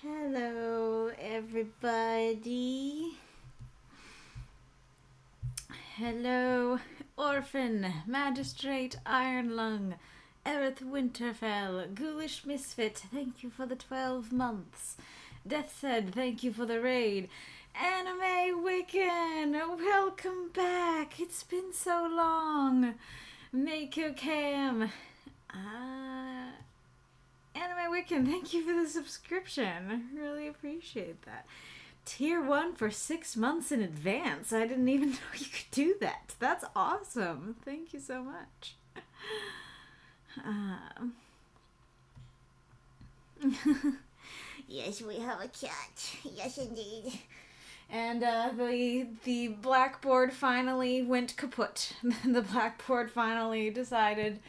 Hello, everybody. Hello, Orphan, Magistrate, Ironlung, Erith Winterfell, Ghoulish Misfit, thank you for the 12 months. Deathshead, thank you for the raid. Anime Wiccan, welcome back. It's been so long. Makokam, Anime Wiccan, thank you for the subscription. I really appreciate that. Tier 1 for 6 months in advance. I didn't even know you could do that. That's awesome. Thank you so much. Yes, we have a cat. Yes, indeed. And the blackboard finally went kaput. The blackboard finally decided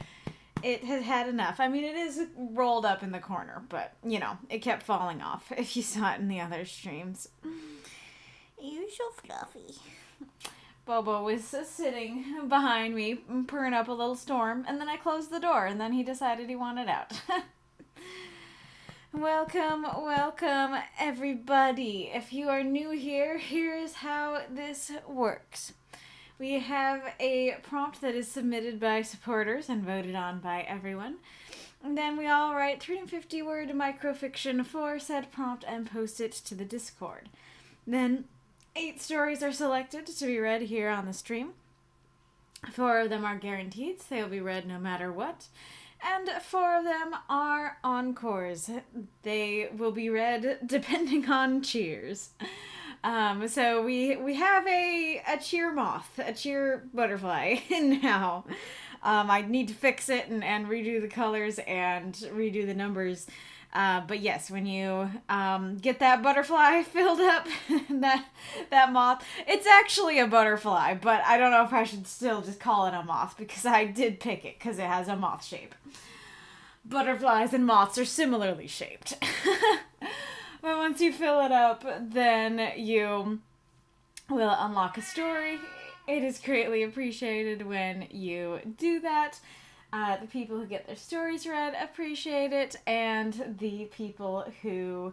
it had had enough. I mean, it is rolled up in the corner, but, you know, it kept falling off if you saw it in the other streams. You're so fluffy. Bobo was sitting behind me, purring up a little storm, and then I closed the door, and then he decided he wanted out. Welcome, everybody. If you are new here, here's how this works. We have a prompt that is submitted by supporters and voted on by everyone. And then we all write 350-word microfiction for said prompt and post it to the Discord. Then 8 stories are selected to be read here on the stream. 4 of them are guaranteed, so they'll be read no matter what. And 4 of them are encores. They will be read depending on cheers. So we have a cheer moth, a cheer butterfly now. I need to fix it and redo the colors and redo the numbers. But yes, when you get that butterfly filled up, that moth, it's actually a butterfly, but I don't know if I should still just call it a moth because I did pick it because it has a moth shape. Butterflies and moths are similarly shaped. But once you fill it up, then you will unlock a story. It is greatly appreciated when you do that. The people who get their stories read appreciate it, and the people who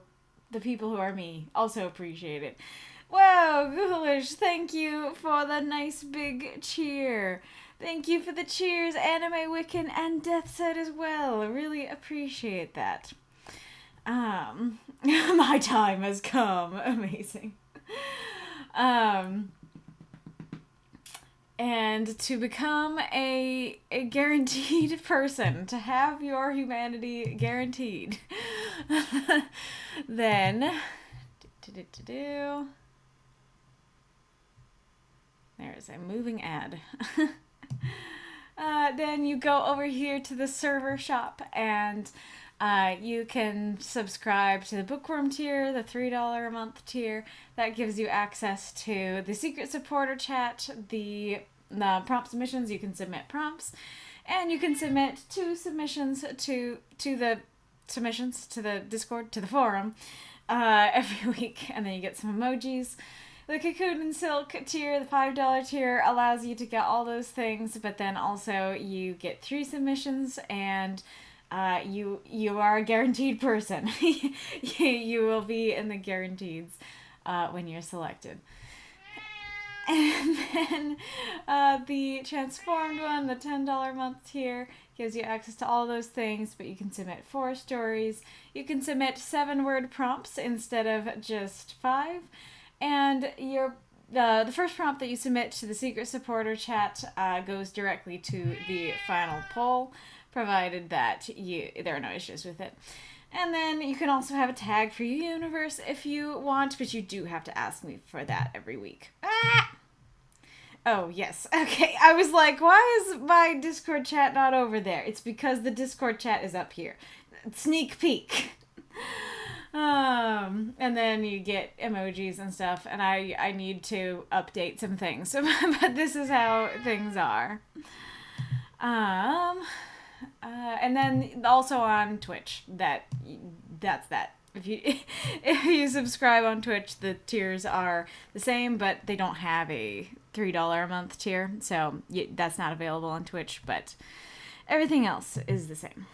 are me also appreciate it. Wow, Ghoulish, thank you for the nice big cheer. Thank you for the cheers, Anime Wiccan and Deathshead as well. I really appreciate that. My time has come. Amazing. And to become a guaranteed person, to have your humanity guaranteed, then there's a moving ad. Then you go over here to the server shop and you can subscribe to the Bookworm tier, the $3 a month tier. That gives you access to the secret supporter chat, the prompt submissions. You can submit prompts, and you can submit 2 submissions to the Discord, to the forum, every week, and then you get some emojis. The Cocoon and Silk tier, the $5 tier, allows you to get all those things, but then also you get 3 submissions, and you are a guaranteed person. You will be in the guaranteeds when you're selected. And then the transformed one, the $10 a month tier, gives you access to all those things, but you can submit 4 stories. You can submit 7-word prompts instead of just 5. And the first prompt that you submit to the secret supporter chat goes directly to the final poll, provided that there are no issues with it. And then you can also have a tag for your universe if you want, but you do have to ask me for that every week. Ah! Oh, yes. Okay, I was like, why is my Discord chat not over there? It's because the Discord chat is up here. Sneak peek. And then you get emojis and stuff, and I need to update some things, but this is how things are. And then also on Twitch, that's that. If you subscribe on Twitch, the tiers are the same, but they don't have a $3 a month tier, so that's not available on Twitch, but everything else is the same.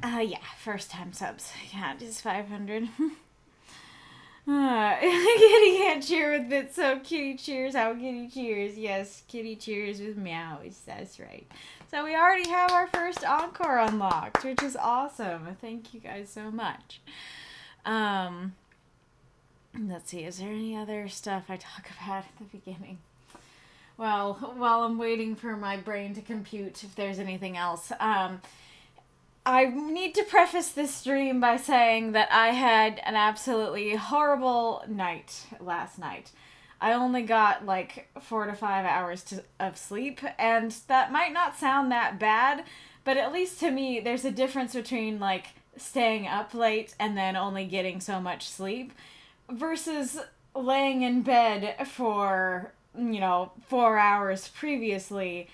Yeah, first time subs. Yeah, just 500. Kitty can't cheer with bits, so kitty cheers how kitty cheers. Yes, kitty cheers with meows. That's right. So we already have our first encore unlocked, which is awesome. Thank you guys so much. Let's see, is there any other stuff I talk about at the beginning? Well, while I'm waiting for my brain to compute if there's anything else, I need to preface this stream by saying that I had an absolutely horrible night last night. I only got like 4 to 5 hours of sleep, and that might not sound that bad, but at least to me, there's a difference between like staying up late and then only getting so much sleep versus laying in bed for, 4 hours previously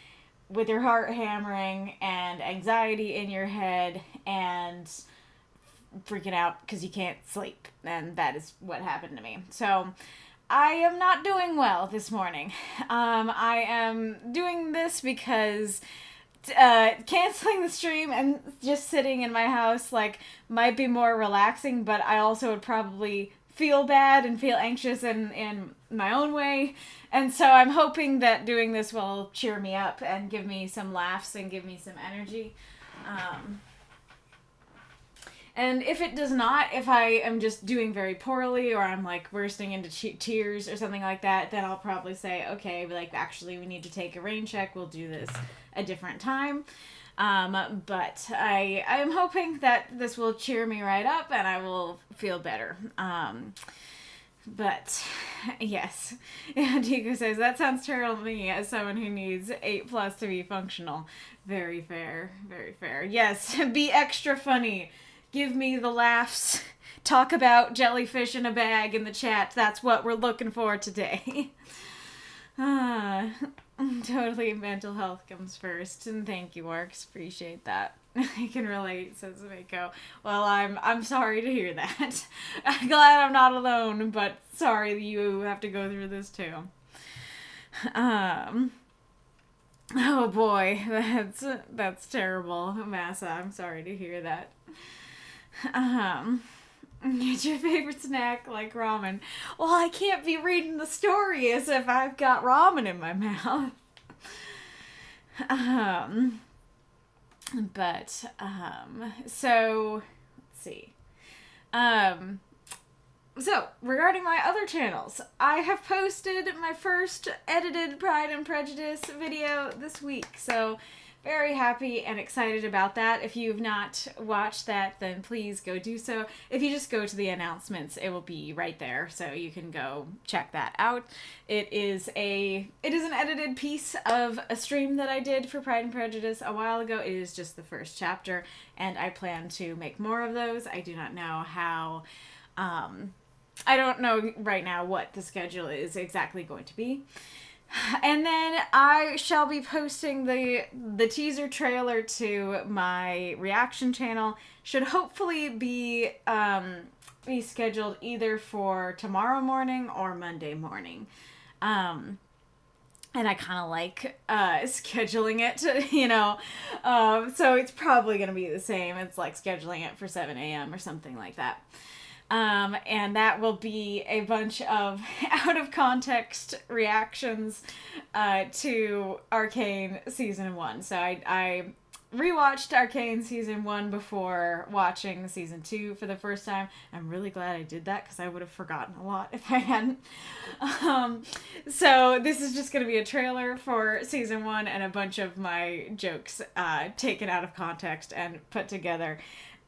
with your heart hammering and anxiety in your head and freaking out because you can't sleep. And that is what happened to me. So I am not doing well this morning. I am doing this because canceling the stream and just sitting in my house might be more relaxing, but I also would probably feel bad and feel anxious in my own way. And so I'm hoping that doing this will cheer me up and give me some laughs and give me some energy. And if it does not, if I am just doing very poorly or I'm bursting into tears or something like that, then I'll probably say, okay, actually we need to take a rain check. We'll do this a different time. But I am hoping that this will cheer me right up and I will feel better. But yes, Diego says, that sounds terrible to me as someone who needs 8+ to be functional. Very fair, very fair. Yes, be extra funny. Give me the laughs. Talk about jellyfish in a bag in the chat. That's what we're looking for today. Totally mental health comes first. And thank you, Orcs. Appreciate that. I can relate, says Mako. Well, I'm sorry to hear that. I'm glad I'm not alone, but sorry that you have to go through this too. Oh boy, that's terrible, Massa. I'm sorry to hear that. Get your favorite snack like ramen. Well, I can't be reading the story as if I've got ramen in my mouth. So, let's see. So, regarding my other channels, I have posted my first edited Pride and Prejudice video this week, so very happy and excited about that. If you've not watched that, then please go do so. If you just go to the announcements, it will be right there, so you can go check that out. It is an edited piece of a stream that I did for Pride and Prejudice a while ago. It is just the first chapter, and I plan to make more of those. I do not know how, I don't know right now what the schedule is exactly going to be. And then I shall be posting the teaser trailer to my reaction channel. Should hopefully be scheduled either for tomorrow morning or Monday morning. And I kind of like scheduling it, so it's probably going to be the same. It's like scheduling it for 7 a.m. or something like that. And that will be a bunch of out-of-context reactions to Arcane Season 1. So I rewatched Arcane Season 1 before watching Season 2 for the first time. I'm really glad I did that because I would have forgotten a lot if I hadn't. So this is just going to be a trailer for Season 1 and a bunch of my jokes taken out of context and put together.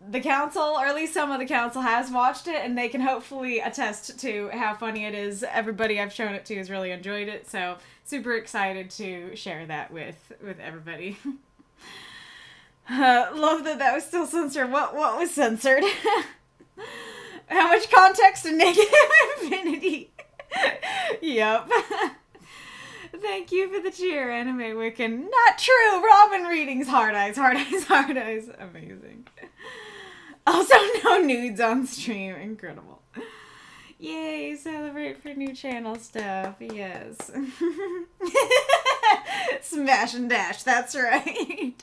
The council, or at least some of the council, has watched it, and they can hopefully attest to how funny it is. Everybody I've shown it to has really enjoyed it, so super excited to share that with everybody. Love that was still censored. What was censored? How much context and negative infinity? Yep. Thank you for the cheer, Anime Wiccan. Not true! Robin readings, hard eyes, hard eyes, hard eyes. Amazing. Also, no nudes on stream. Incredible. Yay, celebrate for new channel stuff. Yes. Smash and dash, that's right.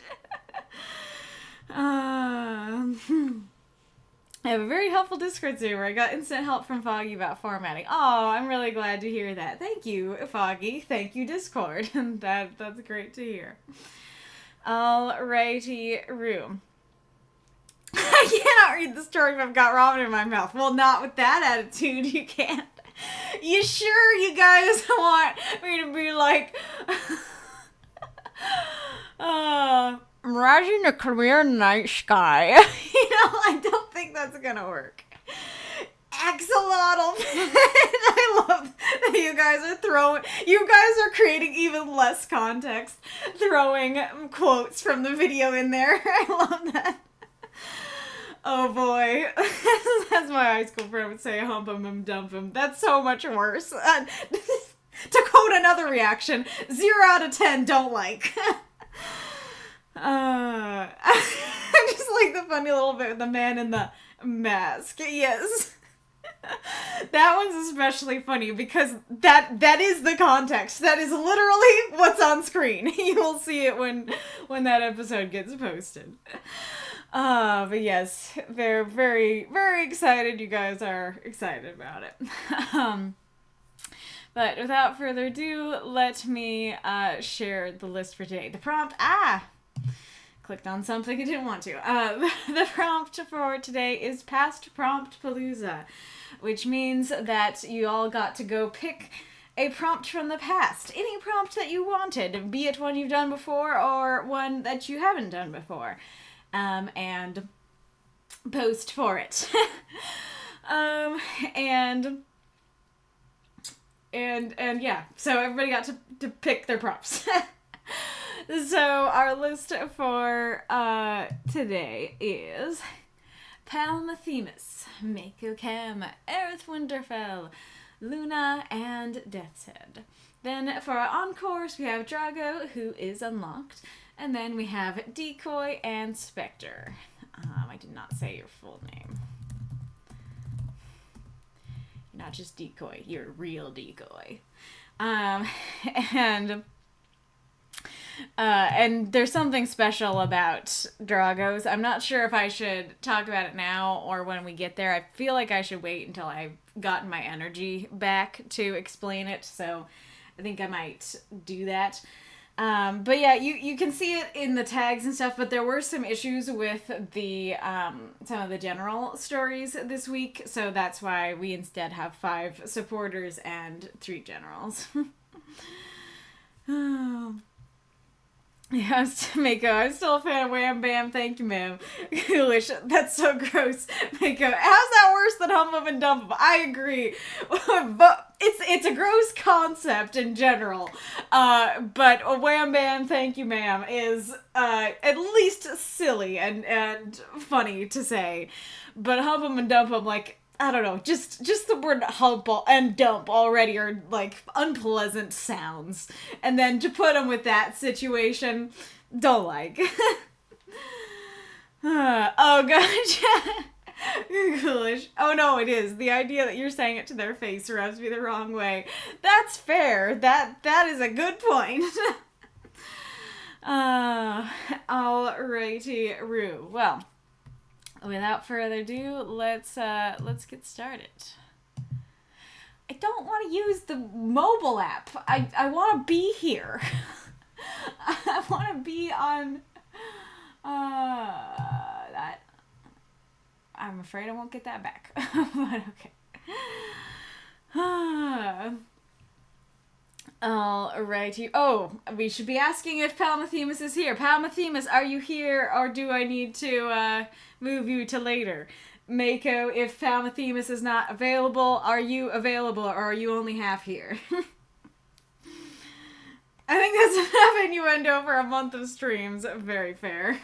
I have a very helpful Discord server. I got instant help from Foggy about formatting. Oh, I'm really glad to hear that. Thank you, Foggy. Thank you, Discord. That's great to hear. Alrighty, room. I cannot read the story if I've got ramen in my mouth. Well, not with that attitude, you can't. You sure you guys want me to be like... Imagine a clear night sky. I don't think that's gonna work. Axolotl. I love that you guys are creating even less context, throwing quotes from the video in there. I love that. Oh boy. As my high school friend would say, hump him and dump him. That's so much worse. To quote another reaction, 0 out of 10 don't like. I just like the funny little bit with the man in the mask. Yes. That one's especially funny because that is the context. That is literally what's on screen. You will see it when that episode gets posted. But yes, they're very, very excited. You guys are excited about it. But without further ado, let me share the list for today. The prompt, clicked on something I didn't want to. The prompt for today is Past Prompt Palooza, which means that you all got to go pick a prompt from the past. Any prompt that you wanted, be it one you've done before or one that you haven't done before, and post for it. And yeah, so everybody got to pick their prompts. So our list for today is Palmothemus, Makokam, Aerith Winterfell, Luna, and Deathshead. Then for our Encores, we have Drago, who is unlocked. And then we have Decoy and Spectre. I did not say your full name. You're not just Decoy, you're a real Decoy. And there's something special about Dragos. I'm not sure if I should talk about it now or when we get there. I feel like I should wait until I've gotten my energy back to explain it, so I think I might do that. But yeah, you can see it in the tags and stuff, but there were some issues with the some of the general stories this week, so that's why we instead have 5 supporters and 3 generals. Yeah, Mako, I'm still a fan of Wham Bam. Thank you, ma'am. Ghoulish. That's so gross. Mako, how's that worse than Hump 'em and Dump 'em? I agree. But it's a gross concept in general. But Wham Bam, thank you, ma'am, is at least silly and funny to say. But Hump 'em and Dump 'em, like, I don't know, just the word hump and dump already are, like, unpleasant sounds. And then to put them with that situation, don't like. Oh, gotcha. Ghoulish. Oh, no, it is. The idea that you're saying it to their face rubs me the wrong way. That's fair. That is a good point. Alrighty, Rue. Well, without further ado, let's get started. I don't want to use the mobile app. I want to be here. I want to be on that. I'm afraid I won't get that back. But okay. Alrighty. Oh, we should be asking if Palmothemus is here. Palmothemus, are you here, or do I need to move you to later? Mako, if Palmothemus is not available, are you available, or are you only half here? I think that's enough innuendo for a month of streams. Very fair.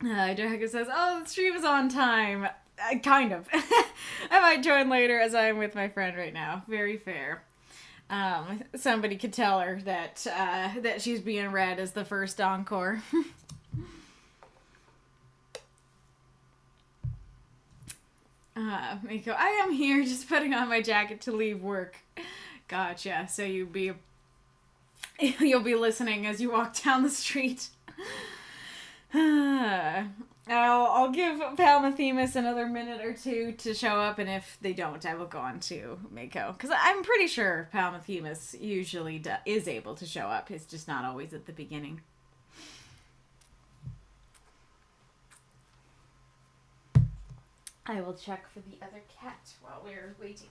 Drago says, oh, the stream is on time. Kind of. I might join later as I am with my friend right now. Very fair. Somebody could tell her that she's being read as the first encore. Miko, I am here just putting on my jacket to leave work. Gotcha. So you'd be You'll be listening as you walk down the street. I'll give Palmothemus another minute or two to show up, and if they don't, I will go on to Mako. Because I'm pretty sure Palmothemus usually is able to show up. It's just not always at the beginning. I will check for the other cat while we're waiting.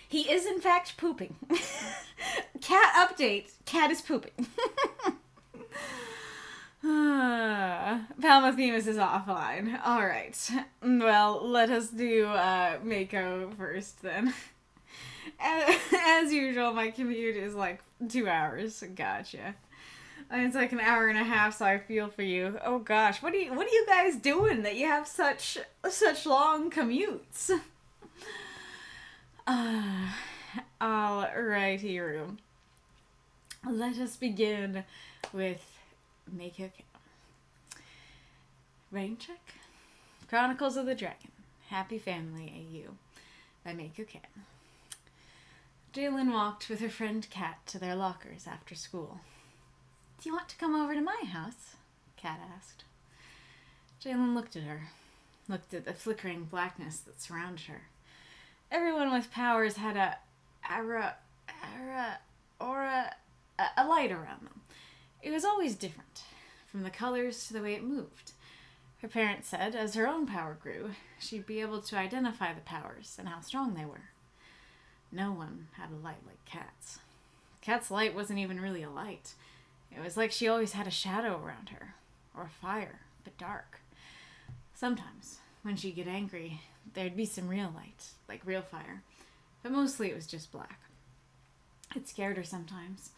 He is, in fact, pooping. Cat update. Cat is pooping. Palmothemus is offline. Alright. Well, let us do Mako first, then. As usual, my commute is like 2 hours. Gotcha. It's like an hour and a half, so I feel for you. Oh gosh, what are you guys doing that you have such long commutes? Alrighty, let us begin with Makokam. Rain check. Chronicles of the Dragon. Happy Family AU by Makokam. Jalen walked with her friend Kat to their lockers after school. Do you want to come over to my house? Kat asked. Jalen looked at her, looked at the flickering blackness that surrounded her. Everyone with powers had a light around them. It was always different, from the colors to the way it moved. Her parents said as her own power grew, she'd be able to identify the powers and how strong they were. No one had a light like Kat's. Kat's light wasn't even really a light. It was like she always had a shadow around her, or fire, but dark. Sometimes, when she'd get angry, there'd be some real light, like real fire, but mostly it was just black. It scared her sometimes,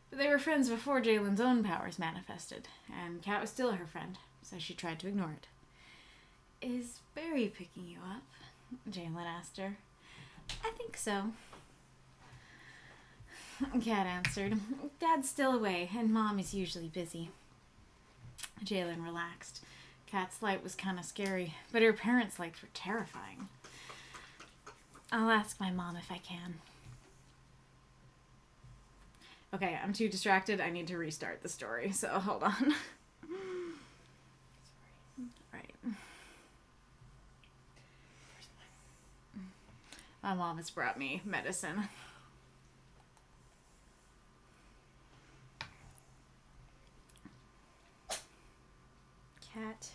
but they were friends before Jalen's own powers manifested, and Kat was still her friend, so she tried to ignore it. Is Barry picking you up? Jalen asked her. I think so. Kat answered. Dad's still away, and Mom is usually busy. Jalen relaxed. Kat's light was kind of scary, but her parents' lights were terrifying. I'll ask my mom if I can. Okay, I'm too distracted. I need to restart the story, so hold on. Right. My mom has brought me medicine. Cat.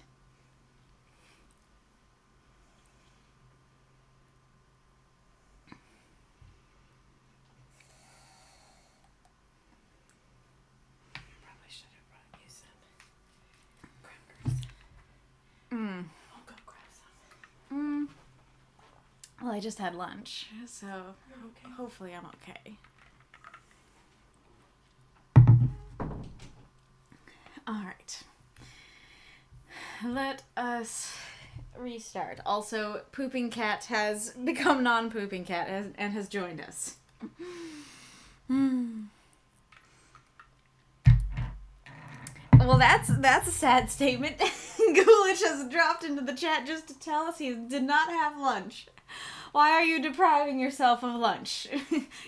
Probably should have brought you some crackers. I'll go grab some. Well, I just had lunch, so Okay. hopefully I'm okay. Alright. Let us restart. Also, Pooping Cat has become non-Pooping Cat and has joined us. Well, that's a sad statement. Ghoulish has dropped into the chat just to tell us he did not have lunch. Why are you depriving yourself of lunch?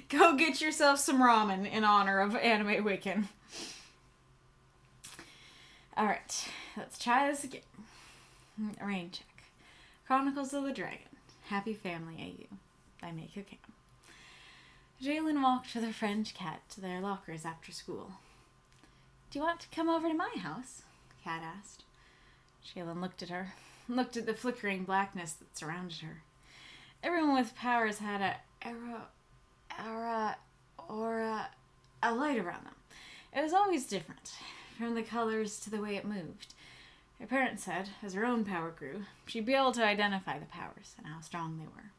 Go get yourself some ramen in honor of Anime Wiccan. Alright, let's try this again. Rain check. Chronicles of the Dragon. Happy Family AU by Makokam. Jalen walked with her friend Kat to their lockers after school. Do you want to come over to my house? Kat asked. Jalen looked at her, looked at the flickering blackness that surrounded her. Everyone with powers had a light around them. It was always different, from the colors to the way it moved. Her parents said, as her own power grew, she'd be able to identify the powers and how strong they were.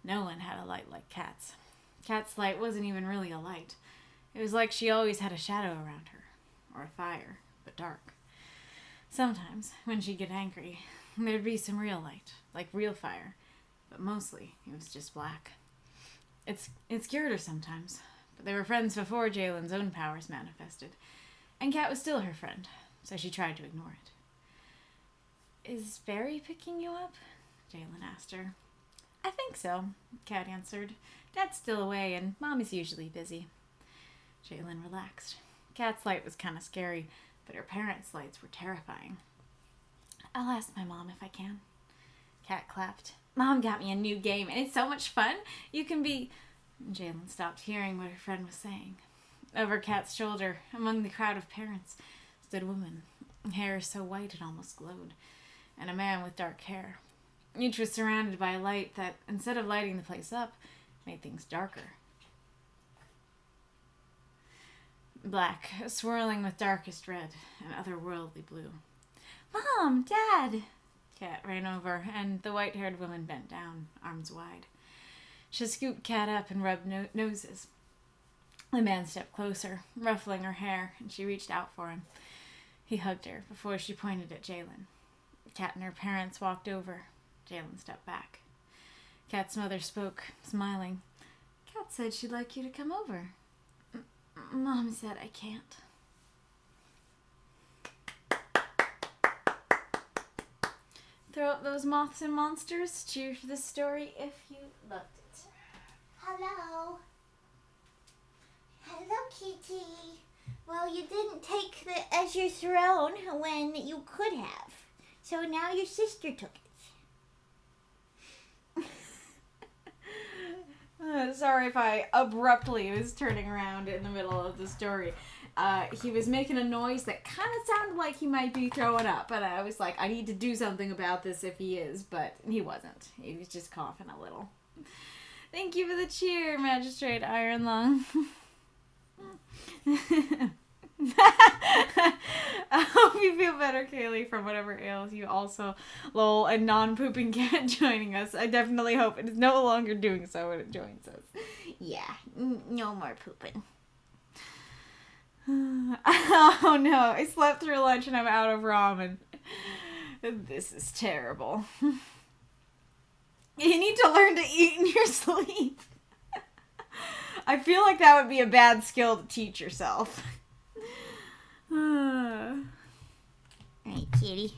No one had a light like Kat's. Kat's light wasn't even really a light. It was like she always had a shadow around her, or a fire, but dark. Sometimes, when she'd get angry, there'd be some real light, like real fire, but mostly it was just black. It scared her sometimes, but they were friends before Jalen's own powers manifested, and Cat was still her friend, so she tried to ignore it. Is Barry picking you up? Jalen asked her. I think so, Cat answered. Dad's still away, and Mom is usually busy. Jalen relaxed. Cat's light was kind of scary, but her parents' lights were terrifying. I'll ask my mom if I can. Cat clapped. Mom got me a new game, and it's so much fun. You can be... Jalen stopped hearing what her friend was saying. Over Cat's shoulder, among the crowd of parents, stood a woman, hair so white it almost glowed, and a man with dark hair. Each was surrounded by a light that, instead of lighting the place up, made things darker. Black, swirling with darkest red and otherworldly blue. Mom! Dad! Cat ran over, and the white-haired woman bent down, arms wide. She scooped Cat up and rubbed noses. The man stepped closer, ruffling her hair, and she reached out for him. He hugged her before she pointed at Jalen. Cat and her parents walked over. Jalen stepped back. Cat's mother spoke, smiling. Cat said she'd like you to come over. Mom said I can't. Throw up those moths and monsters. Cheer for this story if you loved it. Hello. Hello, Kitty. Well, you didn't take the Azure Throne when you could have. So now your sister took it. Sorry if I abruptly was turning around in the middle of the story. He was making a noise that kind of sounded like he might be throwing up, and I was like, I need to do something about this if he is, but he wasn't. He was just coughing a little. Thank you for the cheer, Magistrate Ironlung. I hope you feel better, Kaylee, from whatever ails you. Also, lol, a non-pooping cat joining us. I definitely hope it is no longer doing so when it joins us. Yeah, no more pooping. Oh no, I slept through lunch and I'm out of ramen. This is terrible. You need to learn to eat in your sleep. I feel like that would be a bad skill to teach yourself. Alright, kitty.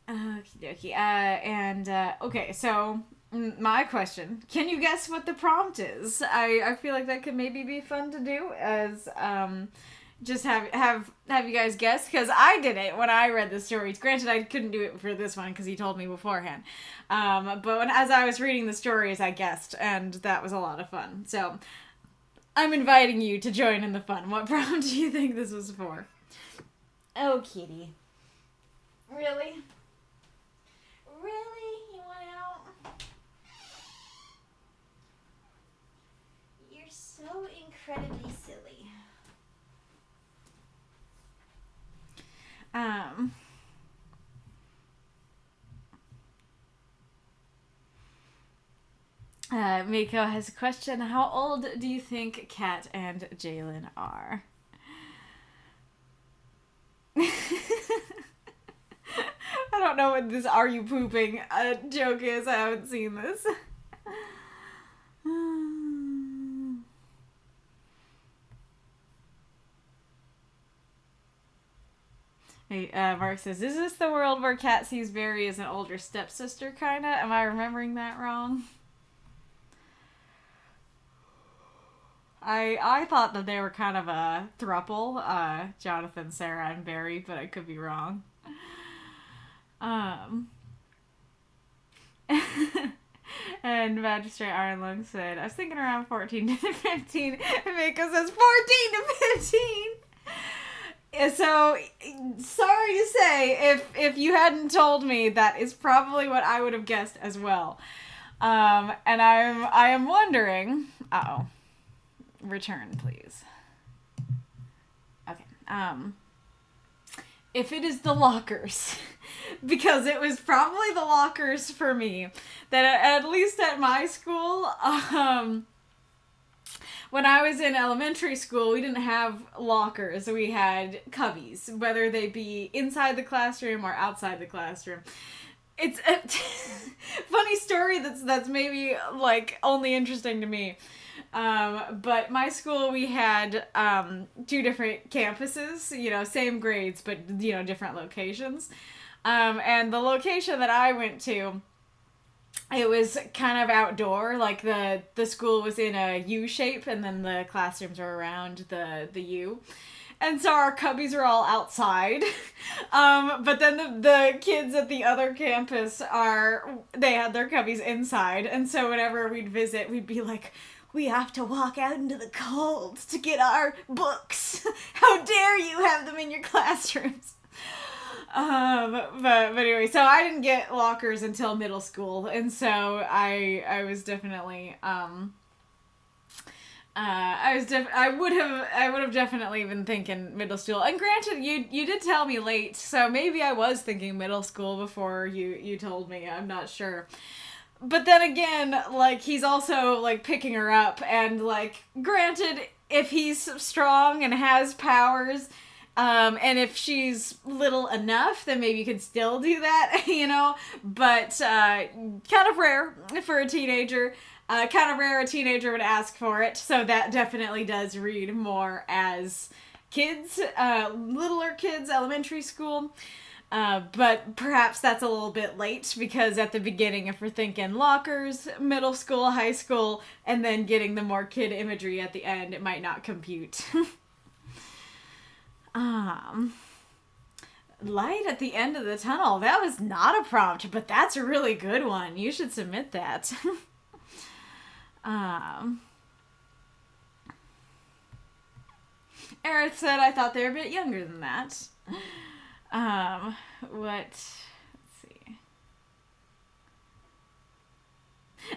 Okie dokie. Okay, so my question. Can you guess what the prompt is? I feel like that could maybe be fun to do as just have you guys guess, because I did it when I read the stories. Granted, I couldn't do it for this one because he told me beforehand. But as I was reading the stories, I guessed, and that was a lot of fun. So I'm inviting you to join in the fun. What prompt do you think this was for? Oh, kitty. Really? Really? You want out? You're so incredibly silly. Miko has a question. How old do you think Kat and Jalen are? I don't know what this "are you pooping" joke is. I haven't seen this. Hey, Mark says, is this the world where Kat sees Barry as an older stepsister, kinda? Am I remembering that wrong? I thought that they were kind of a throuple, Jonathan, Sarah, and Barry, but I could be wrong. And Magistrate Ironlung said, I was thinking around 14 to 15. And Mako says 14 to 15! So, sorry to say, if you hadn't told me, that is probably what I would have guessed as well. And I am wondering... Uh-oh. Return, please. Okay. If it is the lockers, because it was probably the lockers for me, that at least at my school, when I was in elementary school, we didn't have lockers. We had cubbies, whether they be inside the classroom or outside the classroom. It's a funny story that's maybe like only interesting to me. But my school, we had 2 different campuses, you know, same grades, but, you know, different locations. And the location that I went to, it was kind of outdoor, like the school was in a U shape, and then the classrooms were around the U. And so our cubbies are all outside. But then the kids at the other campus they had their cubbies inside. And so whenever we'd visit, we'd be like, we have to walk out into the cold to get our books. How dare you have them in your classrooms? But anyway, so I didn't get lockers until middle school. And so I was definitely, I would have definitely been thinking middle school. And granted, you did tell me late, so maybe I was thinking middle school before you told me. I'm not sure. But then again, like, he's also, like, picking her up, and, like, granted, if he's strong and has powers, and if she's little enough, then maybe you could still do that, you know? But, kind of rare for a teenager. Kind of rare a teenager would ask for it, so that definitely does read more as kids, littler kids, elementary school. But perhaps that's a little bit late, because at the beginning, if we're thinking lockers, middle school, high school, and then getting the more kid imagery at the end, it might not compute. Light at the end of the tunnel. That was not a prompt, but that's a really good one. You should submit that. Aerith said, I thought they were a bit younger than that. Let's see.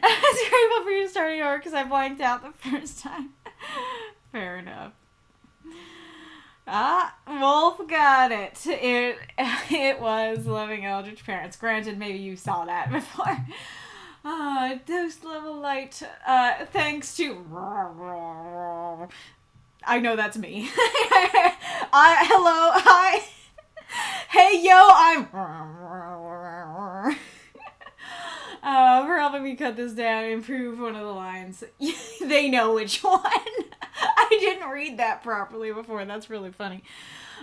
I was grateful for you starting over because I blanked out the first time. Fair enough. Wolf got it. It was loving Eldritch Parents. Granted, maybe you saw that before. Dose level light. Thanks to... I know that's me. Hello, hi. Hey, yo, I'm... for helping me cut this down and improve one of the lines. They know which one. I didn't read that properly before. That's really funny.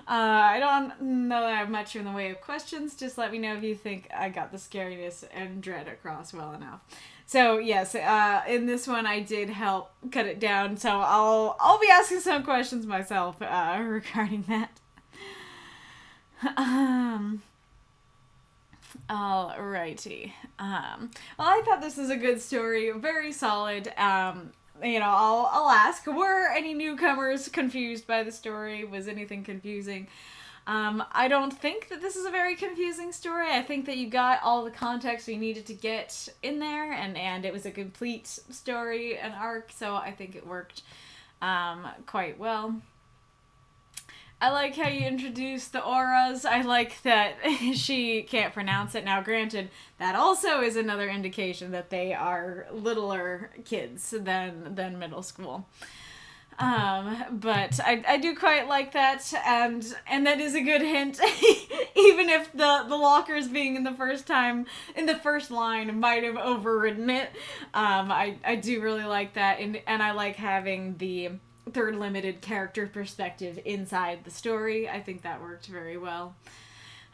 I don't know that I have much in the way of questions. Just let me know if you think I got the scariness and dread across well enough. So, yes, in this one I did help cut it down. So I'll be asking some questions myself regarding that. Alrighty. Well, I thought this was a good story, very solid. You know, I'll ask, were any newcomers confused by the story? Was anything confusing? I don't think that this is a very confusing story. I think that you got all the context you needed to get in there, and it was a complete story, an arc, so I think it worked quite well. I like how you introduced the auras. I like that she can't pronounce it. Now, granted, that also is another indication that they are littler kids than middle school. But I do quite like that, and that is a good hint. Even if the lockers being in the first line might have overridden it. I do really like that, and I like having the third limited character perspective inside the story. I think that worked very well.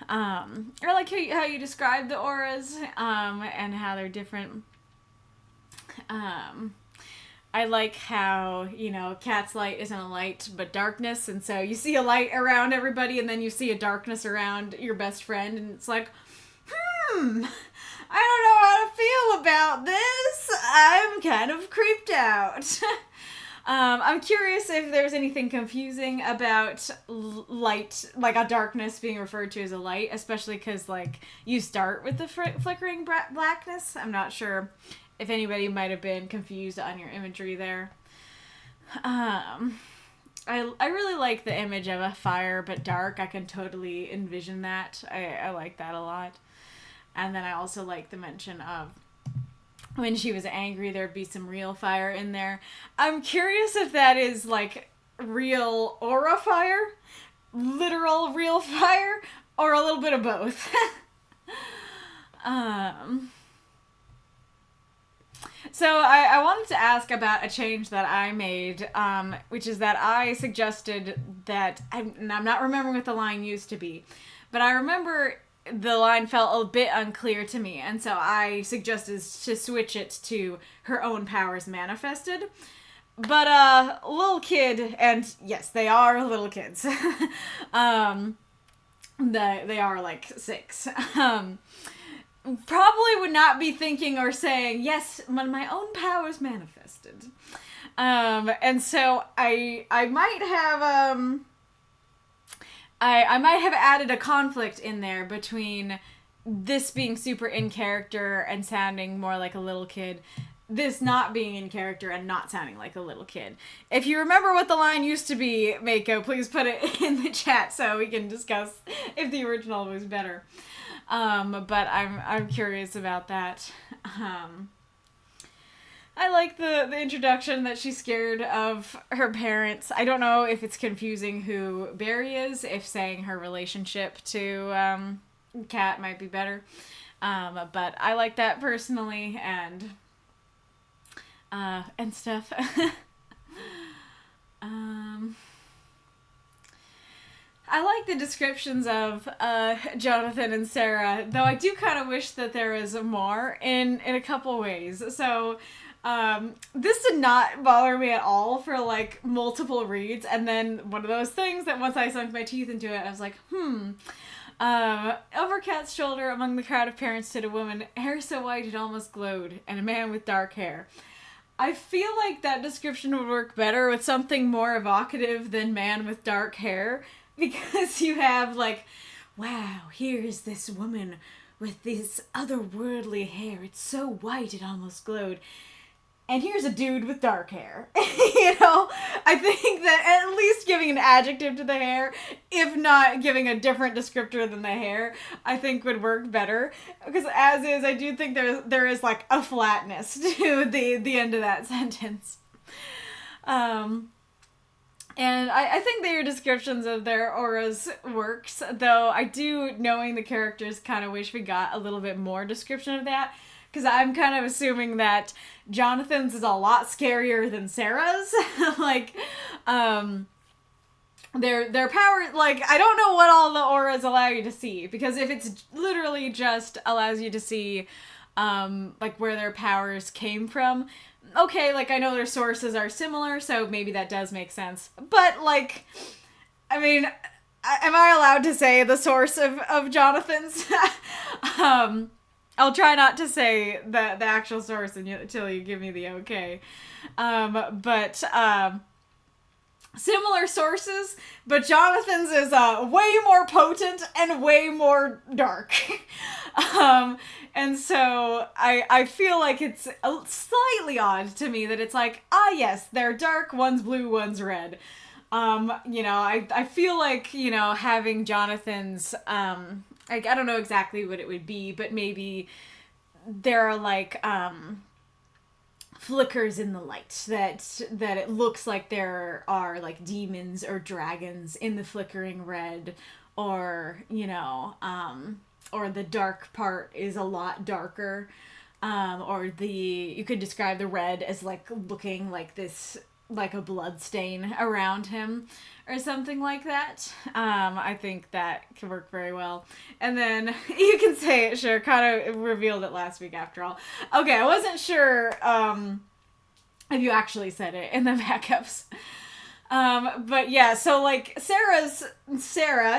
I like how you describe the auras, and how they're different. I like how, you know, Cat's light isn't a light, but darkness, and so you see a light around everybody, and then you see a darkness around your best friend, and it's like, I don't know how to feel about this. I'm kind of creeped out. I'm curious if there's anything confusing about light, like a darkness being referred to as a light, especially because, like, you start with the flickering blackness. I'm not sure if anybody might have been confused on your imagery there. I really like the image of a fire but dark. I can totally envision that. I like that a lot. And then I also like the mention of when she was angry, there'd be some real fire in there. I'm curious if that is like real aura fire, literal real fire, or a little bit of both. So I wanted to ask about a change that I made, which is that I suggested that, I'm not remembering what the line used to be, but I remember the line felt a bit unclear to me, and so I suggested to switch it to her own powers manifested. But little kid, and yes, they are little kids. They are like 6. Probably would not be thinking or saying, yes, my own powers manifested. And so I might have I might have added a conflict in there between this being super in character and sounding more like a little kid, this not being in character and not sounding like a little kid. If you remember what the line used to be, Mako, please put it in the chat so we can discuss if the original was better. But I'm curious about that. I like the introduction that she's scared of her parents. I don't know if it's confusing who Barry is, if saying her relationship to Kat might be better. But I like that personally, and stuff. I like the descriptions of Jonathan and Sarah, though I do kind of wish that there was more in a couple ways. So this did not bother me at all for like multiple reads, and then one of those things that once I sunk my teeth into it, I was like, over Kat's shoulder among the crowd of parents stood a woman, hair so white it almost glowed, and a man with dark hair. I feel like that description would work better with something more evocative than man with dark hair, because you have like, wow, here's this woman with this otherworldly hair. It's so white it almost glowed. And here's a dude with dark hair. You know, I think that at least giving an adjective to the hair, if not giving a different descriptor than the hair, I think would work better. Because as is, I do think there is like a flatness to the end of that sentence. And I think their descriptions of their auras works, though I do, knowing the characters, kind of wish we got a little bit more description of that. Because I'm kind of assuming that Jonathan's is a lot scarier than Sarah's. Like, their power, like, I don't know what all the auras allow you to see. Because if it's literally just allows you to see, like, where their powers came from, okay, like, I know their sources are similar, so maybe that does make sense. But, like, I mean, am I allowed to say the source of Jonathan's? I'll try not to say the actual source until you give me the okay. But similar sources, but Jonathan's is way more potent and way more dark. And so I feel like it's slightly odd to me that it's like, yes, they're dark, one's blue, one's red. You know, I feel like, you know, having Jonathan's, like, I don't know exactly what it would be, but maybe there are, like, flickers in the light that it looks like there are, like, demons or dragons in the flickering red, or, you know, or the dark part is a lot darker, or you could describe the red as, like, looking like this, like a blood stain around him or something like that. I think that could work very well. And then you can say it, sure, kind of revealed it last week after all. Okay, I wasn't sure if you actually said it in the backups. But yeah, so like Sarah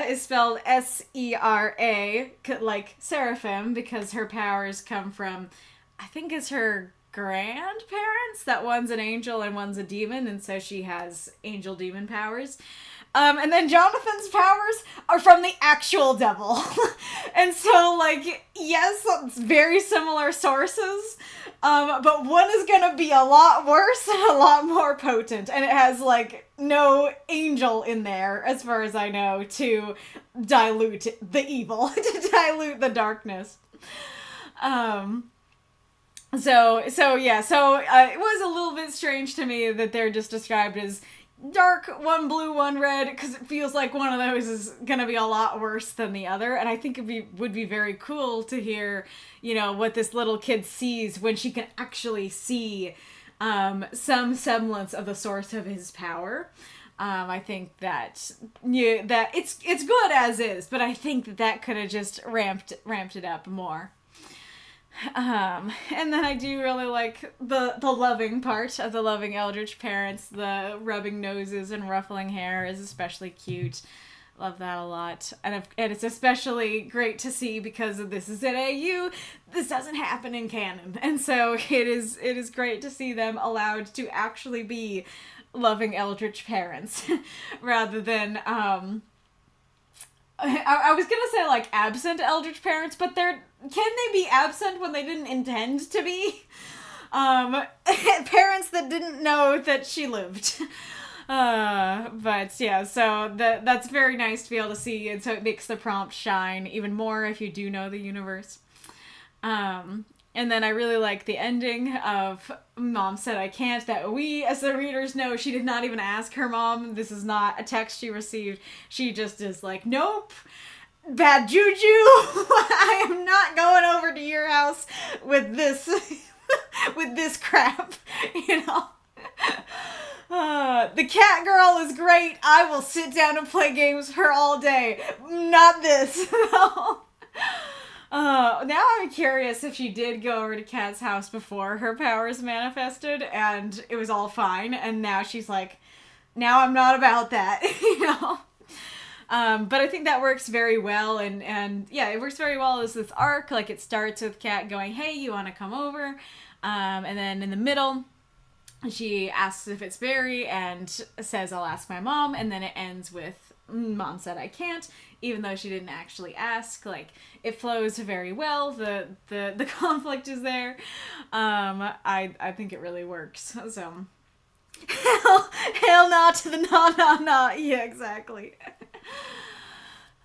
is spelled S-E-R-A, like seraphim, because her powers come from, I think it's her grandparents, that one's an angel and one's a demon, and so she has angel demon powers. And then Jonathan's powers are from the actual devil. And so, like, yes, it's very similar sources, but one is gonna be a lot worse and a lot more potent, and it has, like, no angel in there, as far as I know, to dilute the evil, to dilute the darkness. So it was a little bit strange to me that they're just described as dark, one blue, one red, because it feels like one of those is gonna be a lot worse than the other. And I think would be very cool to hear, what this little kid sees when she can actually see some semblance of the source of his power. I think that that it's good as is, but I think that could have just ramped it up more. And then I do really like the loving part of the loving eldritch parents. The rubbing noses and ruffling hair is especially cute. Love that a lot. And it's especially great to see because this is an AU. This doesn't happen in canon. And so it is great to see them allowed to actually be loving eldritch parents rather than I was gonna say like absent eldritch parents, but can they be absent when they didn't intend to be? Parents that didn't know that she lived. But yeah, so that's very nice to be able to see, and so it makes the prompt shine even more if you do know the universe. And then I really like the ending of Mom Said I Can't, that we, as the readers, know she did not even ask her mom. This is not a text she received. She just is like, nope, bad juju. I am not going over to your house with this, with this crap, the cat girl is great. I will sit down and play games with her all day. Not this. Now I'm curious if she did go over to Kat's house before her powers manifested and it was all fine, and now she's like, now I'm not about that, But I think that works very well, and yeah, it works very well as this arc. Like, it starts with Kat going, hey, you want to come over? And then in the middle, she asks if it's Barry and says, I'll ask my mom, and then it ends with, Mom Said I Can't, even though she didn't actually ask. Like, it flows very well. The conflict is there. I think it really works. So, hell not to the nah. Yeah, exactly.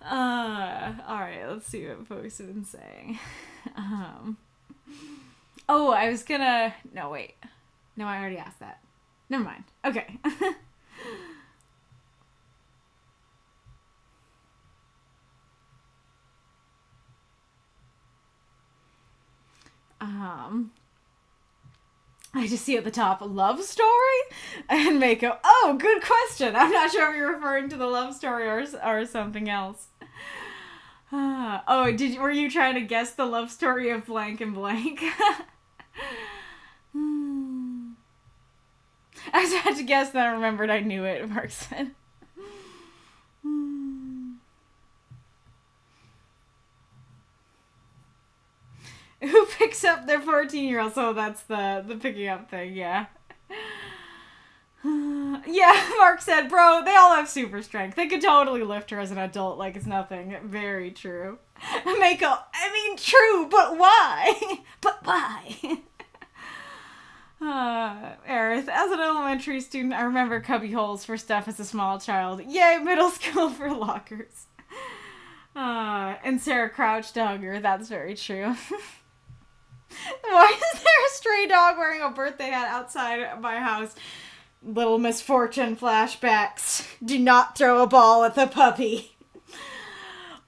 Alright, let's see what folks have been saying. I was gonna... No, wait. No, I already asked that. Never mind. Okay. I just see at the top, love story? And Mako, oh, good question. I'm not sure if you're referring to the love story or something else. Were you trying to guess the love story of blank and blank? I just had to guess, then I remembered I knew it, Mark said. Who picks up their 14-year-old? So that's the picking up thing, yeah. Yeah, Mark said, bro, they all have super strength. They could totally lift her as an adult like it's nothing. Very true. Mako, I mean, true, but why? But why? Aerith, as an elementary student, I remember cubby holes for stuff as a small child. Yay, middle school for lockers. And Sarah crouched to hug her. That's very true. Why is there a stray dog wearing a birthday hat outside my house? Little misfortune flashbacks. Do not throw a ball at the puppy.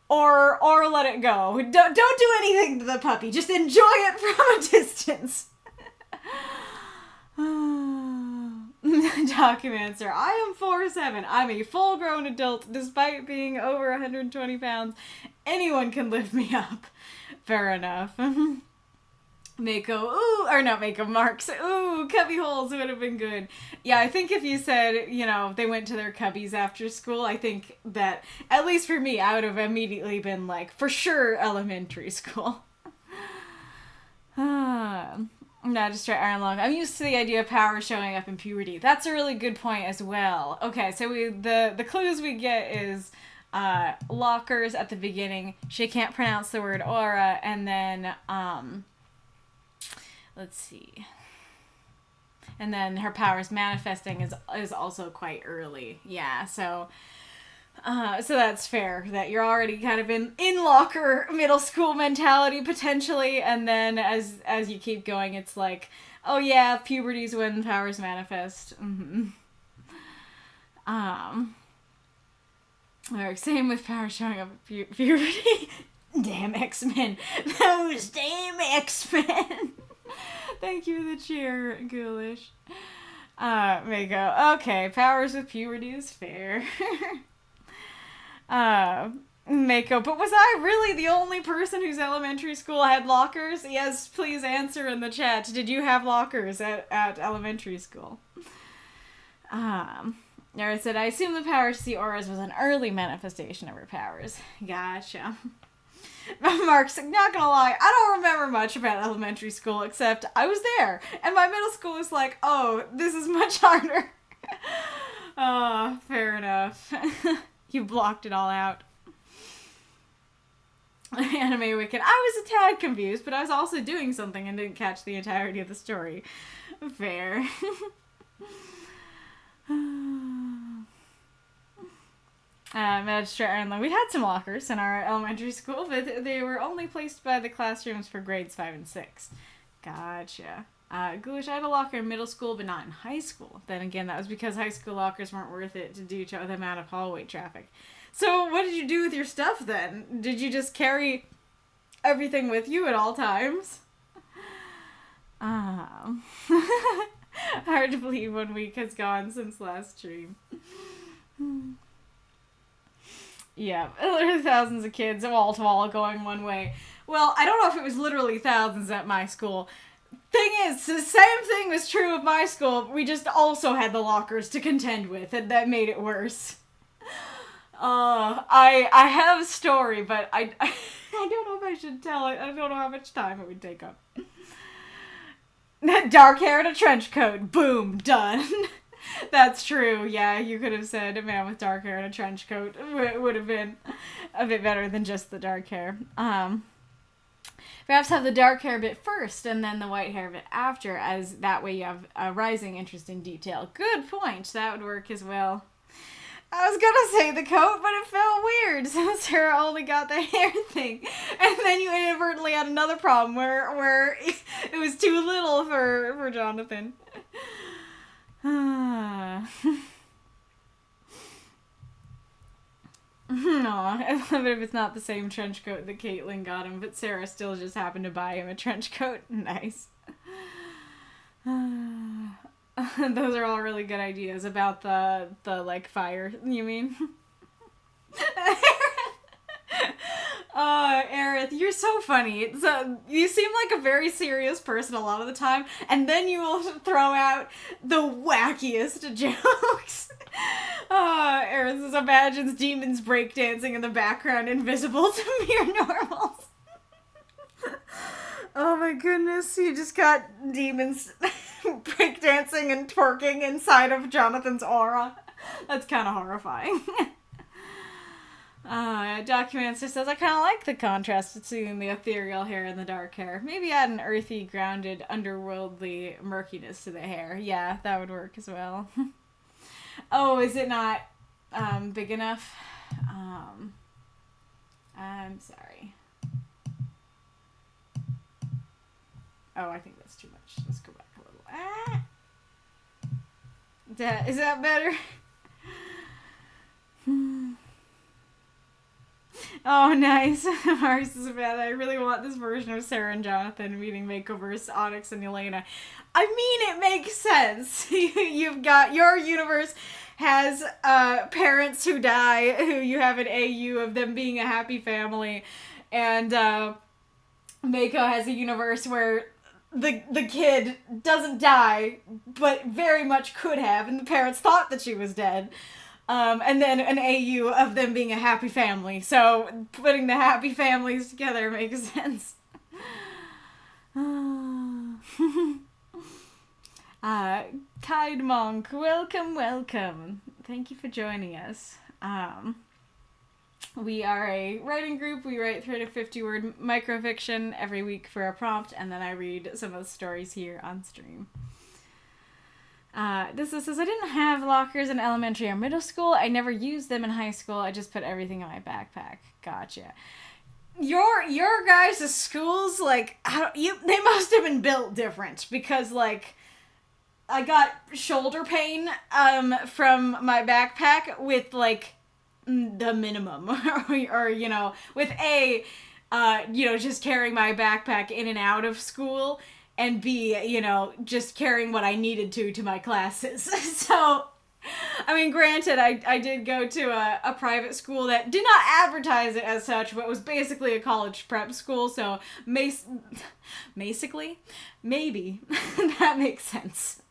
Or let it go. Don't do anything to the puppy. Just enjoy it from a distance. Documenter. I am 4'7". I'm a full-grown adult. Despite being over 120 pounds, anyone can lift me up. Fair enough. Marks. Ooh, cubby holes would have been good. Yeah, I think if you said, they went to their cubbies after school, I think that, at least for me, I would have immediately been like, for sure, elementary school. Not just try Iron Lung. I'm used to the idea of power showing up in puberty. That's a really good point as well. Okay, so the clues we get is lockers at the beginning. She can't pronounce the word aura, and then let's see. And then her powers manifesting is also quite early. Yeah, so So that's fair, that you're already kind of in locker middle school mentality, potentially, and then as you keep going, it's like, oh yeah, puberty's when powers manifest. Mm-hmm. Or same with powers showing up at puberty. Damn X-Men. Those damn X-Men. Thank you for the cheer, Ghoulish. Mako. Okay, powers with puberty is fair. Mako, but was I really the only person whose elementary school had lockers? Yes, please answer in the chat. Did you have lockers at elementary school? Yara said, I assume the power to see auras was an early manifestation of her powers. Gotcha. Mark's like, not gonna lie, I don't remember much about elementary school, except I was there, and my middle school was like, oh, this is much harder. Oh, fair enough. You blocked it all out. Anime Wicked. I was a tad confused, but I was also doing something and didn't catch the entirety of the story. Fair. Magistrate, we had some lockers in our elementary school, but they were only placed by the classrooms for grades 5 and 6. Gotcha. Ghoulish, I had a locker in middle school, but not in high school. Then again, that was because high school lockers weren't worth it to do the amount of hallway traffic. So what did you do with your stuff then? Did you just carry everything with you at all times? Hard to believe 1 week has gone since last stream. Yeah, literally thousands of kids, wall to wall, going one way. Well, I don't know if it was literally thousands at my school. Thing is, the same thing was true of my school. We just also had the lockers to contend with, and that made it worse. I have a story, but I don't know if I should tell it. I don't know how much time it would take up. Dark hair and a trench coat. Boom. Done. That's true. Yeah, you could have said a man with dark hair and a trench coat. It would have been a bit better than just the dark hair. Perhaps have the dark hair bit first and then the white hair bit after, as that way you have a rising interest in detail. Good point. That would work as well. I was gonna say the coat, but it felt weird since Sarah only got the hair thing. And then you inadvertently had another problem where it was too little for Jonathan. Aw, I love it if it's not the same trench coat that Caitlin got him, but Sarah still just happened to buy him a trench coat. Nice. Those are all really good ideas about the like fire, you mean? Aerith, you're so funny. You seem like a very serious person a lot of the time, and then you will throw out the wackiest jokes. Aerith just imagines demons breakdancing in the background, invisible to mere normals. Oh my goodness, you just got demons breakdancing and twerking inside of Jonathan's aura. That's kind of horrifying. Documancer says, I kind of like the contrast between the ethereal hair and the dark hair. Maybe add an earthy, grounded, underworldly murkiness to the hair. Yeah, that would work as well. Oh, is it not big enough? I'm sorry. Oh, I think that's too much. Let's go back a little. Is that better? Oh, nice. Mars is bad. I really want this version of Sarah and Jonathan meeting Makeovers, Onyx and Elena. I mean, it makes sense. You've got your universe has parents who die, who you have an AU of them being a happy family, and Mako has a universe where the kid doesn't die, but very much could have, and the parents thought that she was dead. And then an AU of them being a happy family. So putting the happy families together makes sense. Tide Monk, welcome. Thank you for joining us. We are a writing group. We write 30 to 50 word microfiction every week for a prompt, and then I read some of the stories here on stream. This says, I didn't have lockers in elementary or middle school. I never used them in high school. I just put everything in my backpack. Gotcha. Your guys' schools, like, they must have been built different, because, like, I got shoulder pain from my backpack with, like, the minimum, or you know, with just carrying my backpack in and out of school, and B, just carrying what I needed to my classes. So, I mean, granted, I did go to a private school that did not advertise it as such, but was basically a college prep school, so basically, maybe, that makes sense.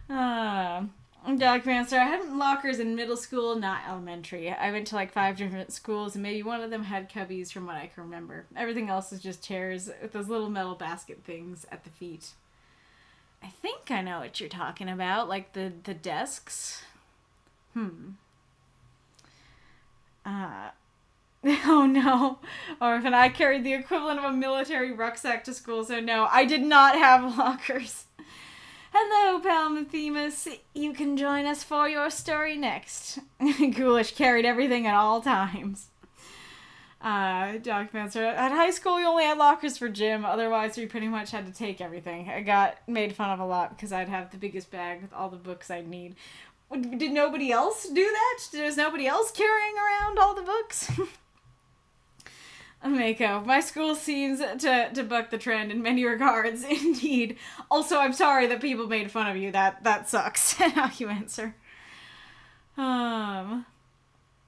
Documancer, I had lockers in middle school, not elementary. I went to like 5 different schools, and maybe one of them had cubbies from what I can remember. Everything else is just chairs with those little metal basket things at the feet. I think I know what you're talking about, like the desks. Oh no. Orphan, I carried the equivalent of a military rucksack to school, so no, I did not have lockers. Hello, Palmothemus. You can join us for your story next. Ghoulish carried everything at all times. Documancer, at high school we only had lockers for gym, otherwise we pretty much had to take everything. I got made fun of a lot because I'd have the biggest bag with all the books I'd need. Did nobody else do that? Was nobody else carrying around all the books? Mako, my school seems to buck the trend in many regards, indeed. Also, I'm sorry that people made fun of you. That sucks. How you answer? Yeah,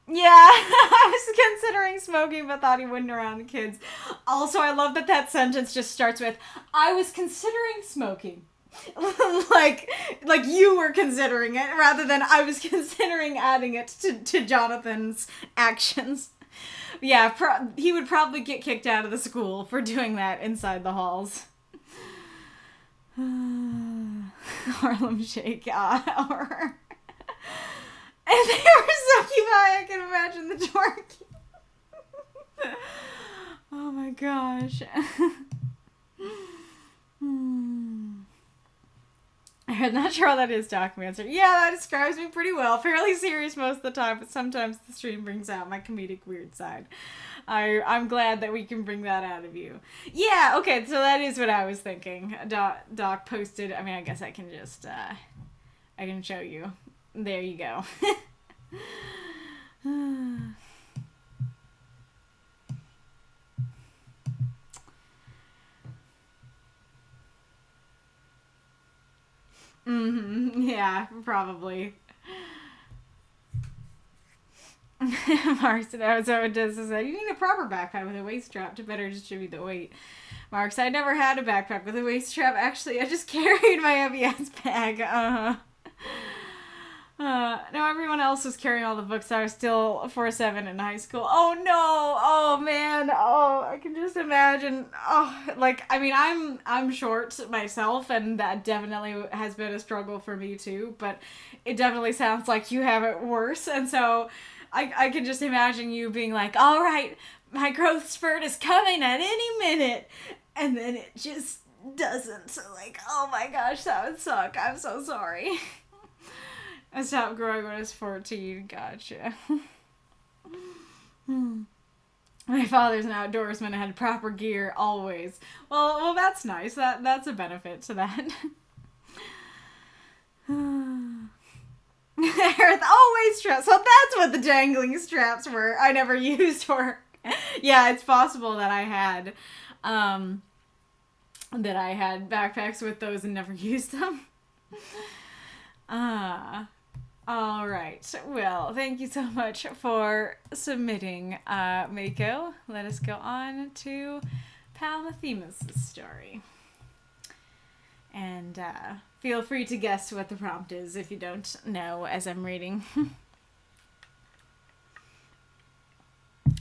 I was considering smoking, but thought he wouldn't around the kids. Also, I love that sentence just starts with, I was considering smoking. like you were considering it, rather than I was considering adding it to Jonathan's actions. Yeah, he would probably get kicked out of the school for doing that inside the halls. Harlem Shake. Horror. And they were succubi, I can imagine the dork. Oh my gosh. I'm not sure how that is, Documancer. Yeah, that describes me pretty well. Fairly serious most of the time, but sometimes the stream brings out my comedic weird side. I'm glad that we can bring that out of you. Yeah, okay, so that is what I was thinking. Doc posted, I mean, I guess I can just, I can show you. There you go. Yeah, probably. Mark said, oh, so it does. You need a proper backpack with a waist strap to better distribute the weight. Mark said, I never had a backpack with a waist strap. Actually, I just carried my heavy-ass bag. No, everyone else was carrying all the books. I was still 4'7" in high school. Oh, no. Oh, man. Oh, I can just imagine. Oh, like, I mean, I'm short myself, and that definitely has been a struggle for me, too. But it definitely sounds like you have it worse. And so I can just imagine you being like, all right, my growth spurt is coming at any minute. And then it just doesn't. So, like, oh, my gosh, that would suck. I'm so sorry. I stopped growing when I was 14. Gotcha. My father's an outdoorsman and had proper gear always. Well, that's nice. That's a benefit to that. Always straps. So that's what the dangling straps were. I never used for. Yeah, it's possible that I had backpacks with those and never used them. All right. Well, thank you so much for submitting, Mako. Let us go on to Palmothemus' story. And feel free to guess what the prompt is if you don't know as I'm reading.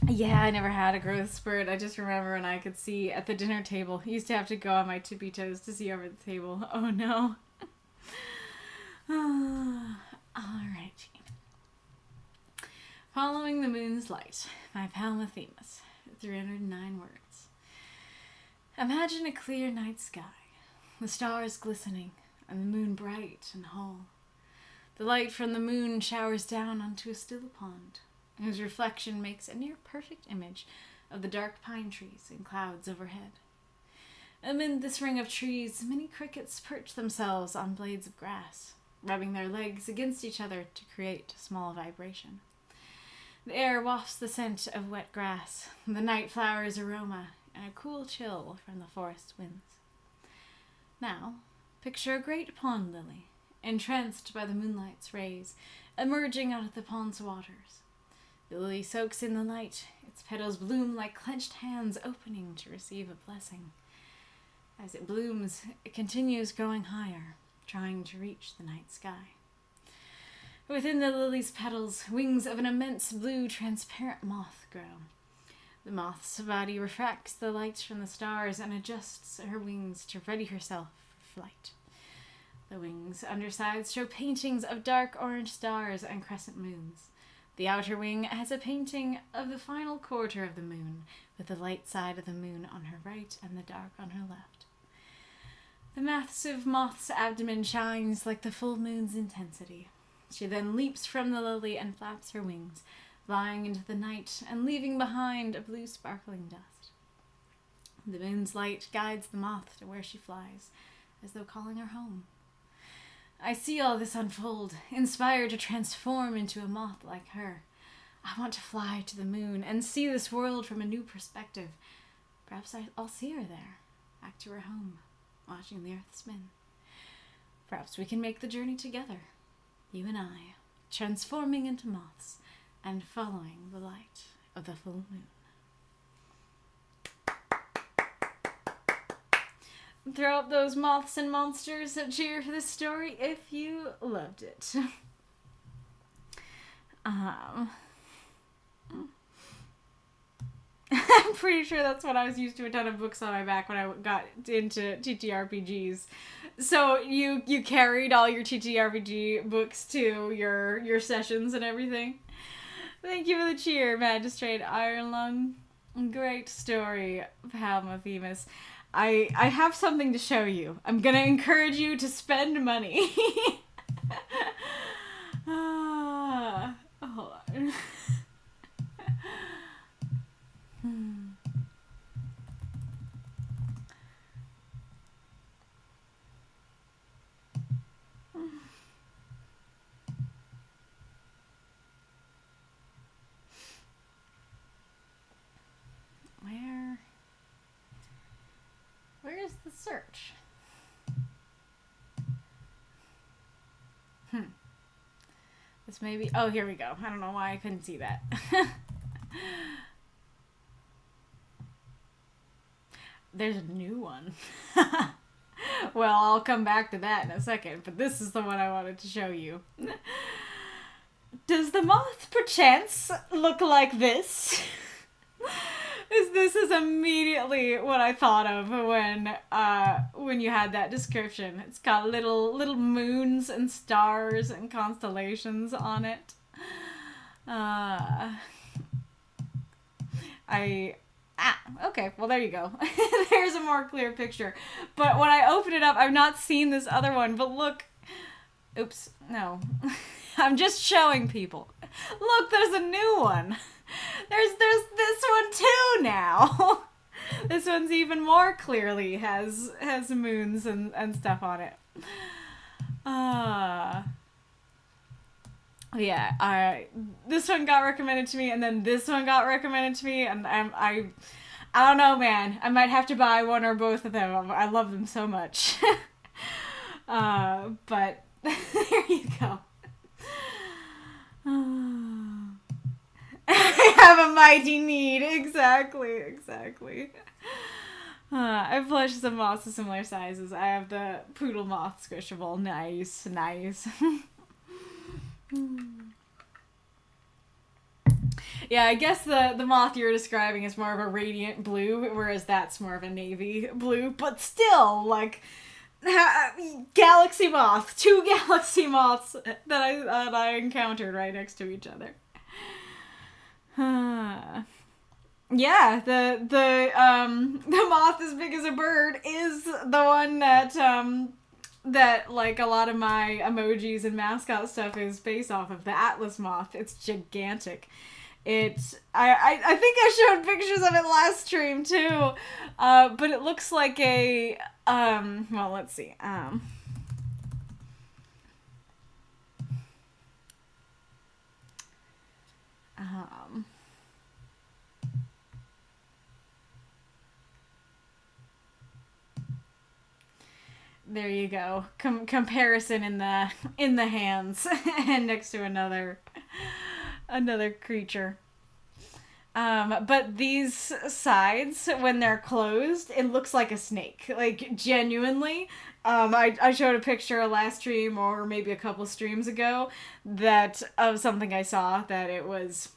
Yeah, I never had a growth spurt. I just remember when I could see at the dinner table. I used to have to go on my tippy toes to see over the table. Oh, no. Alright. Following the Moon's Light by Palmothemus. 309 words. Imagine a clear night sky. The stars glistening. and the moon bright and whole. The light from the moon showers down onto a still pond, whose reflection makes a near-perfect image of the dark pine trees and clouds overhead. Amid this ring of trees, many crickets perch themselves on blades of grass, rubbing their legs against each other to create a small vibration. The air wafts the scent of wet grass, the night flowers' aroma, and a cool chill from the forest winds. Now, picture a great pond lily, entranced by the moonlight's rays, emerging out of the pond's waters. The lily soaks in the light, its petals bloom like clenched hands opening to receive a blessing. As it blooms, it continues growing higher, trying to reach the night sky. Within the lily's petals, wings of an immense blue transparent moth grow. The moth's body refracts the light from the stars and adjusts her wings to ready herself for flight. The wings' undersides show paintings of dark orange stars and crescent moons. The outer wing has a painting of the final quarter of the moon, with the light side of the moon on her right and the dark on her left. The massive moth's abdomen shines like the full moon's intensity. She then leaps from the lily and flaps her wings, flying into the night and leaving behind a blue sparkling dust. The moon's light guides the moth to where she flies, as though calling her home. I see all this unfold, inspired to transform into a moth like her. I want to fly to the moon and see this world from a new perspective. Perhaps I'll see her there, back to her home, watching the earth spin. Perhaps we can make the journey together, you and I, transforming into moths and following the light of the full moon. Throw up those moths and monsters that cheer for this story if you loved it. I'm pretty sure that's what I was used to, a ton of books on my back when I got into TTRPGs. So you carried all your TTRPG books to your sessions and everything. Thank you for the cheer, Magistrate Ironlung. Great story, Palmothemus. I have something to show you. I'm gonna encourage you to spend money. Hold on. Where's the search? This may be... Oh, here we go. I don't know why I couldn't see that. There's a new one. Well, I'll come back to that in a second, but this is the one I wanted to show you. Does the moth perchance look like this? This is immediately what I thought of when you had that description. It's got little moons and stars and constellations on it. Okay, well there you go. There's a more clear picture. But when I open it up, I've not seen this other one, but look. Oops, no. I'm just showing people. Look, there's a new one. There's this one too now. This one's even more clearly has moons and stuff on it. Yeah, this one got recommended to me, and then this one got recommended to me, and I don't know, man. I might have to buy one or both of them. I love them so much. But there you go. I have a mighty need. Exactly. I've plushed some moths of similar sizes. I have the poodle moth squishable. Nice. Yeah, I guess the moth you're describing is more of a radiant blue, whereas that's more of a navy blue. But still, like, galaxy moth. 2 galaxy moths that I encountered right next to each other. Yeah, the moth as big as a bird is the one that that like a lot of my emojis and mascot stuff is based off of, the Atlas moth. It's gigantic. It's I think I showed pictures of it last stream too, but it looks like a well, let's see, there you go. Comparison in the hands and next to another creature. But these sides, when they're closed, it looks like a snake. Like, genuinely. I showed a picture last stream, or maybe a couple streams ago, that of something I saw that it was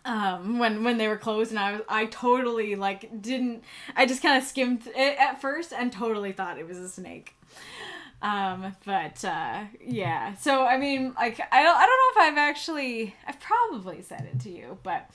when they were closed, and I totally like didn't. I just kind of skimmed it at first and totally thought it was a snake. Yeah. So I mean, like, I don't know if I've probably said it to you, but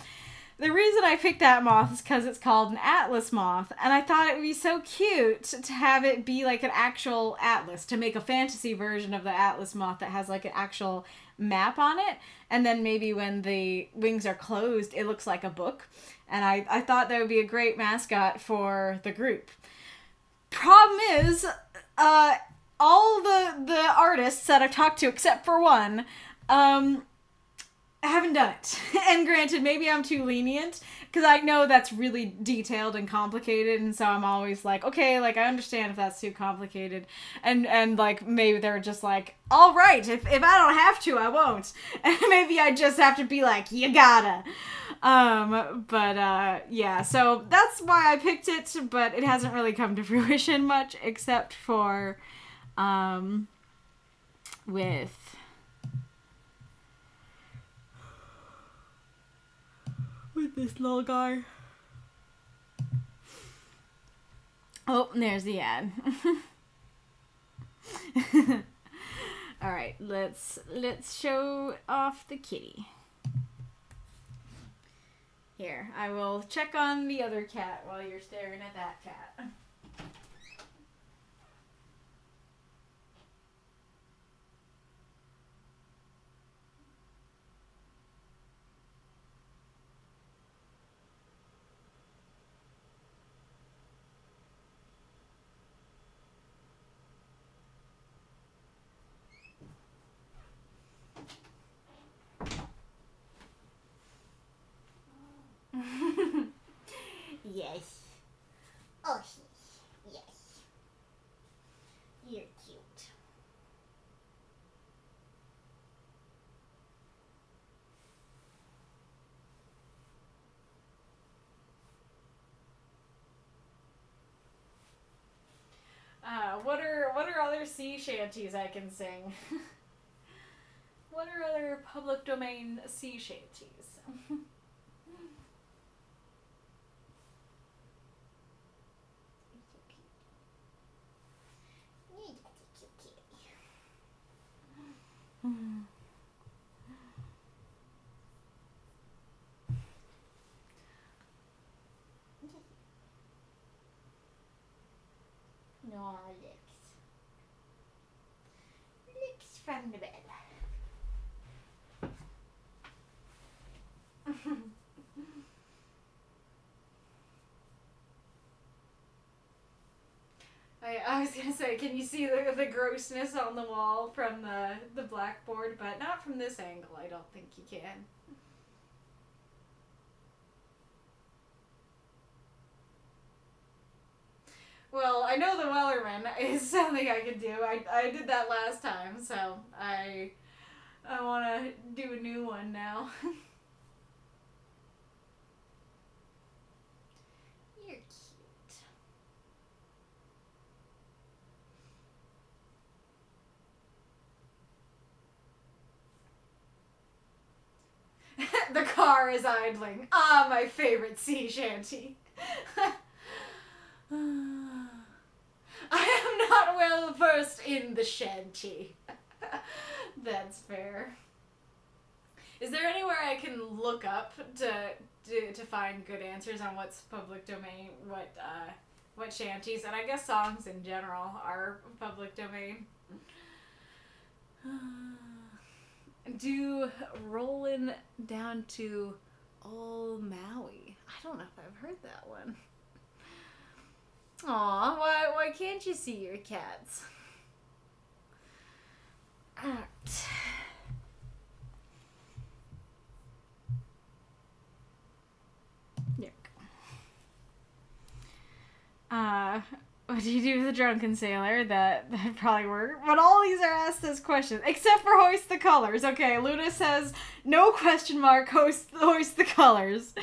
the reason I picked that moth is because it's called an Atlas moth, and I thought it would be so cute to have it be like an actual atlas, to make a fantasy version of the Atlas moth that has like an actual map on it, and then maybe when the wings are closed, it looks like a book, and I thought that would be a great mascot for the group. Problem is, all the artists that I've talked to, except for one, I haven't done it. And granted, maybe I'm too lenient, because I know that's really detailed and complicated, and so I'm always like, okay, like, I understand if that's too complicated. And like, maybe they're just like, all right, if I don't have to, I won't. And maybe I just have to be like, you gotta. Yeah, so that's why I picked it, but it hasn't really come to fruition much, except for, with this little guy. Oh, there's the ad. All right, let's show off the kitty. Here, I will check on the other cat while you're staring at that cat. Yes. Oh, yes. You're cute. What are other sea shanties I can sing? What are other public domain sea shanties? No, licks from the bed. I was gonna say, can you see the grossness on the wall from the blackboard? But not from this angle, I don't think you can. Well, I know the Wellerman is something I could do. I did that last time, so I want to do a new one now. You're cute. The car is idling. Ah, my favorite sea shanty. I am not well versed in the shanty. That's fair. Is there anywhere I can look up to find good answers on what's public domain, what what shanties, and I guess songs in general, are public domain. Do Rollin' Down to Old Maui. I don't know if I've heard that one. Aw, why can't you see your cats? Alright. There we go. What do you do with a drunken sailor? That probably work. But all these are asked as questions. Except for hoist the colors. Okay, Luna says, no question mark, hoist the colors.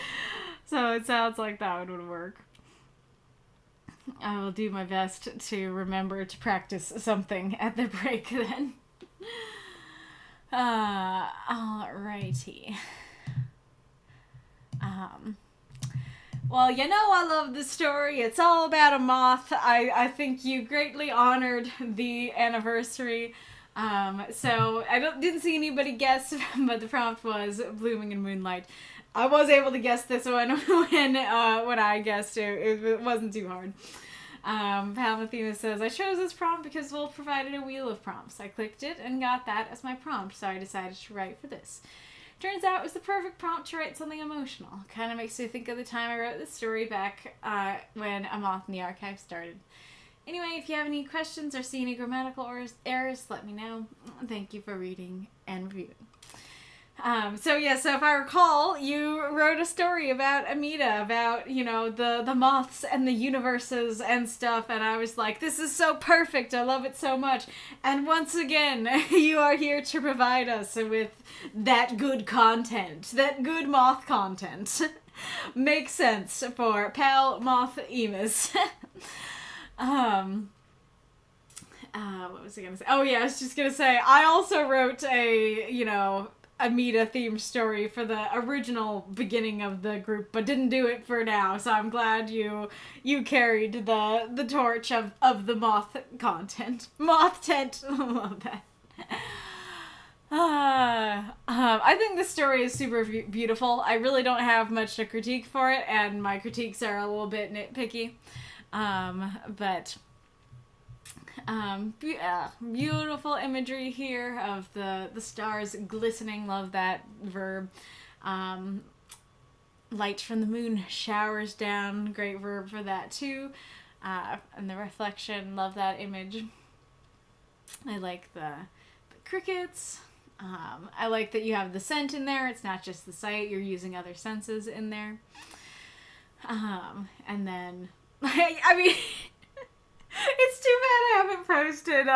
So it sounds like that one would work. I will do my best to remember to practice something at the break then. Alrighty. Well, you know I love the story. It's all about a moth. I think you greatly honored the anniversary. So I didn't see anybody guess, but the prompt was Blooming in Moonlight. I was able to guess this one when I guessed it. It wasn't too hard. Palmothemus says, I chose this prompt because Wolf provided a wheel of prompts. I clicked it and got that as my prompt, so I decided to write for this. Turns out it was the perfect prompt to write something emotional. Kind of makes me think of the time I wrote this story back when A Moth in the Archive started. Anyway, if you have any questions or see any grammatical errors, let me know. Thank you for reading and reviewing. So if I recall, you wrote a story about Amida, about, the moths and the universes and stuff, and I was like, this is so perfect, I love it so much. And once again, you are here to provide us with that good content, that good moth content. Makes sense for Palmothemus. What was I gonna say? Oh yeah, I was just gonna say, I also wrote a, Amida themed story for the original beginning of the group, but didn't do it for now, so I'm glad you carried the torch of the moth content. Moth tent. Love that. I think the story is super beautiful. I really don't have much to critique for it, and my critiques are a little bit nitpicky. But beautiful imagery here of the stars glistening. Love that verb. Light from the moon showers down. Great verb for that too. And the reflection. Love that image. I like the crickets. I like that you have the scent in there. It's not just the sight. You're using other senses in there. And then, I mean... It's too bad I haven't posted,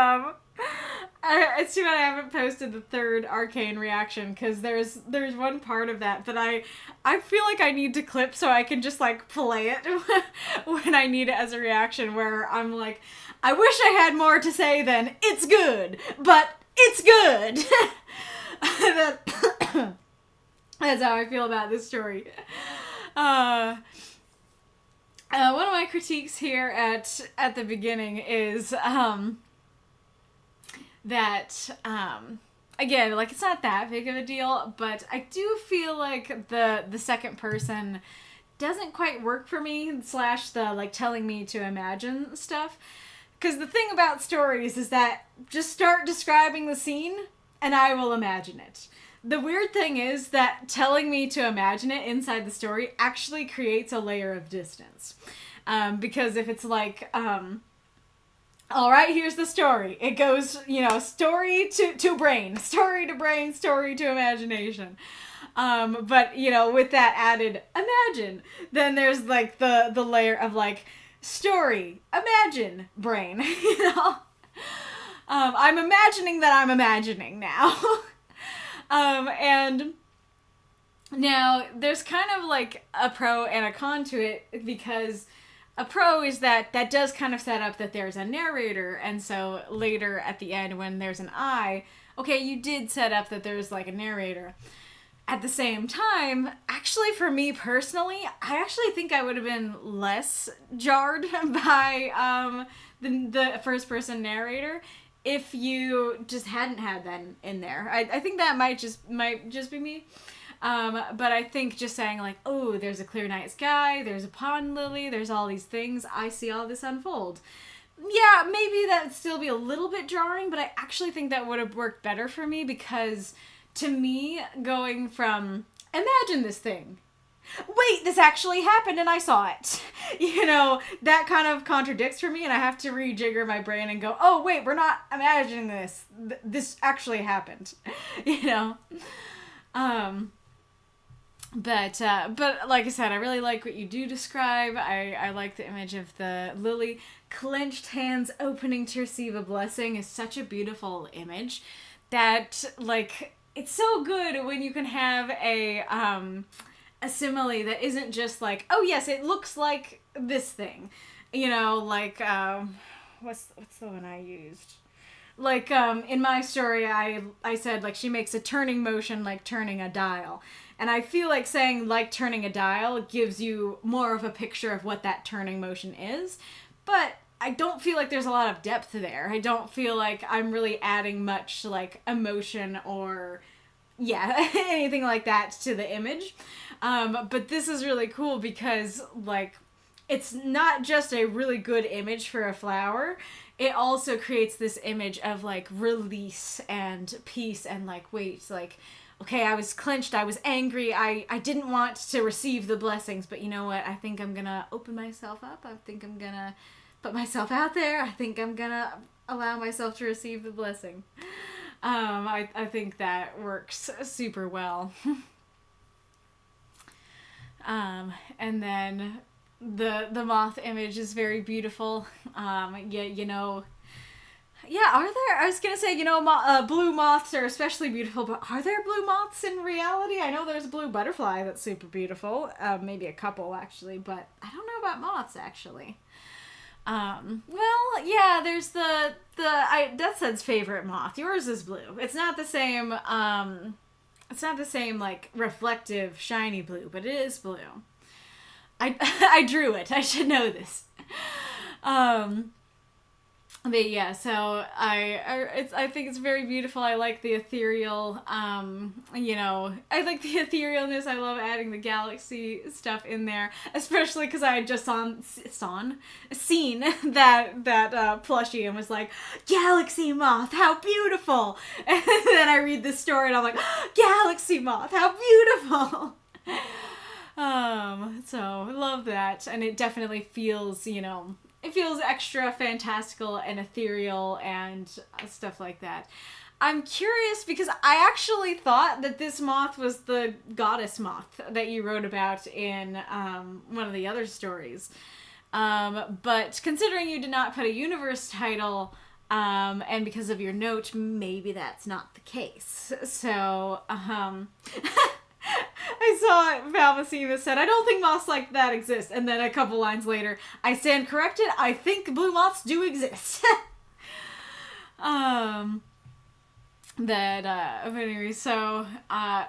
it's too bad I haven't posted the third arcane reaction, because there's one part of that I feel like I need to clip so I can just, play it when I need it as a reaction, where I'm like, I wish I had more to say than, it's good, but it's good! That's how I feel about this story. One of my critiques here at the beginning is that again, it's not that big of a deal, but I do feel like the second person doesn't quite work for me, / the telling me to imagine stuff. Because the thing about stories is that just start describing the scene and I will imagine it. The weird thing is that telling me to imagine it inside the story actually creates a layer of distance. Because if it's all right, here's the story. It goes, story to brain, story to brain, story to imagination. But, with that added imagine, then there's the layer of story, imagine, brain, I'm imagining that I'm imagining now. And now there's kind of a pro and a con to it, because a pro is that does kind of set up that there's a narrator, and so later at the end when there's an I, okay, you did set up that there's a narrator. At the same time, actually for me personally, I actually think I would have been less jarred by the first person narrator if you just hadn't had that in there. I think that might just be me. But I think just saying like, oh, there's a clear night sky, there's a pond lily, there's all these things, I see all this unfold. Yeah, maybe that would still be a little bit jarring, but I actually think that would have worked better for me because to me, going from, imagine this thing. Wait, this actually happened and I saw it. You know, that kind of contradicts for me and I have to rejigger my brain and go, oh, wait, we're not imagining this. This actually happened. You know? But like I said, I really like what you do describe. I like the image of the lily. Clenched hands opening to receive a blessing is such a beautiful image that, like, it's so good when you can have a simile that isn't just like, oh yes, it looks like this thing. You know, like, what's the one I used? Like, in my story, I said, like, she makes a turning motion like turning a dial. And I feel like saying like turning a dial gives you more of a picture of what that turning motion is. But I don't feel like there's a lot of depth there. I don't feel like I'm really adding much, like, emotion or, yeah, anything like that to the image. But this is really cool because, like, it's not just a really good image for a flower. It also creates this image of, like, release and peace and, like, wait, like, okay, I was clenched, I was angry, I didn't want to receive the blessings, but you know what, I think I'm gonna open myself up, I think I'm gonna put myself out there, I think I'm gonna allow myself to receive the blessing. I think that works super well. And then the moth image is very beautiful. You know, yeah, are there, I was gonna say, you know, blue moths are especially beautiful, but are there blue moths in reality? I know there's a blue butterfly that's super beautiful, maybe a couple actually, but I don't know about moths actually. Well, yeah, there's Deathshead's favorite moth. Yours is blue. It's not the same, like, reflective, shiny blue, but it is blue. I drew it. I should know this. But yeah, so I think it's very beautiful. I like the ethereal, you know, I like the etherealness. I love adding the galaxy stuff in there, especially because I had just seen that plushie and was like, galaxy moth, how beautiful! And then I read this story and I'm like, galaxy moth, how beautiful! So I love that, and it definitely feels, you know, it feels extra fantastical and ethereal and stuff like that. I'm curious because I actually thought that this moth was the goddess moth that you wrote about in one of the other stories. But considering you did not put a universe title, and because of your note, maybe that's not the case. So, I saw Palmothemus said, I don't think moths like that exist. And then a couple lines later, I stand corrected. I think blue moths do exist. Anyway, so,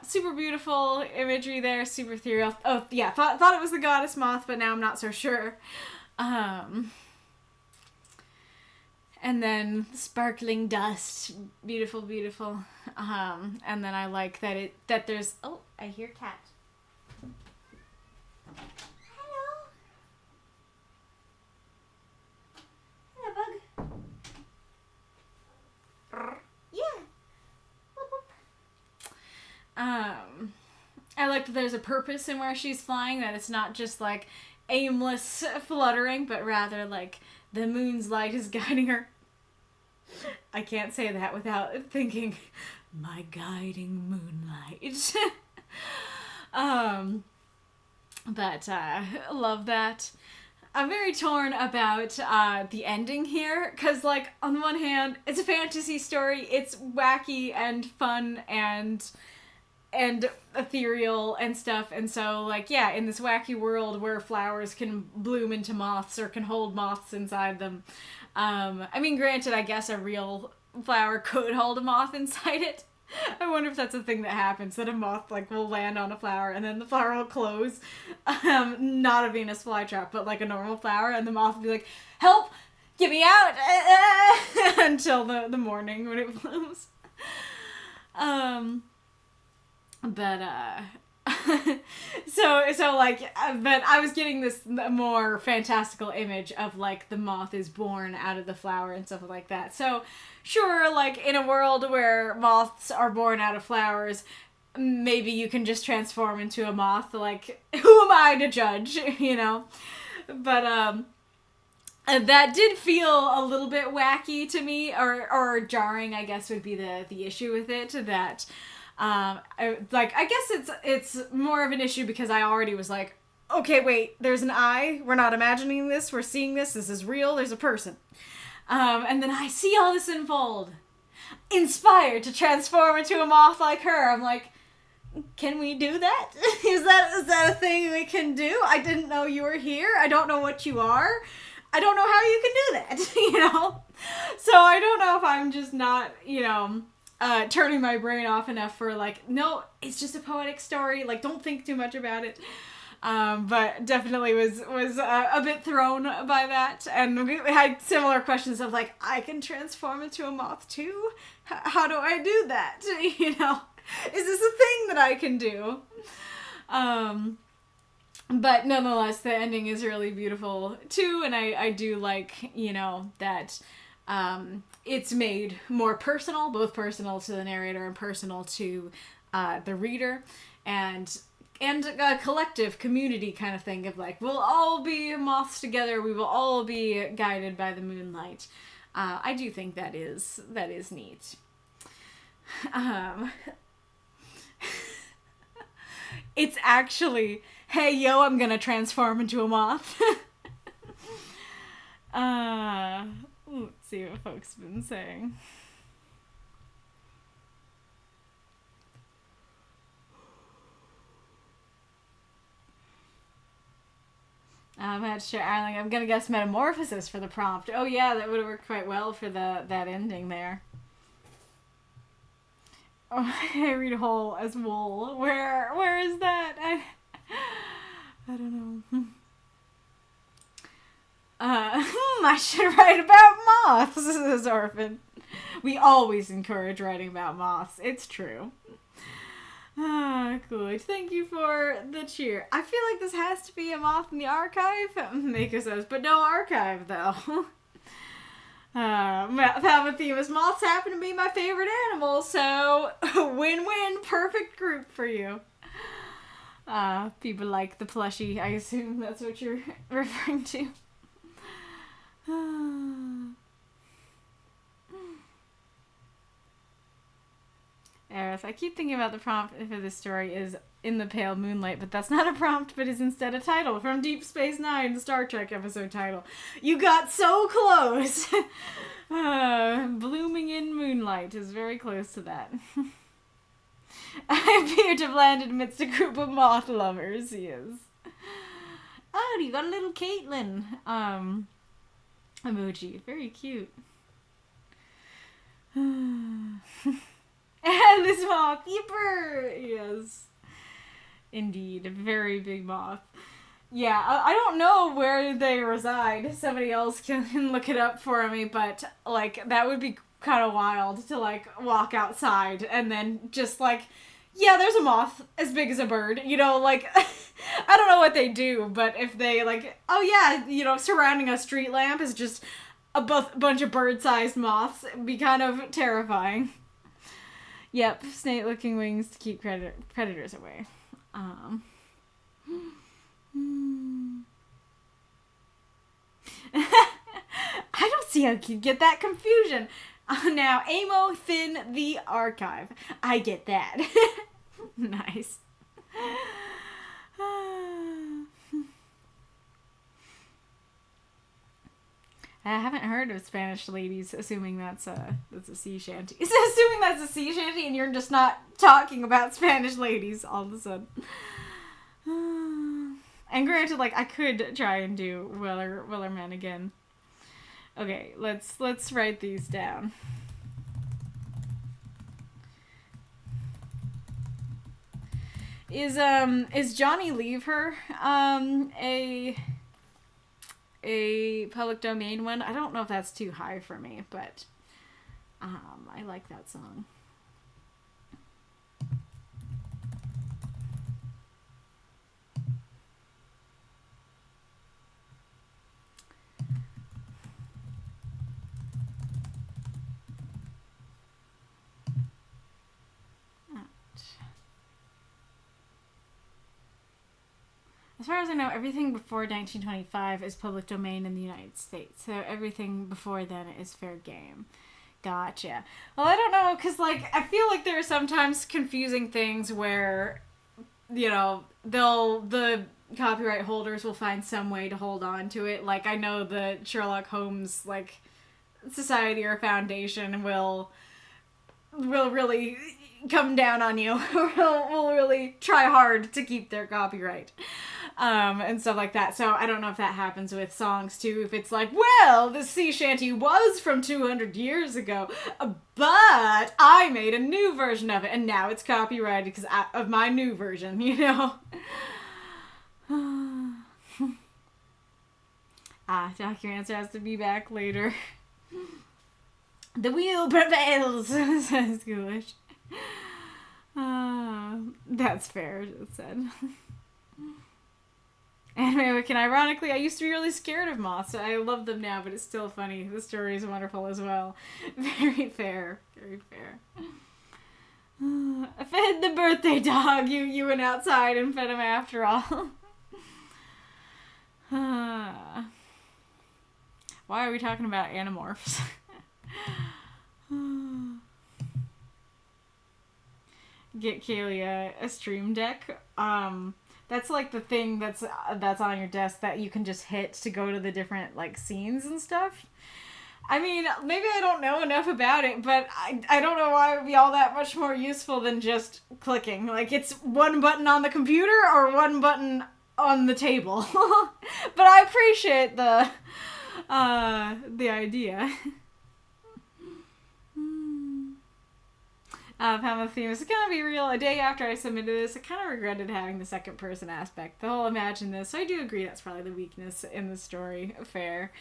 super beautiful imagery there, super ethereal. Oh, yeah, thought it was the goddess moth, but now I'm not so sure. And then sparkling dust, beautiful, beautiful. And then I like that there's, oh, I hear cat. Hello. Hello, bug. Yeah. Whoop, whoop. I like that there's a purpose in where she's flying, that it's not just like aimless fluttering, but rather like the moon's light is guiding her. I can't say that without thinking, my guiding moonlight. But love that. I'm very torn about the ending here, because, like, on the one hand, it's a fantasy story, it's wacky and fun and ethereal and stuff, and so, like, yeah, in this wacky world where flowers can bloom into moths or can hold moths inside them, I mean, granted, I guess a real flower could hold a moth inside it. I wonder if that's a thing that happens, that a moth, like, will land on a flower and then the flower will close. Not a Venus flytrap, but like a normal flower, and the moth will be like, help! Get me out! Until the morning when it blooms. But So like, but I was getting this more fantastical image of like the moth is born out of the flower and stuff like that. So sure, like in a world where moths are born out of flowers, maybe you can just transform into a moth. Like, who am I to judge, you know? But that did feel a little bit wacky to me, or jarring, I guess would be the issue with it. That, I guess it's more of an issue because I already was like, okay, wait, there's an eye. We're not imagining this. We're seeing this. This is real. There's a person. And then I see all this unfold. Inspired to transform into a moth like her. I'm like, can we do that? Is that a thing we can do? I didn't know you were here. I don't know what you are. I don't know how you can do that, you know? So I don't know if I'm just not, you know, turning my brain off enough for like, no, it's just a poetic story. Like, don't think too much about it. But definitely was a bit thrown by that. And we had similar questions of like, I can transform into a moth too? How do I do that? You know, is this a thing that I can do? But nonetheless, the ending is really beautiful too, and I do like, you know, that it's made more personal, both personal to the narrator and personal to the reader, and a collective community kind of thing of like, we'll all be moths together, we will all be guided by the moonlight. I do think that is neat. It's actually, hey, yo, I'm gonna transform into a moth. Let's see what folks have been saying. I'm gonna guess metamorphosis for the prompt. Oh yeah, that would have worked quite well for that ending there. Oh, I read whole as wool. Where is that? I don't know. I should write about moths, says Orphan. We always encourage writing about moths. It's true. Cool. Thank you for the cheer. I feel like this has to be a moth in the archive, Mako says, but no archive, though. Palmothemus, moths happen to be my favorite animal, so win-win, perfect group for you. People like the plushie, I assume that's what you're referring to. Aerith, I keep thinking about the prompt for this story is In the Pale Moonlight, but that's not a prompt, but is instead a title from Deep Space Nine, the Star Trek episode title. You got so close! Blooming in Moonlight is very close to that. I appear to have landed amidst a group of moth lovers, he is. Oh, you got a little Caitlin emoji. Very cute. And this moth, yipper! Yes. Indeed, a very big moth. Yeah, I don't know where they reside. Somebody else can look it up for me, but, like, that would be kind of wild to, like, walk outside and then just, like, yeah, there's a moth as big as a bird. You know, like, I don't know what they do, but if they, like, oh yeah, you know, surrounding a street lamp is just a bunch of bird-sized moths, it'd be kind of terrifying. Yep, snake-looking wings to keep predators away. I don't see how you could get that confusion. Now, Amo Thin the Archive. I get that. Nice. I haven't heard of Spanish ladies, assuming that's a sea shanty. Assuming that's a sea shanty and you're just not talking about Spanish ladies all of a sudden. And granted, like, I could try and do Wellerman again. Okay, let's write these down. Is Johnny Leave Her a public domain one? I don't know if that's too high for me, but I like that song. As far as I know, everything before 1925 is public domain in the United States. So everything before then is fair game. Gotcha. Well, I don't know, because, like, I feel like there are sometimes confusing things where, you know, the copyright holders will find some way to hold on to it. Like, I know the Sherlock Holmes, like, society or foundation will really come down on you. will really try hard to keep their copyright. And stuff like that. So I don't know if that happens with songs too. If it's like, well, this sea shanty was from 200 years ago, but I made a new version of it, and now it's copyrighted because of my new version, you know? Doc, your answer has to be back later. The wheel prevails, says Ghoulish. That's fair, it said. Anyway, ironically, I used to be really scared of moths. I love them now, but it's still funny. The story is wonderful as well. Very fair. Very fair. I fed the birthday dog. You went outside and fed him after all. Why are we talking about Animorphs? Get Kaylee a stream deck. That's like the thing that's on your desk that you can just hit to go to the different like scenes and stuff. I mean, maybe I don't know enough about it, but I don't know why it would be all that much more useful than just clicking. Like, it's one button on the computer or one button on the table. But I appreciate the idea. Palmothemus, it's gonna be real. A day after I submitted this, I kind of regretted having the second person aspect. The whole imagine this. So I do agree that's probably the weakness in the story. Fair.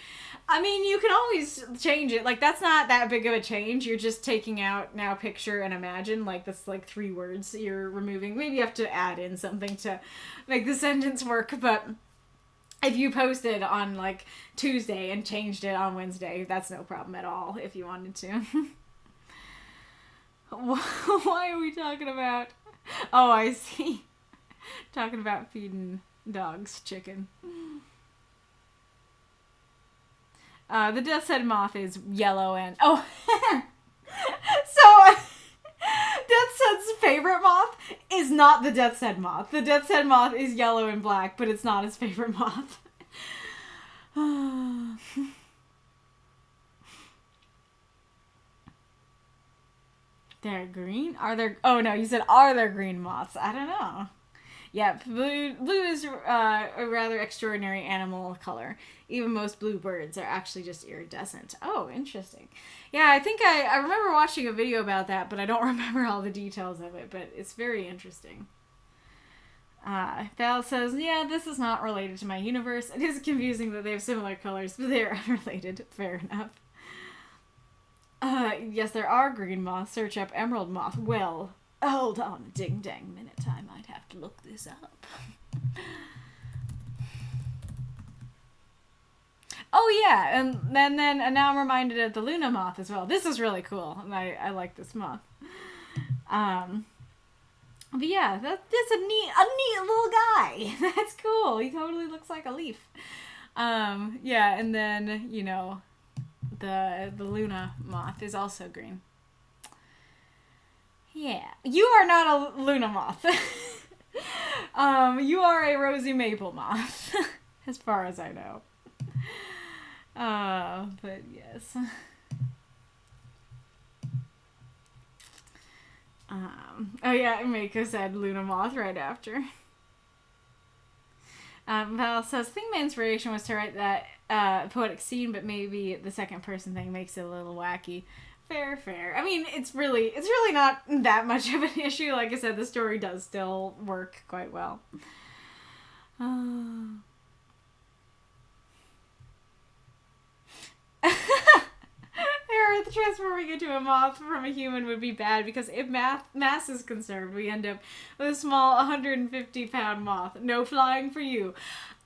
I mean, you can always change it. Like, that's not that big of a change. You're just taking out now picture and imagine. Like, that's like 3 words you're removing. Maybe you have to add in something to make the sentence work, but if you posted on like Tuesday and changed it on Wednesday, that's no problem at all if you wanted to. Why are we talking about... Oh, I see. Talking about feeding dogs chicken. The Deathshead moth is yellow and... Oh! So, Deathshead's favorite moth is not the Deathshead moth. The Deathshead moth is yellow and black, but it's not his favorite moth. They're green? Are there... Oh, no, you said are there green moths? I don't know. Yeah, blue is a rather extraordinary animal color. Even most blue birds are actually just iridescent. Oh, interesting. Yeah, I think I remember watching a video about that, but I don't remember all the details of it, but it's very interesting. Val says, yeah, this is not related to my universe. It is confusing that they have similar colors, but they are unrelated. Fair enough. Yes, there are green moths. Search up emerald moth. Well, hold on a ding-dang minute. I might have to look this up. Oh, yeah, and now I'm reminded of the Luna moth as well. This is really cool, and I like this moth. But yeah, that's a neat little guy. That's cool. He totally looks like a leaf. Yeah, and then, you know... The Luna moth is also green. Yeah. You are not a Luna moth. You are a rosy maple moth. As far as I know. But yes. Oh yeah, Mako said Luna moth right after. Val says, I think my inspiration was to write that poetic scene, but maybe the second person thing makes it a little wacky. Fair. I mean, it's really not that much of an issue. Like I said, the story does still work quite well. Earth, transforming into a moth from a human would be bad because if mass is conserved, we end up with a small 150-pound moth. No flying for you.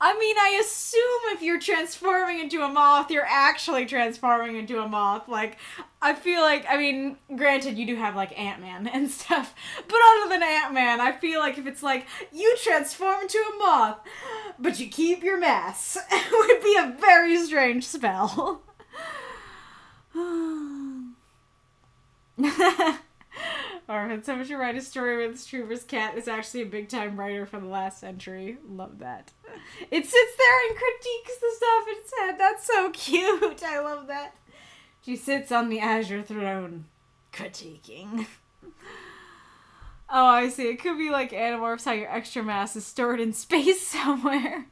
I mean, I assume if you're transforming into a moth, you're actually transforming into a moth. Like, I feel like, I mean, granted, you do have, like, Ant-Man and stuff, but other than Ant-Man, I feel like if it's like, you transform into a moth, but you keep your mass, it would be a very strange spell. Or someone should write a story where this trooper's cat is actually a big-time writer from the last century. Love that. It sits there and critiques the stuff in its head. That's so cute. I love that. She sits on the azure throne, critiquing. Oh, I see. It could be like Animorphs, how your extra mass is stored in space somewhere.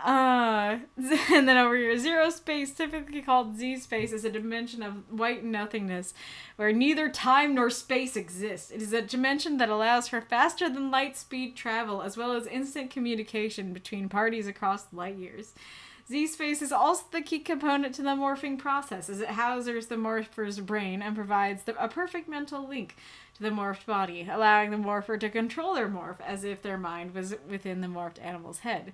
And then over here, zero space, typically called Z space, is a dimension of white nothingness, where neither time nor space exist. It is a dimension that allows for faster than light speed travel, as well as instant communication between parties across light years. Z space is also the key component to the morphing process, as it houses the morpher's brain and provides a perfect mental link to the morphed body, allowing the morpher to control their morph as if their mind was within the morphed animal's head.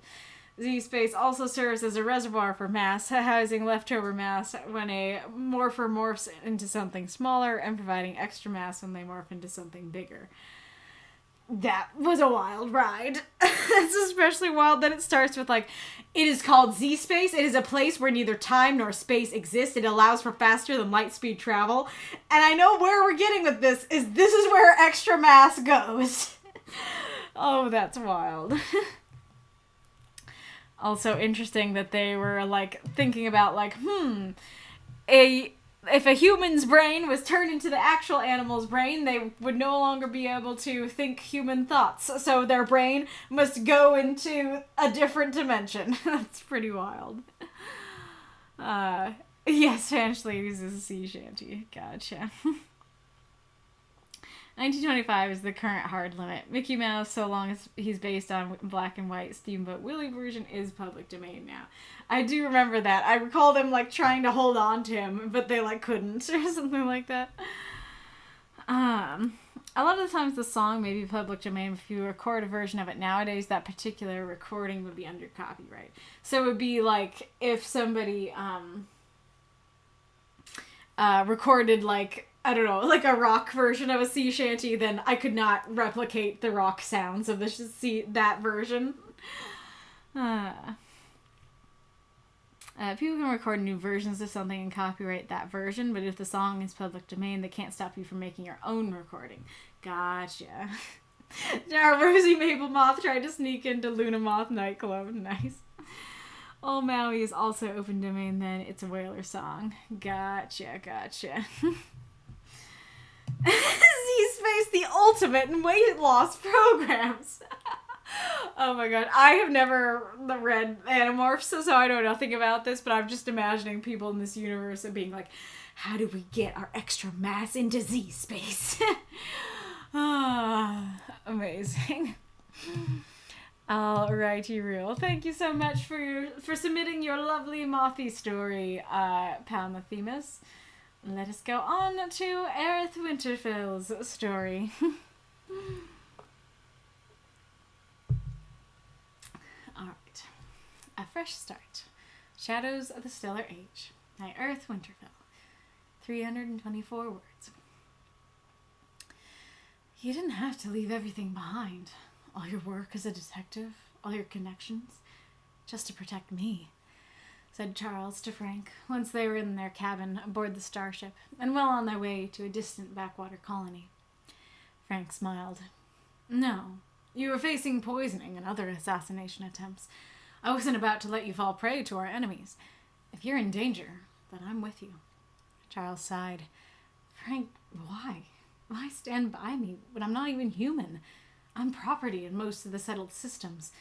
Z-space also serves as a reservoir for mass, housing leftover mass when a morpher morphs into something smaller and providing extra mass when they morph into something bigger. That was a wild ride. It's especially wild that it starts with, like, it is called Z-space. It is a place where neither time nor space exist. It allows for faster than light speed travel. And I know where we're getting with this is where extra mass goes. Oh, that's wild. Also interesting that they were, like, thinking about, like, if a human's brain was turned into the actual animal's brain, they would no longer be able to think human thoughts. So their brain must go into a different dimension. That's pretty wild. Yes, Spanish Ladies is a sea shanty. Gotcha. 1925 is the current hard limit. Mickey Mouse, so long as he's based on black and white, Steamboat Willie version is public domain now. I do remember that. I recall them, like, trying to hold on to him, but they, like, couldn't, or something like that. A lot of the times the song may be public domain. If you record a version of it nowadays, that particular recording would be under copyright. So it would be, like, if somebody, recorded, like, I don't know, like a rock version of a sea shanty, then I could not replicate the rock sounds of that version. People can record new versions of something and copyright that version, but if the song is public domain, they can't stop you from making your own recording. Gotcha. Our Rosie Maple Moth tried to sneak into Luna Moth nightclub. Nice. Old Maui is also open domain, then it's a whaler song. Gotcha. Z-Space, the ultimate in weight loss programs. Oh my god. I have never read Animorphs, so I know nothing about this, but I'm just imagining people in this universe and being like, how do we get our extra mass into Z-Space? Amazing. Alrighty, real. Thank you so much for submitting your lovely mothy story, Palmothemus. Let us go on to Aerith Winterfell's story. Alright. A fresh start. Shadows of the Stellar Age. By Aerith Winterfell. 324 words. You didn't have to leave everything behind. All your work as a detective, all your connections, just to protect me, said Charles to Frank, once they were in their cabin aboard the starship, and well on their way to a distant backwater colony. Frank smiled. No, you were facing poisoning and other assassination attempts. I wasn't about to let you fall prey to our enemies. If you're in danger, then I'm with you. Charles sighed. Frank, why? Why stand by me when I'm not even human? I'm property in most of the settled systems.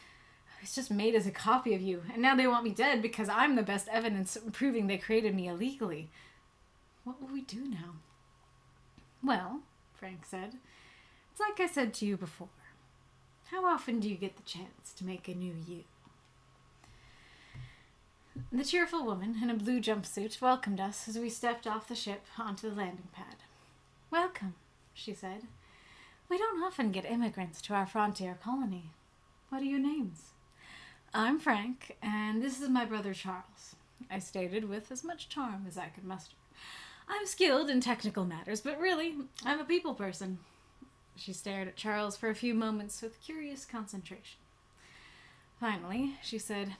I was just made as a copy of you, and now they want me dead because I'm the best evidence proving they created me illegally. What will we do now? Well, Frank said, it's like I said to you before. How often do you get the chance to make a new you? The cheerful woman in a blue jumpsuit welcomed us as we stepped off the ship onto the landing pad. "Welcome," she said. "We don't often get immigrants to our frontier colony. What are your names?" "I'm Frank, and this is my brother Charles," I stated with as much charm as I could muster. "I'm skilled in technical matters, but really, I'm a people person." She stared at Charles for a few moments with curious concentration. Finally, she said,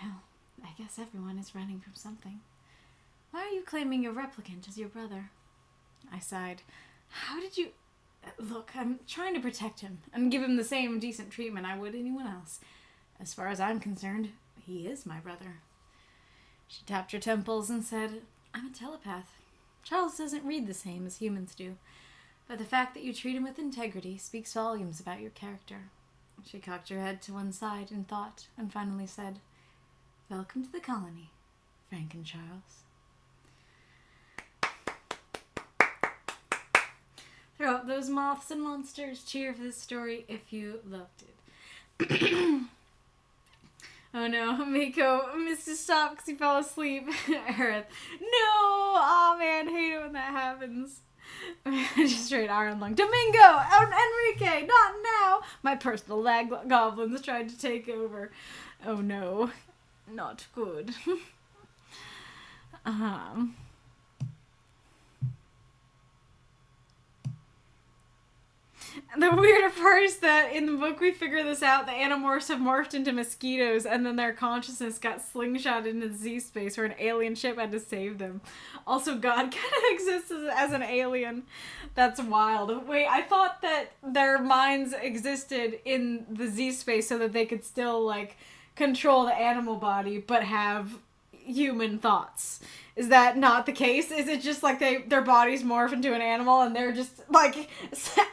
"Well, I guess everyone is running from something. Why are you claiming your replicant as your brother?" I sighed. "How did you... Look, I'm trying to protect him and give him the same decent treatment I would anyone else. As far as I'm concerned, he is my brother." She tapped her temples and said, "I'm a telepath. Charles doesn't read the same as humans do, but the fact that you treat him with integrity speaks volumes about your character." She cocked her head to one side in thought and finally said, "Welcome to the colony, Frank and Charles." Throw up those moths and monsters. Cheer for this story if you loved it. Oh no, Mako missed his stop because he fell asleep. Earth. No! Oh man, hate it when that happens. Just straight iron lung. Domingo! Enrique! Not now! My personal lag goblins tried to take over. Oh no. Not good. The weirder part is that in the book we figure this out. The Animorphs have morphed into mosquitoes and then their consciousness got slingshot into the Z-space where an alien ship had to save them. Also, God kind of exists as an alien. That's wild. Wait, I thought that their minds existed in the Z-space so that they could still, like, control the animal body but have human thoughts. Is that not the case? Is it just like their bodies morph into an animal and they're just like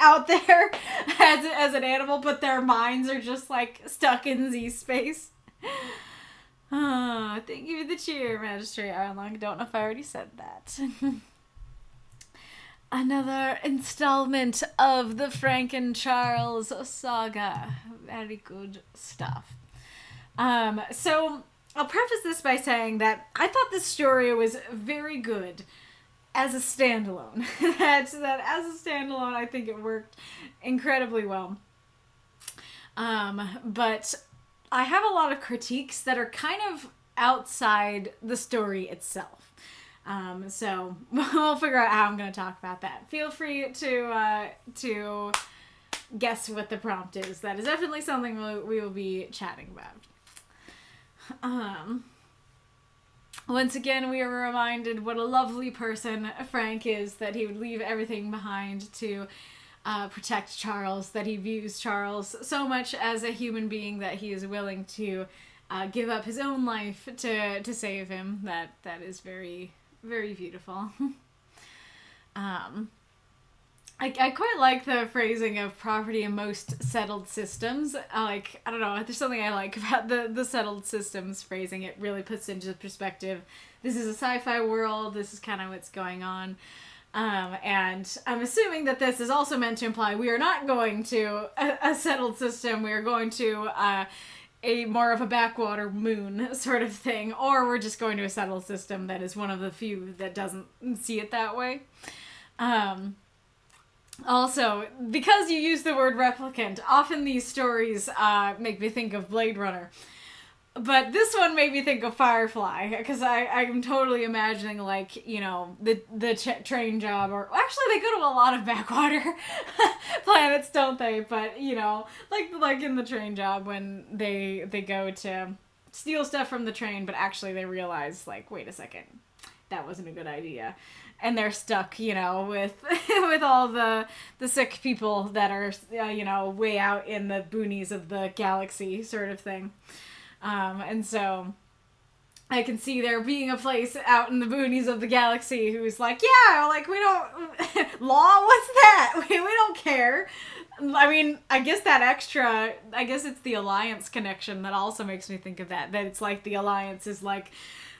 out there as an animal, but their minds are just like stuck in Z space? Oh, thank you for the cheer, Magistrate Ironlung. Don't know if I already said that. Another installment of the Frank and Charles saga. Very good stuff. So I'll preface this by saying that I thought this story was very good as a standalone. that as a standalone, I think it worked incredibly well. But I have a lot of critiques that are kind of outside the story itself. So we'll figure out how I'm going to talk about that. Feel free to guess what the prompt is. That is definitely something we will be chatting about. Once again, we are reminded what a lovely person Frank is, that he would leave everything behind to protect Charles, that he views Charles so much as a human being that he is willing to give up his own life to save him. That is very, very beautiful. I quite like the phrasing of property in most settled systems. I don't know, there's something I like about the settled systems phrasing. It really puts into perspective, this is a sci-fi world, this is kind of what's going on. And I'm assuming that this is also meant to imply we are not going to a settled system, we are going to a more of a backwater moon sort of thing, or we're just going to a settled system that is one of the few that doesn't see it that way. Also, because you use the word replicant, often these stories make me think of Blade Runner. But this one made me think of Firefly, because I'm totally imagining, like, you know, the train job, or actually they go to a lot of backwater planets, don't they? But, you know, like in the train job when they go to steal stuff from the train, but actually they realize, like, wait a second, that wasn't a good idea. And they're stuck, you know, with all the sick people that are, you know, way out in the boonies of the galaxy sort of thing. And so I can see there being a place out in the boonies of the galaxy who's like, yeah, like, we don't... Law? What's that? We don't care. I mean, I guess it's the Alliance connection that also makes me think of that it's like the Alliance is like...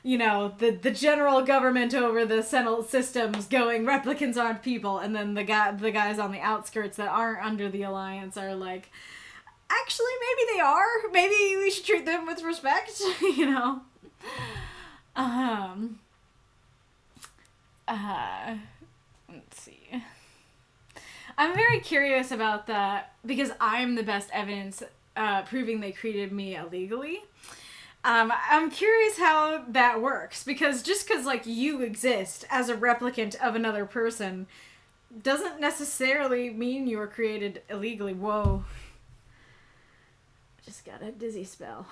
You know, the general government over the settled systems going, replicants aren't people, and then the guys on the outskirts that aren't under the Alliance are like, actually, maybe they are. Maybe we should treat them with respect, you know. Let's see. I'm very curious about that because I'm the best evidence proving they treated me illegally. I'm curious how that works because just because like you exist as a replicant of another person doesn't necessarily mean you were created illegally. Whoa. Just got a dizzy spell.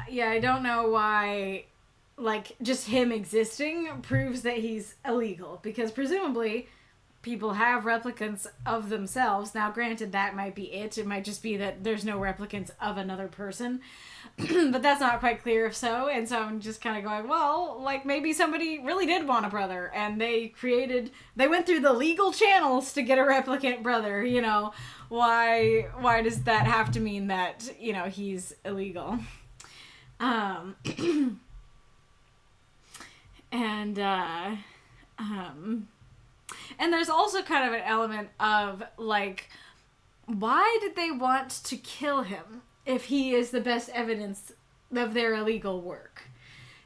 Yeah, I don't know why, like, just him existing proves that he's illegal, because presumably people have replicants of themselves. Now, granted, that might be it. It might just be that there's no replicants of another person, but that's not quite clear if so, and so I'm just kind of going, well, like, maybe somebody really did want a brother, and they went through the legal channels to get a replicant brother, you know. Why does that have to mean that, you know, he's illegal? And there's also kind of an element of, like, why did they want to kill him if he is the best evidence of their illegal work?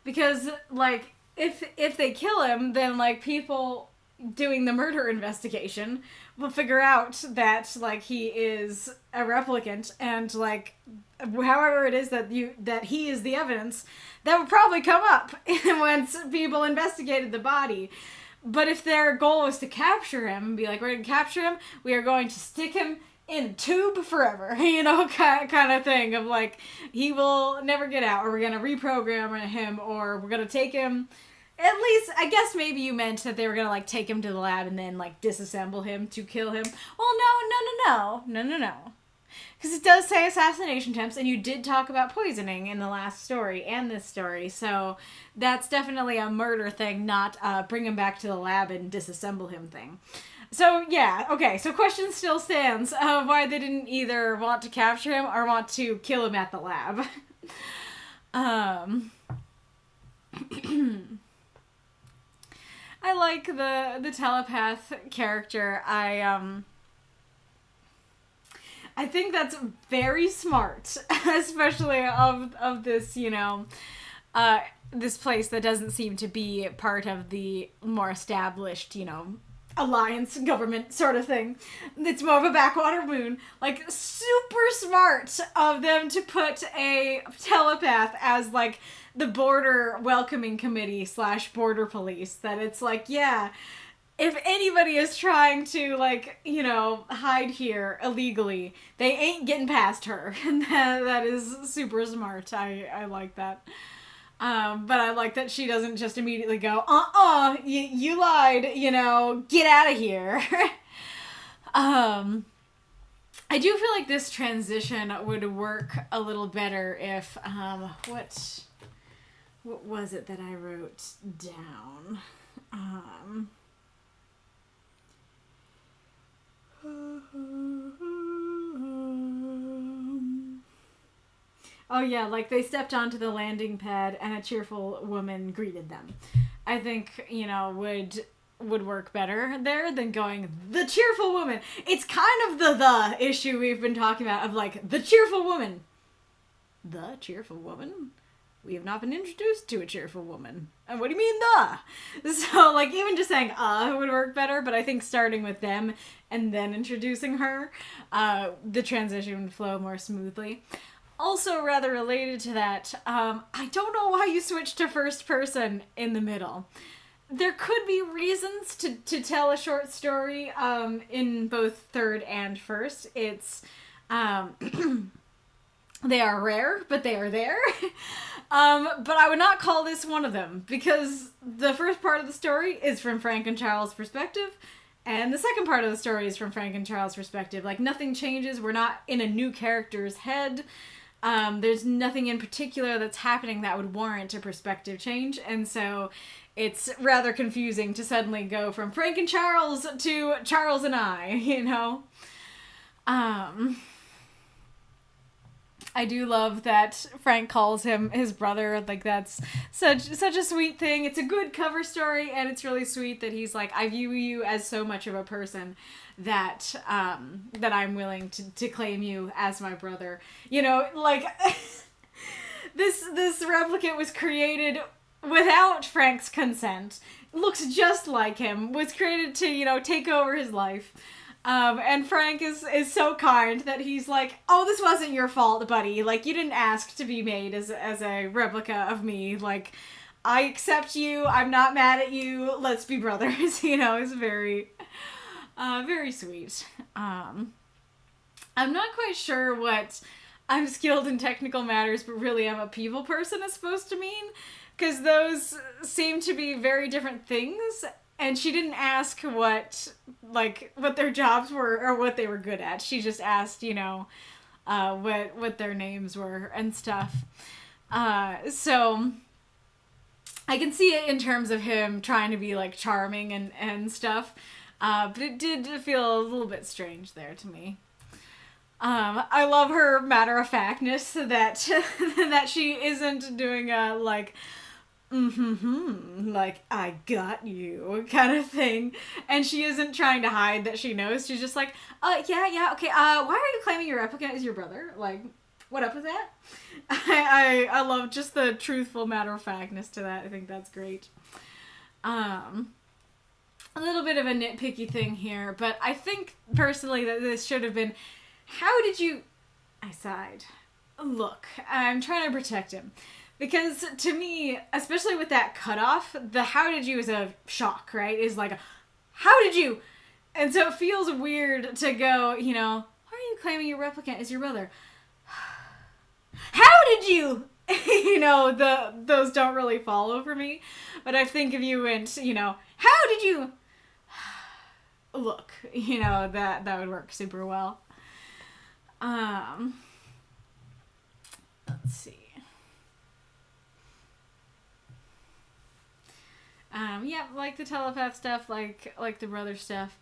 Because, like, if they kill him, then, like, people doing the murder investigation will figure out that, like, he is a replicant, and, like, however it is that he is the evidence, that would probably come up once people investigated the body. But if their goal was to capture him and be like, we're going to capture him, we are going to stick him in a tube forever, you know, kind of thing of, like, he will never get out, or we're going to reprogram him, or we're going to take him. At least, I guess maybe you meant that they were going to, like, take him to the lab and then, like, disassemble him to kill him. Well, no. Because it does say assassination attempts, and you did talk about poisoning in the last story and this story, so that's definitely a murder thing, not bring him back to the lab and disassemble him thing. So, yeah, okay, so question still stands of why they didn't either want to capture him or want to kill him at the lab. I like the telepath character. I think that's very smart, especially of this, you know, this place that doesn't seem to be part of the more established, you know, alliance government sort of thing. It's more of a backwater moon. Like, super smart of them to put a telepath as, like, the border welcoming committee / border police. That it's like, yeah, if anybody is trying to, like, you know, hide here illegally, they ain't getting past her. And that is super smart. I like that. But I like that she doesn't just immediately go, you lied, you know, get out of here. I do feel like this transition would work a little better if, what was it that I wrote down? Oh yeah, like they stepped onto the landing pad and a cheerful woman greeted them. I think, you know, would work better there than going, the cheerful woman. It's kind of the issue we've been talking about of, like, the cheerful woman. The cheerful woman? We have not been introduced to a cheerful woman. And what do you mean, the? So, like, even just saying, would work better, but I think starting with them and then introducing her, the transition would flow more smoothly. Also, rather related to that, I don't know why you switched to first person in the middle. There could be reasons to tell a short story in both third and first. It's, they are rare, but they are there. But I would not call this one of them, because the first part of the story is from Frank and Charles' perspective, and the second part of the story is from Frank and Charles' perspective. Like, nothing changes. We're not in a new character's head. There's nothing in particular that's happening that would warrant a perspective change, and so it's rather confusing to suddenly go from Frank and Charles to Charles and I, you know? I do love that Frank calls him his brother. Like, that's such a sweet thing. It's a good cover story, and it's really sweet that he's like, I view you as so much of a person that that I'm willing to claim you as my brother. You know, like, this replicant was created without Frank's consent. Looks just like him. Was created to, you know, take over his life. And Frank is so kind that he's like, oh, this wasn't your fault, buddy. Like, you didn't ask to be made as a replica of me. Like, I accept you. I'm not mad at you. Let's be brothers. You know, it's very, very sweet. I'm not quite sure what I'm skilled in technical matters, but really I'm a people person is supposed to mean. Because those seem to be very different things. And she didn't ask what their jobs were or what they were good at. She just asked, you know, what their names were and stuff. So I can see it in terms of him trying to be like charming and stuff. But it did feel a little bit strange there to me. I love her matter-of-factness that that she isn't doing like I got you kind of thing, and she isn't trying to hide that she knows. She's just like, yeah, okay, why are you claiming your replicant is your brother? Like, what up with that? I love just the truthful matter-of-factness to that. I think that's great. A little bit of a nitpicky thing here, but I think personally that this should have been, how did you... I sighed. Look, I'm trying to protect him. Because to me, especially with that cutoff, the how did you is a shock, right? Is like, how did you? And so it feels weird to go, you know, why are you claiming your replicant is your brother? How did you? You know, those don't really follow for me. But I think if you went, you know, how did you? Look, you know, that would work super well. Let's see. Yeah, like the telepath stuff, like the brother stuff.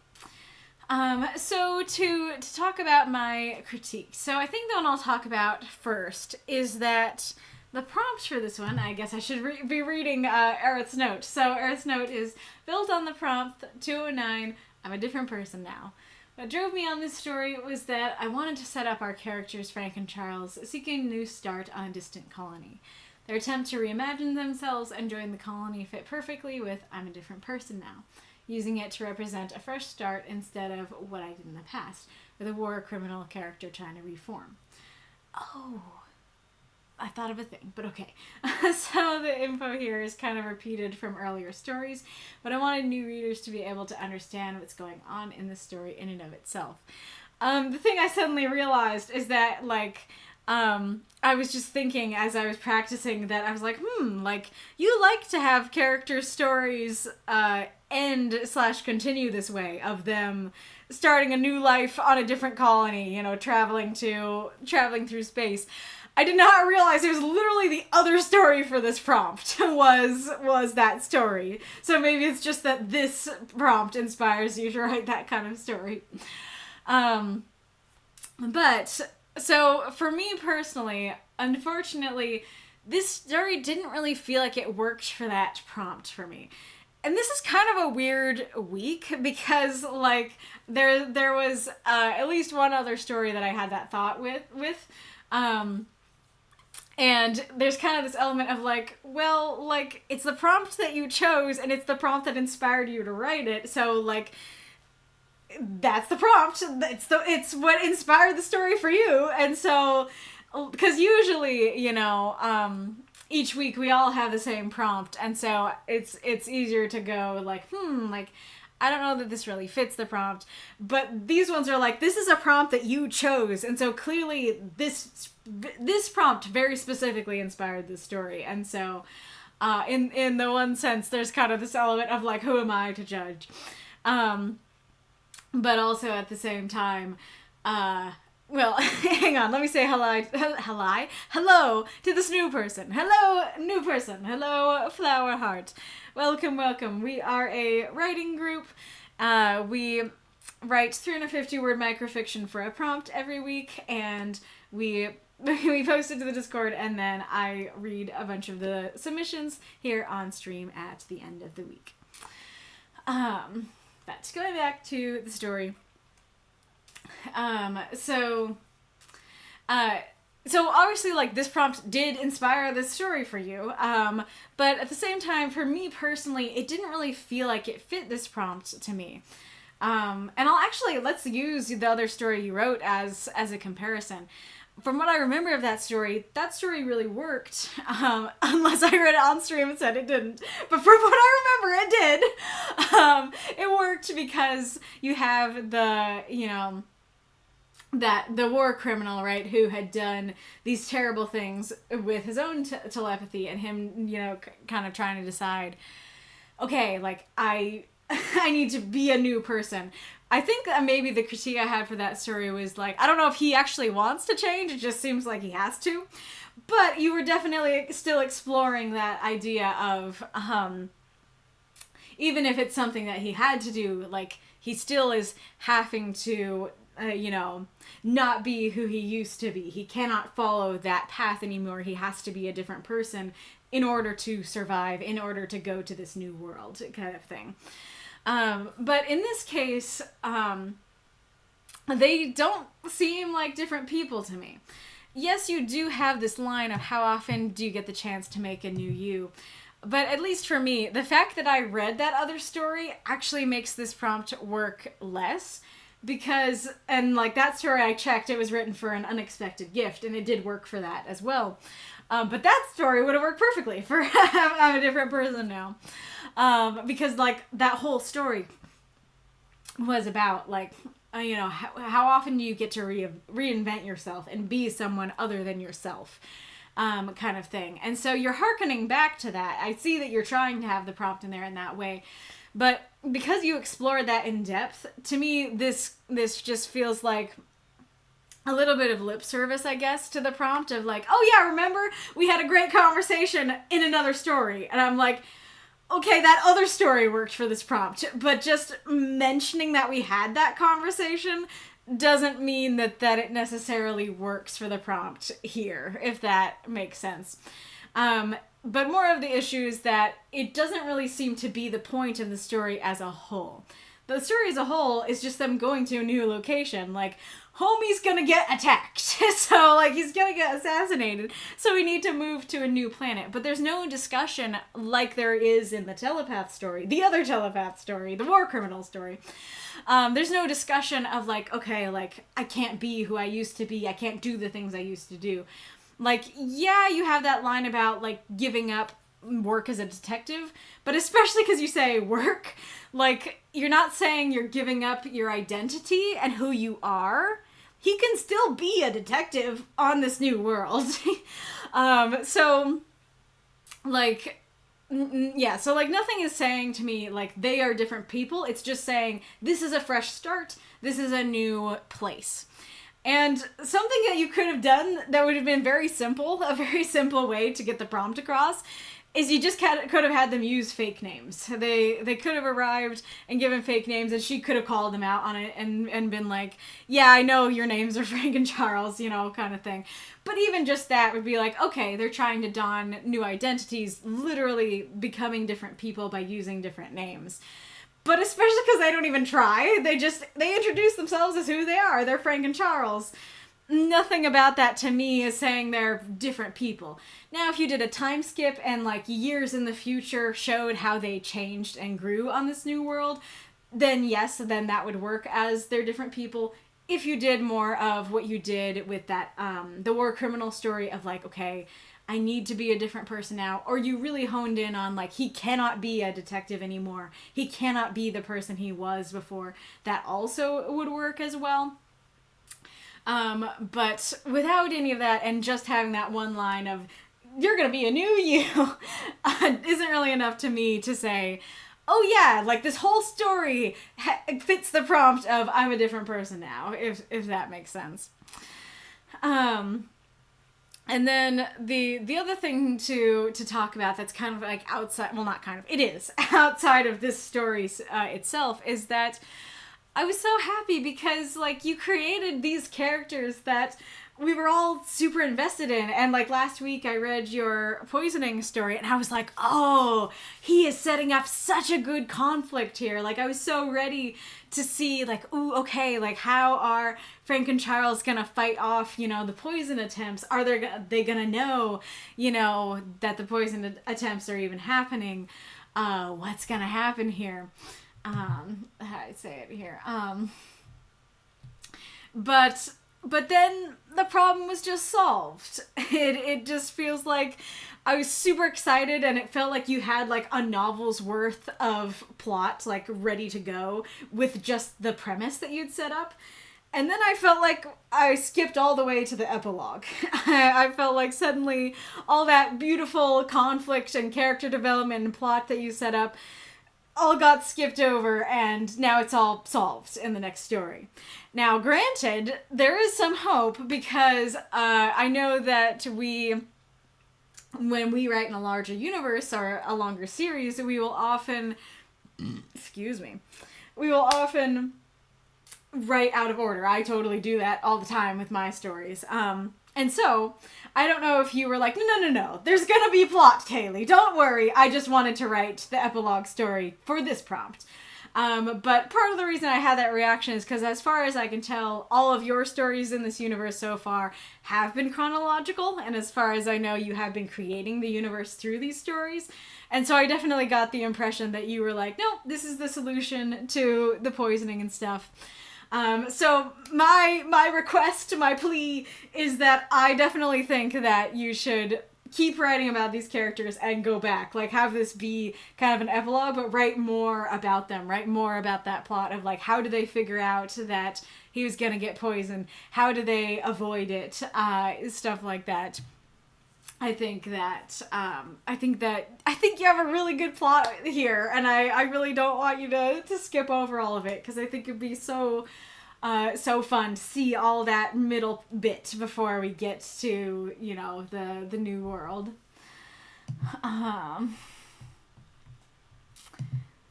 So to talk about my critique. So I think the one I'll talk about first is that the prompt for this one, I guess I should be reading Aerith's note. So Aerith's note is built on the prompt 209, I'm a different person now. What drove me on this story was that I wanted to set up our characters, Frank and Charles, seeking a new start on a distant colony. Their attempt to reimagine themselves and join the colony fit perfectly with I'm a different person now, using it to represent a fresh start instead of what I did in the past, with a war criminal character trying to reform. Oh, I thought of a thing, but okay. So the info here is kind of repeated from earlier stories, but I wanted new readers to be able to understand what's going on in the story in and of itself. The thing I suddenly realized is that, like, I was just thinking as I was practicing that I was like, like, you like to have character stories end/continue this way, of them starting a new life on a different colony, you know, traveling through space. I did not realize it was literally the other story for this prompt was that story. So maybe it's just that this prompt inspires you to write that kind of story. But so for me personally, unfortunately, this story didn't really feel like it worked for that prompt for me. And this is kind of a weird week because, like, there was at least one other story that I had that thought with. And there's kind of this element of, like, well, like, it's the prompt that you chose and it's the prompt that inspired you to write it. So, like, that's the prompt. It's what inspired the story for you. And so, because usually, you know, each week we all have the same prompt, and so it's easier to go like, like, I don't know that this really fits the prompt, but these ones are like, this is a prompt that you chose, and so clearly this prompt very specifically inspired this story, and so in the one sense there's kind of this element of like, who am I to judge, but also at the same time, well, hang on, let me say hello to this new person. Hello, new person. Hello, Flower Heart. Welcome. We are a writing group. We write 350-word microfiction for a prompt every week, and we post it to the Discord, and then I read a bunch of the submissions here on stream at the end of the week. But going back to the story, so obviously, like, this prompt did inspire this story for you, but at the same time, for me personally, it didn't really feel like it fit this prompt to me. And let's use the other story you wrote as a comparison. From what I remember of that story really worked, unless I read it on stream and said it didn't. But from what I remember, it did. It worked because you have the war criminal, right, who had done these terrible things with his own telepathy, and him, kind of trying to decide, okay, like, I need to be a new person. I think that maybe the critique I had for that story was, like, I don't know if he actually wants to change, it just seems like he has to, but you were definitely still exploring that idea of, even if it's something that he had to do, like, he still is having to, not be who he used to be. He cannot follow that path anymore. He has to be a different person in order to survive, in order to go to this new world, kind of thing. But in this case, they don't seem like different people to me. Yes, you do have this line of how often do you get the chance to make a new you. But at least for me, the fact that I read that other story actually makes this prompt work less. Because, and like that story I checked, it was written for an unexpected gift, and it did work for that as well. But that story would have worked perfectly for I'm a different person now. Because, like, that whole story was about, like, how often do you get to reinvent yourself and be someone other than yourself, kind of thing. And so you're hearkening back to that. I see that you're trying to have the prompt in there in that way. But because you explored that in depth, to me, this just feels like a little bit of lip service, I guess, to the prompt of, like, oh yeah, remember? We had a great conversation in another story. And I'm like, okay, that other story worked for this prompt, but just mentioning that we had that conversation doesn't mean that it necessarily works for the prompt here, if that makes sense. But more of the issue is that it doesn't really seem to be the point of the story as a whole. The story as a whole is just them going to a new location, like, homie's gonna get attacked, so, like, he's gonna get assassinated, so we need to move to a new planet. But there's no discussion like there is in the telepath story, the other telepath story, the war criminal story. There's no discussion of, like, okay, like, I can't be who I used to be, I can't do the things I used to do. Like, yeah, you have that line about, like, giving up work as a detective, but especially because you say work, like, you're not saying you're giving up your identity and who you are. He can still be a detective on this new world. So, like, yeah, so, like, nothing is saying to me, like, they are different people. It's just saying, this is a fresh start. This is a new place. And something that you could have done that would have been very simple, a very simple way to get the prompt across, is you just could have had them use fake names. They could have arrived and given fake names, and she could have called them out on it and been like, yeah, I know your names are Frank and Charles, kind of thing. But even just that would be like, okay, they're trying to don new identities, literally becoming different people by using different names. But especially because they don't even try. They introduce themselves as who they are. They're Frank and Charles. Nothing about that to me is saying they're different people. Now, if you did a time skip and, like, years in the future showed how they changed and grew on this new world, then yes, then that would work as they're different people. If you did more of what you did with that, the war criminal story of, like, okay, I need to be a different person now, or you really honed in on, like, he cannot be a detective anymore. He cannot be the person he was before. That also would work as well. But without any of that and just having that one line of, you're gonna be a new you, isn't really enough to me to say, oh yeah, like, this whole story fits the prompt of I'm a different person now, if that makes sense. And then the other thing to talk about that's kind of like outside, well, not kind of, it is outside of this story itself, is that I was so happy because, like, you created these characters that we were all super invested in. And, like, last week I read your poisoning story and I was like, oh, he is setting up such a good conflict here. Like, I was so ready to see, like, ooh, okay, like, how are Frank and Charles gonna fight off, you know, the poison attempts? Are they gonna know, you know, that the poison attempts are even happening? What's gonna happen here? How do I say it here? But then the problem was just solved. It just feels like I was super excited and it felt like you had like a novel's worth of plot like ready to go with just the premise that you'd set up. And then I felt like I skipped all the way to the epilogue. I felt like suddenly all that beautiful conflict and character development and plot that you set up all got skipped over, and now it's all solved in the next story. Now, granted, there is some hope because I know that when we write in a larger universe or a longer series, we will often, we will often write out of order. I totally do that all the time with my stories. And so, I don't know if you were like, no, there's gonna be plot, Kaylee. Don't worry. I just wanted to write the epilogue story for this prompt. But part of the reason I had that reaction is because as far as I can tell, all of your stories in this universe so far have been chronological. And as far as I know, you have been creating the universe through these stories. And so I definitely got the impression that you were like, no, this is the solution to the poisoning and stuff. So my request, my plea is that I definitely think that you should keep writing about these characters and go back, like have this be kind of an epilogue, but write more about them, write more about that plot of like, how do they figure out that he was going to get poisoned? How do they avoid it? Stuff like that. I think you have a really good plot here, and I really don't want you to skip over all of it, because I think it'd be so fun to see all that middle bit before we get to, you know, the new world.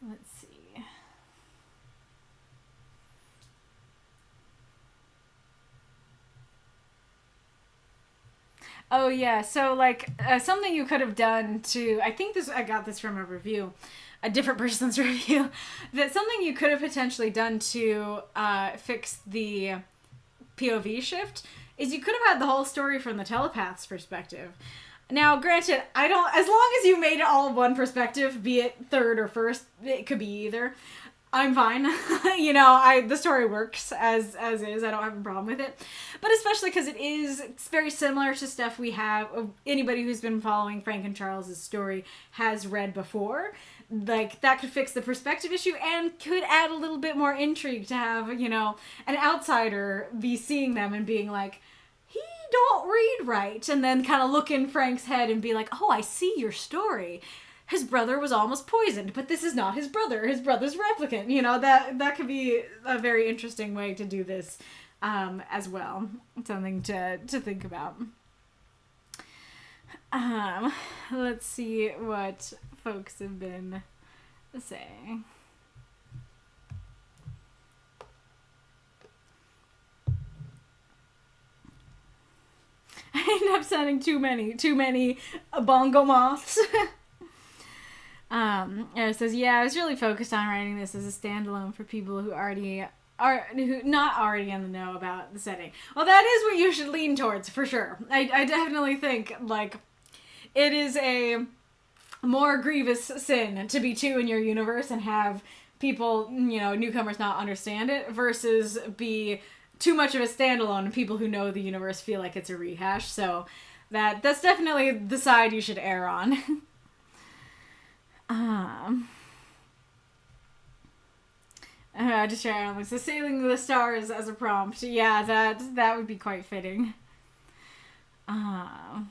Let's see. Oh yeah, so like something you could have done to, I got this from a review, a different person's review, that something you could have potentially done to fix the POV shift is you could have had the whole story from the telepath's perspective. Now, granted, as long as you made it all one perspective, be it third or first, it could be either. I'm fine. You know, the story works as is. I don't have a problem with it. But especially because it's very similar to stuff we have, anybody who's been following Frank and Charles' story has read before. Like, that could fix the perspective issue and could add a little bit more intrigue to have, you know, an outsider be seeing them and being like, he don't read right. And then kind of look in Frank's head and be like, oh, I see your story. His brother was almost poisoned, but this is not his brother. His brother's replicant. You know, that could be a very interesting way to do this as well. Something to think about. Let's see what folks have been saying. I end up sending too many bongo moths. It says, I was really focused on writing this as a standalone for people who who not already in the know about the setting. Well, that is what you should lean towards, for sure. I definitely think, like, it is a more grievous sin to be two in your universe and have people, you know, newcomers not understand it, versus be too much of a standalone and people who know the universe feel like it's a rehash. So that's definitely the side you should err on. Just sharing, so sailing the stars as a prompt. Yeah, that would be quite fitting. Mako,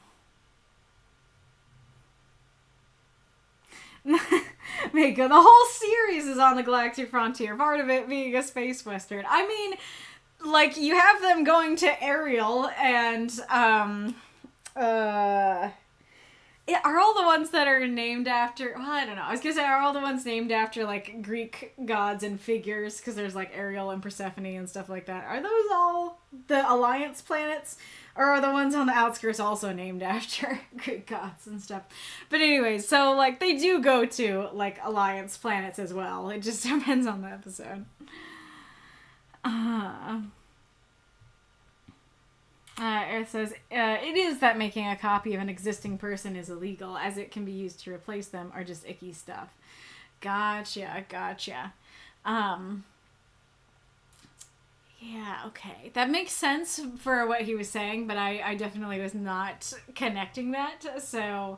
the whole series is on the galactic frontier, part of it being a space western. I mean, like, you have them going to Ariel and Are all the ones that are named after... Well, I don't know. I was going to say, are all the ones named after, like, Greek gods and figures? Because there's, like, Ariel and Persephone and stuff like that. Are those all the Alliance planets? Or are the ones on the outskirts also named after Greek gods and stuff? But anyway, so, like, they do go to, like, Alliance planets as well. It just depends on the episode. It says, it is that making a copy of an existing person is illegal, as it can be used to replace them, or just icky stuff. Gotcha. Yeah, okay. That makes sense for what he was saying, but I definitely was not connecting that, so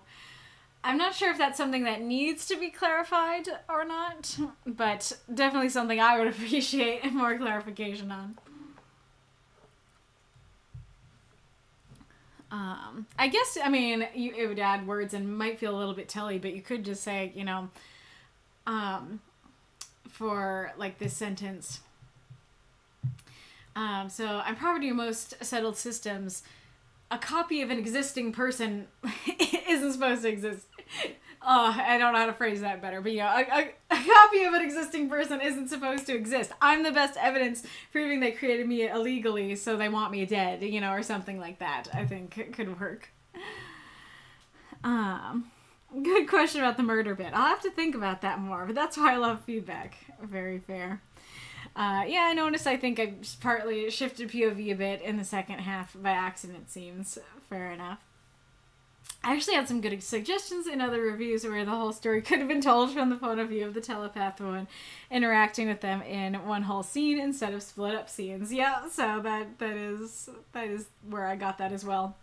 I'm not sure if that's something that needs to be clarified or not, but definitely something I would appreciate more clarification on. I guess, I mean, it would add words and might feel a little bit telly, but you could just say, you know, for, like, this sentence. So, I'm proud of your most settled systems. A copy of an existing person isn't supposed to exist. I don't know how to phrase that better, but yeah, a copy of an existing person isn't supposed to exist. I'm the best evidence proving they created me illegally, so they want me dead, you know, or something like that. I think could work. Good question about the murder bit. I'll have to think about that more, but that's why I love feedback. Very fair. Yeah, I noticed I think I partly shifted POV a bit in the second half by accident, seems fair enough. I actually had some good suggestions in other reviews where the whole story could have been told from the point of view of the telepath one, interacting with them in one whole scene instead of split up scenes. Yeah, so that is where I got that as well.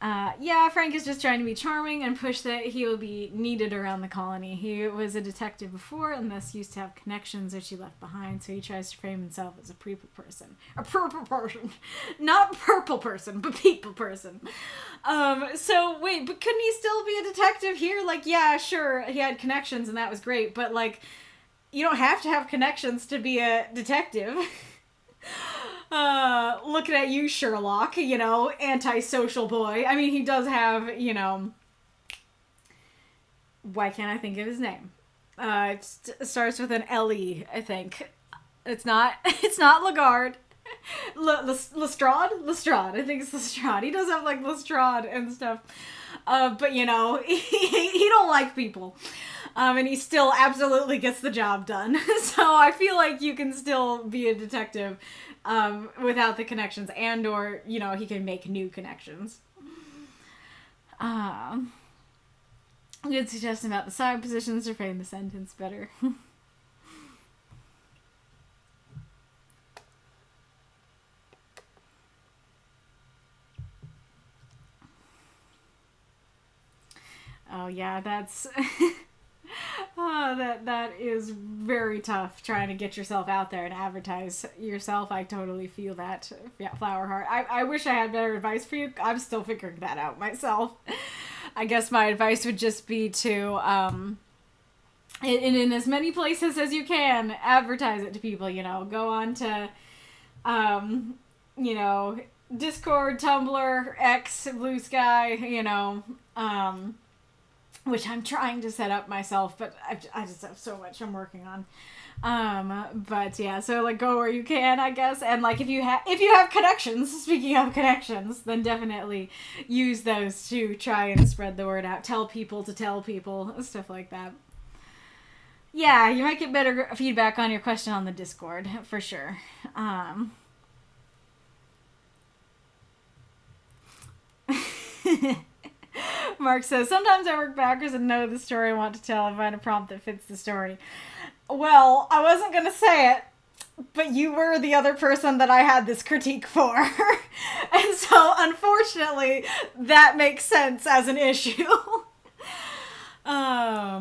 Yeah, Frank is just trying to be charming and push that he will be needed around the colony. He was a detective before and thus used to have connections which he left behind, so he tries to frame himself as a people person. A purple person. Not purple person, but people person. So, wait, but couldn't he still be a detective here? Like, yeah, sure, he had connections and that was great, but, like, you don't have to have connections to be a detective. Looking at you, Sherlock, you know, antisocial boy. I mean, he does have, you know, why can't I think of his name? It starts with an L-E, I think. It's not Lagarde. Lestrade? Lestrade. I think it's Lestrade. He does have, like, Lestrade and stuff. But, you know, he don't like people. And he still absolutely gets the job done. So I feel like you can still be a detective without the connections, and or, you know, he can make new connections. Good suggestion about the side positions to frame the sentence better. Oh yeah, that's that is very tough, trying to get yourself out there and advertise yourself. I totally feel that. Yeah, Flowerheart. I wish I had better advice for you. I'm still figuring that out myself. I guess my advice would just be to in as many places as you can, advertise it to people, you know. Go on to you know, Discord, Tumblr, X, Blue Sky, you know, which I'm trying to set up myself, but I just have so much I'm working on. But yeah, so like go where you can, I guess, and like if you have connections, speaking of connections, then definitely use those to try and spread the word out. Tell people to tell people, stuff like that. Yeah, you might get better feedback on your question on the Discord, for sure. Mark says, sometimes I work backwards and know the story I want to tell and find a prompt that fits the story. Well, I wasn't going to say it, but you were the other person that I had this critique for. And so, unfortunately, that makes sense as an issue. I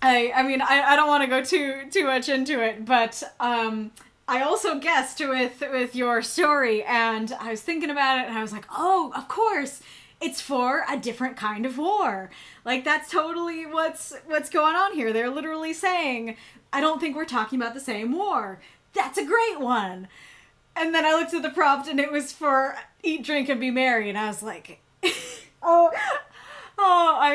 mean, I don't want to go too much into it, but I also guessed with your story, and I was thinking about it, and I was like, oh, of course, it's for a different kind of war. Like, that's totally what's going on here. They're literally saying, I don't think we're talking about the same war. That's a great one. And then I looked at the prompt, and it was for Eat, Drink, and Be Merry, and I was like, oh, Oh, I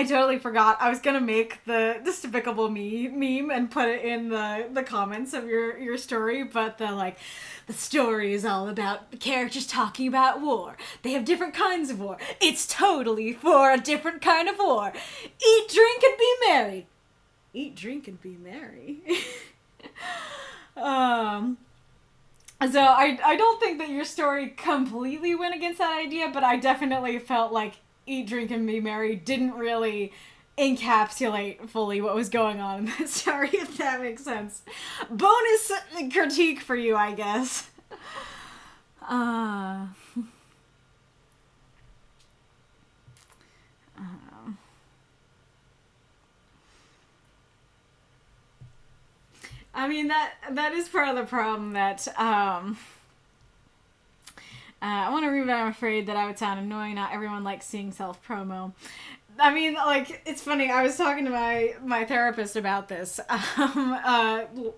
totally forgot. I was gonna make the Despicable Me meme and put it in the comments of your story, but the story is all about the characters talking about war. They have different kinds of war. It's totally for a different kind of war. Eat, drink, and be merry. Eat, drink, and be merry. So I don't think that your story completely went against that idea, but I definitely felt like Eat, Drink, and Be Merry didn't really encapsulate fully what was going on in that story, if that makes sense. Bonus critique for you, I guess. I mean, that is part of the problem that, I want to read, but I'm afraid that I would sound annoying. Not everyone likes seeing self-promo. I mean, like, it's funny. I was talking to my therapist about this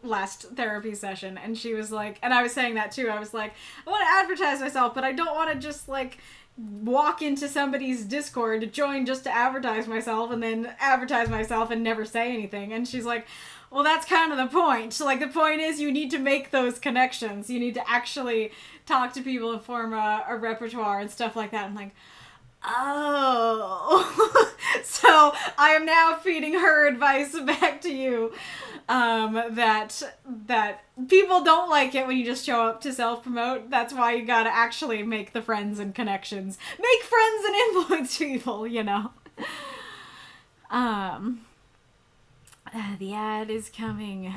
last therapy session, and she was like, and I was saying that too. I was like, I want to advertise myself, but I don't want to just, like, walk into somebody's Discord to join just to advertise myself and then advertise myself and never say anything. And she's like, well, that's kind of the point. So, like, the point is you need to make those connections. You need to actually talk to people and form a repertoire and stuff like that. I'm like, oh. So I am now feeding her advice back to you, that people don't like it when you just show up to self-promote. That's why you gotta actually make the friends and connections. Make friends and influence people, you know. The ad is coming.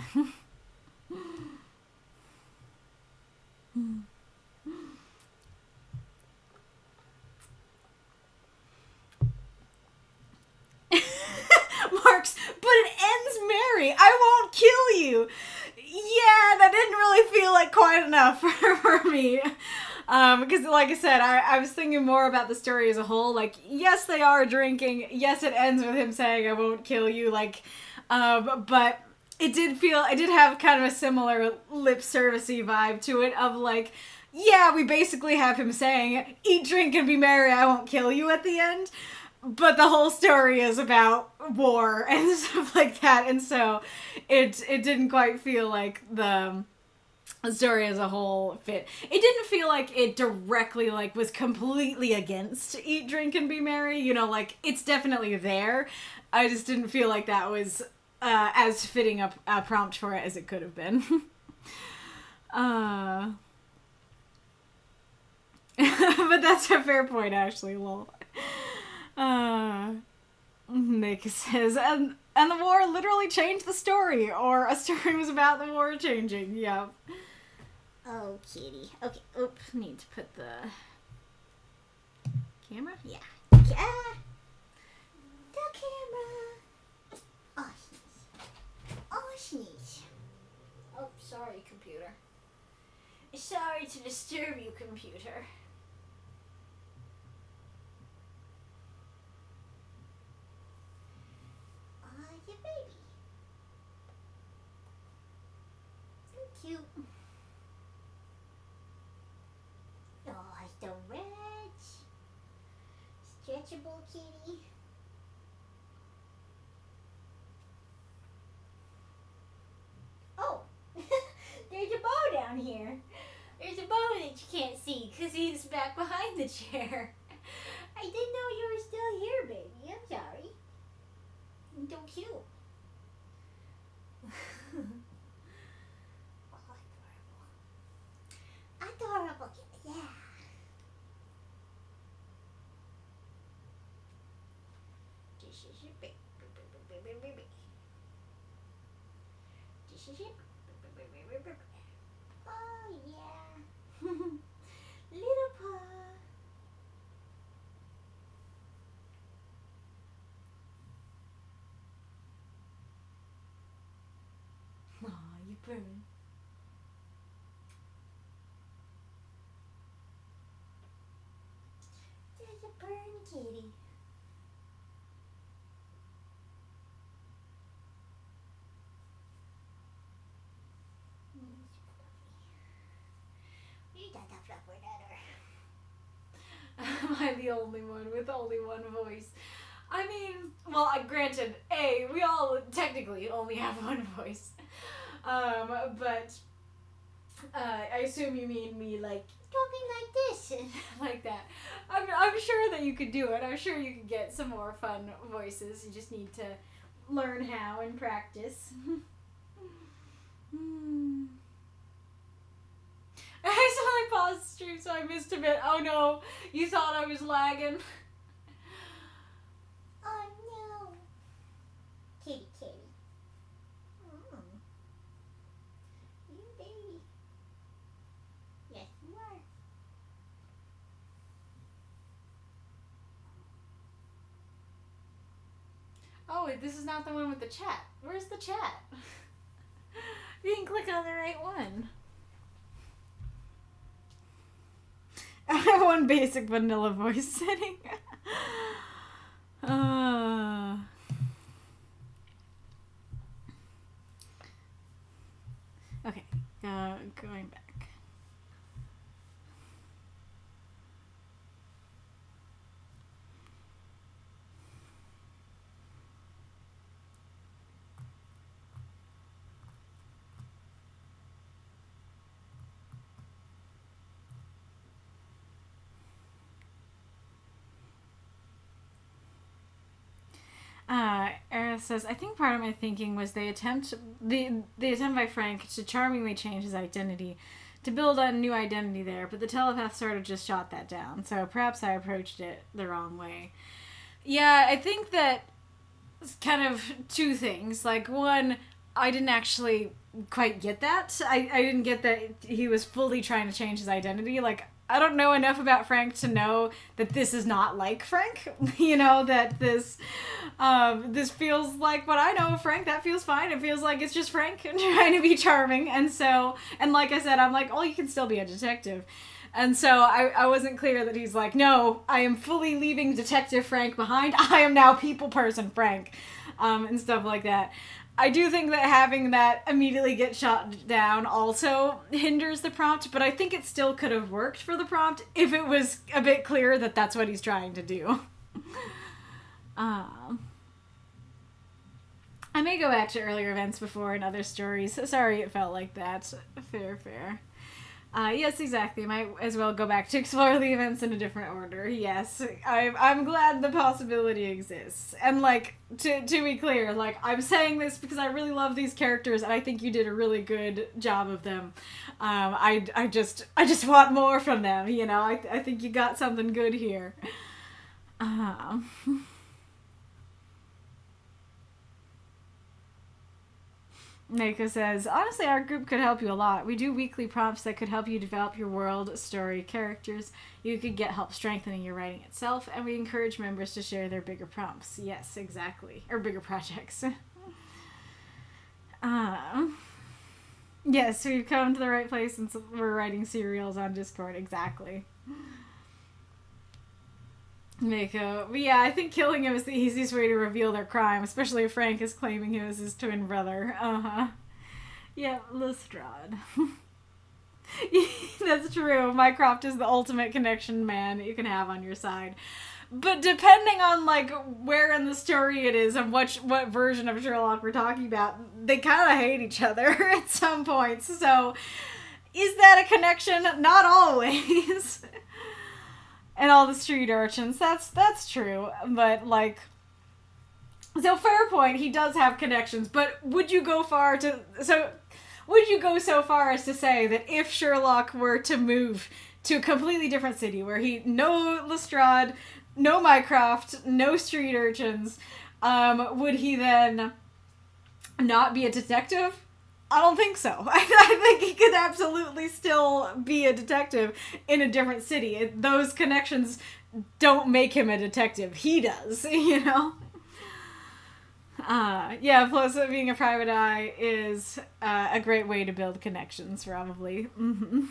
Marks, but it ends merry. I won't kill you. Yeah, that didn't really feel like quite enough for me. Because, like I said, I was thinking more about the story as a whole. Like, yes, they are drinking. Yes, it ends with him saying, I won't kill you. Like, but it did have kind of a similar lip servicey vibe to it of like, yeah, we basically have him saying, eat, drink, and be merry, I won't kill you at the end. But the whole story is about war and stuff like that. And so it didn't quite feel like the story as a whole fit. It didn't feel like it directly like was completely against eat, drink, and be merry. You know, like it's definitely there. I just didn't feel like that was as fitting a prompt for it as it could have been. But that's a fair point, actually. Lol. Nick says, and the war literally changed the story, or a story was about the war changing. Yeah. Oh, kitty. Okay. Oops. Need to put the camera. Yeah. The camera. Oh, sneeze. Oh, sneeze. Oh, sorry, computer. Sorry to disturb you, computer. Your baby. So cute. Oh, the red. Stretchable kitty. Oh, there's a bow down here. There's a bow that you can't see because he's back behind the chair. I didn't know you were still here, baby. I'm sorry. You're so cute. Oh, adorable. Adorable. Yeah. This is your baby. This is your baby. Oh, yeah. Little paw. Aw, you burn. There's a burn kitty. You got that fluffer nutter. Am I the only one with only one voice? I mean, well, granted, we all technically only have one voice. But I assume you mean me, like, Talking like this. like that. I'm sure that you could do it. I'm sure you could get some more fun voices. You just need to learn how and practice. I suddenly paused the stream, so I missed a bit. Oh no, you thought I was lagging. Oh no. Kitty, kitty. Mm. You baby. Yes, you are. Oh, wait, this is not the one with the chat. Where's the chat? You didn't click on the right one. I have one basic vanilla voice setting. Okay, going back. Era says, I think part of my thinking was the attempt by Frank to charmingly change his identity, to build a new identity there, but the telepath sort of just shot that down, so perhaps I approached it the wrong way. Yeah, I think that it's kind of two things. Like, one, I didn't actually quite get that. I didn't get that he was fully trying to change his identity. Like, I don't know enough about Frank to know that this is not like Frank. You know, that this feels like what I know of Frank. That feels fine. It feels like it's just Frank trying to be charming. And so, and like I said, I'm like, oh, you can still be a detective. And so I wasn't clear that he's like, no, I am fully leaving Detective Frank behind. I am now people person Frank, and stuff like that. I do think that having that immediately get shot down also hinders the prompt, but I think it still could have worked for the prompt if it was a bit clearer that that's what he's trying to do. I may go back to earlier events before and other stories. Sorry it felt like that. Fair. Yes, exactly. Might as well go back to explore the events in a different order. Yes, I'm glad the possibility exists. And, like, to be clear, like, I'm saying this because I really love these characters, and I think you did a really good job of them. I just want more from them, you know? I think you got something good here. Mako says, honestly, our group could help you a lot. We do weekly prompts that could help you develop your world, story, characters. You could get help strengthening your writing itself, and we encourage members to share their bigger prompts. Yes, exactly. Or bigger projects. Yes, we've come to the right place since we're writing serials on Discord. Exactly. Mako. But yeah, I think killing him is the easiest way to reveal their crime, especially if Frank is claiming him as his twin brother. Yeah, Lestrade. That's true. Mycroft is the ultimate connection man that you can have on your side. But depending on, like, where in the story it is and what version of Sherlock we're talking about, they kind of hate each other at some points. So, is that a connection? Not always. And all the street urchins. That's true. But, like... So, fair point, he does have connections. But would you go so far as to say that if Sherlock were to move to a completely different city, where no Lestrade, no Mycroft, no street urchins, would he then not be a detective? I don't think so. I think he could absolutely still be a detective in a different city. Those connections don't make him a detective. He does, you know? Yeah, plus being a private eye is a great way to build connections, probably. Mm-hmm.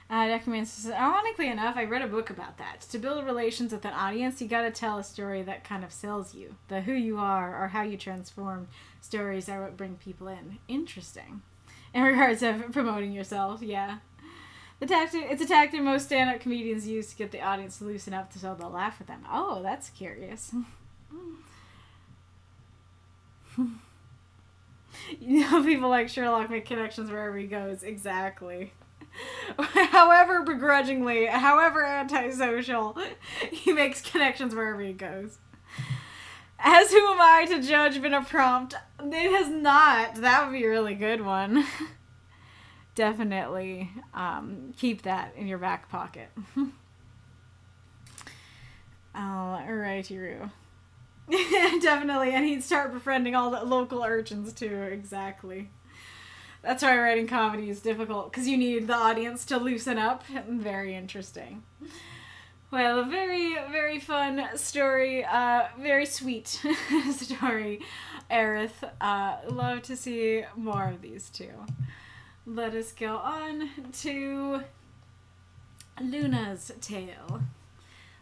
Documents. Ironically enough, I read a book about that. To build relations with an audience, you gotta tell a story that kind of sells you. The who you are or how you transform stories are what bring people in. Interesting. In regards of promoting yourself, yeah. It's a tactic most stand-up comedians use to get the audience to loosen up so they'll laugh at them. Oh, that's curious. You know, people like Sherlock make connections wherever he goes. Exactly. However begrudgingly, however antisocial, he makes connections wherever he goes. As who am I to judge been a prompt? It has not. That would be a really good one. Definitely keep that in your back pocket. Alrighty, Roo. Definitely, and he'd start befriending all the local urchins too, exactly. That's why writing comedy is difficult, because you need the audience to loosen up. Very interesting. Well, a very, very fun story. Very sweet story, Aerith. Love to see more of these two. Let us go on to Luna's tale.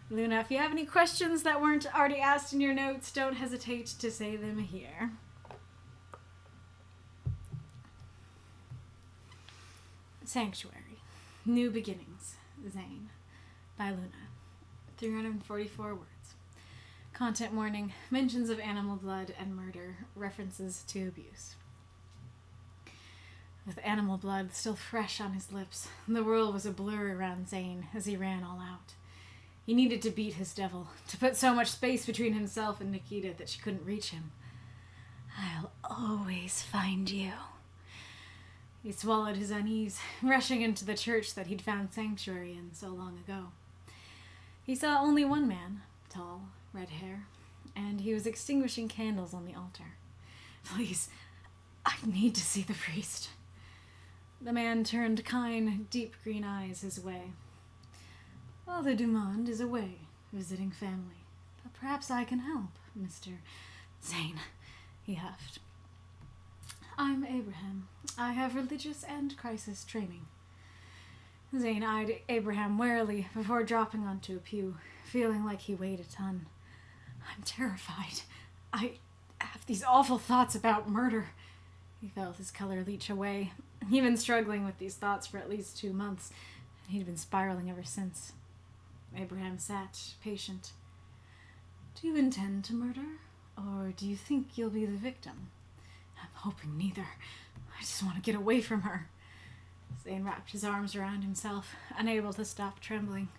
Luna, if you have any questions that weren't already asked in your notes, don't hesitate to say them here. Sanctuary. New Beginnings. Zayn. By Luna. 344 words. Content warning. Mentions of animal blood and murder. References to abuse. With animal blood still fresh on his lips, the world was a blur around Zayn as he ran all out. He needed to beat his devil, to put so much space between himself and Nikita that she couldn't reach him. I'll always find you. He swallowed his unease, rushing into the church that he'd found sanctuary in so long ago. He saw only one man, tall, red hair, and he was extinguishing candles on the altar. Please, I need to see the priest. The man turned kind, deep green eyes his way. Father Dumond is away, visiting family. But perhaps I can help, Mr. Zayn, he huffed. I'm Abraham. I have religious and crisis training. Zayn eyed Abraham warily before dropping onto a pew, feeling like he weighed a ton. I'm terrified. I have these awful thoughts about murder. He felt his color leach away. He'd been struggling with these thoughts for at least 2 months, and he'd been spiraling ever since. Abraham sat, patient. Do you intend to murder, or do you think you'll be the victim? I'm hoping neither. I just want to get away from her. Zayn wrapped his arms around himself, unable to stop trembling.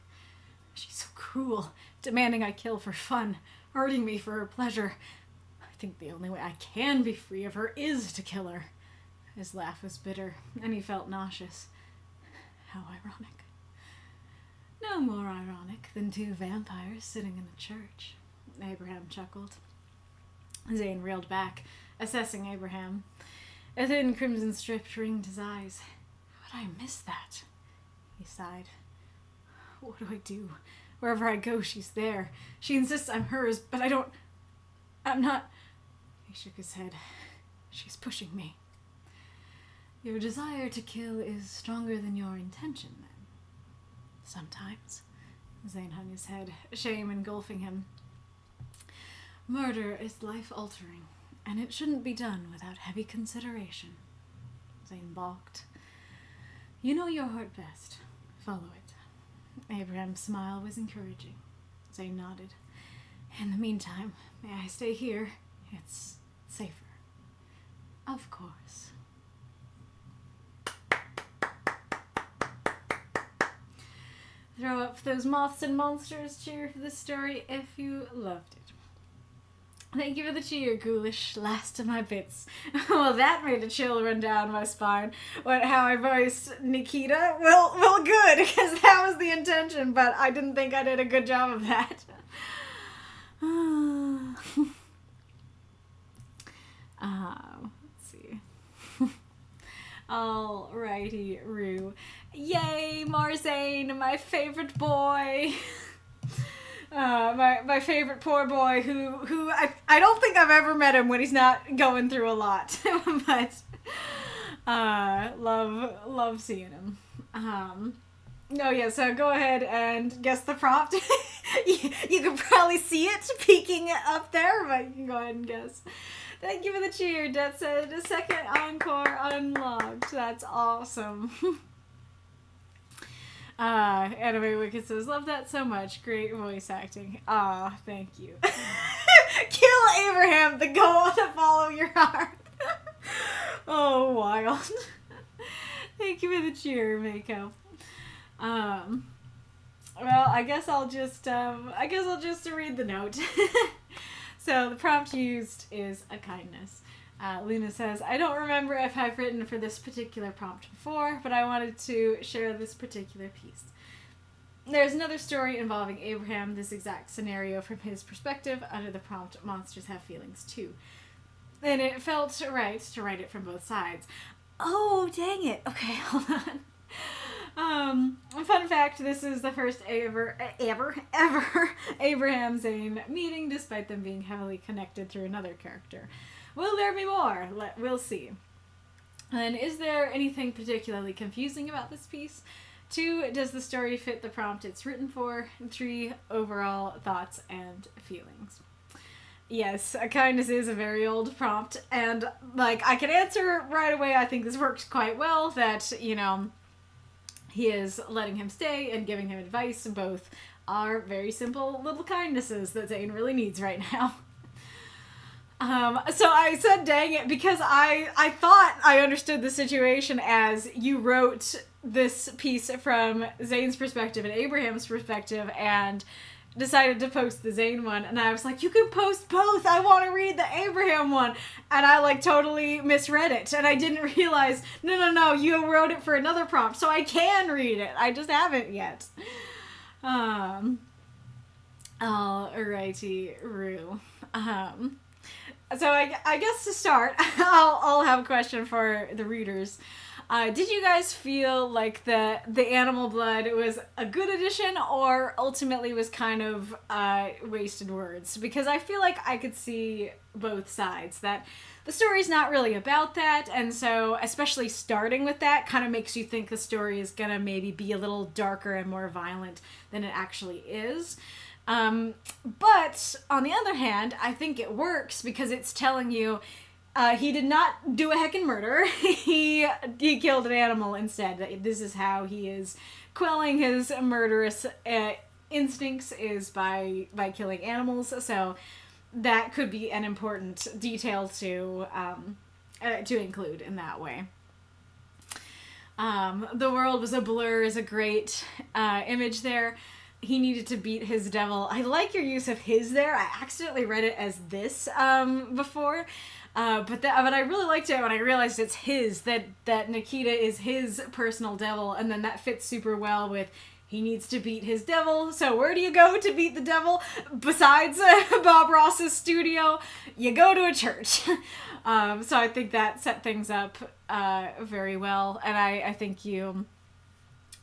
She's so cruel, demanding I kill for fun, hurting me for her pleasure. I think the only way I can be free of her is to kill her. His laugh was bitter, and he felt nauseous. How ironic. No more ironic than 2 vampires sitting in a church, Abraham chuckled. Zayn reeled back, assessing Abraham. A thin crimson strip ringed his eyes. How would I miss that? He sighed. What do I do? Wherever I go, she's there. She insists I'm hers, but I'm not... He shook his head. She's pushing me. Your desire to kill is stronger than your intention, then. Sometimes. Zayn hung his head, shame engulfing him. Murder is life-altering, and it shouldn't be done without heavy consideration. Zayn balked. You know your heart best. Follow it. Abraham's smile was encouraging. Zayn nodded. In the meantime, may I stay here? It's safer. Of course. Throw up those moths and monsters cheer for this story if you loved it. Thank you for the cheer, ghoulish. Last of my bits. Well, that made a chill run down my spine. How I voiced Nikita? Well, good, because that was the intention, but I didn't think I did a good job of that. Let's see. Alrighty, Rue. Yay, more Zayn, my favorite boy. My favorite poor boy who I don't think I've ever met him when he's not going through a lot. But love seeing him. No, yeah, so go ahead and guess the prompt. You can probably see it peeking up there, but you can go ahead and guess. Thank you for the cheer. Deathshead, a second encore unlocked. That's awesome. Anime Wicked says, love that so much. Great voice acting. Aw, thank you. Kill Abraham, the goal to follow your heart. Oh, wild. Thank you for the cheer, Mako. Well, I guess I'll just read the note. So the prompt used is a kindness. Luna says, I don't remember if I've written for this particular prompt before, but I wanted to share this particular piece. There's another story involving Abraham, this exact scenario from his perspective, under the prompt, Monsters Have Feelings Too. And it felt right to write it from both sides. Oh, dang it. Okay, hold on. Fun fact, this is the first ever Abraham Zayn meeting, despite them being heavily connected through another character. Will there be more? We'll see. And is there anything particularly confusing about this piece? 2, does the story fit the prompt it's written for? 3, overall thoughts and feelings. Yes, a kindness is a very old prompt, and, like, I can answer right away. I think this works quite well, that, you know, he is letting him stay and giving him advice. Both are very simple little kindnesses that Zayn really needs right now. So I said dang it because I thought I understood the situation as you wrote this piece from Zayn's perspective and Abraham's perspective and decided to post the Zayn one, and I was like, you can post both, I want to read the Abraham one, and I like totally misread it, and I didn't realize, no, you wrote it for another prompt, so I can read it, I just haven't yet. Alrighty, Rue. So I guess to start, I'll have a question for the readers. Did you guys feel like the animal blood was a good addition or ultimately was kind of wasted words? Because I feel like I could see both sides, that the story's not really about that, and so especially starting with that kind of makes you think the story is gonna maybe be a little darker and more violent than it actually is. But on the other hand, I think it works because it's telling you he did not do a heckin' murder. he killed an animal instead. This is how he is quelling his murderous instincts, is by killing animals. So that could be an important detail to include in that way. The world was a blur is a great image there. He needed to beat his devil. I like your use of his there. I accidentally read it as this before. But I really liked it when I realized it's his, that Nikita is his personal devil, and then that fits super well with he needs to beat his devil. So where do you go to beat the devil? Besides Bob Ross's studio, you go to a church. So I think that set things up very well, and I think you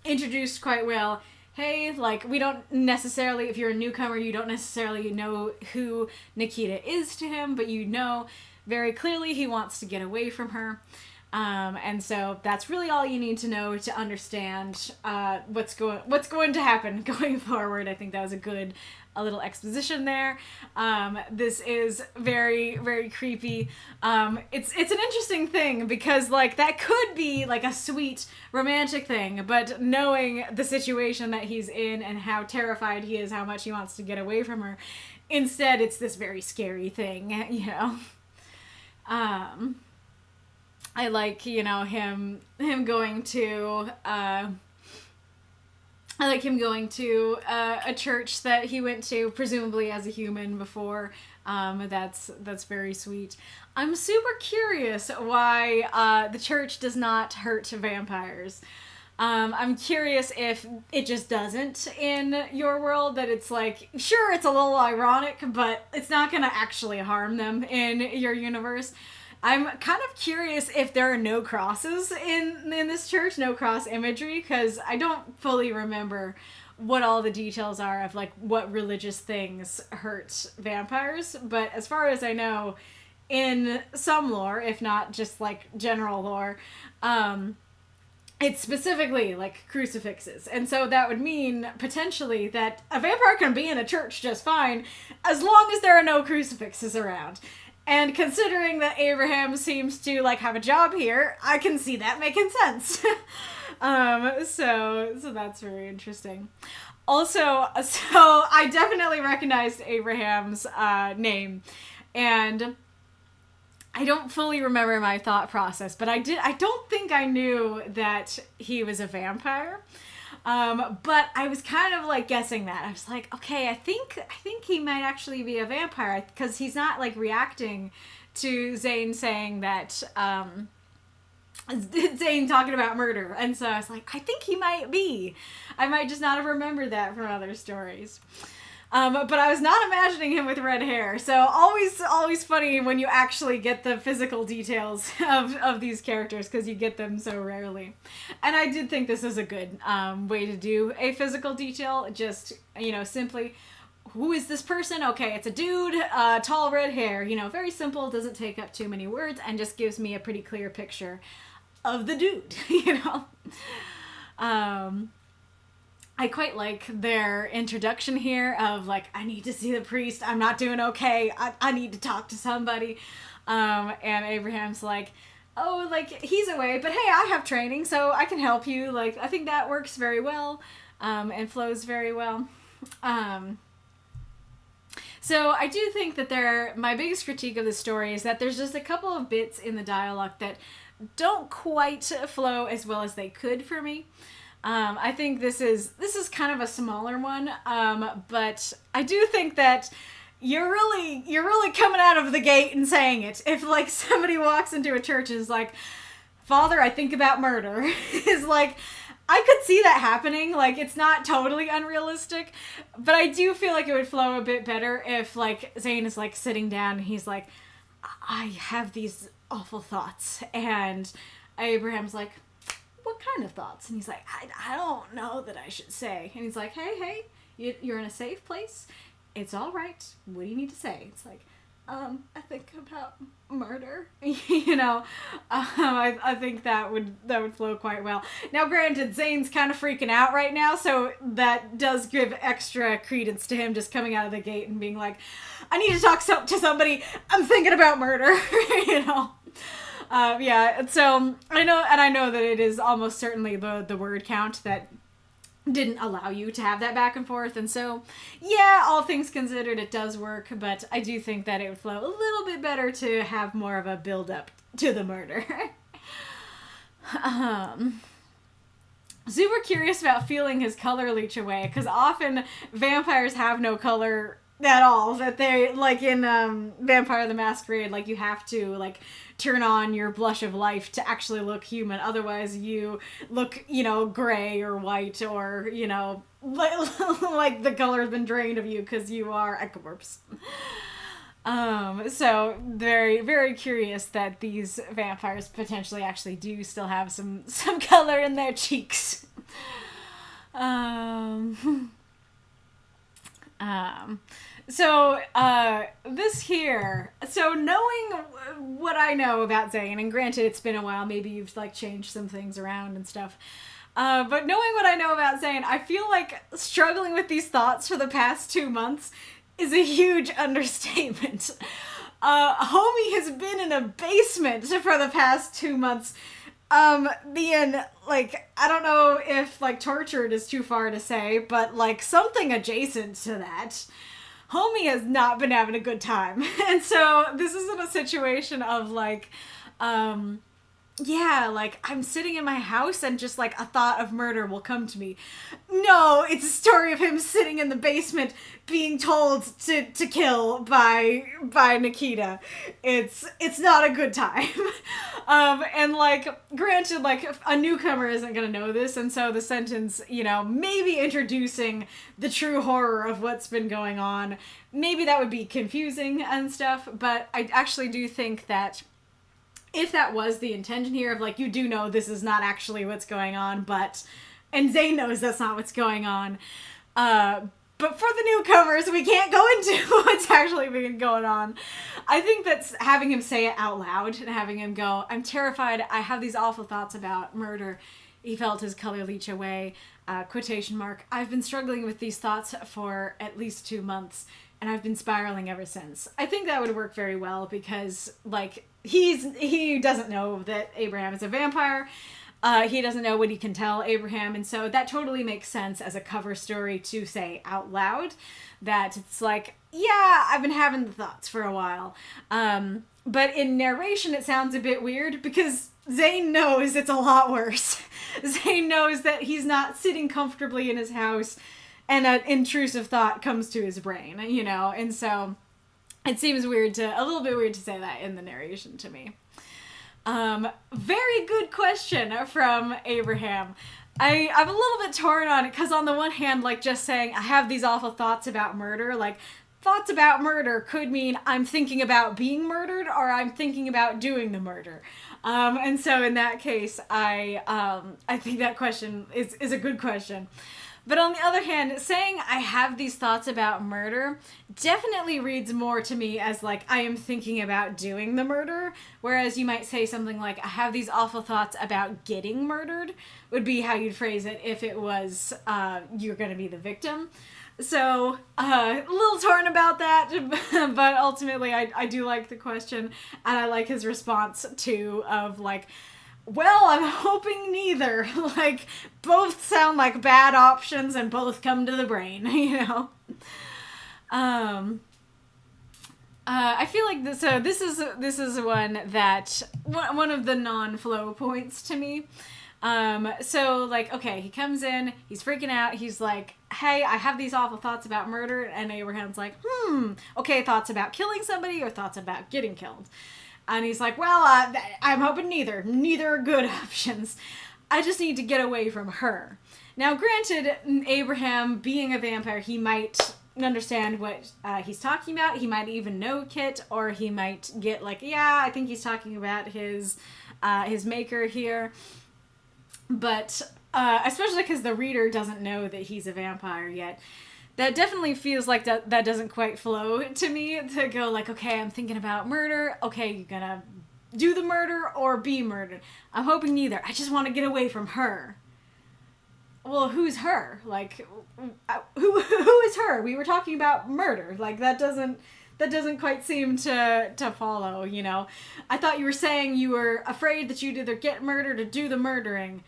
introduced quite well. Hey, like, we don't necessarily, if you're a newcomer, you don't necessarily know who Nikita is to him, but you know very clearly he wants to get away from her. And so that's really all you need to know to understand what's going to happen going forward. I think that was a little exposition there. This is very, very creepy. It's an interesting thing because, like, that could be like a sweet romantic thing, but knowing the situation that he's in and how terrified he is, how much he wants to get away from her, instead it's this very scary thing, you know. I like, you know, him going to a church that he went to, presumably as a human before. That's very sweet. I'm super curious why the church does not hurt vampires. I'm curious if it just doesn't in your world, that it's like, sure, it's a little ironic, but it's not gonna actually harm them in your universe. I'm kind of curious if there are no crosses in this church, no cross imagery, because I don't fully remember what all the details are of, like, what religious things hurt vampires, but as far as I know, in some lore, if not just, like, general lore, it's specifically like crucifixes. And so that would mean potentially that a vampire can be in a church just fine as long as there are no crucifixes around. And considering that Abraham seems to like have a job here, I can see that making sense. So that's very interesting. Also, so I definitely recognized Abraham's name, and I don't fully remember my thought process, but I don't think I knew that he was a vampire. But I was kind of like guessing that. I was like, okay, I think he might actually be a vampire, because he's not like reacting to Zayn saying that, Zayn talking about murder. And so I was like, I think he might be. I might just not have remembered that from other stories. But I was not imagining him with red hair. So always funny when you actually get the physical details of these characters, because you get them so rarely. And I did think this is a good way to do a physical detail. Just, simply, who is this person? Okay, it's a dude, tall red hair. Very simple, doesn't take up too many words, and just gives me a pretty clear picture of the dude, I quite like their introduction here of like, I need to see the priest. I'm not doing okay. I need to talk to somebody. And Abraham's like, oh, like he's away, but hey, I have training, so I can help you. Like, I think that works very well, and flows very well. So I do think that my biggest critique of the story is that there's just a couple of bits in the dialogue that don't quite flow as well as they could for me. I think this is kind of a smaller one, but I do think that you're really coming out of the gate and saying it. If like somebody walks into a church and is like, "Father, I think about murder," is like, I could see that happening. Like, it's not totally unrealistic, but I do feel like it would flow a bit better if like Zayn is like sitting down and he's like, "I have these awful thoughts," and Abraham's like, "What kind of thoughts?" And he's like, I don't know that I should say. And he's like, hey, you're in a safe place. It's all right. What do you need to say? It's like, I think about murder. I think that would flow quite well. Now, granted, Zayn's kind of freaking out right now, so that does give extra credence to him just coming out of the gate and being like, I need to talk to somebody. I'm thinking about murder. Yeah, so I know that it is almost certainly the word count that didn't allow you to have that back and forth, and so, yeah, all things considered, it does work, but I do think that it would flow a little bit better to have more of a build-up to the murder. Super curious about feeling his color leech away, because often vampires have no color at all, that they, like in Vampire the Masquerade, like you have to, like, turn on your blush of life to actually look human, otherwise you look, gray or white or, like the color has been drained of you because you are a corpse. So very, very curious that these vampires potentially actually do still have some color in their cheeks. So this here, so knowing what I know about Zayn, and granted it's been a while, maybe you've like changed some things around and stuff, but knowing what I know about Zayn, I feel like struggling with these thoughts for the past 2 months is a huge understatement. Homie has been in a basement for the past 2 months, being, like, I don't know if, like, tortured is too far to say, but, like, something adjacent to that. Homie has not been having a good time. And so this isn't a situation of, like, yeah, like, I'm sitting in my house and just, like, a thought of murder will come to me. No, it's a story of him sitting in the basement being told to kill by Nikita. It's not a good time. And, like, granted, like, a newcomer isn't gonna know this, and so the sentence, maybe introducing the true horror of what's been going on, maybe that would be confusing and stuff, but I actually do think that if that was the intention here of, like, you do know this is not actually what's going on, and Zayn knows that's not what's going on, but for the newcomers, we can't go into what's actually been going on. I think that's having him say it out loud and having him go, I'm terrified, I have these awful thoughts about murder, he felt his color leach away. Quotation mark. I've been struggling with these thoughts for at least 2 months, and I've been spiraling ever since. I think that would work very well because, like, he doesn't know that Abraham is a vampire. He doesn't know what he can tell Abraham, and so that totally makes sense as a cover story to say out loud that it's like, yeah, I've been having the thoughts for a while. But in narration, it sounds a bit weird because Zayn knows it's a lot worse. Zayn knows that he's not sitting comfortably in his house and an intrusive thought comes to his brain, you know? And so it seems a little bit weird to say that in the narration to me. Very good question from Abraham. I'm a little bit torn on it because on the one hand, like, just saying I have these awful thoughts about murder, like, thoughts about murder could mean I'm thinking about being murdered or I'm thinking about doing the murder. And so in that case, I think that question is a good question. But on the other hand, saying I have these thoughts about murder definitely reads more to me as like I am thinking about doing the murder, whereas you might say something like I have these awful thoughts about getting murdered would be how you'd phrase it if it was you're going to be the victim. So, a little torn about that, but ultimately I do like the question, and I like his response too of like, well, I'm hoping neither. Like, both sound like bad options and both come to the brain, you know? I feel like this is one that, one of the non-flow points to me. So, like, okay, he comes in, he's freaking out, he's like, hey, I have these awful thoughts about murder, and Abraham's like, okay, thoughts about killing somebody or thoughts about getting killed? And he's like, well, I'm hoping neither are good options. I just need to get away from her. Now, granted, Abraham, being a vampire, he might understand what he's talking about, he might even know Kit, or he might get like, yeah, I think he's talking about his maker here. But, especially because the reader doesn't know that he's a vampire yet, that definitely feels like that doesn't quite flow to me to go like, okay, I'm thinking about murder. Okay, you're gonna do the murder or be murdered. I'm hoping neither. I just want to get away from her. Well, who's her? Like, who is her? We were talking about murder. Like, that doesn't quite seem to follow, you know? I thought you were saying you were afraid that you'd either get murdered or do the murdering.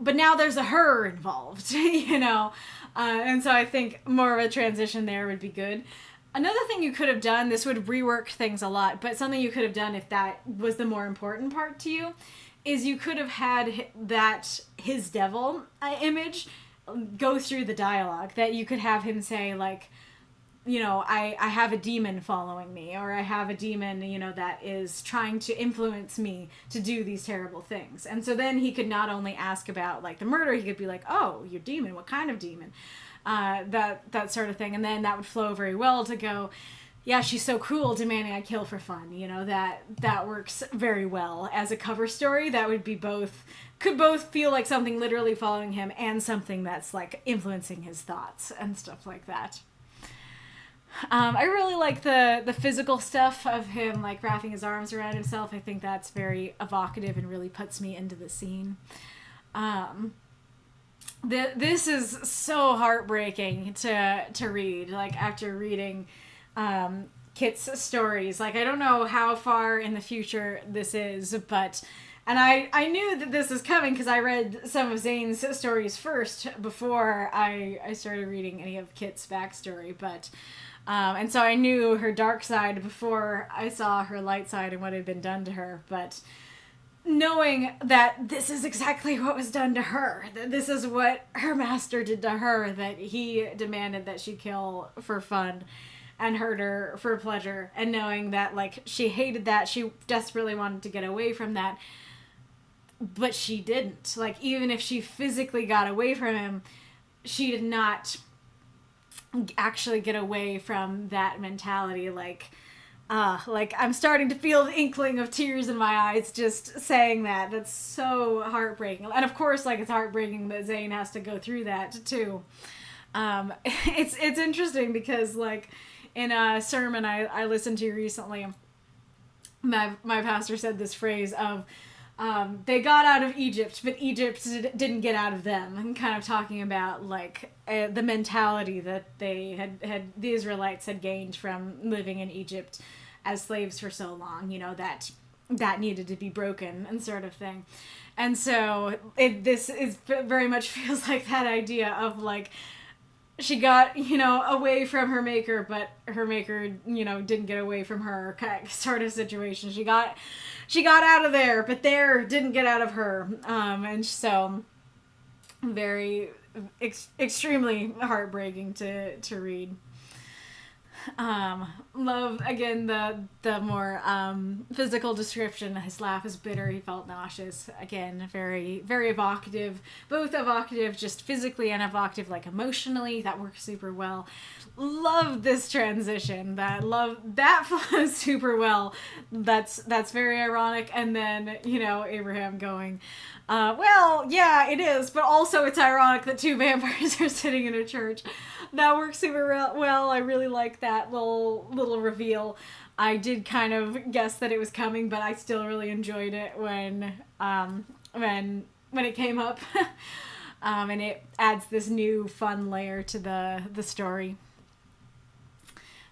But now there's a her involved, you know? And so I think more of a transition there would be good. Another thing you could have done, this would rework things a lot, but something you could have done if that was the more important part to you, is you could have had that his devil image go through the dialogue. That you could have him say, like, you know, I have a demon following me, or I have a demon, you know, that is trying to influence me to do these terrible things. And so then he could not only ask about, like, the murder, he could be like, oh, your demon, what kind of demon? That sort of thing. And then that would flow very well to go, yeah, she's so cruel, demanding I kill for fun. You know, that works very well as a cover story. That would be could both feel like something literally following him and something that's, like, influencing his thoughts and stuff like that. I really like the physical stuff of him, like, wrapping his arms around himself. I think that's very evocative and really puts me into the scene. This is so heartbreaking to read, like, after reading Kit's stories. Like, I don't know how far in the future this is, but... And I knew that this was coming because I read some of Zayn's stories first before I started reading any of Kit's backstory, but... and so I knew her dark side before I saw her light side and what had been done to her. But knowing that this is exactly what was done to her, that this is what her master did to her, that he demanded that she kill for fun and hurt her for pleasure, and knowing that, like, she hated that, she desperately wanted to get away from that, but she didn't. Like, even if she physically got away from him, she did not actually get away from that mentality. Like I'm starting to feel the inkling of tears in my eyes just saying that. That's so heartbreaking. And of course, like, it's heartbreaking that Zayn has to go through that too. It's interesting because, like, in a sermon I listened to recently, my pastor said this phrase of they got out of Egypt, but Egypt didn't get out of them, and kind of talking about like the mentality that they had the Israelites had gained from living in Egypt as slaves for so long, you know, that needed to be broken and sort of thing. And so this is very much feels like that idea of like, she got, you know, away from her maker, but her maker, you know, didn't get away from her sort of situation. She got out of there, but there didn't get out of her. And so very extremely heartbreaking to read. Love again the more physical description. His laugh is bitter. He felt nauseous. Again, very very evocative. Both evocative, just physically, and evocative, like emotionally. That works super well. Love this transition. That flows super well. That's very ironic. And then, you know, Abraham going, well, yeah, it is, but also it's ironic that two vampires are sitting in a church. That works super well. I really like that little reveal. I did kind of guess that it was coming, but I still really enjoyed it when it came up. And it adds this new fun layer to the story.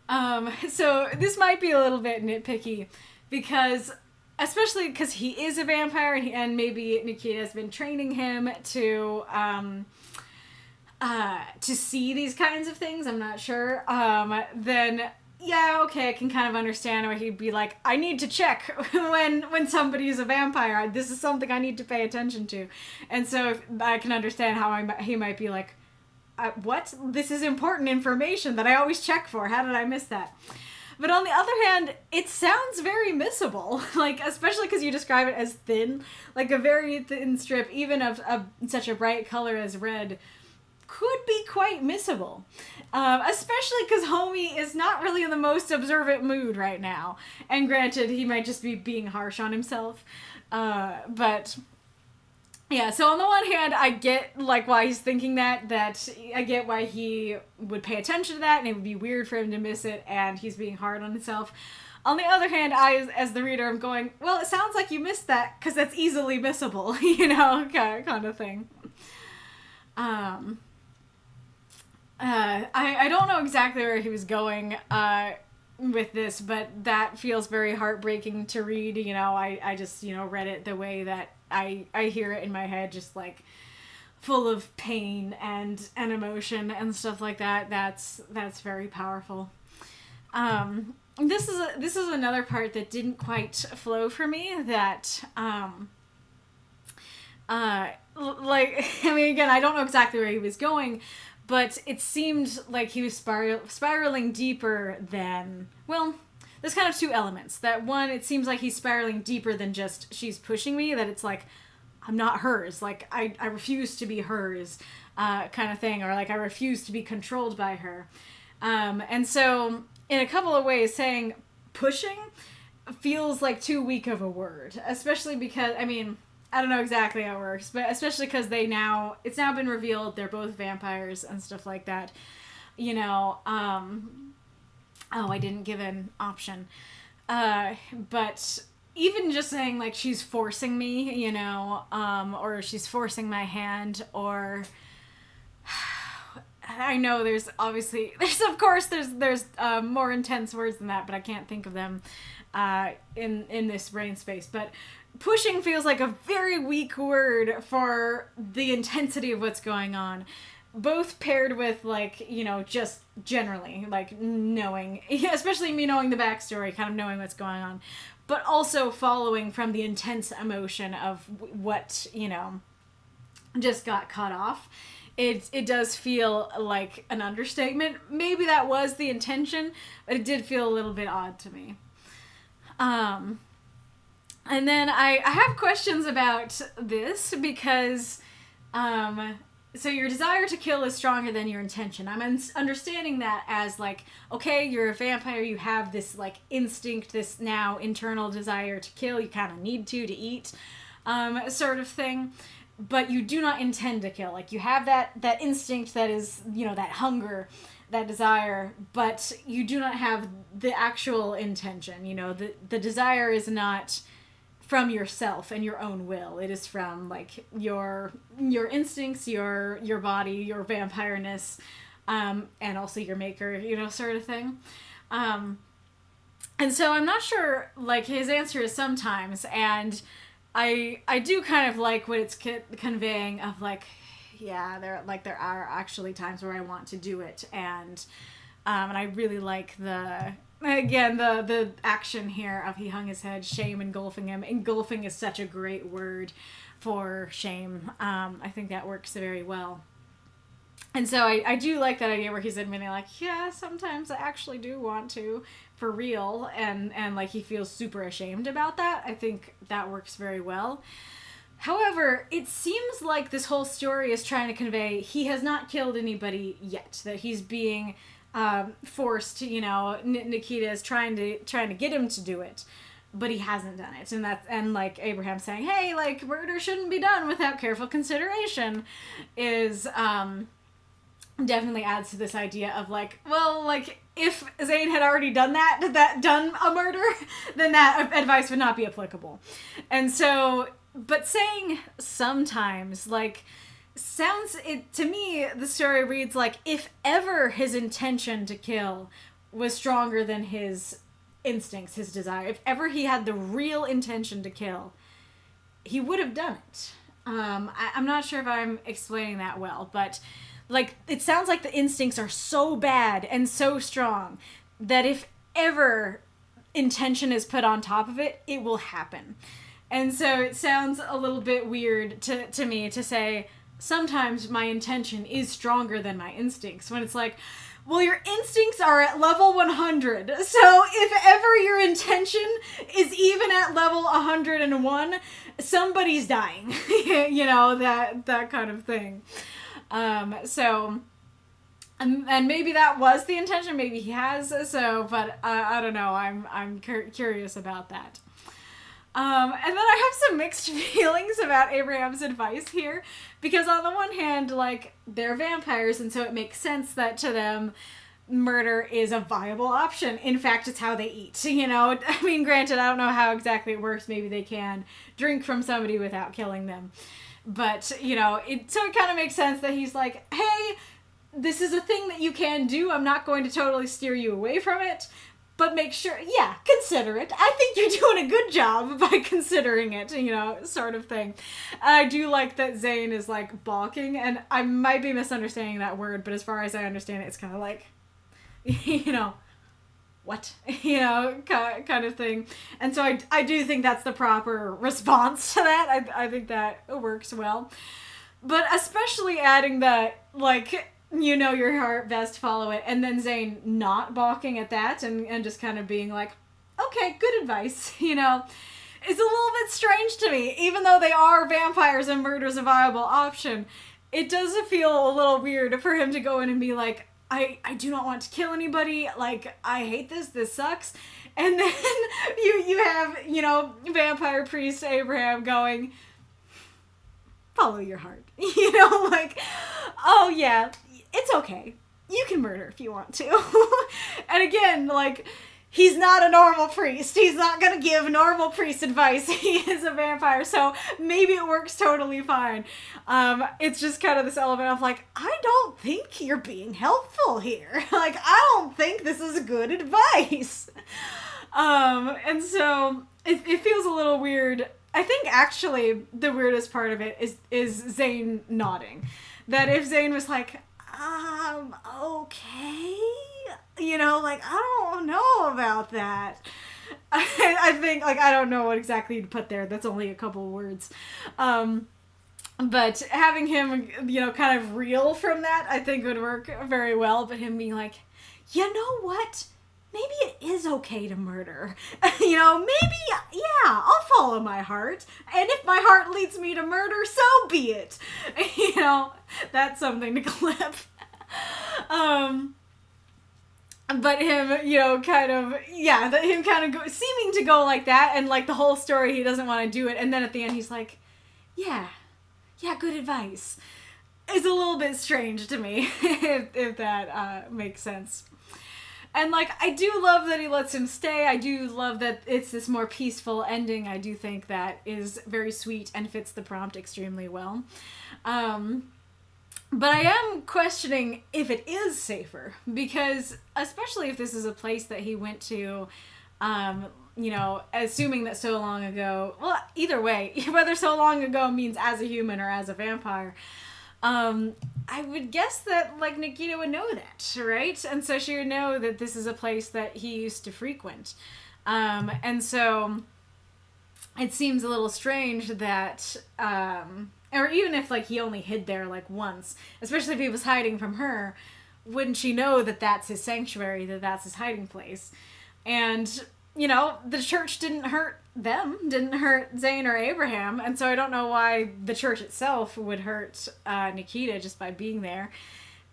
So this might be a little bit nitpicky, especially because he is a vampire, and maybe Nikita has been training him to see these kinds of things. I'm not sure. Then yeah, okay, I can kind of understand why he'd be like, I need to check when somebody's a vampire. This is something I need to pay attention to. And so I can understand how he might be like, what? This is important information that I always check for. How did I miss that? But on the other hand, it sounds very missable. Like, especially because you describe it as thin. Like a very thin strip, even of such a bright color as red, could be quite missable. Especially because Homie is not really in the most observant mood right now. And granted, he might just be being harsh on himself. But yeah, so on the one hand, I get like why he's thinking that I get why he would pay attention to that, and it would be weird for him to miss it, and he's being hard on himself. On the other hand, I, as the reader, am going, well, it sounds like you missed that, because that's easily missable, you know, kind of thing. I don't know exactly where he was going with this, but that feels very heartbreaking to read. You know, I just, you know, read it the way that I hear it in my head, just like full of pain and emotion and stuff like that. That's very powerful. This is another part that didn't quite flow for me. That like, I mean, again, I don't know exactly where he was going, but it seemed like he was spiraling deeper than, well, there's kind of two elements. That one, it seems like he's spiraling deeper than just she's pushing me, that it's like, I'm not hers, like, I refuse to be hers, kind of thing, or like, I refuse to be controlled by her. And so, in a couple of ways, saying pushing feels like too weak of a word, especially because, I mean, I don't know exactly how it works, but especially because it's now been revealed they're both vampires and stuff like that. You know, I didn't give an option. But even just saying, like, she's forcing me, you know, or she's forcing my hand, or I know there's more intense words than that, but I can't think of them in this brain space. But pushing feels like a very weak word for the intensity of what's going on. Both paired with, like, you know, just generally, like, knowing, especially me knowing the backstory, kind of knowing what's going on, but also following from the intense emotion of what, you know, just got cut off. It does feel like an understatement. Maybe that was the intention, but it did feel a little bit odd to me. And then I have questions about this because, so your desire to kill is stronger than your intention. I'm understanding that as, like, okay, you're a vampire, you have this, like, instinct, this now internal desire to kill, you kind of need to eat, sort of thing, but you do not intend to kill. Like, you have that instinct that is, you know, that hunger, that desire, but you do not have the actual intention, you know, the desire is not from yourself and your own will. It is from like your instincts, your body, your vampireness, and also your maker, you know, sort of thing. And so I'm not sure, like, his answer is sometimes, and I do kind of like what it's conveying of, like, yeah, there are actually times where I want to do it, and I really like the action here of he hung his head, shame engulfing him. Engulfing is such a great word for shame. I think that works very well. And so I do like that idea where he's admitting, like, yeah, sometimes I actually do want to, for real, and like he feels super ashamed about that. I think that works very well. However, it seems like this whole story is trying to convey he has not killed anybody yet, that he's being forced, you know, Nikita is trying to get him to do it, but he hasn't done it. And like Abraham saying, hey, like, murder shouldn't be done without careful consideration is definitely adds to this idea of, like, well, like, if Zayn had already done done a murder, then that advice would not be applicable. And so, but saying sometimes, like, to me, the story reads like, if ever his intention to kill was stronger than his instincts, his desire, if ever he had the real intention to kill, he would have done it. I'm not sure if I'm explaining that well, but, like, it sounds like the instincts are so bad and so strong that if ever intention is put on top of it, it will happen. And so it sounds a little bit weird to me to say, sometimes my intention is stronger than my instincts, when it's like, well, your instincts are at level 100, so if ever your intention is even at level 101, somebody's dying. You know, that kind of thing. So, and maybe that was the intention, maybe he has, so, but I don't know, I'm curious about that. And then I have some mixed feelings about Abraham's advice here, because on the one hand, like, they're vampires, and so it makes sense that to them, murder is a viable option. In fact, it's how they eat, you know? I mean, granted, I don't know how exactly it works. Maybe they can drink from somebody without killing them. But, you know, so it kind of makes sense that he's like, hey, this is a thing that you can do. I'm not going to totally steer you away from it. But make sure, yeah, consider it. I think you're doing a good job by considering it, you know, sort of thing. I do like that Zayn is, like, balking, and I might be misunderstanding that word, but as far as I understand it, it's kind of like, you know, what? You know, kind of thing. And so I do think that's the proper response to that. I think that works well. But especially adding that, like, you know your heart best, follow it, and then Zayn not balking at that and just kind of being like, okay, good advice, you know, is a little bit strange to me. Even though they are vampires and murder's a viable option, it does feel a little weird for him to go in and be like, I do not want to kill anybody, like, I hate this sucks. And then you have, you know, vampire priest Abraham going, follow your heart. You know, like, oh yeah, it's okay. You can murder if you want to. And again, like, he's not a normal priest. He's not gonna give normal priest advice. He is a vampire, so maybe it works totally fine. It's just kind of this element of, like, I don't think you're being helpful here. Like, I don't think this is good advice. And so it feels a little weird. I think actually the weirdest part of it is Zayn nodding. That if Zayn was like, okay, you know, like, I don't know about that. I think, like, I don't know what exactly to put there. That's only a couple words. But having him, you know, kind of reel from that, I think would work very well. But him being like, you know what? Maybe it is okay to murder. You know, maybe, yeah, I'll follow my heart. And if my heart leads me to murder, so be it. You know, that's something to clip. But him, you know, kind of, yeah, him kind of seeming to go like that, and, like, the whole story, he doesn't want to do it. And then at the end, he's like, yeah, good advice. It's a little bit strange to me, if that makes sense. And, like, I do love that he lets him stay. I do love that it's this more peaceful ending. I do think that is very sweet and fits the prompt extremely well. But I am questioning if it is safer, because especially if this is a place that he went to, you know, assuming that so long ago, well, either way, whether so long ago means as a human or as a vampire, I would guess that, like, Nikita would know that, right? And so she would know that this is a place that he used to frequent. And so it seems a little strange that, or even if, like, he only hid there, like, once, especially if he was hiding from her, wouldn't she know that that's his sanctuary, that that's his hiding place? And, you know, the church didn't hurt them, didn't hurt Zayn or Abraham, and so I don't know why the church itself would hurt Nikita just by being there.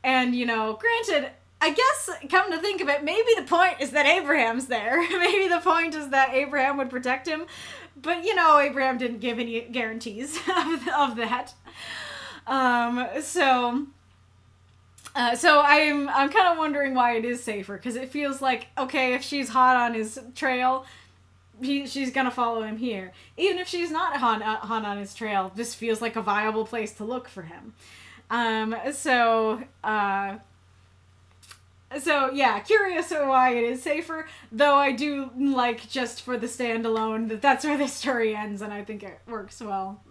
And, you know, granted, I guess, come to think of it, maybe the point is that Abraham's there. Maybe the point is that Abraham would protect him. But, you know, Abraham didn't give any guarantees of that. So I'm kind of wondering why it is safer, because it feels like, okay, if she's hot on his trail, she's gonna follow him here. Even if she's not hot on his trail, this feels like a viable place to look for him. So yeah, curious why it is safer, though I do like, just for the standalone, that's where the story ends, and I think it works well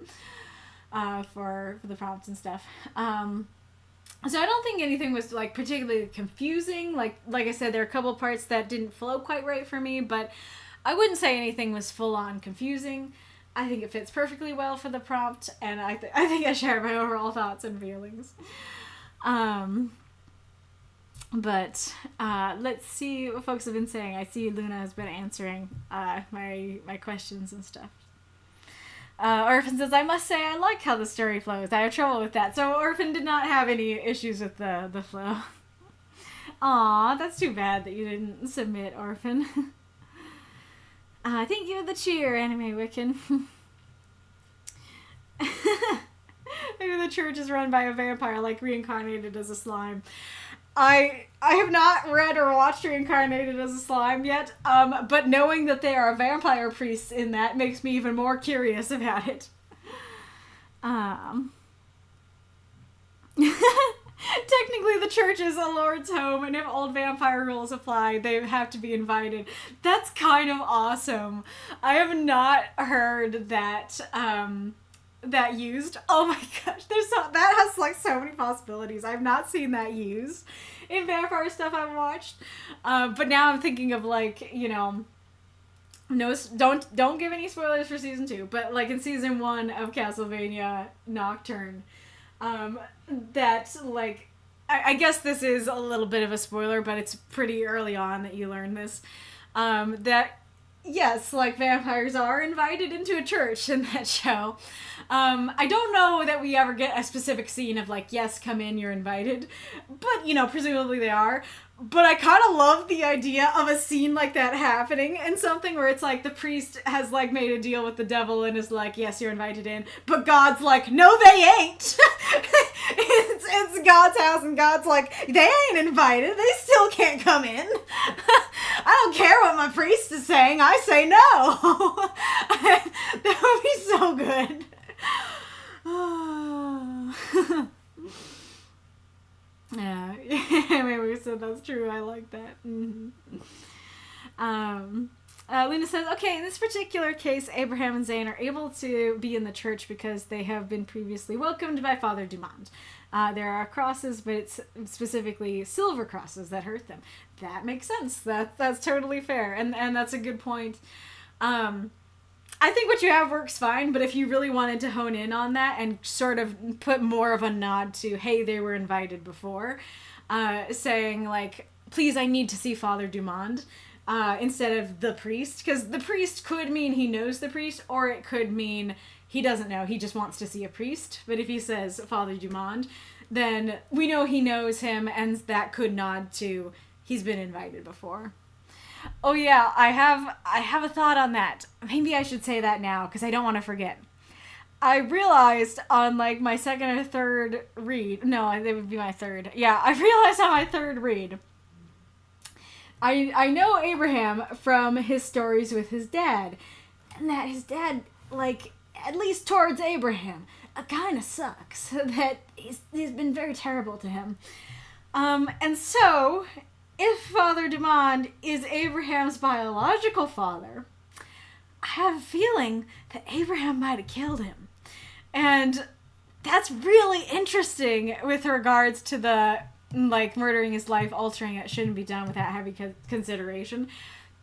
for the prompts and stuff. So I don't think anything was, like, particularly confusing. Like I said, there are a couple parts that didn't flow quite right for me, but I wouldn't say anything was full-on confusing. I think it fits perfectly well for the prompt, and I think I share my overall thoughts and feelings. But let's see what folks have been saying. I see Luna has been answering my questions and stuff. Orphan says, I must say I like how the story flows. I have trouble with that. So Orphan did not have any issues with the flow. Aw, that's too bad that you didn't submit, Orphan. Thank you for the cheer, Anime Wiccan. Maybe the church is run by a vampire, like, reincarnated as a slime. I have not read or watched Reincarnated as a Slime yet, but knowing that they are vampire priests in that makes me even more curious about it. Technically, the church is a lord's home, and if old vampire rules apply, they have to be invited. That's kind of awesome. I have not heard that that used. Oh my gosh, that has, like, so many possibilities. I've not seen that used in vampire stuff I've watched. But now I'm thinking of, like, you know, no, don't give any spoilers for season 2, but, like, in season 1 of Castlevania Nocturne, that, like, I guess this is a little bit of a spoiler, but it's pretty early on that you learn this, that yes, like, vampires are invited into a church in that show. I don't know that we ever get a specific scene of, like, yes, come in, you're invited. But, you know, presumably they are. But I kind of love the idea of a scene like that happening in something where it's like the priest has, like, made a deal with the devil and is like, yes, you're invited in. But God's like, no, they ain't. It's God's house, and God's like, they ain't invited. They still can't come in. I don't care what my priest is saying. I say no. That would be so good. Yeah, maybe we said that's true. I like that. Mm-hmm. Luna says, okay, in this particular case, Abraham and Zayn are able to be in the church because they have been previously welcomed by Father Dumont. There are crosses, but it's specifically silver crosses that hurt them. That makes sense. That's totally fair, and that's a good point. I think what you have works fine, but if you really wanted to hone in on that and sort of put more of a nod to, hey, they were invited before, saying, like, please, I need to see Father Dumont, instead of the priest, because the priest could mean he knows the priest, or it could mean he doesn't know, he just wants to see a priest. But if he says Father Dumont, then we know he knows him, and that could nod to he's been invited before. Oh yeah, I have a thought on that. Maybe I should say that now, because I don't want to forget. I realized on, like, my second or third read, no, it would be my third. Yeah, I realized on my third read, I know Abraham from his stories with his dad, and that his dad, like, at least towards Abraham, kind of sucks. That he's been very terrible to him. And so, if Father Demond is Abraham's biological father, I have a feeling that Abraham might have killed him. And that's really interesting with regards to the, like, murdering his life, altering it shouldn't be done without heavy consideration.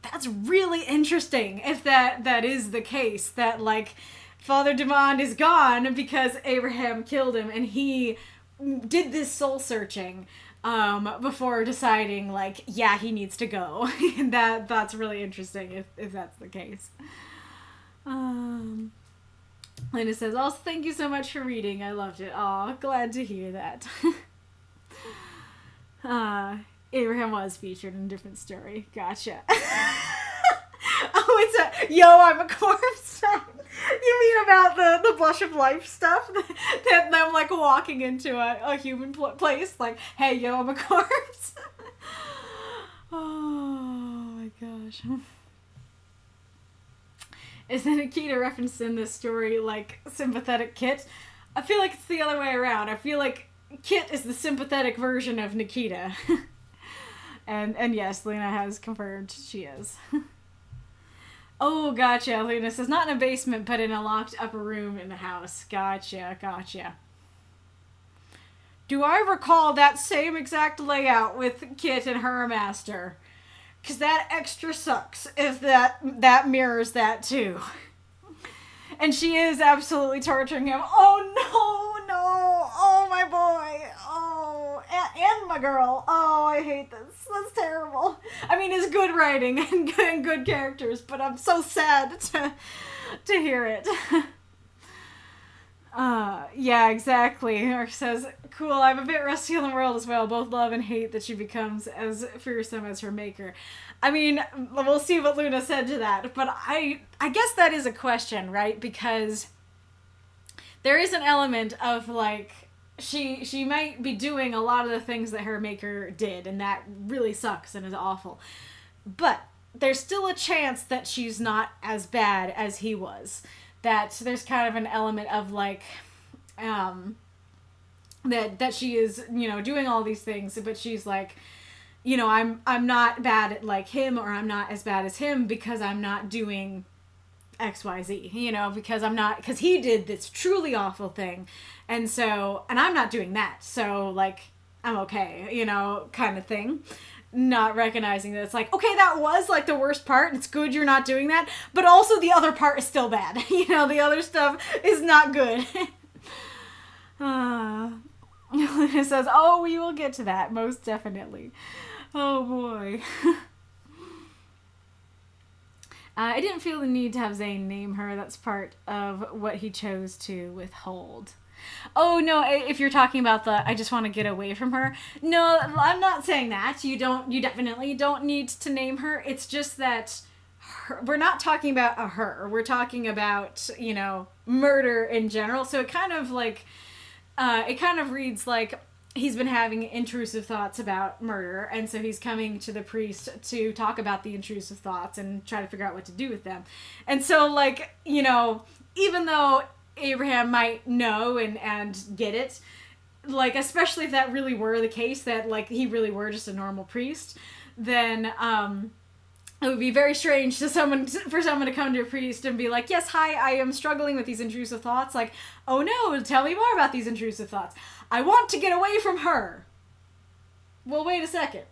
That's really interesting if that is the case, that, like, Father Demond is gone because Abraham killed him, and he did this soul searching before deciding, like, yeah, he needs to go. And that's really interesting if that's the case. Lena says, also, thank you so much for reading. I loved it. Aw, glad to hear that. Abraham was featured in a different story. Gotcha. Oh, it's a, yo, I'm a corpse. You mean about the Blush of Life stuff? That them, like, walking into a human place, like, hey, yo, I'm a corpse. Oh, my gosh. Isn't Nikita referenced in this story, like, sympathetic Kit? I feel like it's the other way around. I feel like Kit is the sympathetic version of Nikita. and yes, Lena has confirmed she is. Oh, gotcha. Lena says, not in a basement, but in a locked upper room in the house. Gotcha. Do I recall that same exact layout with Kit and her master? Because that extra sucks if that mirrors that too. And she is absolutely torturing him. Oh, no. Oh, my boy. Oh, and my girl. Oh, I hate this. That's terrible. I mean, it's good writing and good characters, but I'm so sad to hear it. Yeah, exactly. Mark says, cool, I'm a bit rusty on the world as well. Both love and hate that she becomes as fearsome as her maker. I mean, we'll see what Luna said to that, but I guess that is a question, right? Because there is an element of, like, she might be doing a lot of the things that her maker did, and that really sucks and is awful. But there's still a chance that she's not as bad as he was. That there's kind of an element of, like, that she is, you know, doing all these things, but she's like, you know, I'm not bad at, like, him, or I'm not as bad as him because I'm not doing XYZ, you know, because he did this truly awful thing, and I'm not doing that, so, like, I'm okay, you know, kind of thing. Not recognizing that it's like, okay, that was, like, the worst part, it's good you're not doing that, but also the other part is still bad. You know, the other stuff is not good. Luna says, oh, we will get to that, most definitely. Oh, boy. I didn't feel the need to have Zayn name her. That's part of what he chose to withhold. Oh, no, if you're talking about I just want to get away from her. No, I'm not saying that. You definitely don't need to name her. It's just that we're not talking about a her. We're talking about, you know, murder in general. So it kind of, like, it kind of reads like he's been having intrusive thoughts about murder, and so he's coming to the priest to talk about the intrusive thoughts and try to figure out what to do with them. And so, like, you know, even though Abraham might know and get it, like, especially if that really were the case, that, like, he really were just a normal priest, then it would be very strange for someone to come to a priest and be like, yes, hi, I am struggling with these intrusive thoughts. Like, oh no, tell me more about these intrusive thoughts. I want to get away from her. Well, wait a second.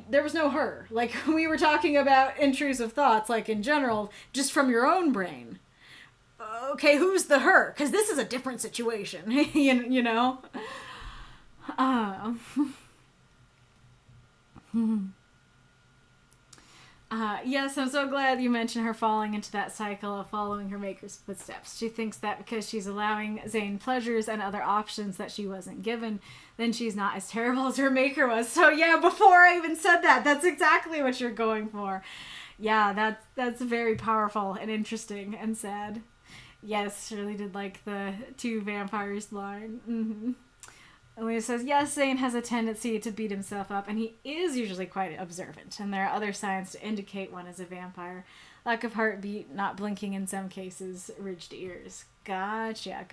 There was no her. Like, we were talking about intrusive thoughts, like, in general, just from your own brain. Okay, who's the her? Because this is a different situation, you know? Yes, I'm so glad you mentioned her falling into that cycle of following her maker's footsteps. She thinks that because she's allowing Zayn pleasures and other options that she wasn't given, then she's not as terrible as her maker was. So yeah, before I even said that, that's exactly what you're going for. Yeah, that's very powerful and interesting and sad. Yes, Shirley did like the two vampires line. Mm-hmm. Lena says, yes, Zayn has a tendency to beat himself up, and he is usually quite observant, and there are other signs to indicate one is a vampire. Lack of heartbeat, not blinking in some cases, ridged ears. Gotcha.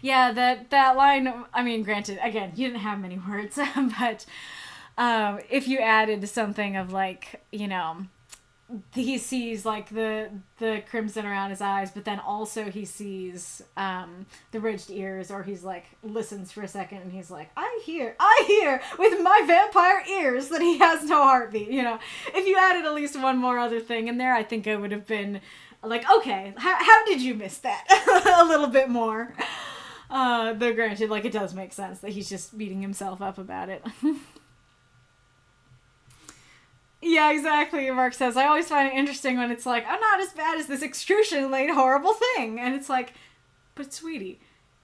Yeah, that line, I mean, granted, again, you didn't have many words, but if you added something of, like, you know, he sees, like, the crimson around his eyes, but then also he sees the ridged ears, or he's, like, listens for a second, and he's like, I hear with my vampire ears that he has no heartbeat, you know. If you added at least one more other thing in there, I think I would have been like, okay, how did you miss that? A little bit more. Though granted, like, it does make sense that he's just beating himself up about it. Yeah, exactly, Mark says. I always find it interesting when it's like, I'm not as bad as this excruciatingly horrible thing. And it's like, but sweetie,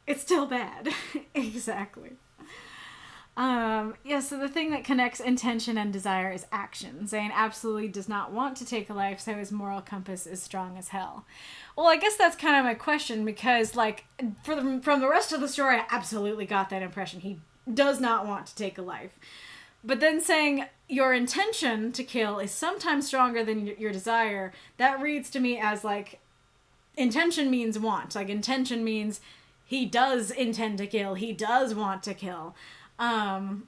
it's still bad. Exactly. Yeah, so the thing that connects intention and desire is action. Zayn absolutely does not want to take a life, so his moral compass is strong as hell. Well, I guess that's kind of my question, because, like, from the rest of the story, I absolutely got that impression. He does not want to take a life. But then saying your intention to kill is sometimes stronger than your desire, that reads to me as, like, intention means want. Like, intention means he does intend to kill. He does want to kill. And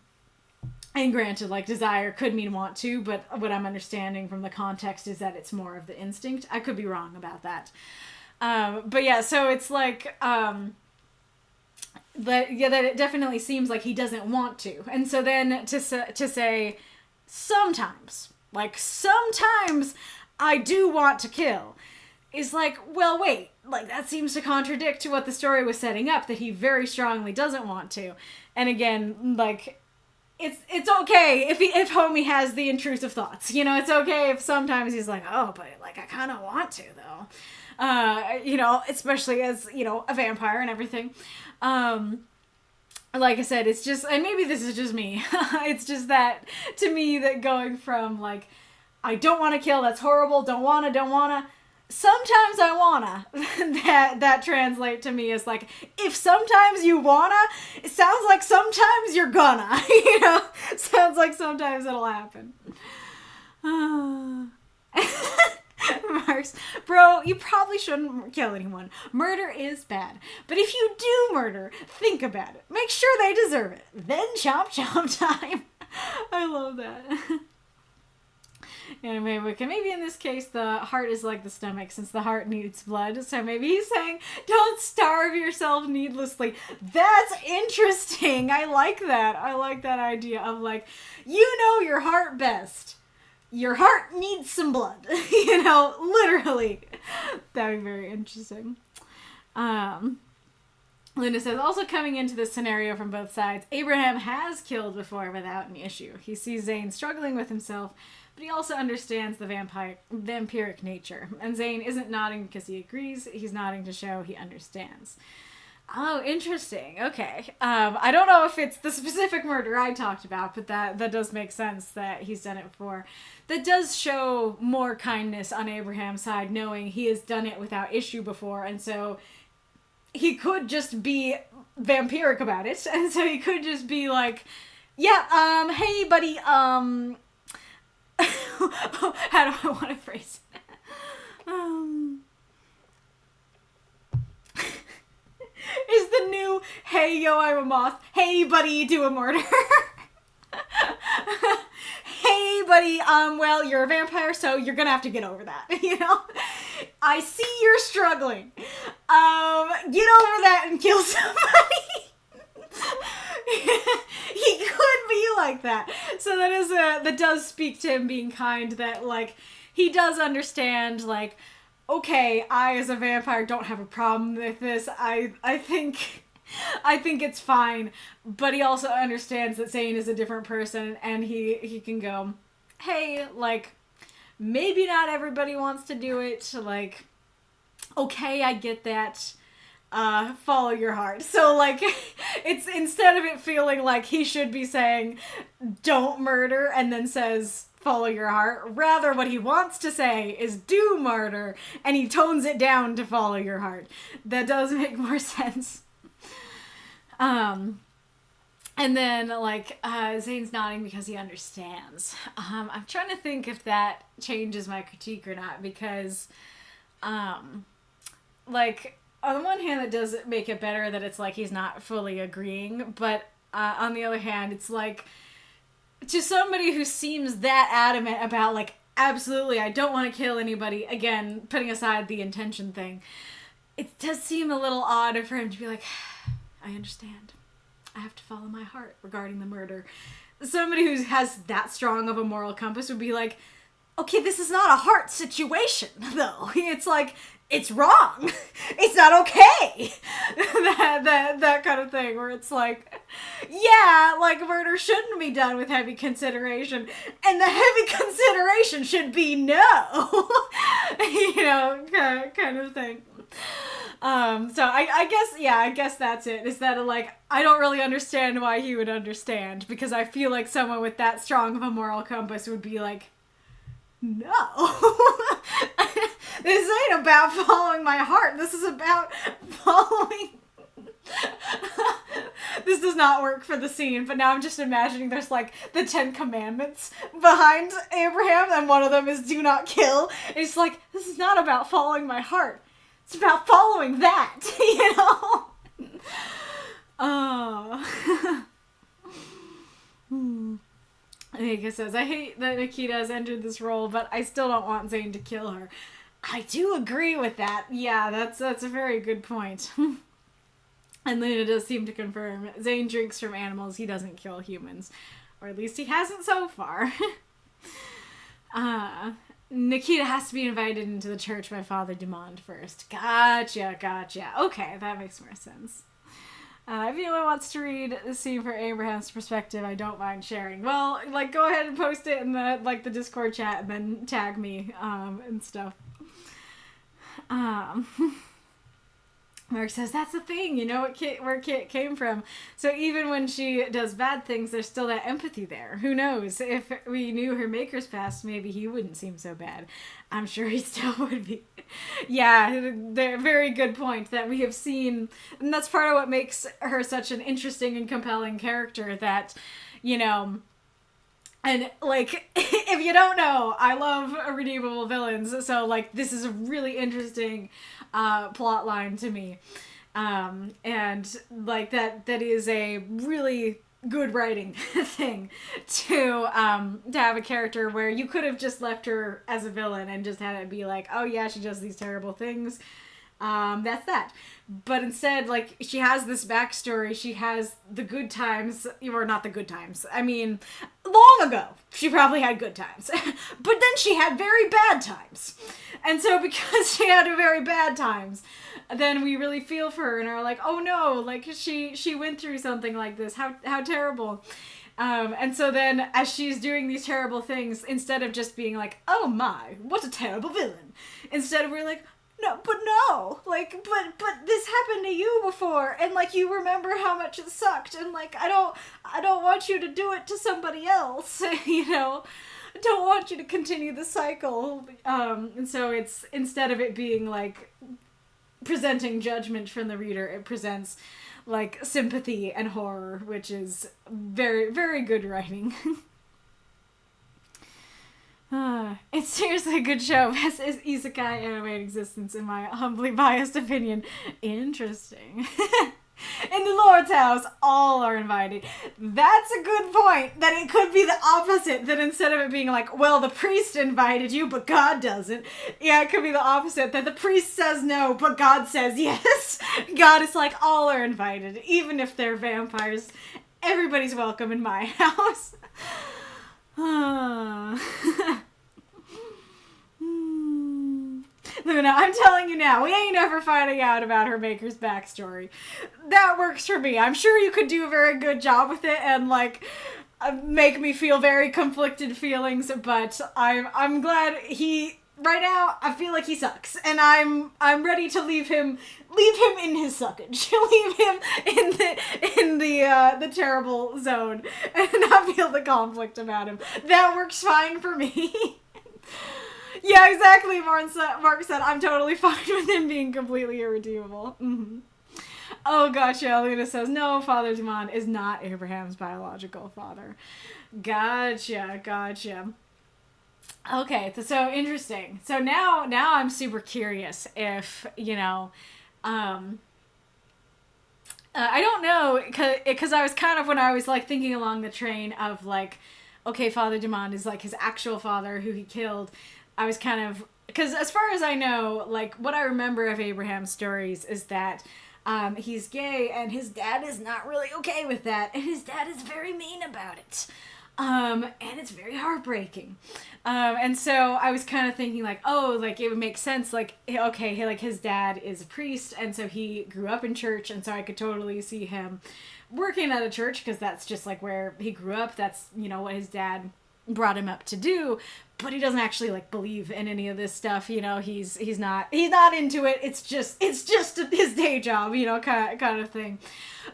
granted, like, desire could mean want to, but what I'm understanding from the context is that it's more of the instinct. I could be wrong about that. But yeah, so it's like, that it definitely seems like he doesn't want to. And so then to say sometimes I do want to kill is like, well, wait, like, that seems to contradict to what the story was setting up, that he very strongly doesn't want to. And again, like, it's okay if homie has the intrusive thoughts, you know. It's okay if sometimes he's like, oh, but, like, I kind of want to, though. You know, especially as, you know, a vampire and everything. Like I said, it's just, and maybe this is just me, it's just that, to me, that going from, like, I don't want to kill, that's horrible, don't wanna, sometimes I wanna, that translate to me as, like, if sometimes you wanna, it sounds like sometimes you're gonna, you know, sounds like sometimes it'll happen. Marks, bro, you probably shouldn't kill anyone. Murder is bad. But if you do murder, think about it. Make sure they deserve it. Then chomp chomp time. I love that. Anyway, maybe in this case the heart is like the stomach, since the heart needs blood. So maybe he's saying, don't starve yourself needlessly. That's interesting. I like that. I like that idea of, like, you know your heart best. Your heart needs some blood, you know, literally. That'd be very interesting. Luna says, also coming into this scenario from both sides, Abraham has killed before without an issue. He sees Zayn struggling with himself, but he also understands the vampiric nature. And Zayn isn't nodding because he agrees, he's nodding to show he understands. Oh, interesting. Okay. I don't know if it's the specific murder I talked about, but that does make sense that he's done it before. That does show more kindness on Abraham's side, knowing he has done it without issue before, and so he could just be vampiric about it, and so he could just be like, yeah, hey, buddy, how do I want to phrase it? Is the new, hey, yo, I'm a moth. Hey, buddy, do a murder. Hey, buddy, well, you're a vampire, so you're gonna have to get over that, you know? I see you're struggling. Get over that and kill somebody. He could be like that. So that does speak to him being kind, that, like, he does understand, like, okay, I as a vampire don't have a problem with this. I think it's fine. But he also understands that Zayn is a different person, and he can go, hey, like, maybe not everybody wants to do it. Like, okay, I get that. Follow your heart. So, like, it's, instead of it feeling like he should be saying, don't murder, and then says, follow your heart, rather what he wants to say is do murder, and he tones it down to follow your heart. That does make more sense. And then, like, Zayn's nodding because he understands. I'm trying to think if that changes my critique or not, because, like, on the one hand, it does make it better that it's like he's not fully agreeing, but on the other hand, it's like, to somebody who seems that adamant about, like, absolutely, I don't want to kill anybody, again, putting aside the intention thing, it does seem a little odd for him to be like, I understand. I have to follow my heart regarding the murder. Somebody who has that strong of a moral compass would be like, okay, this is not a heart situation, though. It's like, it's wrong. It's not okay. that kind of thing, where it's like, yeah, like, murder shouldn't be done with heavy consideration, and the heavy consideration should be no. You know, kind of thing. So I guess that's it. Is that, like, I don't really understand why he would understand, because I feel like someone with that strong of a moral compass would be like, no. This ain't about following my heart. This is about following... This does not work for the scene, but now I'm just imagining there's, like, the 10 Commandments behind Abraham, and one of them is do not kill. It's like, this is not about following my heart. It's about following that, you know? Nika says, I hate that Nikita has entered this role, but I still don't want Zayn to kill her. I do agree with that. Yeah, that's a very good point. And Luna does seem to confirm, Zayn drinks from animals, he doesn't kill humans. Or at least he hasn't so far. Nikita has to be invited into the church by Father Dumond first. Gotcha. Okay, that makes more sense. If anyone wants to read the scene from Abraham's perspective, I don't mind sharing. Well, like, go ahead and post it in the, like, the Discord chat, and then tag me, and stuff. Mark says, that's the thing, you know where Kit came from. So even when she does bad things, there's still that empathy there. Who knows? If we knew her maker's past, maybe he wouldn't seem so bad. I'm sure he still would be. Yeah, very good point that we have seen. And that's part of what makes her such an interesting and compelling character, that, you know... And, like, if you don't know, I love redeemable villains, so, like, this is a really interesting plot line to me. And, like, that is a really good writing thing to have a character where you could have just left her as a villain and just had it be like, oh yeah, she does these terrible things. That's that. But instead, like, she has this backstory, she has the good times, or not the good times, I mean, long ago, she probably had good times, but then she had very bad times, and so because she had very bad times, then we really feel for her, and are like, oh no, like, she went through something like this, how terrible. And so then, as she's doing these terrible things, instead of just being like, oh my, what a terrible villain, instead we're like, no, like, but this happened to you before, and, like, you remember how much it sucked, and, like, I don't want you to do it to somebody else, you know, I don't want you to continue the cycle, and so it's, instead of it being, like, presenting judgment from the reader, it presents, like, sympathy and horror, which is very, very good writing. It's seriously a good show. Best is isekai anime in existence, in my humbly biased opinion. Interesting. In the Lord's house, all are invited. That's a good point, that it could be the opposite, that instead of it being like, well, the priest invited you, but God doesn't. Yeah, it could be the opposite, that the priest says no, but God says yes. God is like, all are invited, even if they're vampires. Everybody's welcome in my house. Luna, I'm telling you now, we ain't ever finding out about her maker's backstory. That works for me. I'm sure you could do a very good job with it and, like, make me feel very conflicted feelings, but I'm glad he... Right now, I feel like he sucks, and I'm ready to leave him in his suckage, leave him in the terrible zone, and not feel the conflict about him. That works fine for me. Yeah, exactly. Mark said, I'm totally fine with him being completely irredeemable. Mm-hmm. Oh, gotcha. Luna says, no, Father Damon is not Abraham's biological father. Gotcha. Okay, so interesting. So now I'm super curious if, I don't know, because I was kind of, when I was, like, thinking along the train of, like, okay, Father Damon is, like, his actual father who he killed, I was kind of, because as far as I know, like, what I remember of Abraham's stories is that he's gay, and his dad is not really okay with that, and his dad is very mean about it. And it's very heartbreaking. And so I was kind of thinking, like, oh, like, it would make sense, like, okay, like, his dad is a priest, and so he grew up in church, and so I could totally see him working at a church, because that's just, like, where he grew up. That's, what his dad brought him up to do, but he doesn't actually, like, believe in any of this stuff, he's not into it. It's just his day job, kind of thing.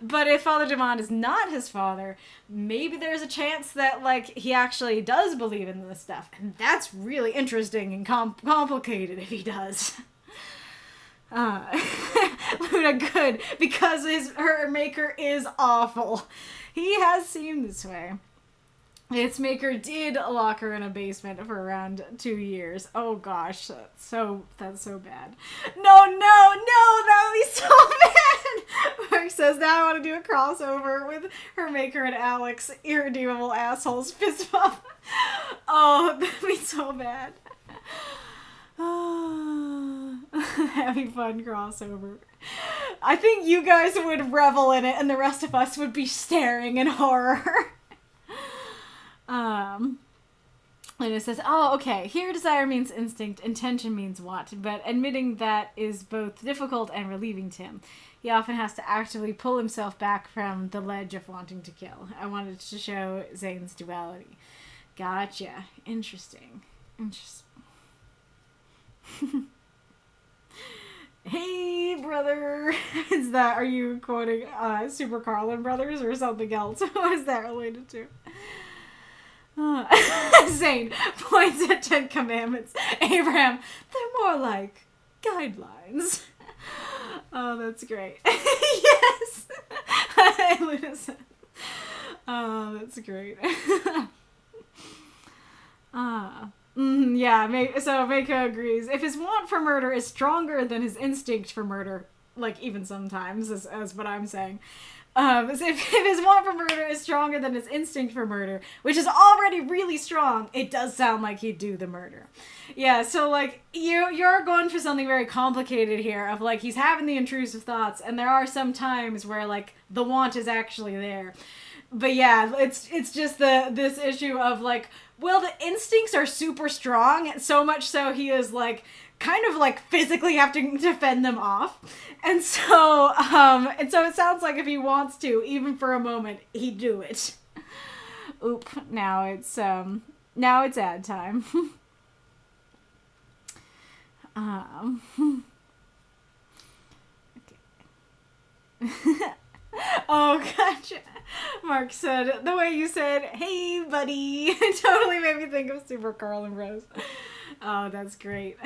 But if Father Damon is not his father, maybe there's a chance that, like, he actually does believe in this stuff, and that's really interesting and complicated if he does. Luna, good, because her maker is awful. He has seemed this way. Its maker did lock her in a basement for around 2 years. Oh gosh, that's so bad. No, that would be so bad. Mark says, now I want to do a crossover with her maker and Alex, irredeemable assholes fist bump. Oh, that'd be so bad. That'd be fun crossover. I think you guys would revel in it, and the rest of us would be staring in horror. And it says, oh, okay, here desire means instinct, intention means want, but admitting that is both difficult and relieving to him. He often has to actively pull himself back from the ledge of wanting to kill. I wanted to show Zayn's duality. Gotcha. Interesting. Hey, brother! Are you quoting Super Carlin Brothers or something else? What is that related to? Zayn points at 10 Commandments. Abraham, they're more like guidelines. Oh, that's great. Yes! Luna said. Oh, that's great. Yeah, so Mako agrees. If his want for murder is stronger than his instinct for murder, like even sometimes, as what I'm saying, so if his want for murder is stronger than his instinct for murder, which is already really strong, it does sound like he'd do the murder. Yeah, so, like, you're going for something very complicated here, of, like, he's having the intrusive thoughts, and there are some times where, like, the want is actually there. But yeah, it's just this issue of, like, well, the instincts are super strong, so much so he is, like, kind of, like, physically have to defend them off. And so it sounds like if he wants to, even for a moment, he'd do it. Oop, now it's ad time. Okay. Oh, gotcha. Mark said, the way you said, hey, buddy, it totally made me think of Super Carl and Rose. Oh, that's great.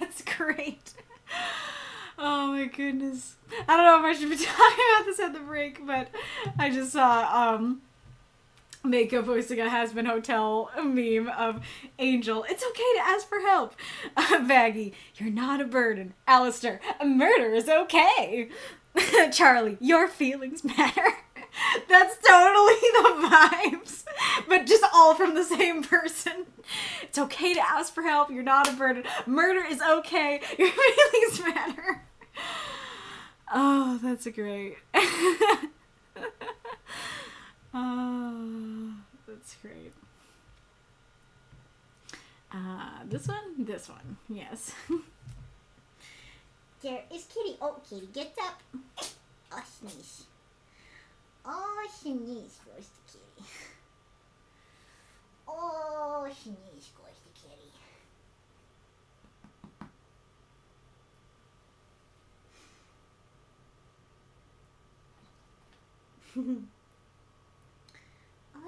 That's great. Oh my goodness. I don't know if I should be talking about this at the break, but I just saw Mako posting a Has-Been Hotel meme of Angel. It's okay to ask for help. Vaggie, you're not a burden. Alistair, a murder is okay. Charlie, your feelings matter. That's totally the vibes, but just all from the same person. It's okay to ask for help. You're not a burden. Murder is okay. Your feelings matter. Oh, that's great. Oh, that's great. This one, yes. There is Kitty. Oh, Kitty gets up. Oh, sneeze. Oh, sneeze goes to Kitty. Oh, sneeze goes to Kitty. Oh,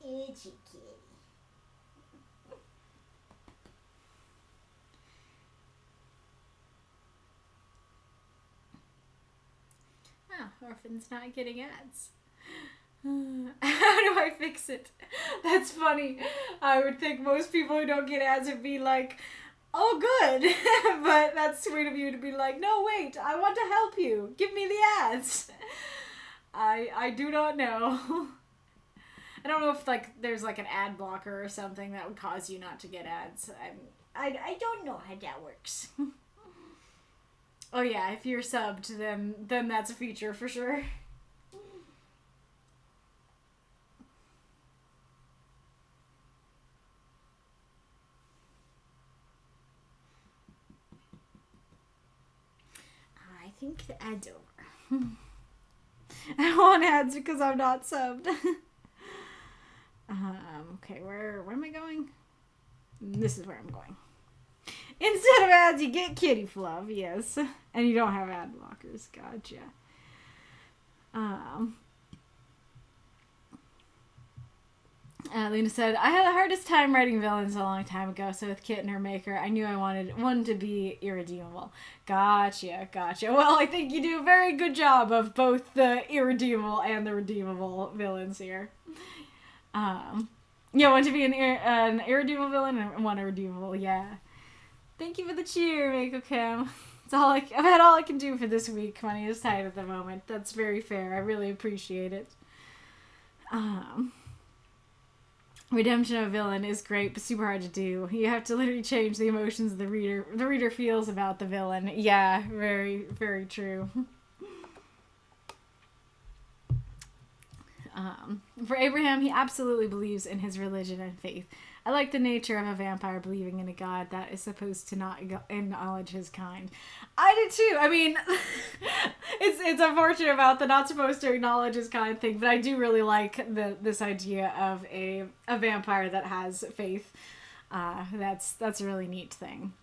Itchy kitty. Oh, Orphan's not getting ads. How do I fix it? That's funny. I would think most people who don't get ads would be like, oh, good. But that's sweet of you to be like, no, wait, I want to help you. Give me the ads. I do not know. I don't know if like there's like an ad blocker or something that would cause you not to get ads. I don't know how that works. Oh yeah, if you're subbed, then that's a feature for sure. I think the ad's over. I want ads because I'm not subbed. Okay, where am I going? This is where I'm going. Instead of ads, you get kitty fluff, yes. And you don't have ad blockers. Gotcha. Lena said, I had the hardest time writing villains a long time ago, so with Kit and her maker, I knew I wanted one to be irredeemable. Gotcha. Well, I think you do a very good job of both the irredeemable and the redeemable villains here. Yeah, one to be an irredeemable villain and one irredeemable, yeah. Thank you for the cheer, Makokam. It's all I've had all I can do for this week. Money is tight at the moment. That's very fair. I really appreciate it. Redemption of a villain is great, but super hard to do. You have to literally change the emotions the reader feels about the villain. Yeah, very, very true. For Abraham, he absolutely believes in his religion and faith. I like the nature of a vampire believing in a god that is supposed to not acknowledge his kind. I did too. I mean, it's unfortunate about the not supposed to acknowledge his kind thing, but I do really like this idea of a vampire that has faith. That's a really neat thing.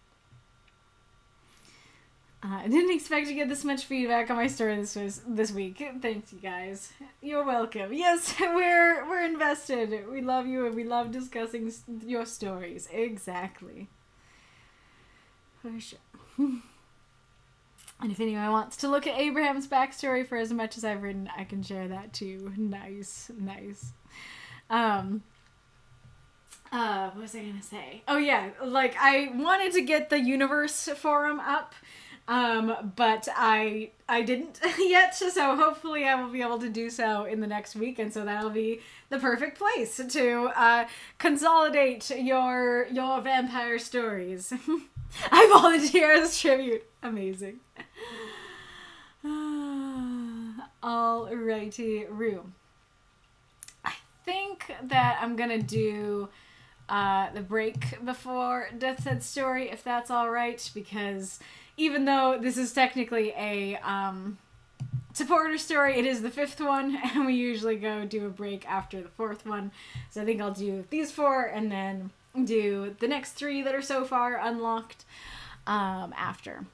I didn't expect to get this much feedback on my story this week. Thanks, you guys. You're welcome. Yes, we're invested. We love you and we love discussing your stories. Exactly. For sure. And if anyone wants to look at Abraham's backstory for as much as I've written, I can share that too. Nice. What was I gonna say? Oh yeah, like I wanted to get the universe forum up. But I didn't yet, so hopefully I will be able to do so in the next week, and so that'll be the perfect place to consolidate your vampire stories. I volunteer as tribute. Amazing. Alrighty, Rue. I think that I'm gonna do the break before Deathshead's story, if that's alright, because even though this is technically a supporter story, it is the 5th one, and we usually go do a break after the 4th one. So I think I'll do these 4 and then do the next 3 that are so far unlocked after.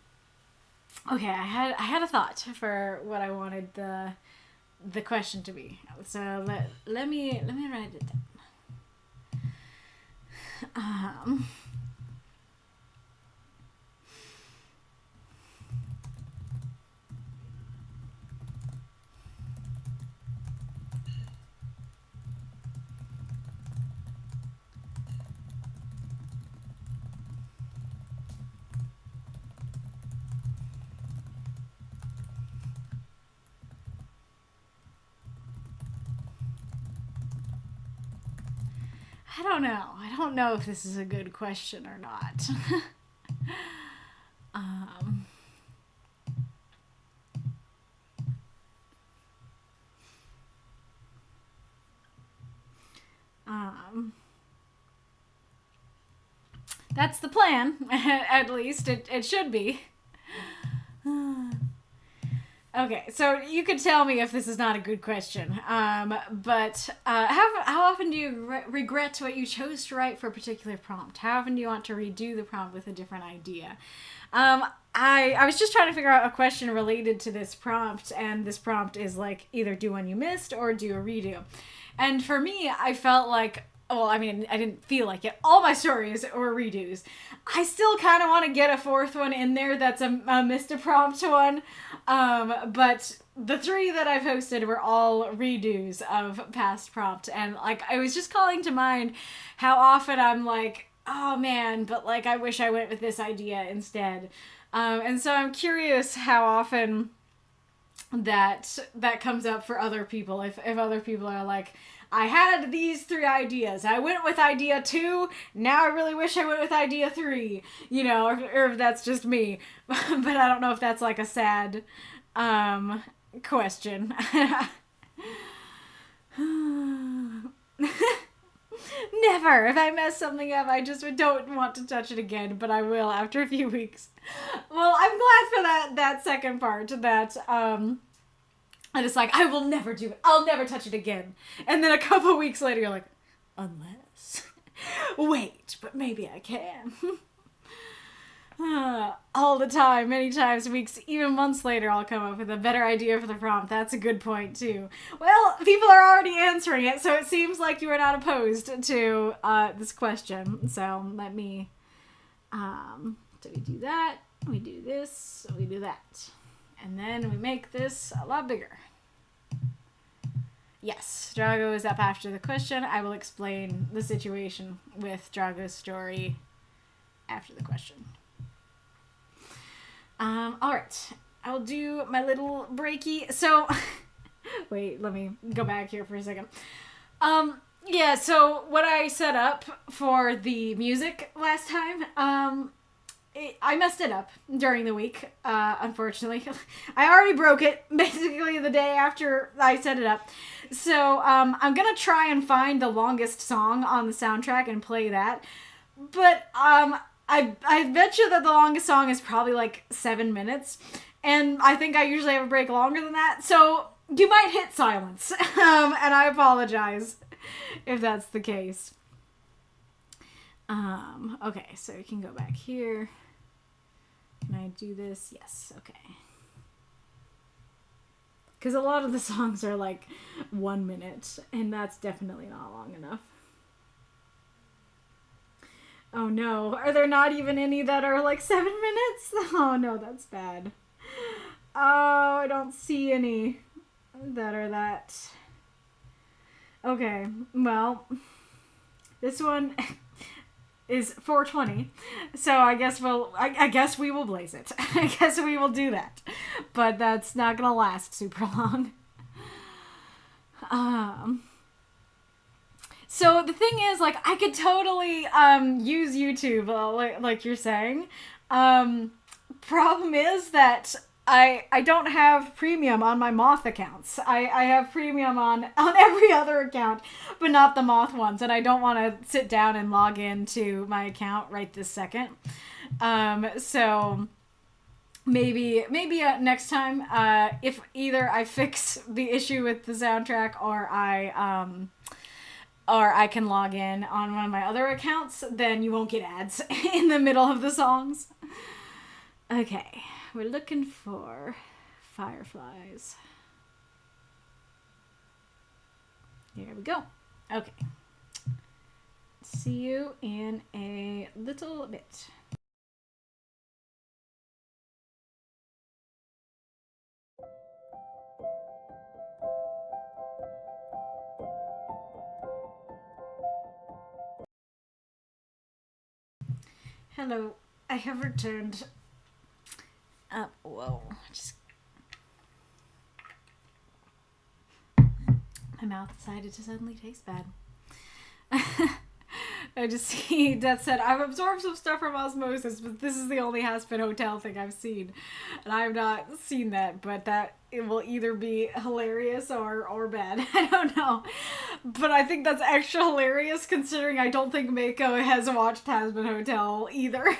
Okay, I had a thought for what I wanted the question to be. So let me write it down. I don't know if this is a good question or not. That's the plan. At least it should be. Okay, so you could tell me if this is not a good question. But how often do you regret what you chose to write for a particular prompt? How often do you want to redo the prompt with a different idea? I was just trying to figure out a question related to this prompt, and this prompt is like either do one you missed or do a redo. And for me, I felt like, well, I mean, I didn't feel like it. All my stories were redos. I still kind of want to get a fourth one in there that's a missed a prompt one. But the 3 that I posted were all redos of past prompt. And like, I was just calling to mind how often I'm like, oh man, but like, I wish I went with this idea instead. And so I'm curious how often that comes up for other people. If other people are like, I had these 3 ideas. I went with idea 2. Now I really wish I went with idea 3. You know, or if that's just me. But I don't know if that's like a sad question. Never. If I mess something up, I just don't want to touch it again, but I will after a few weeks. Well, I'm glad for that second part, that I just like, I will never do it. I'll never touch it again. And then a couple weeks later, you're like, unless. Wait, but maybe I can. All the time, many times, weeks, even months later, I'll come up with a better idea for the prompt. That's a good point, too. Well, people are already answering it, so it seems like you are not opposed to this question. So let me, so we do that, we do this, we do that. And then we make this a lot bigger. Yes, Drago is up after the question. I will explain the situation with Drago's story after the question. Alright. I'll do my little breaky. So, wait, let me go back here for a second. Yeah, so what I set up for the music last time, I messed it up during the week, unfortunately. I already broke it, basically, the day after I set it up. So, I'm gonna try and find the longest song on the soundtrack and play that. But, I bet you that the longest song is probably like 7 minutes. And I think I usually have a break longer than that. So, you might hit silence. And I apologize if that's the case. Okay, so we can go back here. Can I do this? Yes, okay. Because a lot of the songs are like 1 minute, and that's definitely not long enough. Oh no, are there not even any that are like 7 minutes? Oh no, that's bad. Oh, I don't see any that are that. Okay, well, this one is 4:20, so I guess I guess we will blaze it. I guess we will do that, but that's not gonna last super long. So the thing is, like, I could totally use YouTube, like you're saying. Problem is that I don't have premium on my Moth accounts. I have premium on every other account, but not the Moth ones, and I don't want to sit down and log into my account right this second. So maybe next time, if either I fix the issue with the soundtrack or I can log in on one of my other accounts, then you won't get ads in the middle of the songs. Okay, we're looking for fireflies. Here we go. Okay. See you in a little bit. Hello, I have returned. Whoa, my mouth decided to suddenly taste bad. I just see Deathshead. I've absorbed some stuff from osmosis, but this is the only Aspen Hotel thing I've seen. And I've not seen that, but that it will either be hilarious or bad. I don't know. But I think that's extra hilarious considering I don't think Mako has watched Aspen Hotel either.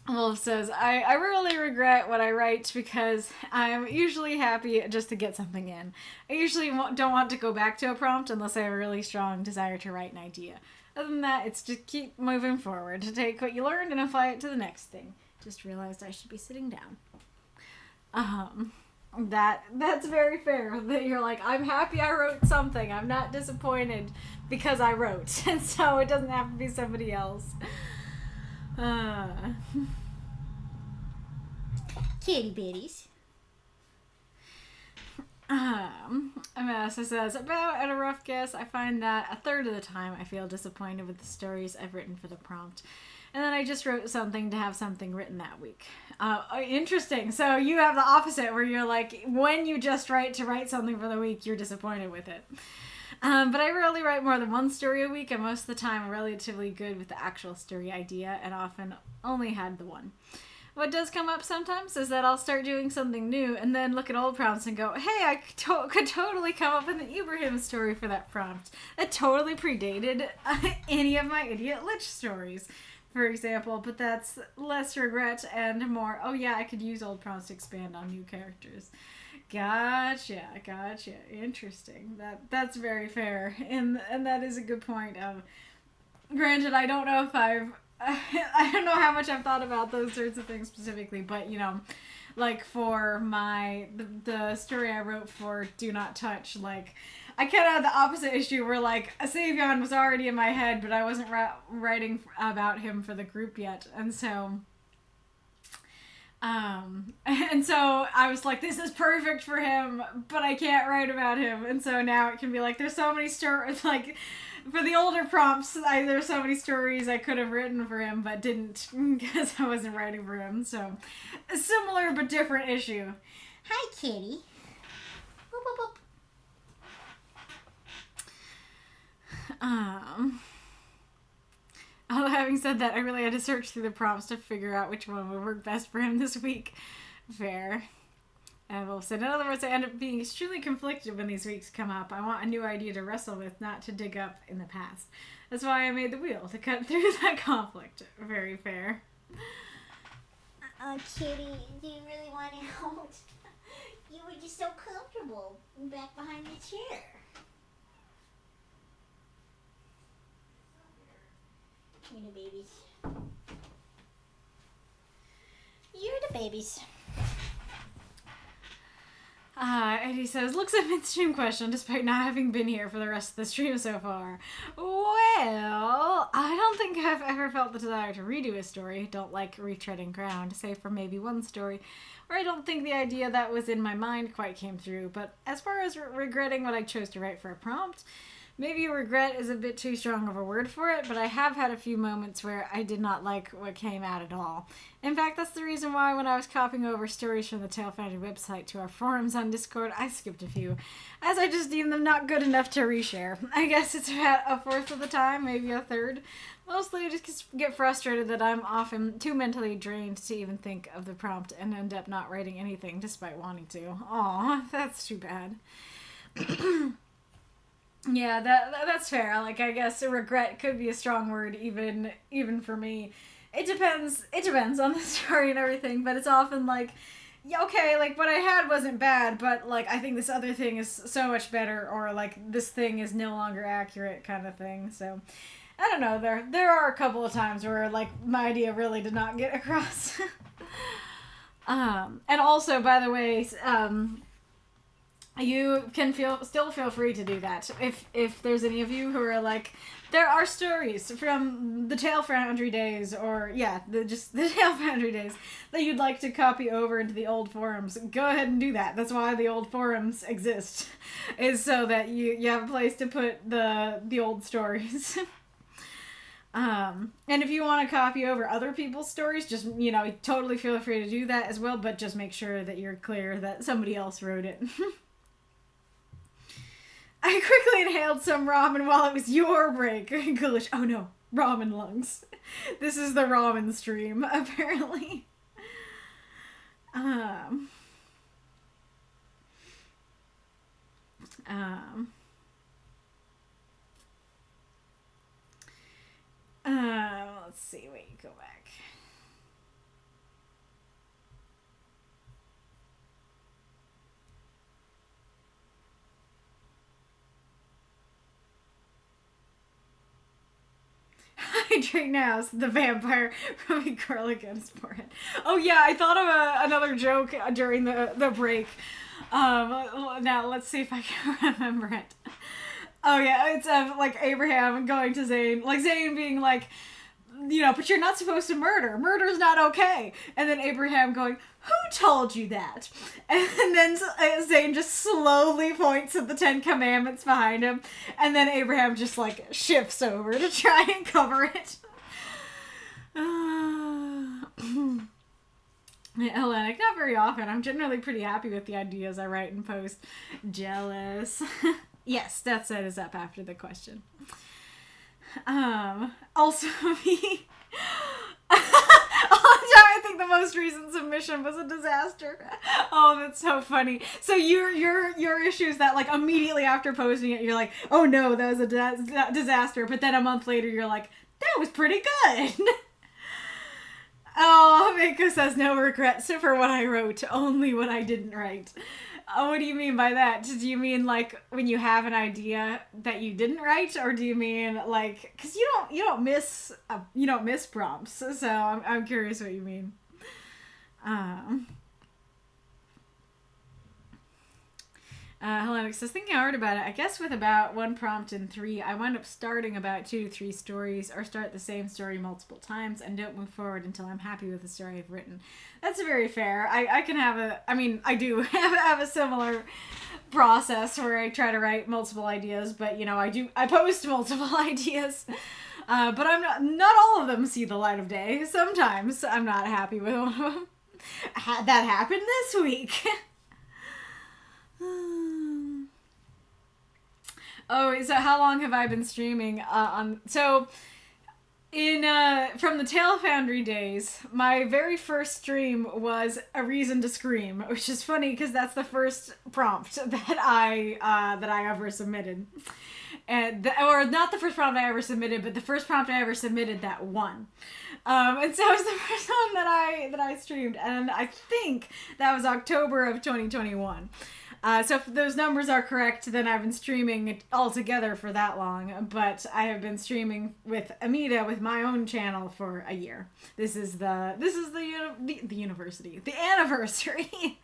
Wolf says, I really regret what I write because I'm usually happy just to get something in. I usually don't want to go back to a prompt unless I have a really strong desire to write an idea. Other than that, it's just keep moving forward. To take what you learned and apply it to the next thing. Just realized I should be sitting down. That's very fair. That you're like, I'm happy I wrote something. I'm not disappointed because I wrote. And so it doesn't have to be somebody else. Kitty bitties. Amasa says, about at a rough guess, I find that a third of the time I feel disappointed with the stories I've written for the prompt. And then I just wrote something to have something written that week. Interesting. So you have the opposite where you're like, when you just write something for the week, you're disappointed with it. But I rarely write more than one story a week, and most of the time I'm relatively good with the actual story idea and often only had the one. What does come up sometimes is that I'll start doing something new and then look at old prompts and go, hey, I could totally come up with an Ibrahim story for that prompt. That totally predated any of my Idiot Lich stories, for example, but that's less regret and more, oh yeah, I could use old prompts to expand on new characters. Gotcha. Interesting. That's very fair. And that is a good point. Granted, I don't know if I don't know how much I've thought about those sorts of things specifically, but you know, like for the story I wrote for Do Not Touch, like I kind of had the opposite issue where like Savion was already in my head, but I wasn't writing about him for the group yet, and so I was like, this is perfect for him, but I can't write about him, and so now it can be like, there's so many stories, like, for the older prompts, there's so many stories I could have written for him, but didn't, because I wasn't writing for him, so, a similar but different issue. Hi, kitty. Boop, boop, boop. Although having said that, I really had to search through the prompts to figure out which one would work best for him this week. Fair. Well said. In other words, I end up being extremely conflicted when these weeks come up. I want a new idea to wrestle with, not to dig up in the past. That's why I made the wheel, to cut through that conflict. Very fair. Kitty, do you really want out? You were just so comfortable back behind the chair. You're the babies. You're the babies. And he says, looks a midstream question despite not having been here for the rest of the stream so far. Well, I don't think I've ever felt the desire to redo a story. Don't like retreading ground, save for maybe one story where I don't think the idea that was in my mind quite came through. But as far as regretting what I chose to write for a prompt, maybe regret is a bit too strong of a word for it, but I have had a few moments where I did not like what came out at all. In fact, that's the reason why when I was copying over stories from the Tale Foundry website to our forums on Discord, I skipped a few, as I just deemed them not good enough to reshare. I guess it's about a fourth of the time, maybe a third. Mostly I just get frustrated that I'm often too mentally drained to even think of the prompt and end up not writing anything despite wanting to. Aw, that's too bad. Yeah, that's fair. Like, I guess regret could be a strong word even for me. It depends on the story and everything, but it's often like, yeah, okay, like what I had wasn't bad, but like I think this other thing is so much better, or like this thing is no longer accurate kind of thing. So I don't know, there are a couple of times where like my idea really did not get across. And also, by the way, you can still feel free to do that. If there's any of you who are like, there are stories from the Tale Foundry days, or just the Tale Foundry days that you'd like to copy over into the old forums, go ahead and do that. That's why the old forums exist, is so that you have a place to put the old stories. And if you want to copy over other people's stories, just, totally feel free to do that as well, but just make sure that you're clear that somebody else wrote it. I quickly inhaled some ramen while it was your break. Ghoulish. Oh no, ramen lungs. This is the ramen stream, apparently. Let's see, wait, go back. hydrate now, so the vampire rubbing garlic on his forehead. Oh yeah, I thought of another joke during the break. Now let's see if I can remember it. Oh yeah, it's like Abraham going to Zayn, like Zayn being like, but you're not supposed to murder. Murder's not okay. And then Abraham going, who told you that? And then Zayn just slowly points at the 10 Commandments behind him. And then Abraham just like shifts over to try and cover it. Hellenic, not very often. I'm generally pretty happy with the ideas I write and post. Jealous. Yes, Deathshead is up after the question. Also me. I think the most recent submission was a disaster. Oh, that's so funny. So your issue is that like immediately after posting it, you're like, oh no, that was a disaster. But then a month later, you're like, that was pretty good. Oh, Mako says no regrets for what I wrote, only what I didn't write. What do you mean by that? Do you mean like when you have an idea that you didn't write, or do you mean like because you don't miss prompts? So I'm curious what you mean. Hellenic says, thinking hard about it, I guess with about 1 prompt in 3, I wind up starting about 2 to 3 stories, or start the same story multiple times, and don't move forward until I'm happy with the story I've written. That's very fair. I can have I do have a similar process where I try to write multiple ideas, but I post multiple ideas. But not all of them see the light of day. Sometimes I'm not happy with one of them. That happened this week. Oh, so how long have I been streaming from the Tale Foundry days, my very first stream was A Reason to Scream, which is funny because that's the first prompt that I ever submitted. Or not the first prompt I ever submitted, but the first prompt I ever submitted that won. And so it was the first one that I streamed, and I think that was October of 2021. So if those numbers are correct, then I've been streaming altogether for that long, but I have been streaming with Amita with my own channel for a year. This is the university, the anniversary.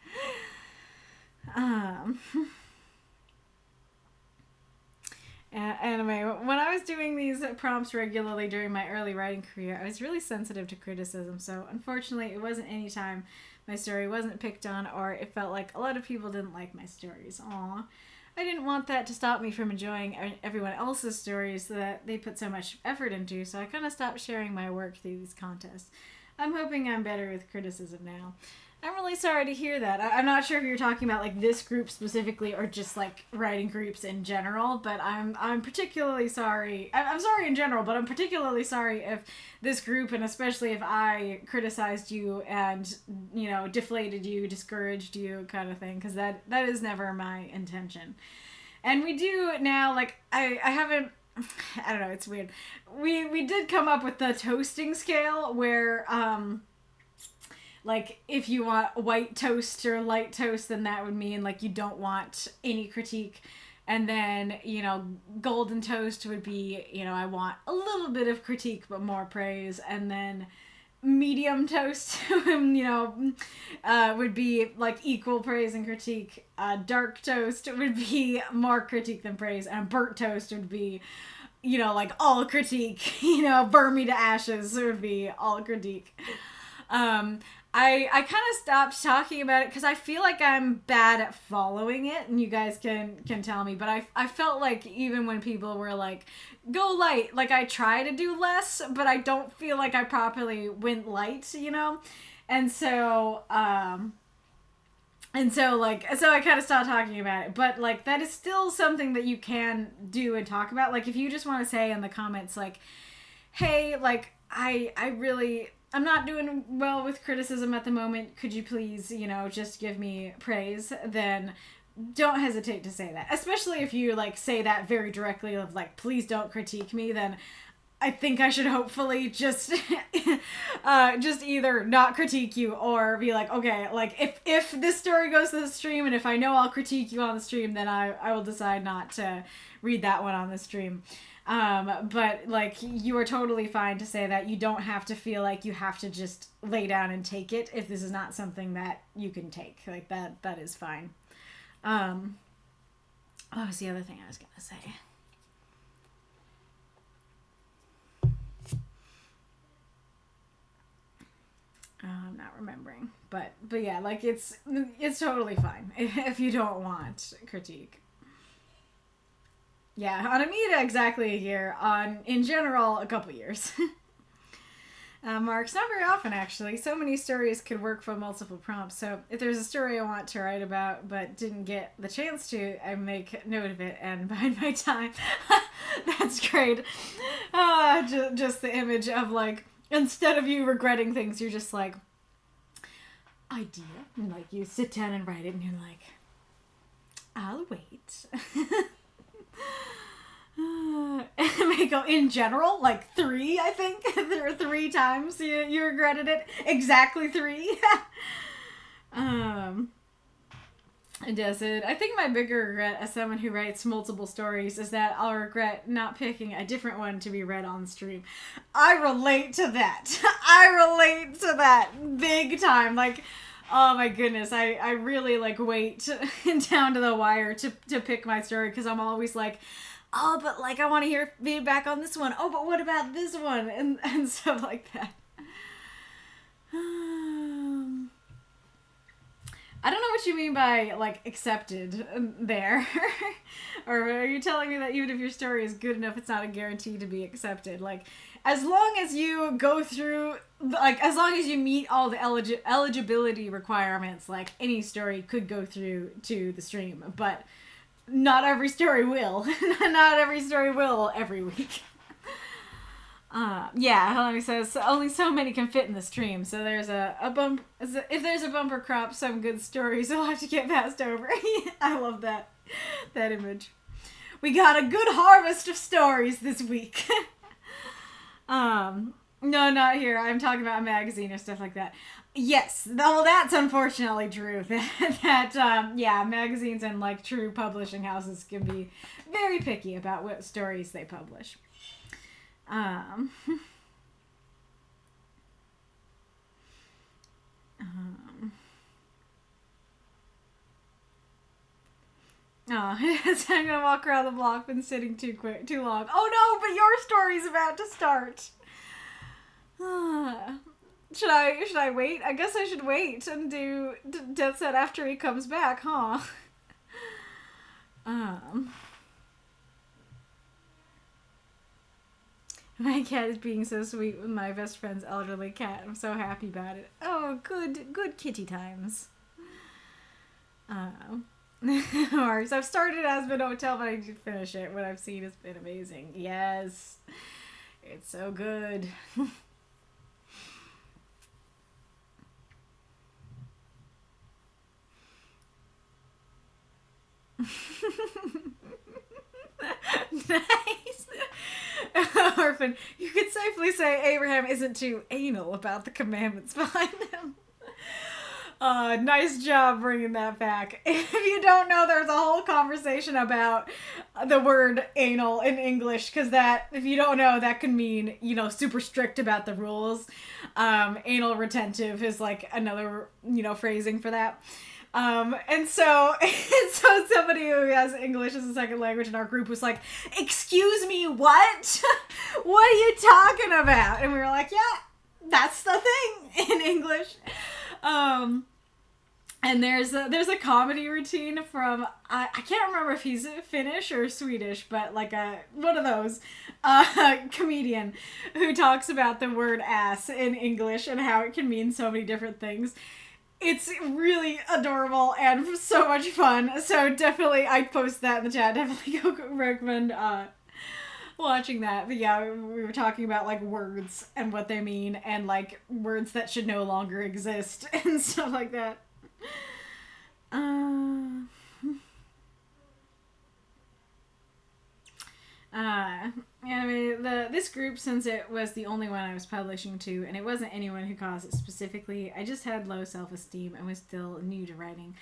Anyway, when I was doing these prompts regularly during my early writing career, I was really sensitive to criticism, so unfortunately it wasn't any time my story wasn't picked on, or it felt like a lot of people didn't like my stories. Aw. I didn't want that to stop me from enjoying everyone else's stories that they put so much effort into, so I kind of stopped sharing my work through these contests. I'm hoping I'm better with criticism now. I'm really sorry to hear that. I'm not sure if you're talking about like this group specifically or just like writing groups in general, but I'm particularly sorry. I'm sorry in general, but I'm particularly sorry if this group, and especially if I criticized you and, deflated you, discouraged you kind of thing, because that is never my intention. And we do now, like, I haven't, I don't know, it's weird. We did come up with the toasting scale where, like, if you want white toast or light toast, then that would mean, like, you don't want any critique. And then, golden toast would be, I want a little bit of critique, but more praise. And then medium toast, would be, like, equal praise and critique. Dark toast would be more critique than praise. And burnt toast would be, like, all critique. Burn me to ashes would be all critique. I kind of stopped talking about it because I feel like I'm bad at following it, and you guys can tell me, but I felt like even when people were like, go light, like I try to do less, but I don't feel like I properly went light, And so I kind of stopped talking about it, but like that is still something that you can do and talk about. Like if you just want to say in the comments like, hey, like I'm not doing well with criticism at the moment. Could you please, just give me praise? Then don't hesitate to say that. Especially if you, like, say that very directly of, like, please don't critique me, then I think I should hopefully just either not critique you or be like, okay, like, if this story goes to the stream and if I know I'll critique you on the stream, then I will decide not to read that one on the stream. But like you are totally fine to say that. You don't have to feel like you have to just lay down and take it if this is not something that you can take. Like that is fine. What was the other thing I was gonna say? I'm not remembering, but yeah, like it's totally fine if you don't want critique. Yeah, on Amida exactly a year. In general, a couple years. Marks, not very often actually. So many stories could work from multiple prompts. So if there's a story I want to write about but didn't get the chance to, I make note of it and bide my time. That's great. Just the image of like, instead of you regretting things, you're just like, idea. And like you sit down and write it and you're like, I'll wait. Mako, in general, like 3, I think. There are 3 times you regretted it. Exactly 3. It doesn't. I think my bigger regret as someone who writes multiple stories is that I'll regret not picking a different one to be read on stream. I relate to that. I relate to that big time. Like, oh my goodness, I really like wait down to the wire to pick my story because I'm always like, oh, but like I want to hear feedback on this one. Oh, but what about this one? And stuff like that. I don't know what you mean by like accepted there. Or are you telling me that even if your story is good enough, it's not a guarantee to be accepted? Like, as long as you go through, like, as long as you meet all the eligibility requirements, like any story could go through to the stream, but not every story will. Not every story will every week. Yeah, Helene says only so many can fit in the stream, so there's a bump. If there's a bumper crop, some good stories will have to get passed over. I love that image. We got a good harvest of stories this week. No, not here. I'm talking about a magazine or stuff like that. Yes, well, that's unfortunately true. Yeah, magazines and like true publishing houses can be very picky about what stories they publish. Oh, I'm gonna walk around the block. Been sitting too long. Oh no! But your story's about to start. Should I wait? I guess I should wait and do Deathshead after he comes back, huh? My cat is being so sweet with my best friend's elderly cat. I'm so happy about it. Oh, good kitty times. Marks, I've started Aspen Hotel, but I did finish it. What I've seen has been amazing. Yes. It's so good. Nice. Orphan, you could safely say Abraham isn't too anal about the commandments behind them. Nice job bringing that back. If you don't know, there's a whole conversation about the word anal in English, because that, if you don't know, that can mean, super strict about the rules. Anal retentive is like another, phrasing for that. And so somebody who has English as a second language in our group was like, excuse me, what? What are you talking about? And we were like, yeah, that's the thing in English. And there's a comedy routine from, I can't remember if he's Finnish or Swedish, but like one of those, comedian who talks about the word ass in English and how it can mean so many different things. It's really adorable and so much fun. So definitely, I'd post that in the chat. Definitely go recommend watching that. But yeah, we were talking about like words and what they mean, and like words that should no longer exist and stuff like that. This group, since it was the only one I was publishing to, and it wasn't anyone who caused it specifically, I just had low self-esteem and was still new to writing.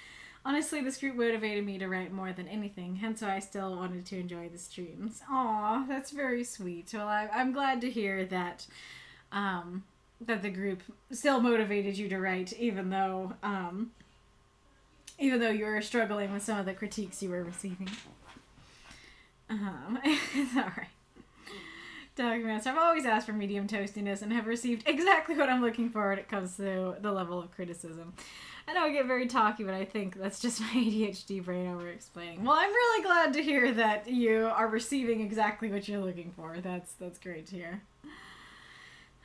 Honestly, this group motivated me to write more than anything, hence why I still wanted to enjoy the streams. Aw, that's very sweet. Well, I'm glad to hear that that the group still motivated you to write, even though you were struggling with some of the critiques you were receiving. It's alright. Documents. I've always asked for medium toastiness and have received exactly what I'm looking for when it comes to the level of criticism. I know I get very talky, but I think that's just my ADHD brain over-explaining. Well, I'm really glad to hear that you are receiving exactly what you're looking for. That's great to hear.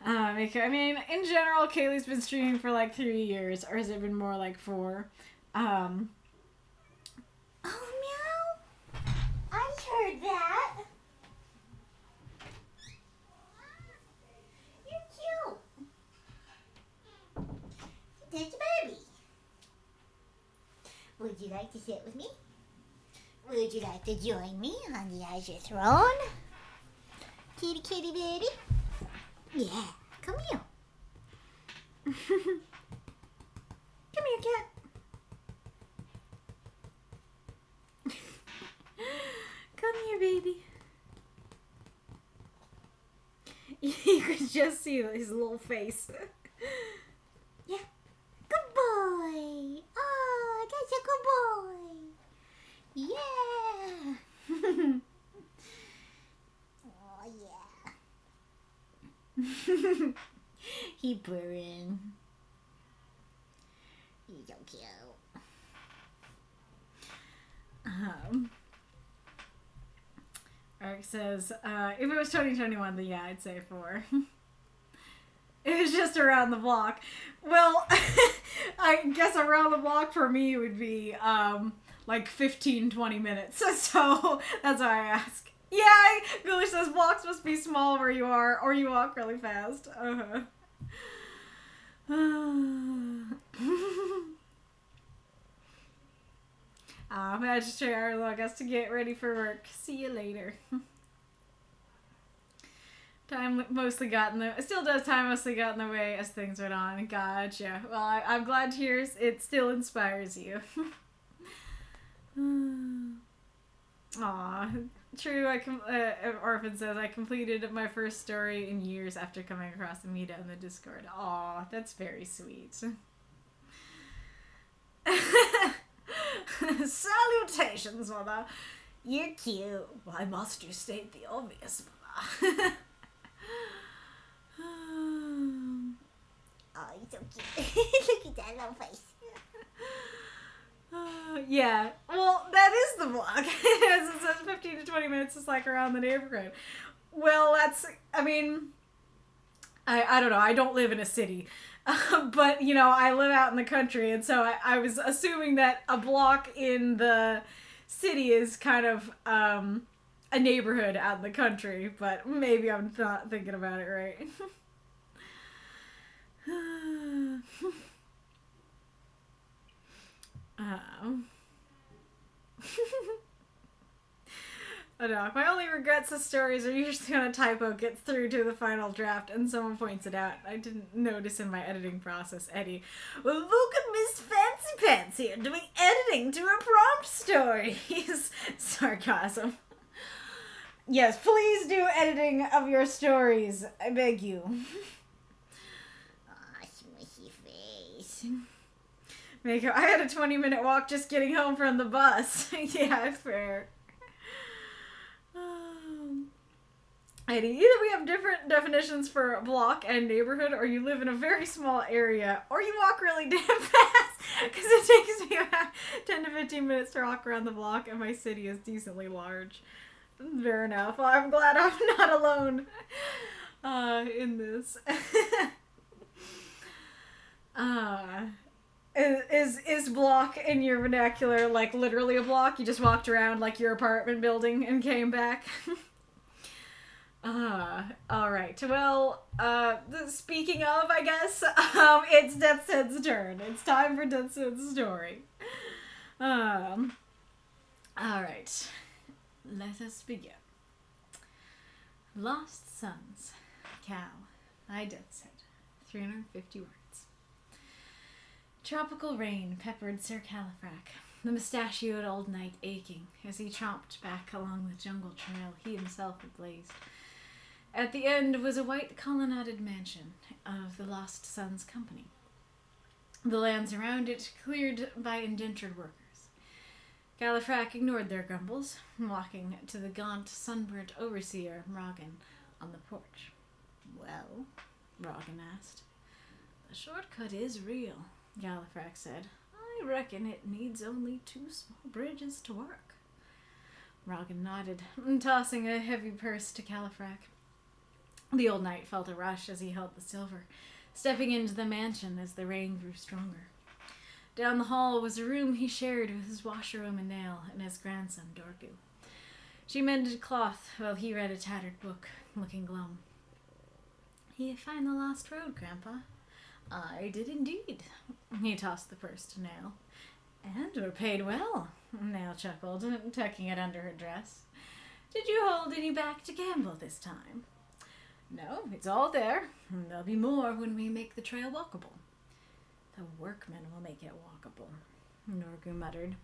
I mean, in general, Kaylee's been streaming for like 3 years, or has it been more like 4? Oh, meow. I heard that. You're cute. There's a baby. Would you like to sit with me? Would you like to join me on the Azure Throne? Kitty, kitty, baby. Yeah, come here. Come here, cat. Come here, baby. You could just see his little face. Yeah. Good boy. Oh, that's a good boy. Yeah. Oh, yeah. He purring. He's so cute. Eric says, if it was 2021, then yeah, I'd say 4. It was just around the block. Well, I guess around the block for me would be, like 15, 20 minutes. So that's why I ask. Yeah, Ghoulish says blocks must be small where you are, or you walk really fast. Magistrate Arlo has to get ready for work. See you later. Time mostly got in the... It still does. Time mostly got in the way as things went on. Gotcha. Well, I'm glad to hear it still inspires you. Aw. True, Orphan says, I completed my first story in years after coming across Amita in the Discord. Aw, that's very sweet. Salutations, mother. You're cute. Why must you state the obvious, mother? Oh, you're so cute. Look at that little face. Yeah. Well, that is the vlog. As it says, 15 to 20 minutes is like around the neighborhood. Well, that's, I mean, I don't know. I don't live in a city. But, you know, I live out in the country, and so I was assuming that a block in the city is kind of a neighborhood out in the country, but maybe I'm not thinking about it right. I know. My only regrets of stories are usually when a typo gets through to the final draft and someone points it out. I didn't notice in my editing process, Eddie. Well, look at Miss Fancy Pants here doing editing to a prompt story. Sarcasm. Yes, please do editing of your stories. I beg you. Aw, smushy face. Mako, I had a 20-minute walk just getting home from the bus. Yeah, fair. Eddie, either we have different definitions for block and neighborhood, or you live in a very small area, or you walk really damn fast, because it takes me about 10 to 15 minutes to walk around the block, and my city is decently large. Fair enough. Well, I'm glad I'm not alone in this. Is block in your vernacular like literally a block? You just walked around like your apartment building and came back? Alright. Well, speaking of, I guess, it's Deathshead's turn. It's time for Deathshead's story. Alright. Let us begin. Lost Sons. Cow. I Deathshead. 350 words. Tropical rain peppered Sir Califrac, the mustachioed old knight aching as he tromped back along the jungle trail he himself had blazed. At the end was a white colonnaded mansion of the Lost Sons Company. The lands around it cleared by indentured workers. Califrac ignored their grumbles, walking to the gaunt, sunburnt overseer, Rogan, on the porch. "Well?" Rogan asked. "The shortcut is real," Califrac said. "I reckon it needs only 2 small bridges to work." Rogan nodded, tossing a heavy purse to Califrac. The old knight felt a rush as he held the silver, stepping into the mansion as the rain grew stronger. Down the hall was a room he shared with his washerwoman Nail and his grandson Dorgu. She mended cloth while he read a tattered book, looking glum. "You find the lost road, Grandpa?" "I did indeed." He tossed the purse to Nail. "And were paid well," Nail chuckled, tucking it under her dress. "Did you hold any back to gamble this time?" "No, it's all there. There'll be more when we make the trail walkable." "The workmen will make it walkable," Dorgu muttered.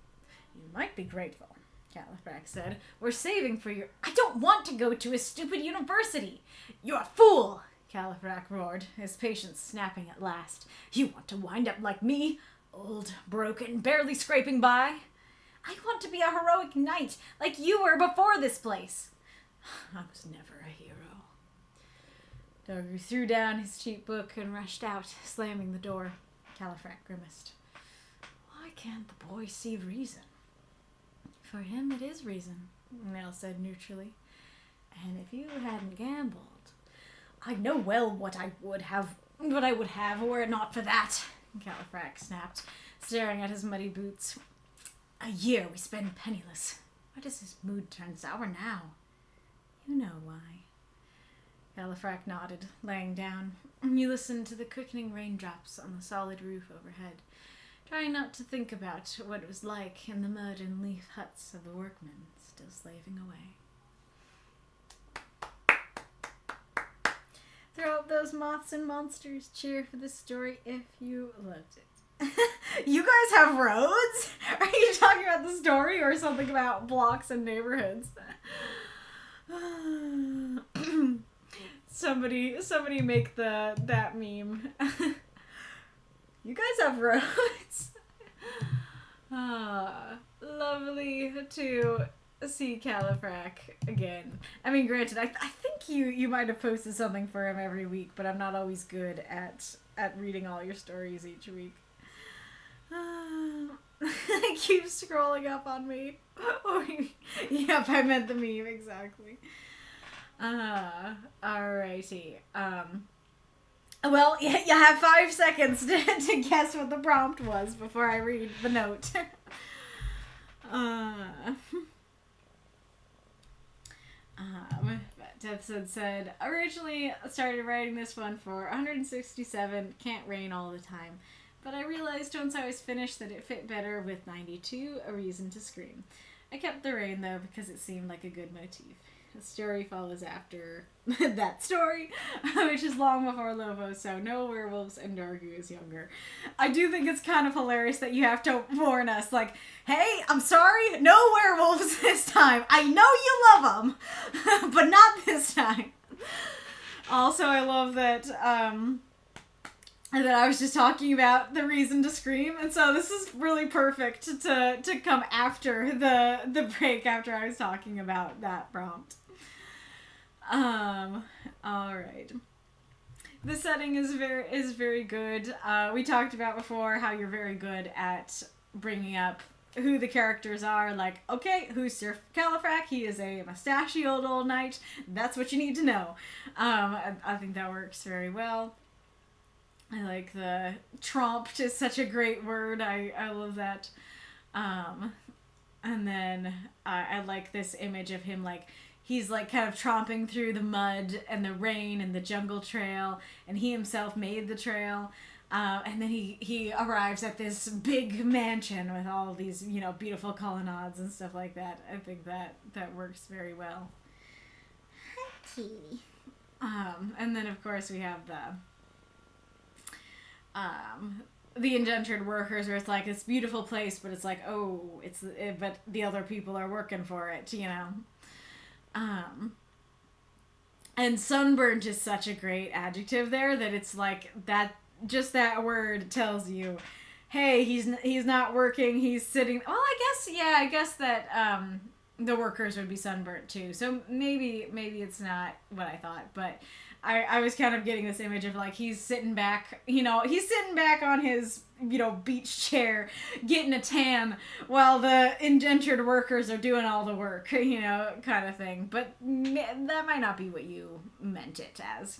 "You might be grateful," Califrac said. "We're saving for your—" "I don't want to go to a stupid university!" "You're a fool!" Califrac roared, his patience snapping at last. "You want to wind up like me? Old, broken, barely scraping by? I want to be a heroic knight, like you were before this place." "I was never a hero." Dorgu threw down his cheap book and rushed out, slamming the door. Califrac grimaced. "Why can't the boy see reason?" "For him it is reason," Nail said neutrally. "And if you hadn't gambled—" "I know well what I would have were it not for that," Califrac snapped, staring at his muddy boots. "A year we spend penniless. Why does his mood turn sour now?" "You know why." Califrac nodded, laying down. He listened to the quickening raindrops on the solid roof overhead, trying not to think about what it was like in the mud and leaf huts of the workmen still slaving away. Throw up those moths and monsters. Cheer for the story if you loved it. You guys have roads? Are you talking about the story or something about blocks and neighborhoods? Somebody make that meme. You guys have roads? Lovely to see Califrac again. I mean, granted, I think you might have posted something for him every week, but I'm not always good at reading all your stories each week. It keeps scrolling up on me. Oh, yep, I meant the meme, exactly. Alrighty. Well, you have 5 seconds to guess what the prompt was before I read the note. Deathshead said, "Originally started writing this one for 167, can't rain all the time. But I realized once I was finished that it fit better with 92, a reason to scream. I kept the rain though because it seemed like a good motif. The story follows after that story, which is long before Lovo, so no werewolves and Dorgu is younger. I do think it's kind of hilarious that you have to warn us, like, hey, I'm sorry, no werewolves this time. I know you love them, but not this time." Also, I love that, that I was just talking about the reason to scream, and so this is really perfect to come after the break after I was talking about that prompt. Alright. The setting is very good. We talked about before how you're very good at bringing up who the characters are. Like, okay, who's Sir Califrac? He is a mustachioed old knight. That's what you need to know. I think that works very well. I like the tromped is such a great word. I love that. And then I like this image of him, like, he's like kind of tromping through the mud and the rain and the jungle trail, and he himself made the trail. And then he arrives at this big mansion with all these, you know, beautiful colonnades and stuff like that. I think that works very well. And then of course we have the indentured workers, where it's like this beautiful place, but it's like, oh, but the other people are working for it, you know. And sunburnt is such a great adjective there that it's like that. Just that word tells you, hey, he's not working. He's sitting. Well, I guess that the workers would be sunburnt too. So maybe it's not what I thought, but I was kind of getting this image of like he's sitting back, he's sitting back on his, beach chair getting a tan while the indentured workers are doing all the work, kind of thing. But that might not be what you meant it as.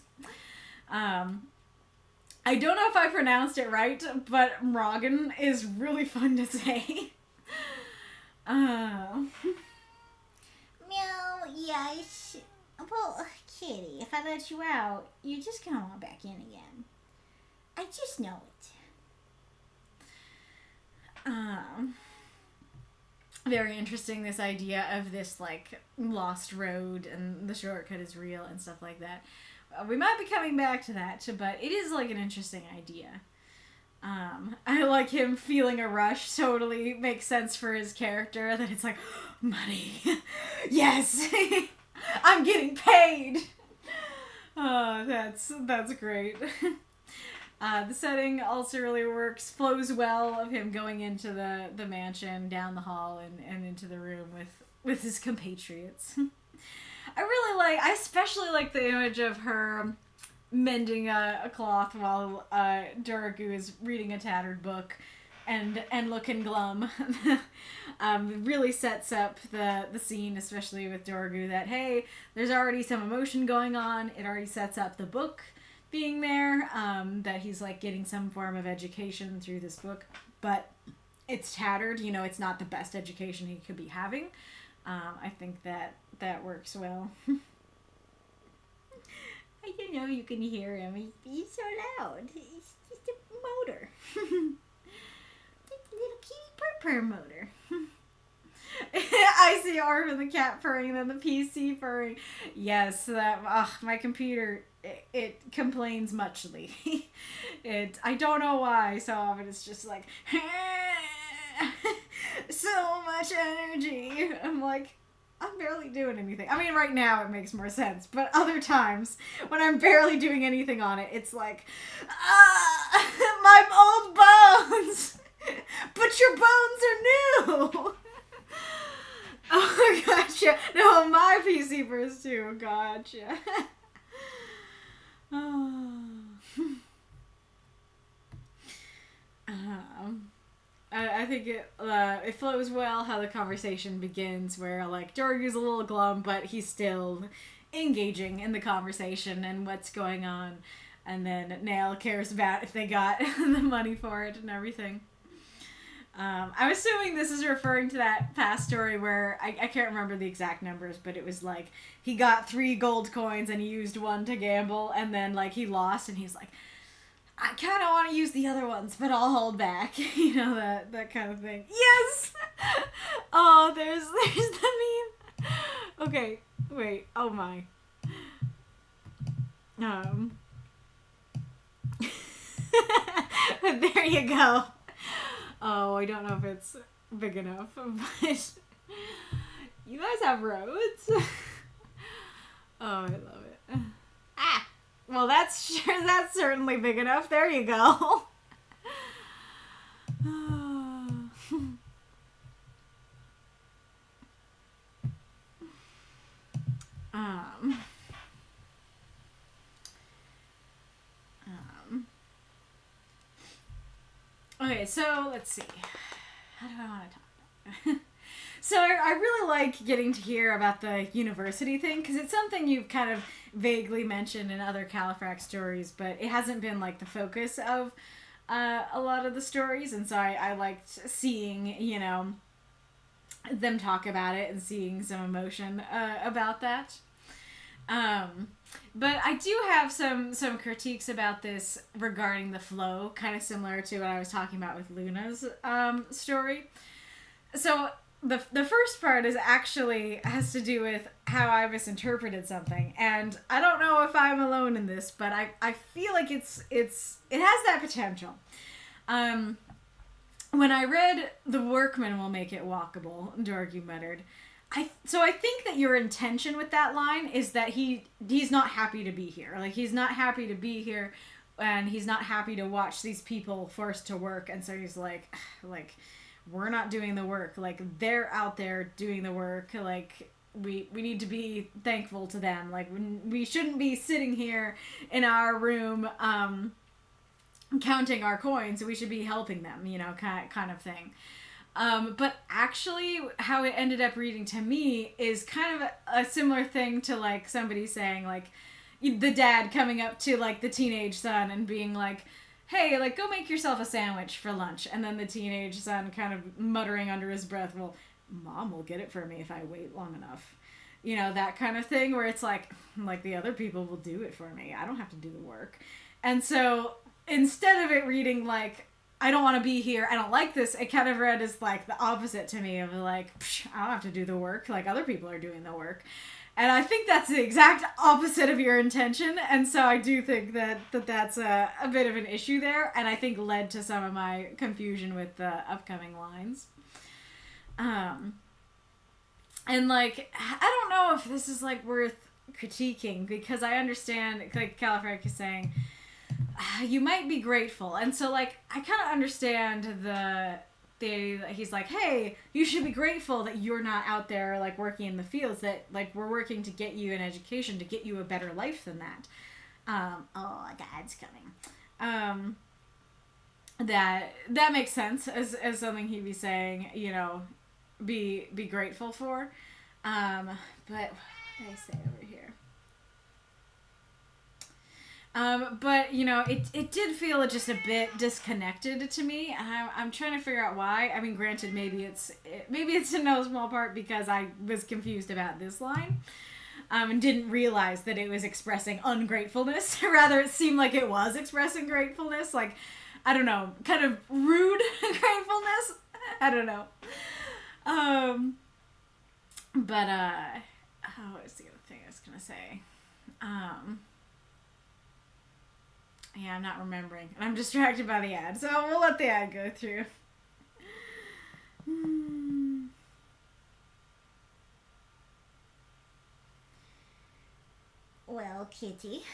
I don't know if I pronounced it right, but Mrogan is really fun to say. Meow, yes. Well, Kitty, if I let you out, you're just gonna want back in again. I just know it. Very interesting, this idea of this, like, lost road and the shortcut is real and stuff like that. We might be coming back to that, but it is, like, an interesting idea. I like him feeling a rush. Totally makes sense for his character, that it's like, money. Yes! I'm getting paid! Oh, that's great. The setting also really works, flows well of him going into the mansion, down the hall, and into the room with his compatriots. I especially like the image of her mending a cloth while Drago is reading a tattered book and looking glum. Really sets up the scene, especially with Drago, that, hey, there's already some emotion going on. It already sets up the book being there, that he's, like, getting some form of education through this book, but it's tattered, it's not the best education he could be having. I think that works well. I don't know if you can hear him. He's so loud. He's just a motor. Just a little kitty purr motor. I see Arv and the cat purring and then the PC purring. Yes, my computer, it complains muchly. I don't know why so often it's just like, so much energy. I'm like, I'm barely doing anything. I mean, right now it makes more sense, but other times when I'm barely doing anything on it, it's like, my old bones, but your bones are new. Oh, gotcha. No, my PC burst too. Gotcha. I think it flows well how the conversation begins, where, like, Drago's a little glum, but he's still engaging in the conversation and what's going on, and then Nail cares about if they got the money for it and everything. I'm assuming this is referring to that past story where I can't remember the exact numbers, but it was like he got 3 gold coins and he used 1 to gamble, and then, like, he lost and he's like, I kind of want to use the other ones, but I'll hold back. That kind of thing. Yes! Oh, there's the meme. Okay, wait. Oh, my. There you go. Oh, I don't know if it's big enough, but you guys have roads? Oh, I love it. Ah! Well, that's certainly big enough. There you go. Okay, so let's see. How do I want to talk about it? So I really like getting to hear about the university thing, because it's something you've kind of vaguely mentioned in other Califrax stories, but it hasn't been, like, the focus of a lot of the stories, and so I liked seeing, them talk about it and seeing some emotion about that. But I do have some critiques about this regarding the flow, kind of similar to what I was talking about with Luna's story. So the first part has to do with how I misinterpreted something, and I don't know if I'm alone in this, but I feel like it has that potential. When I read "The workman will make it walkable," Dorgu muttered. I think that your intention with that line is that he's not happy to be here. Like, he's not happy to be here, and he's not happy to watch these people forced to work, and so he's like, we're not doing the work. Like, they're out there doing the work. Like, we need to be thankful to them. Like, we shouldn't be sitting here in our room counting our coins. We should be helping them, you know, kind of thing. But actually, how it ended up reading to me is kind of a similar thing to, like, somebody saying, like, the dad coming up to, like, the teenage son and being like, hey, like, go make yourself a sandwich for lunch. And then the teenage son kind of muttering under his breath, well, Mom will get it for me if I wait long enough. You know, that kind of thing where it's like the other people will do it for me. I don't have to do the work. And so instead of it reading like, I don't want to be here, I don't like this, it kind of read as like the opposite to me of like, I don't have to do the work, like other people are doing the work. And I think that's the exact opposite of your intention, and so I do think that's a bit of an issue there, and I think led to some of my confusion with the upcoming lines. And like, I don't know if this is like worth critiquing, because I understand, like Califrag is saying, you might be grateful, and so like I kind of understand he's like, hey, you should be grateful that you're not out there like working in the fields, that like we're working to get you an education, to get you a better life than that. Oh, Dad's coming. That makes sense as something he'd be saying, you know, be grateful for. But what did I say over here? But, you know, it did feel just a bit disconnected to me, and I'm trying to figure out why. I mean, granted, maybe it's in no small part because I was confused about this line, and didn't realize that it was expressing ungratefulness. Rather, it seemed like it was expressing gratefulness, like, I don't know, kind of rude gratefulness. I don't know. What was the other thing I was gonna say? Yeah, I'm not remembering. And I'm distracted by the ad, so we'll let the ad go through. Well, Kitty.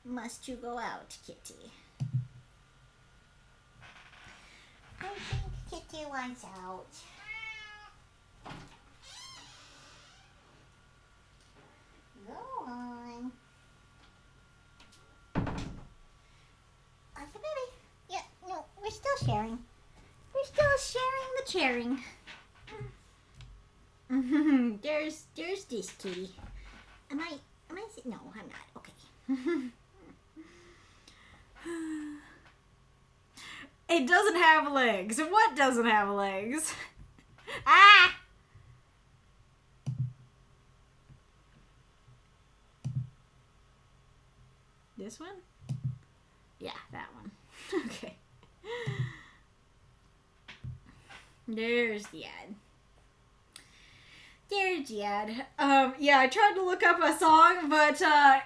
Must you go out, Kitty? I think Kitty wants out. Go on. Baby. Yeah, no, we're still sharing. We're still sharing the sharing. There's this kitty. Am I? No, I'm not. Okay. It doesn't have legs. What doesn't have legs? Ah! This one? Yeah, that one. Okay. There's the ad. Yeah, I tried to look up a song, but I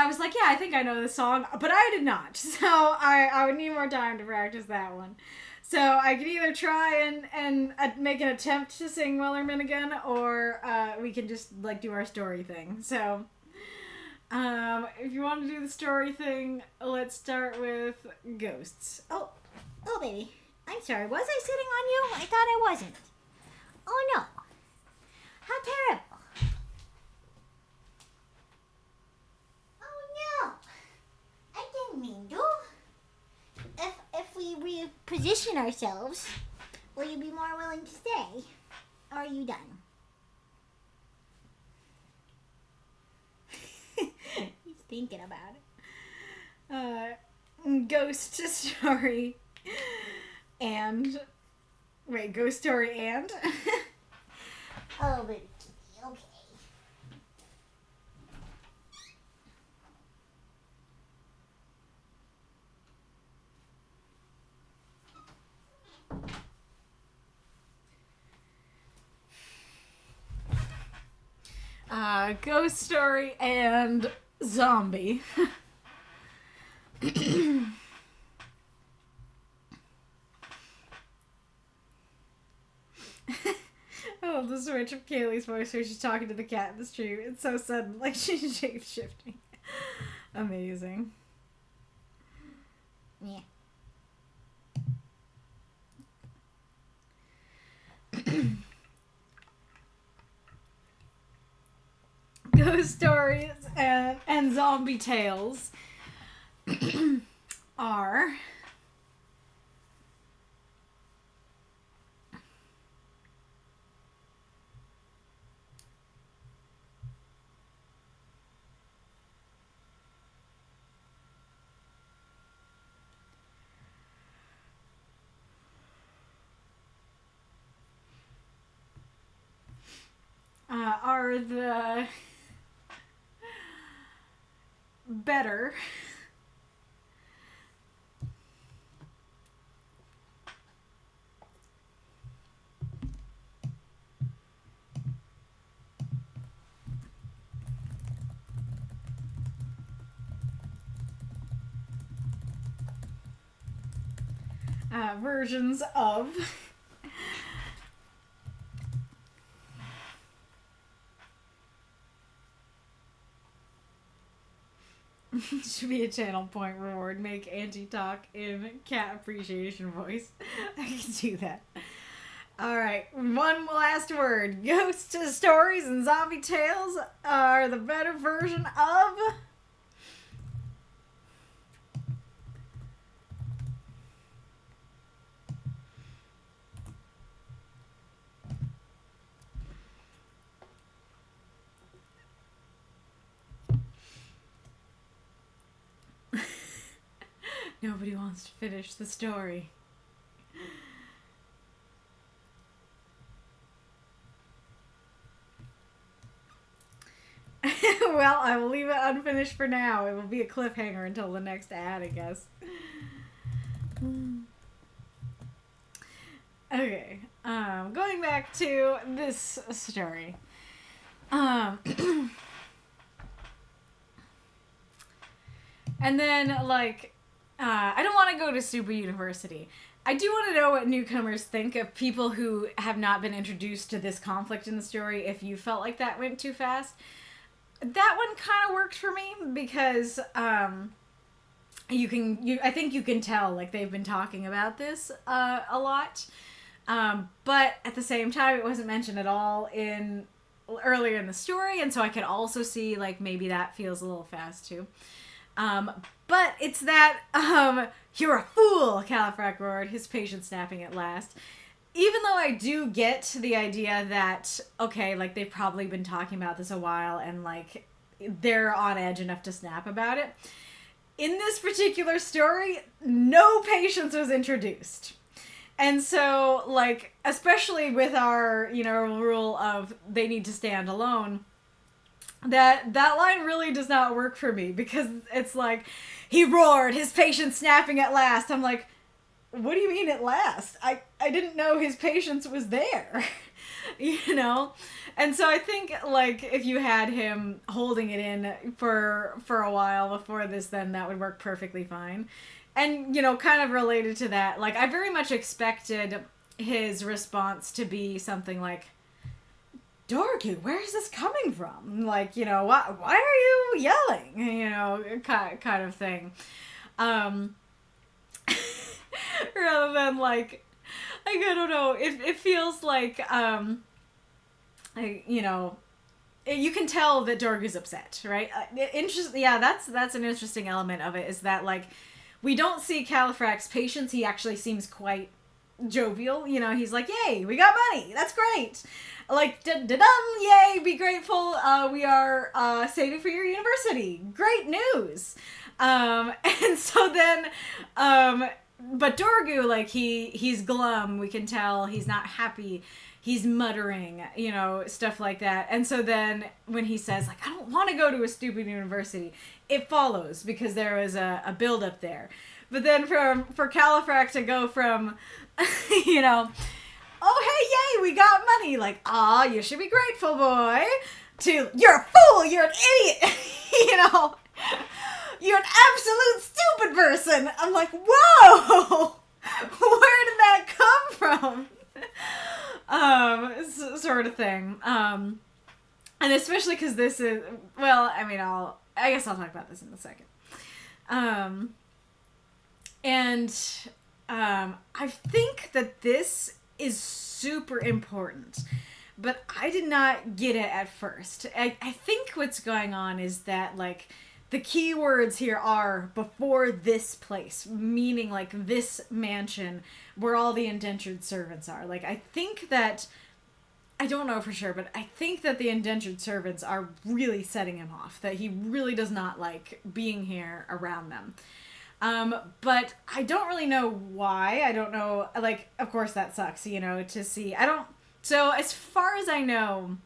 was like, yeah, I think I know this song, but I did not. So I would need more time to practice that one. So I could either try and make an attempt to sing Wellerman again, or we can just like do our story thing. So if you want to do the story thing, let's start with ghosts. Oh, baby. I'm sorry. Was I sitting on you? I thought I wasn't. Oh, no. How terrible. Oh, no. I didn't mean to. If we reposition ourselves, will you be more willing to stay? Or are you done? He's thinking about it. Ghost story and... Wait, ghost story and? Oh, baby. Okay. Ghost story and zombie. love the switch of Kaylee's voice where she's talking to the cat in the stream. It's so sudden, like she's shape-shifting. Amazing. Yeah. Ghost stories and zombie tales are the better versions of should be a channel point reward. Make Angie talk in cat appreciation voice. I can do that. Alright, one last word. Ghost stories and zombie tales are the better version of... Nobody wants to finish the story. Well, I will leave it unfinished for now. It will be a cliffhanger until the next ad, I guess. Okay. Going back to this story. And then, like... I don't want to go to Super University. I do want to know what newcomers think of people who have not been introduced to this conflict in the story, if you felt like that went too fast. That one kind of worked for me because I think you can tell, like, they've been talking about this a lot. But at the same time, it wasn't mentioned at all earlier in the story, and so I could also see, like, maybe that feels a little fast too. But it's that, you're a fool, Califrac roared, his patience snapping at last. Even though I do get the idea that, okay, like, they've probably been talking about this a while and, like, they're on edge enough to snap about it. In this particular story, no patience was introduced. And so, like, especially with our, rule of they need to stand alone, that line really does not work for me because it's like, he roared, his patience snapping at last. I'm like, what do you mean at last? I didn't know his patience was there, And so I think, like, if you had him holding it in for a while before this, then that would work perfectly fine. And, kind of related to that, like, I very much expected his response to be something like, Dorgu, where is this coming from? Like, why are you yelling? Kind of thing. Rather than, like, I don't know, it feels like, you can tell that Dorgu's upset, right? That's an interesting element of it, is that, like, we don't see Califrac's patience. He actually seems quite jovial. He's like, yay, we got money. That's great. Like, da-da-dum, yay, be grateful. We are saving for your university. Great news. And so then, but Dorgu, like, he's glum. We can tell he's not happy. He's muttering, stuff like that. And so then when he says, like, I don't want to go to a stupid university, it follows because there was a build-up there. But then for Califrac to go from, oh, hey, yay, we got money. Like, you should be grateful, boy. To, you're a fool, you're an idiot. You're an absolute stupid person. I'm like, whoa, where did that come from? sort of thing. And especially because this is, well, I mean, I guess I'll talk about this in a second. I think that this is super important, but I did not get it at first. I think what's going on is that, like, the key words here are before this place, meaning, like, this mansion where all the indentured servants are. Like, I think that, I don't know for sure, but I think that the indentured servants are really setting him off, that he really does not like being here around them. But I don't really know why. I don't know, like, of course that sucks, you know, to see. So as far as I know,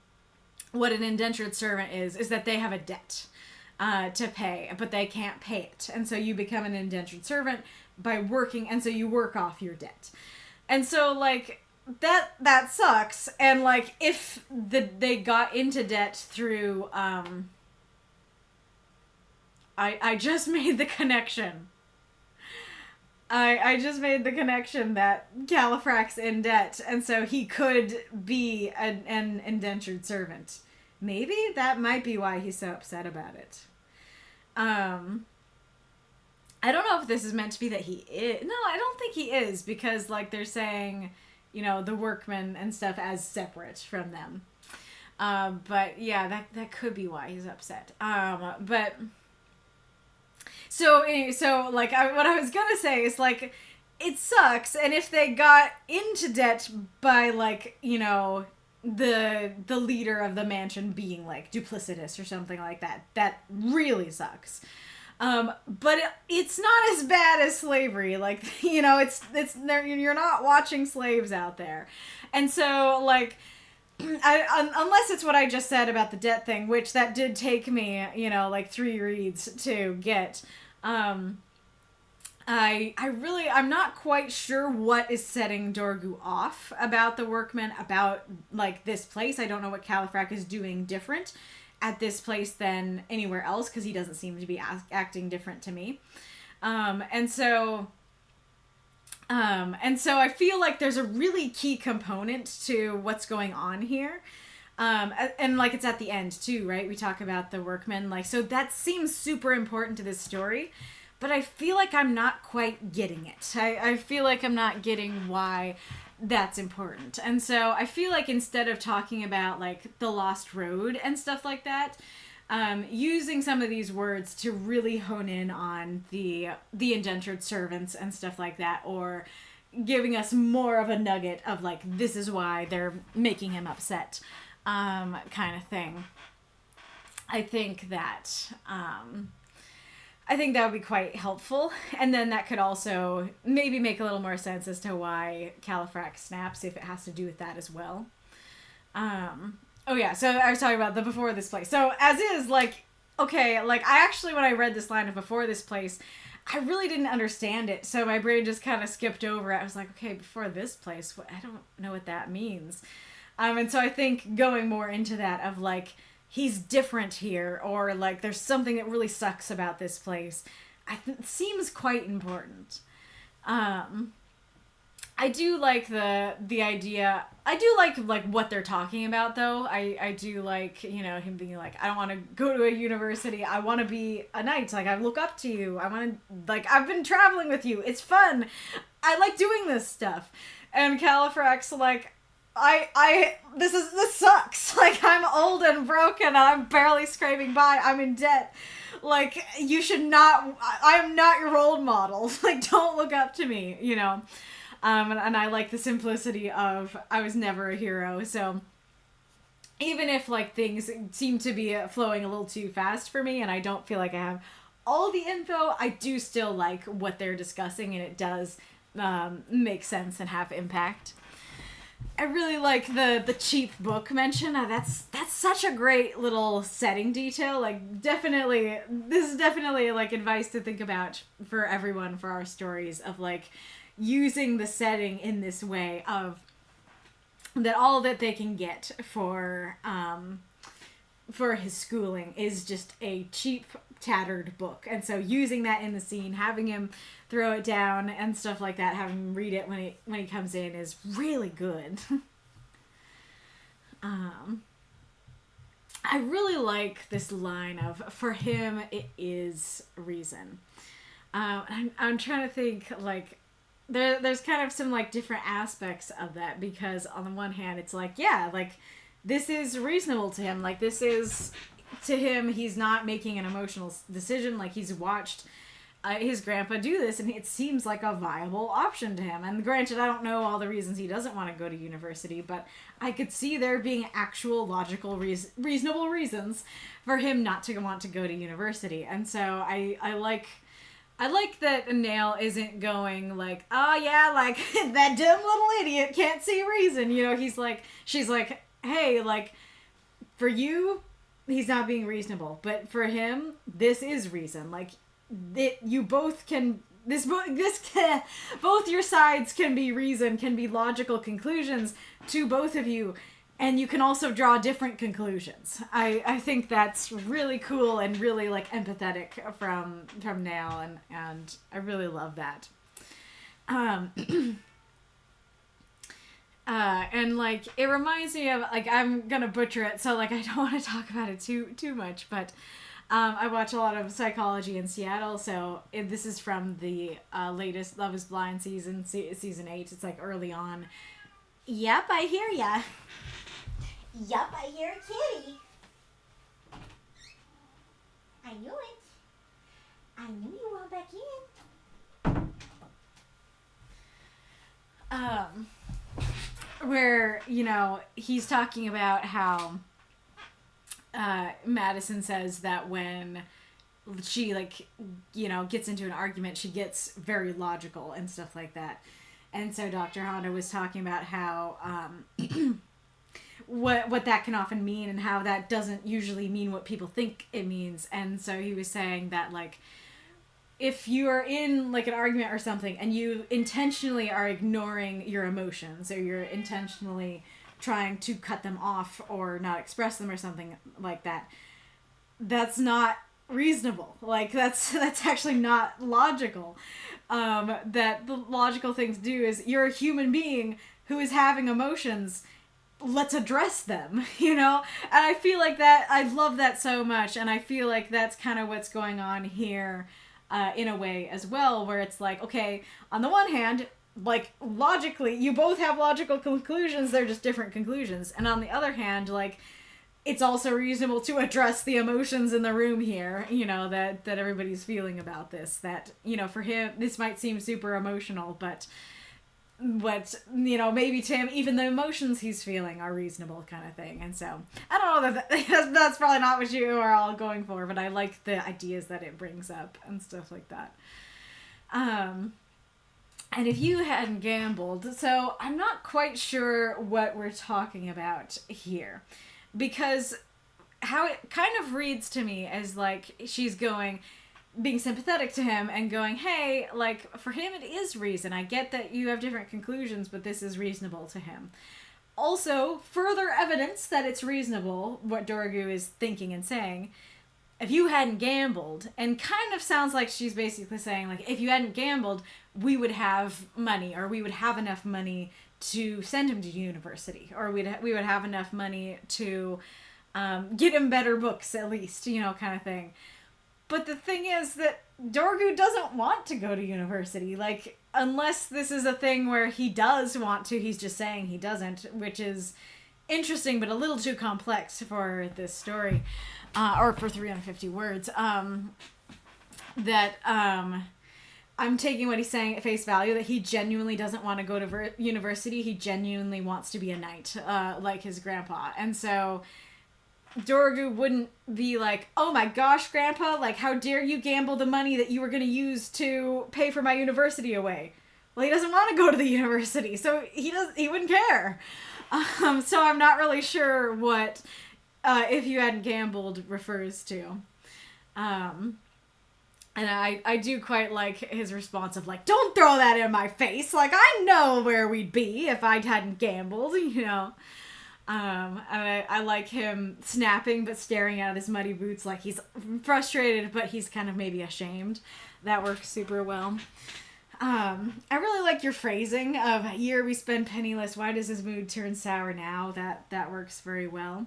what an indentured servant is that they have a debt to pay, but they can't pay it. And so you become an indentured servant by working, and so you work off your debt. And so, like, that sucks. And, like, if they got into debt through, I just made the connection. I just made the connection that Califrac's in debt, and so he could be an indentured servant. Maybe that might be why he's so upset about it. I don't know if this is meant to be that he is. No, I don't think he is, because, like, they're saying, you know, the workmen and stuff as separate from them. But yeah, that could be why he's upset. But so like, what I was gonna say is, like, it sucks, and if they got into debt by, like, you know, the leader of the mansion being, like, duplicitous or something like that, that really sucks. But it's not as bad as slavery. Like, you know, it's there. You're not watching slaves out there, and so, like, unless it's what I just said about the debt thing, which that did take me, you know, like 3 reads to get. I'm not quite sure what is setting Dorgu off about the workmen, about, like, this place. I don't know what Califrac is doing different at this place than anywhere else, because he doesn't seem to be acting different to me. And so I feel like there's a really key component to what's going on here. And, like, it's at the end too, right? We talk about the workmen, like, so that seems super important to this story, but I feel like I'm not quite getting it. I feel like I'm not getting why that's important. And so I feel like instead of talking about, like, the lost road and stuff like that, using some of these words to really hone in on the indentured servants and stuff like that, or giving us more of a nugget of, like, this is why they're making him upset, kind of thing. I think that would be quite helpful. And then that could also maybe make a little more sense as to why Califrac snaps, if it has to do with that as well. Oh yeah, so I was talking about the before this place. So as is, like, okay, like, I actually, when I read this line of before this place, I really didn't understand it. So my brain just kind of skipped over it. I was like, okay, before this place, I don't know what that means. And so I think going more into that of, like, he's different here, or, like, there's something that really sucks about this place, seems quite important. I do like the idea. I do like what they're talking about, though. I do like, you know, him being like, I don't want to go to a university. I want to be a knight. Like, I look up to you. I want to, like, I've been traveling with you. It's fun. I like doing this stuff. And Califrac's like, this sucks. Like, I'm old and broken and I'm barely scraping by. I'm in debt. Like, you should not, I'm not your role model. Like, don't look up to me, you know? And I like the simplicity of, I was never a hero. So even if, like, things seem to be flowing a little too fast for me and I don't feel like I have all the info, I do still like what they're discussing, and it does make sense and have impact. I really like the cheap book mention. That's such a great little setting detail. Like, definitely, this is definitely, like, advice to think about for everyone for our stories, of, like, using the setting in this way, of that all that they can get for his schooling is just a cheap, tattered book. And so using that in the scene, having him throw it down and stuff like that, having him read it when he comes in, is really good. I really like this line of, for him, it is reason. I'm trying to think, like, there's kind of some, like, different aspects of that, because on the one hand, it's like, yeah, like, this is reasonable to him. Like, this is, to him, he's not making an emotional decision. Like, he's watched his grandpa do this, and it seems like a viable option to him. And granted, I don't know all the reasons he doesn't want to go to university, but I could see there being actual logical reasonable reasons for him not to want to go to university. And so I like that Nail isn't going like, oh yeah, like that dumb little idiot can't see reason. You know, she's like, hey, like, for you, he's not being reasonable, but for him, this is reason. Like, you both can, both your sides can be reason, can be logical conclusions to both of you, and you can also draw different conclusions. I think that's really cool and really, like, empathetic from Nail, and I really love that. And, like, it reminds me of, like, I'm gonna butcher it, so, like, I don't want to talk about it too much, but I watch a lot of Psychology in Seattle, so this is from the latest Love is Blind season 8. It's, like, early on. Yep, I hear ya. Yup, I hear a kitty. I knew it. I knew you were back in. Where, you know, he's talking about how Madison says that when she, like, you know, gets into an argument, she gets very logical and stuff like that. And so Dr. Honda was talking about how what that can often mean, and how that doesn't usually mean what people think it means. And so he was saying that, like, if you are in, like, an argument or something and you intentionally are ignoring your emotions, or you're intentionally trying to cut them off or not express them or something like that, that's not reasonable. Like, that's actually not logical. That the logical thing to do is, you're a human being who is having emotions. Let's address them, you know? And I feel like that, I love that so much, and I feel like that's kind of what's going on here in a way as well, where it's like, okay, on the one hand, like, logically, you both have logical conclusions, they're just different conclusions. And on the other hand, like, it's also reasonable to address the emotions in the room here, you know, that everybody's feeling about this. That, you know, for him, this might seem super emotional, but what, you know, maybe to him, even the emotions he's feeling are reasonable, kind of thing. And so, I don't know that that's probably not what you are all going for, but I like the ideas that it brings up and stuff like that. And if you hadn't gambled, so I'm not quite sure what we're talking about here, because how it kind of reads to me as, like, she's being sympathetic to him and going, hey, like, for him it is reason. I get that you have different conclusions, but this is reasonable to him. Also, further evidence that it's reasonable, what Drago is thinking and saying, if you hadn't gambled, and kind of sounds like she's basically saying, like, if you hadn't gambled, we would have money, or we would have enough money to send him to university, or we would have enough money to get him better books, at least, you know, kind of thing. But the thing is that Drago doesn't want to go to university. Like, unless this is a thing where he does want to, he's just saying he doesn't, which is interesting, but a little too complex for this story, or for 350 words. I'm taking what he's saying at face value, that he genuinely doesn't want to go to university. He genuinely wants to be a knight, like his grandpa. And so Drago wouldn't be like, oh my gosh, grandpa, like, how dare you gamble the money that you were going to use to pay for my university away. Well, he doesn't want to go to the university, so he wouldn't care. So I'm not really sure what if you hadn't gambled refers to. And I do quite like his response of, like, don't throw that in my face. Like, I know where we'd be if I hadn't gambled, you know. And I like him snapping but staring at his muddy boots like he's frustrated, but he's kind of maybe ashamed. That works super well. I really like your phrasing of year we spend penniless. Why does his mood turn sour now? That works very well.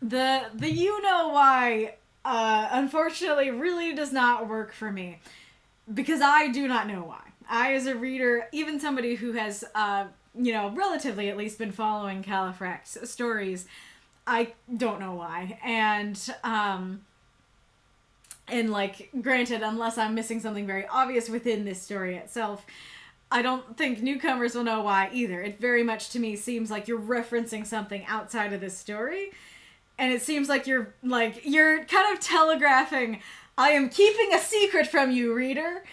The you know why unfortunately really does not work for me because I do not know why. I, as a reader, even somebody who has relatively at least been following Califrax's stories, I don't know why. And like, granted, unless I'm missing something very obvious within this story itself, I don't think newcomers will know why either. It very much to me seems like you're referencing something outside of this story. And it seems like you're kind of telegraphing, I am keeping a secret from you, reader.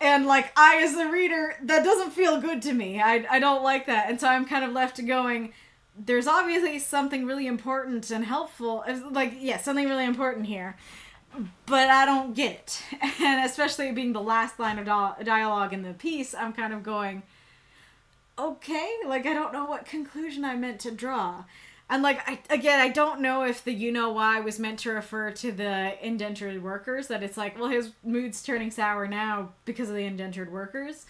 And like, I as the reader, that doesn't feel good to me. I don't like that. And so I'm kind of left going, there's obviously something really important and helpful. Like, yeah, something really important here. But I don't get it. And especially being the last line of dialogue in the piece, I'm kind of going, okay, like, I don't know what conclusion I meant to draw. And, like, I don't know if the you know why was meant to refer to the indentured workers, that it's like, well, his mood's turning sour now because of the indentured workers.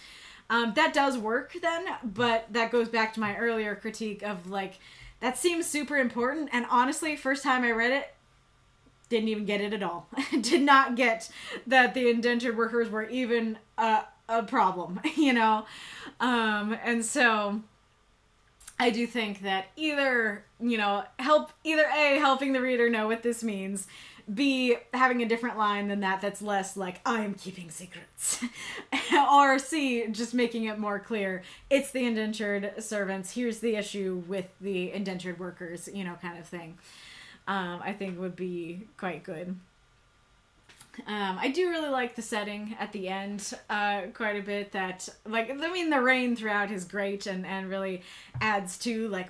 That does work then, but that goes back to my earlier critique of, like, that seems super important. And honestly, first time I read it, didn't even get it at all. Did not get that the indentured workers were even a problem, you know? And so I do think that either A, helping the reader know what this means, B, having a different line than that's less like, I am keeping secrets. Or C, just making it more clear, it's the indentured servants, here's the issue with the indentured workers, kind of thing. I think would be quite good. I do really like the setting at the end quite a bit. That, like, I mean, the rain throughout is great and really adds to, like,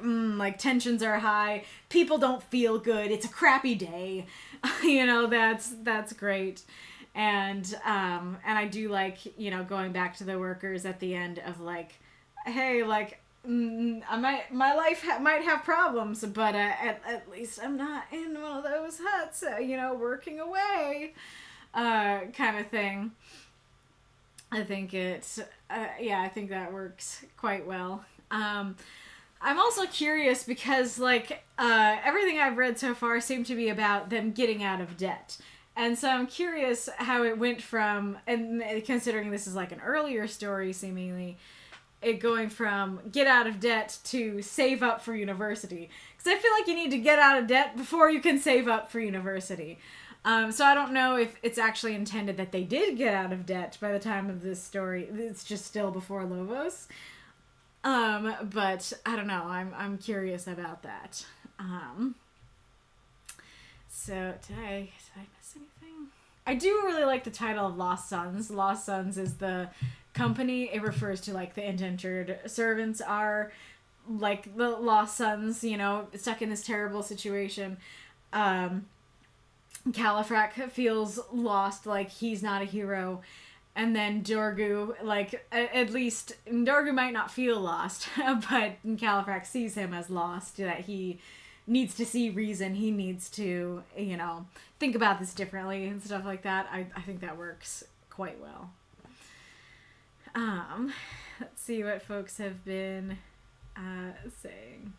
tensions are high. People don't feel good. It's a crappy day. That's great. And I do like, going back to the workers at the end of, like, hey, like, my life might have problems, but at least I'm not in one of those huts, working away, kind of thing. I think I think that works quite well. I'm also curious because, like, everything I've read so far seemed to be about them getting out of debt. And so I'm curious how it went from, and considering this is like an earlier story seemingly, it going from get out of debt to save up for university. Because I feel like you need to get out of debt before you can save up for university. So I don't know if it's actually intended that they did get out of debt by the time of this story. It's just still before Lovos. But I don't know. I'm curious about that. So did I miss anything? I do really like the title of Lost Sons. Lost Sons is the company. It refers to, like, the indentured servants are, like, the lost sons, stuck in this terrible situation. Califrac feels lost, like he's not a hero. And then Dorgu, like, at least Dorgu might not feel lost, but Califrac sees him as lost, that he needs to see reason, he needs to, think about this differently and stuff like that. I think that works quite well. Let's see what folks have been saying.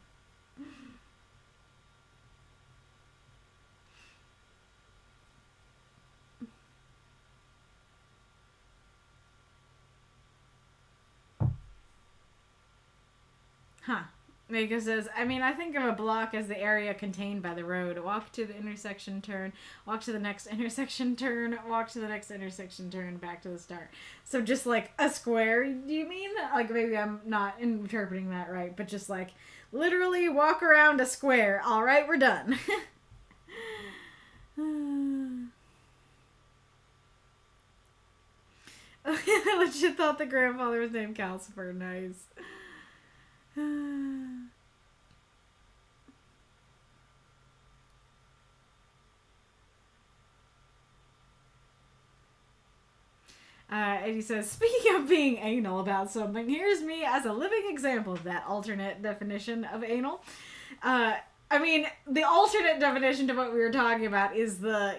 Mako says, I mean, I think of a block as the area contained by the road. Walk to the intersection, turn. Walk to the next intersection, turn. Walk to the next intersection, turn. Back to the start. So just like a square, do you mean? Like, maybe I'm not interpreting that right, but just like literally walk around a square. All right, we're done. I legit thought the grandfather was named Calcifer. Nice. And he says, speaking of being anal about something, here's me as a living example of that alternate definition of anal. I mean, the alternate definition to what we were talking about is the,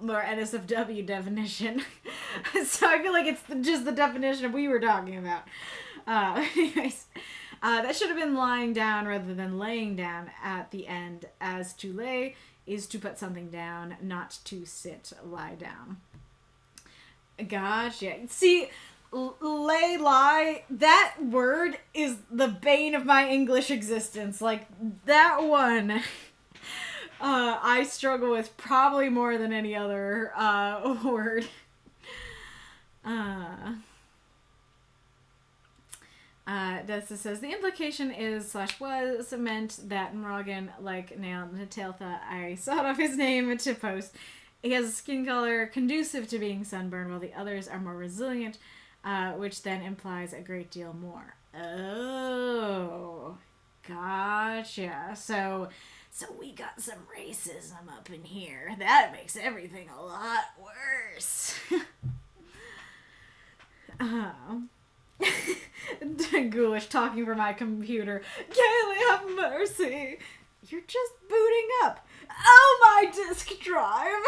more NSFW definition. So I feel like it's just the definition we were talking about. Anyways, that should have been lying down rather than laying down at the end, as to lay is to put something down, not to sit, lie down. Gotcha. See, lie, that word is the bane of my English existence. Like, that one, I struggle with probably more than any other word. Dessa says, the implication is / was meant that Morgan, like Nail Nataltha, I sought off his name to post. He has a skin color conducive to being sunburned, while the others are more resilient, which then implies a great deal more. Oh, gotcha. So we got some racism up in here. That makes everything a lot worse. Ghoulish talking for my computer. Kaylee, have mercy. You're just booting up. Oh, my disk drive.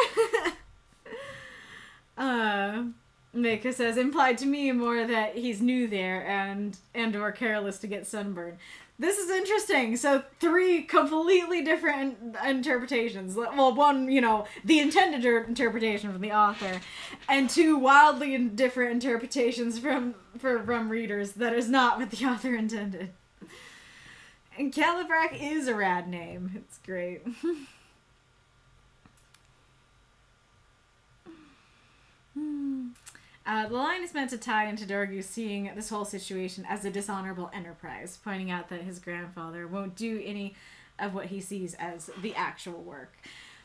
Mika says, implied to me more that he's new there and or careless to get sunburned. This is interesting. So 3 completely different interpretations. Well, one, the intended interpretation from the author, and 2 wildly different interpretations from readers that is not what the author intended. And Califrac is a rad name. It's great. The line is meant to tie into Drago seeing this whole situation as a dishonorable enterprise, pointing out that his grandfather won't do any of what he sees as the actual work.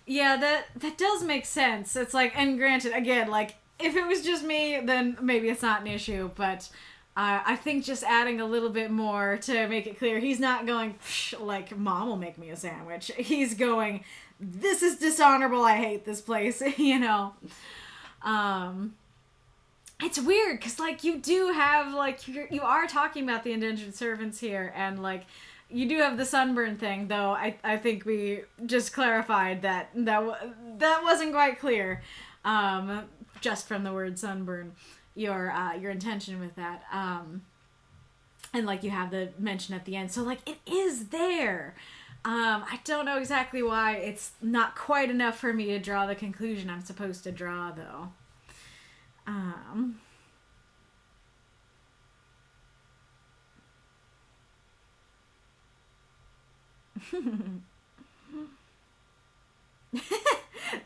Yeah, that does make sense. It's like, and granted, again, like, if it was just me, then maybe it's not an issue, but I think just adding a little bit more to make it clear, he's not going, like, Mom will make me a sandwich. He's going, this is dishonorable, I hate this place, It's weird, because, like, you do have, like, you are talking about the indentured servants here, and, like, you do have the sunburn thing, though I think we just clarified that wasn't quite clear, just from the word sunburn, your intention with that, and, like, you have the mention at the end, so, like, it is there. I don't know exactly why it's not quite enough for me to draw the conclusion I'm supposed to draw, though.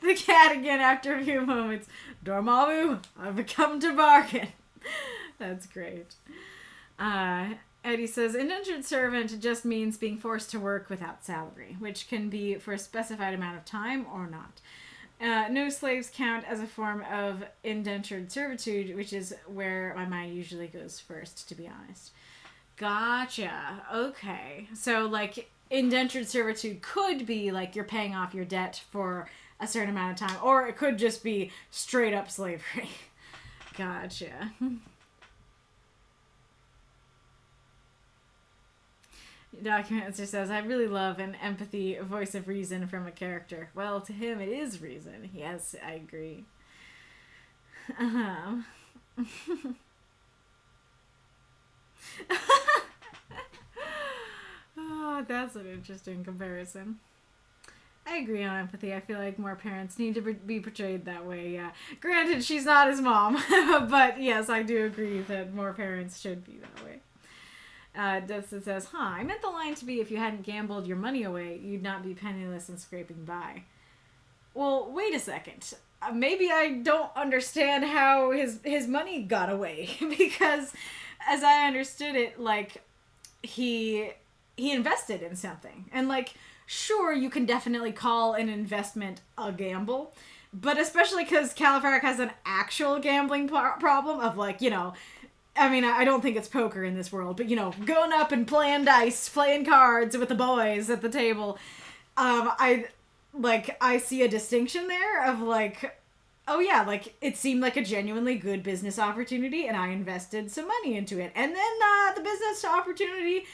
The cat again after a few moments. Dormammu, I've come to bargain. That's great. Eddie says, indentured servant just means being forced to work without salary, which can be for a specified amount of time or not. No slaves count as a form of indentured servitude, which is where my mind usually goes first, to be honest. Gotcha. Okay. So, like, indentured servitude could be, like, you're paying off your debt for a certain amount of time, or it could just be straight up slavery. Gotcha. Documenter says, I really love an empathy voice of reason from a character. Well, to him it is reason. Yes, I agree. Oh, that's an interesting comparison. I agree on empathy. I feel like more parents need to be portrayed that way, yeah. Granted, she's not his mom, but yes, I do agree that more parents should be that way. Dustin says, I meant the line to be if you hadn't gambled your money away, you'd not be penniless and scraping by. Well, wait a second. Maybe I don't understand how his money got away, because as I understood it, like, he invested in something. And, like, sure, you can definitely call an investment a gamble, but especially because Califrac has an actual gambling problem of, like, I mean, I don't think it's poker in this world, but, going up and playing dice, playing cards with the boys at the table. I see a distinction there of, like, oh yeah, like, it seemed like a genuinely good business opportunity, and I invested some money into it. And then, the business opportunity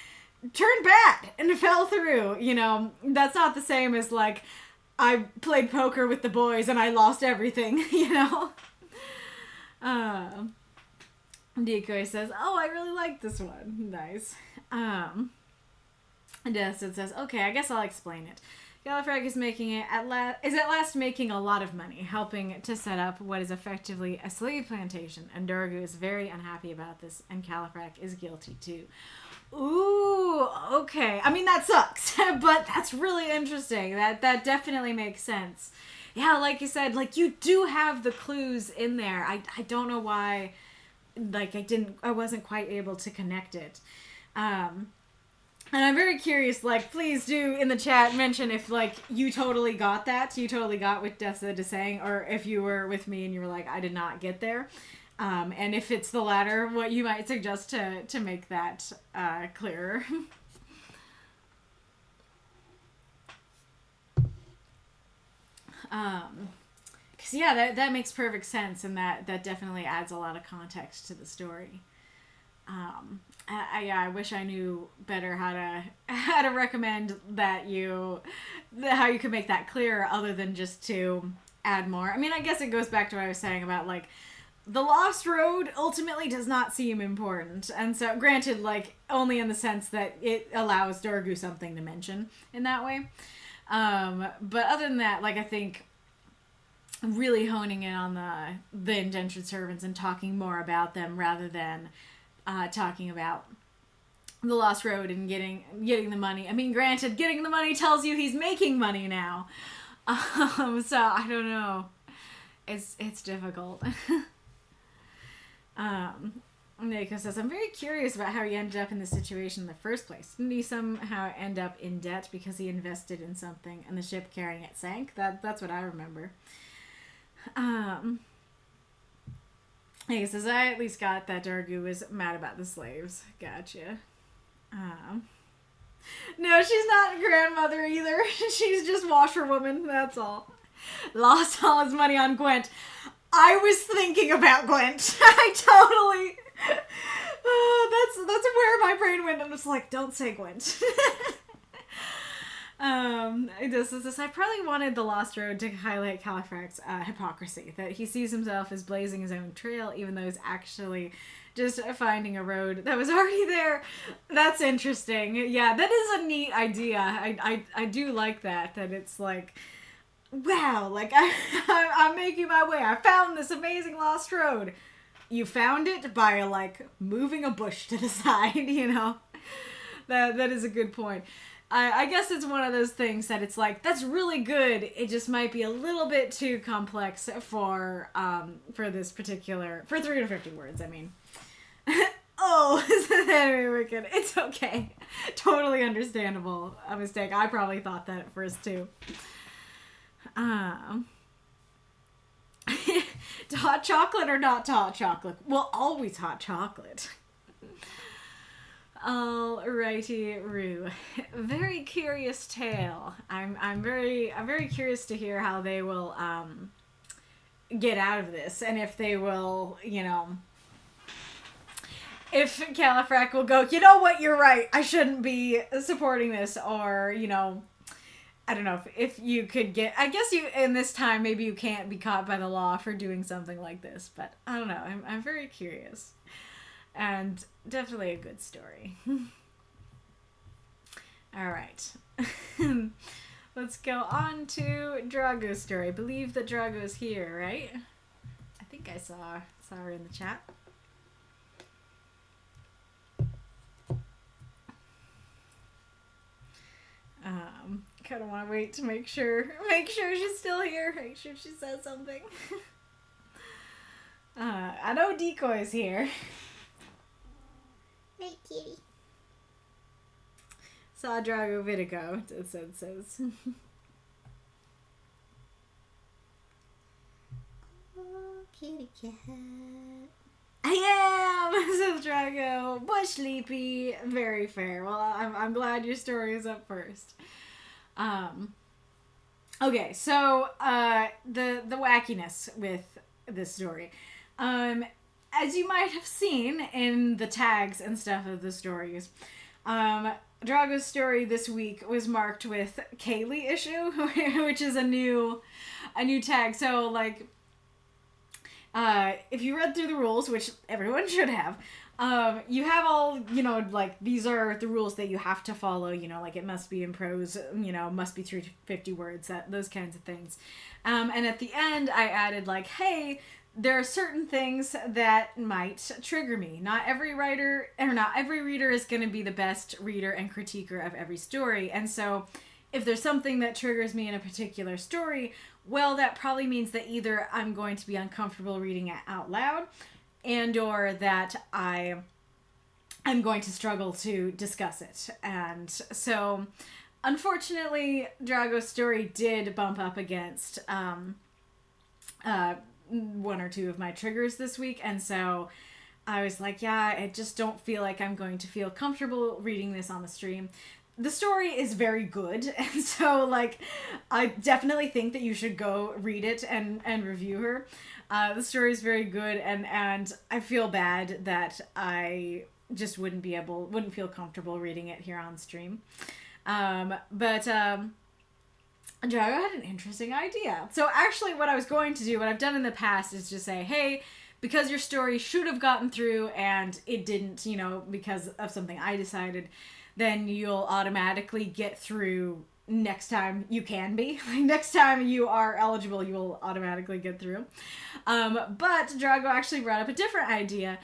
turned bad and fell through. You know, that's not the same as like, I played poker with the boys and I lost everything, you know? Decoy says, oh, I really like this one. Nice. Deathshead says, okay, I guess I'll explain it. Gallifrey is at last making a lot of money, helping to set up what is effectively a slave plantation, and Drago is very unhappy about this, and Gallifrey is guilty too. Ooh, okay. I mean, that sucks, but that's really interesting. That definitely makes sense. Yeah, like you said, like, you do have the clues in there. I don't know why, like, I wasn't quite able to connect it. And I'm very curious, like, please do in the chat mention if, like, you totally got that. You totally got what Deathshead is saying, or if you were with me and you were like, I did not get there. And if it's the latter, what you might suggest to make that clearer. Because, yeah, that makes perfect sense, and that definitely adds a lot of context to the story. I wish I knew better how to recommend that how you could make that clearer other than just to add more. I mean, I guess it goes back to what I was saying about, like, the Lost Road ultimately does not seem important. And so, granted, like, only in the sense that it allows Drago something to mention in that way. But other than that, like, I think really honing in on the indentured servants and talking more about them rather than talking about the Lost Road and getting the money. I mean, granted, getting the money tells you he's making money now. So I don't know. It's difficult. Nico says, I'm very curious about how he ended up in this situation in the first place. Didn't he somehow end up in debt because he invested in something and the ship carrying it sank? That's what I remember. He says, I at least got that Drago was mad about the slaves. Gotcha. No, she's not grandmother either. She's just washerwoman, that's all. Lost all his money on Gwent. I was thinking about Gwent. I totally... that's where my brain went. I'm just like, don't say Gwent. I probably wanted the Lost Road to highlight Califrac's hypocrisy, that he sees himself as blazing his own trail, even though he's actually just finding a road that was already there. That's interesting. Yeah, that is a neat idea. I do like that it's like, wow, like, I'm making my way. I found this amazing Lost Road. You found it by, like, moving a bush to the side, you know? That is a good point. I guess it's one of those things that it's like, that's really good. It just might be a little bit too complex for this particular... For 350 words, I mean. Oh, is that very wicked? It's okay. Totally understandable. A mistake. I probably thought that at first, too. Hot chocolate or not hot chocolate? Well, always hot chocolate. Alrighty, Rue. Very curious tale. I'm very curious to hear how they will get out of this, and if they will, you know, if Califrac will go, you know what, you're right, I shouldn't be supporting this, or, you know, I don't know if you could get, I guess you, in this time, maybe you can't be caught by the law for doing something like this, but I don't know, I'm very curious. And definitely a good story. Alright. Let's go on to Drago's story. I believe that Drago's here, right? I think I saw her in the chat. Kind of want to wait to make sure she's still here. Make sure she says something. I know Decoy's here. Hey, kitty. Saw Drago Vitigo, it says. Oh, kitty cat. I am, says Drago. Bush sleepy. Very fair. Well, I'm glad your story is up first. Okay, so the wackiness with this story. As you might have seen in the tags and stuff of the stories, Drago's story this week was marked with Kaylee issue, which is a new tag. So, like, if you read through the rules, which everyone should have, you have all, like, these are the rules that you have to follow, like, it must be in prose, must be 350 words, those kinds of things. And at the end, I added, like, hey, there are certain things that might trigger me. Not every reader is going to be the best reader and critiquer of every story. And so if there's something that triggers me in a particular story, well, that probably means that either I'm going to be uncomfortable reading it out loud, and or that I'm going to struggle to discuss it. And so, unfortunately, Drago's story did bump up against one or two of my triggers this week, and so I was like, yeah, I just don't feel like I'm going to feel comfortable reading this on the stream. The story is very good, and so, like, I definitely think that you should go read it and review her. The story is very good, and I feel bad that I just wouldn't feel comfortable reading it here on stream. But Drago had an interesting idea. So actually what I was going to do, what I've done in the past, is just say, hey, because your story should have gotten through and it didn't, because of something I decided, then you'll automatically get through next time you can be. Next time you are eligible, you will automatically get through. But Drago actually brought up a different idea,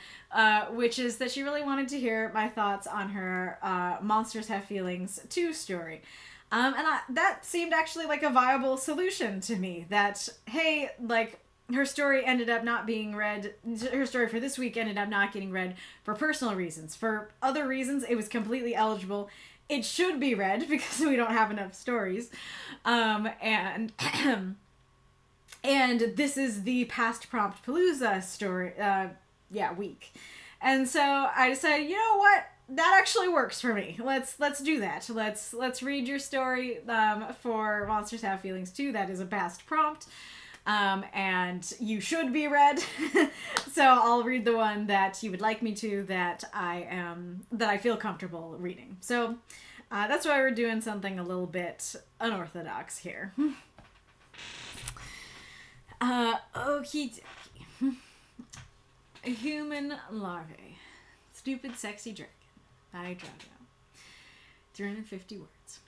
which is that she really wanted to hear my thoughts on her Monsters Have Feelings 2 story. And that seemed actually like a viable solution to me. That, hey, like, her story ended up not being read. Her story for this week ended up not getting read for personal reasons. For other reasons, it was completely eligible. It should be read because we don't have enough stories. And this is the past prompt Palooza story, week. And so I decided, you know what? That actually works for me. Let's do that. Let's read your story for Monsters Have Feelings 2. That is a past prompt. And you should be read. So I'll read the one that you would like me to, that I feel comfortable reading. So that's why we're doing something a little bit unorthodox here. Okie dokie. A human larvae. Stupid sexy dragon. By Drago. 350 words.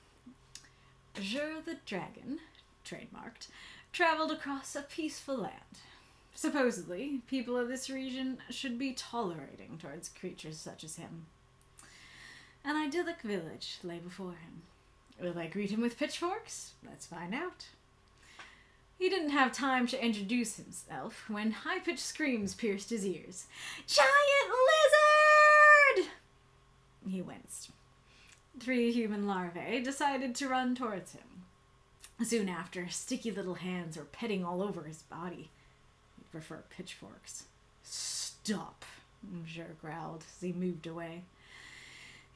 Jur the dragon, trademarked, traveled across a peaceful land. Supposedly, people of this region should be tolerating towards creatures such as him. An idyllic village lay before him. Will I greet him with pitchforks? Let's find out. He didn't have time to introduce himself when high-pitched screams pierced his ears. Giant lizard! He winced. 3 human larvae decided to run towards him. Soon after, sticky little hands were petting all over his body. He'd prefer pitchforks. Stop, Jur growled as he moved away.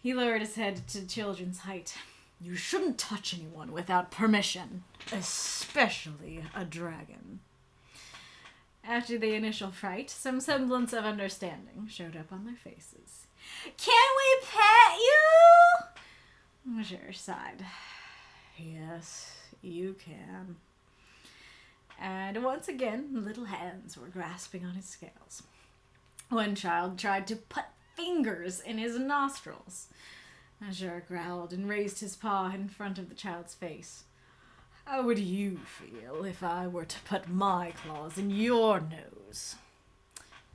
He lowered his head to children's height. You shouldn't touch anyone without permission, especially a dragon. After the initial fright, some semblance of understanding showed up on their faces. Can we pet you? Jur sighed. Yes, you can. And once again, little hands were grasping on his scales. One child tried to put fingers in his nostrils. Jur growled and raised his paw in front of the child's face. How would you feel if I were to put my claws in your nose?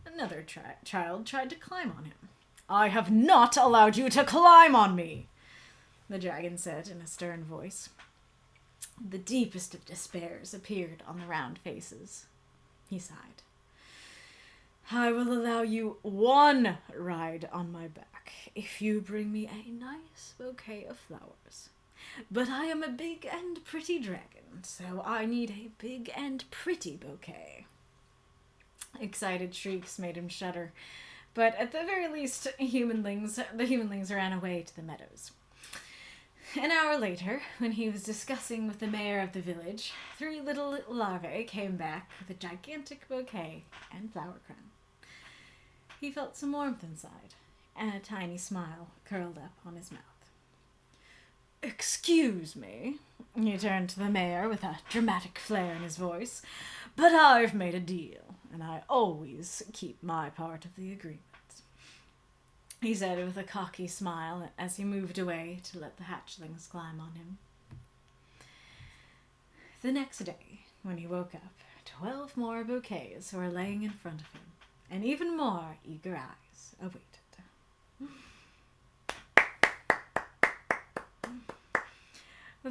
Another child tried to climb on him. I have not allowed you to climb on me, the dragon said in a stern voice. The deepest of despairs appeared on the round faces. He sighed. I will allow you one ride on my back if you bring me a nice bouquet of flowers. But I am a big and pretty dragon, so I need a big and pretty bouquet. Excited shrieks made him shudder, but at the very least, the humanlings ran away to the meadows. An hour later, when he was discussing with the mayor of the village, 3 little larvae came back with a gigantic bouquet and flower crown. He felt some warmth inside, and a tiny smile curled up on his mouth. Excuse me, he turned to the mayor with a dramatic flair in his voice, but I've made a deal, and I always keep my part of the agreement. He said with a cocky smile as he moved away to let the hatchlings climb on him. The next day, when he woke up, 12 more bouquets were laying in front of him, and even more eager eyes awaited.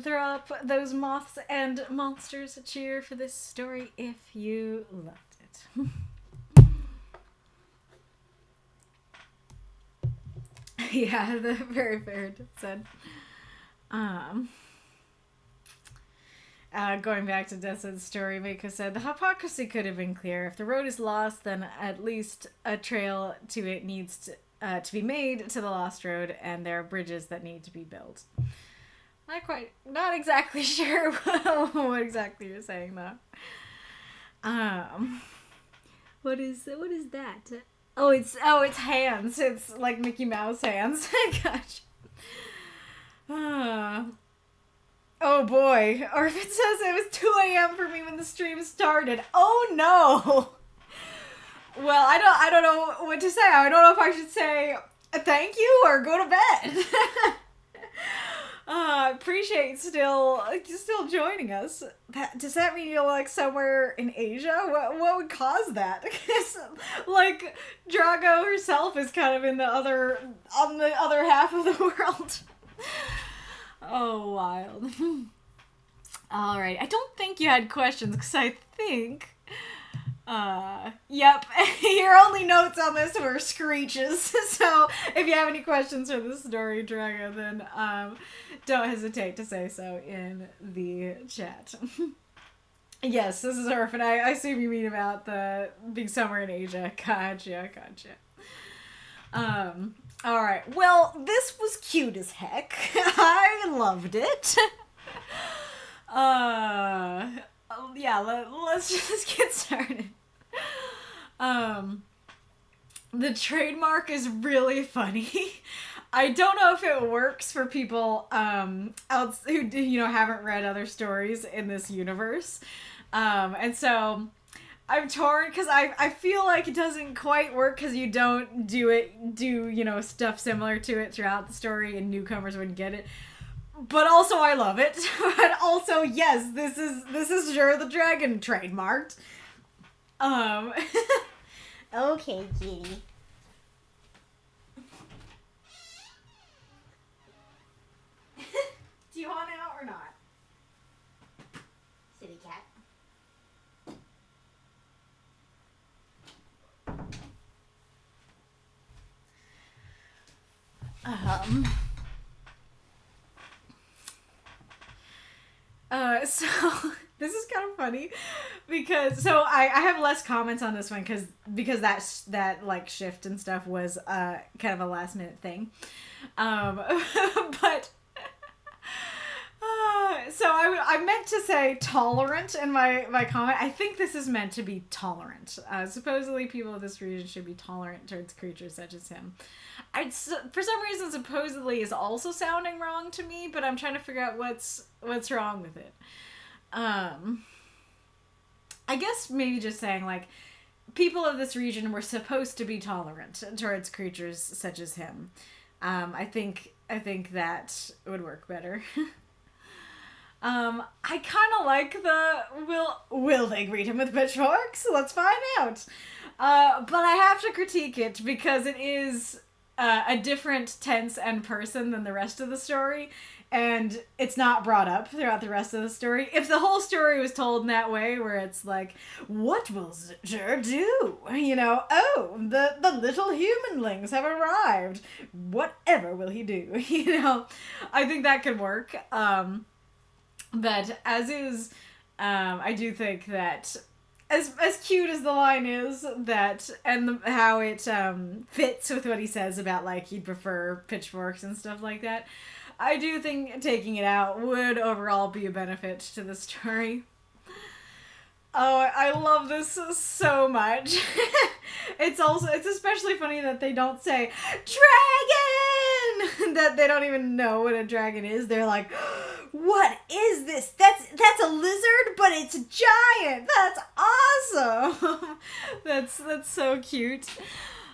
Throw up those moths and monsters a cheer for this story if you loved it. Yeah, the very fair said. Going back to Deathshead's story, Mako said, the hypocrisy could have been clear. If the road is lost, then at least a trail to it needs to be made to the lost road, and there are bridges that need to be built. Not exactly sure what exactly you're saying, though. What is that? Oh, it's hands. It's like Mickey Mouse hands. Gosh. Oh boy. Or if it says it was 2 a.m. for me when the stream started. Oh no. Well, I don't know what to say. I don't know if I should say thank you or go to bed. Appreciate still joining us. Does that mean you're like somewhere in Asia? What would cause that? Because like Drago herself is kind of on the other half of the world. Oh, wild. All right. I don't think you had questions because I think. Yep. Your only notes on this were screeches. So if you have any questions for this story, Drago, then don't hesitate to say so in the chat. Yes, this is Orphan. I assume you mean about the being somewhere in Asia. Gotcha. Alright. Well, this was cute as heck. I loved it. Yeah, let's just get started. The trademark is really funny. I don't know if it works for people else who haven't read other stories in this universe. And so I'm torn because I feel like it doesn't quite work because you don't do stuff similar to it throughout the story and newcomers wouldn't get it. But also I love it. But also, yes, this is sure the dragon trademarked. Okay, kitty. Do you want out or not? City cat. So this is kind of funny because I have less comments on this one because that like shift and stuff was kind of a last minute thing, but so I meant to say tolerant in my comment. I think this is meant to be tolerant. Supposedly people of this region should be tolerant towards creatures such as him. For some reason, supposedly is also sounding wrong to me, but I'm trying to figure out what's wrong with it. I guess maybe just saying like people of this region were supposed to be tolerant towards creatures such as him. I think that would work better. I kind of like the will they greet him with pitchforks? Let's find out. But I have to critique it because it is a different tense and person than the rest of the story, and it's not brought up throughout the rest of the story. If the whole story was told in that way, where it's like, what will Zitcher do? Oh, the little humanlings have arrived. Whatever will he do? I think that could work. But as is, I do think that as cute as the line is, that and how it fits with what he says about like he'd prefer pitchforks and stuff like that, I do think taking it out would overall be a benefit to the story. Oh, I love this so much. It's especially funny that they don't say dragon. that they don't even know what a dragon is. They're like, what is this? That's a lizard, but it's giant. That's awesome. that's so cute.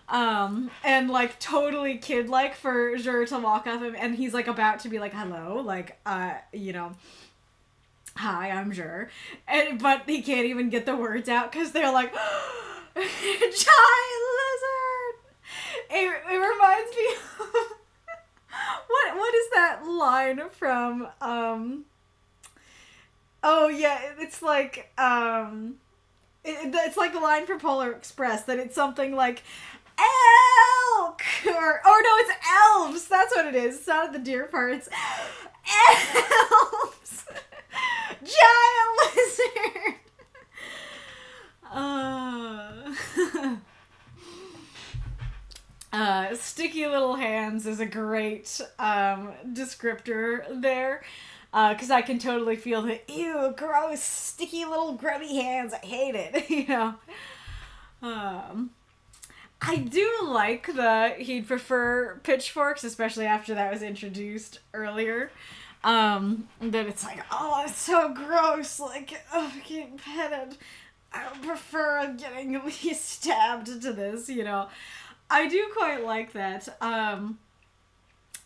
And like totally kid-like for Jur to walk up him, and he's like about to be like, hello, like, you know, hi, I'm Jur. But he can't even get the words out because they're like, giant lizard. It reminds me of what is that line from oh yeah, it's like it's like a line from Polar Express that it's something like elk or no, it's elves. That's what it is. It's not the deer part. It's elves. Giant lizard. Sticky little hands is a great descriptor there, because I can totally feel the ew, gross, sticky little grubby hands. I hate it, you know. I do like he'd prefer pitchforks, especially after that was introduced earlier. That it's like, oh, it's so gross, like, oh, getting petted. I would prefer getting stabbed to this, you know. I do quite like that.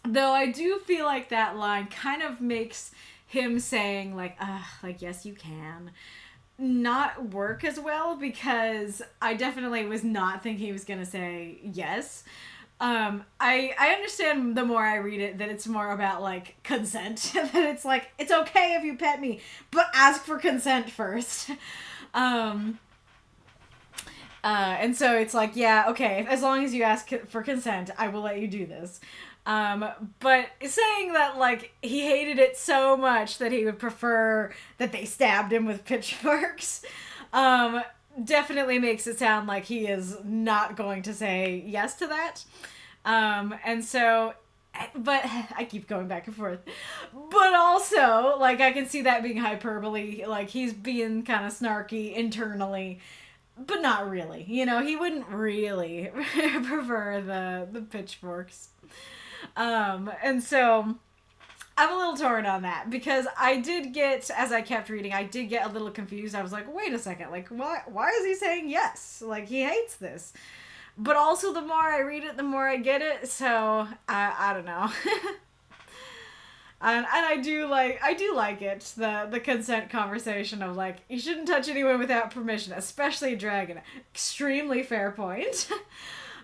Though I do feel like that line kind of makes him saying, like, yes, you can, not work as well, because I definitely was not thinking he was going to say yes. I understand the more I read it that it's more about, like, consent. That it's like, it's okay if you pet me, but ask for consent first. And so it's like, yeah, okay, as long as you ask for consent, I will let you do this. But saying that, like, he hated it so much that he would prefer that they stabbed him with pitchforks, definitely makes it sound like he is not going to say yes to that. And so, but I keep going back and forth. But also, like, I can see that being hyperbole, like, he's being kind of snarky internally, but not really. You know, he wouldn't really prefer the pitchforks. And so I'm a little torn on that, because I did get, as I kept reading, I did get a little confused. I was like, wait a second, like, why is he saying yes? Like, he hates this. But also, the more I read it, the more I get it, so I don't know. And I do like it, the consent conversation of, like, you shouldn't touch anyone without permission, especially a dragon. Extremely fair point.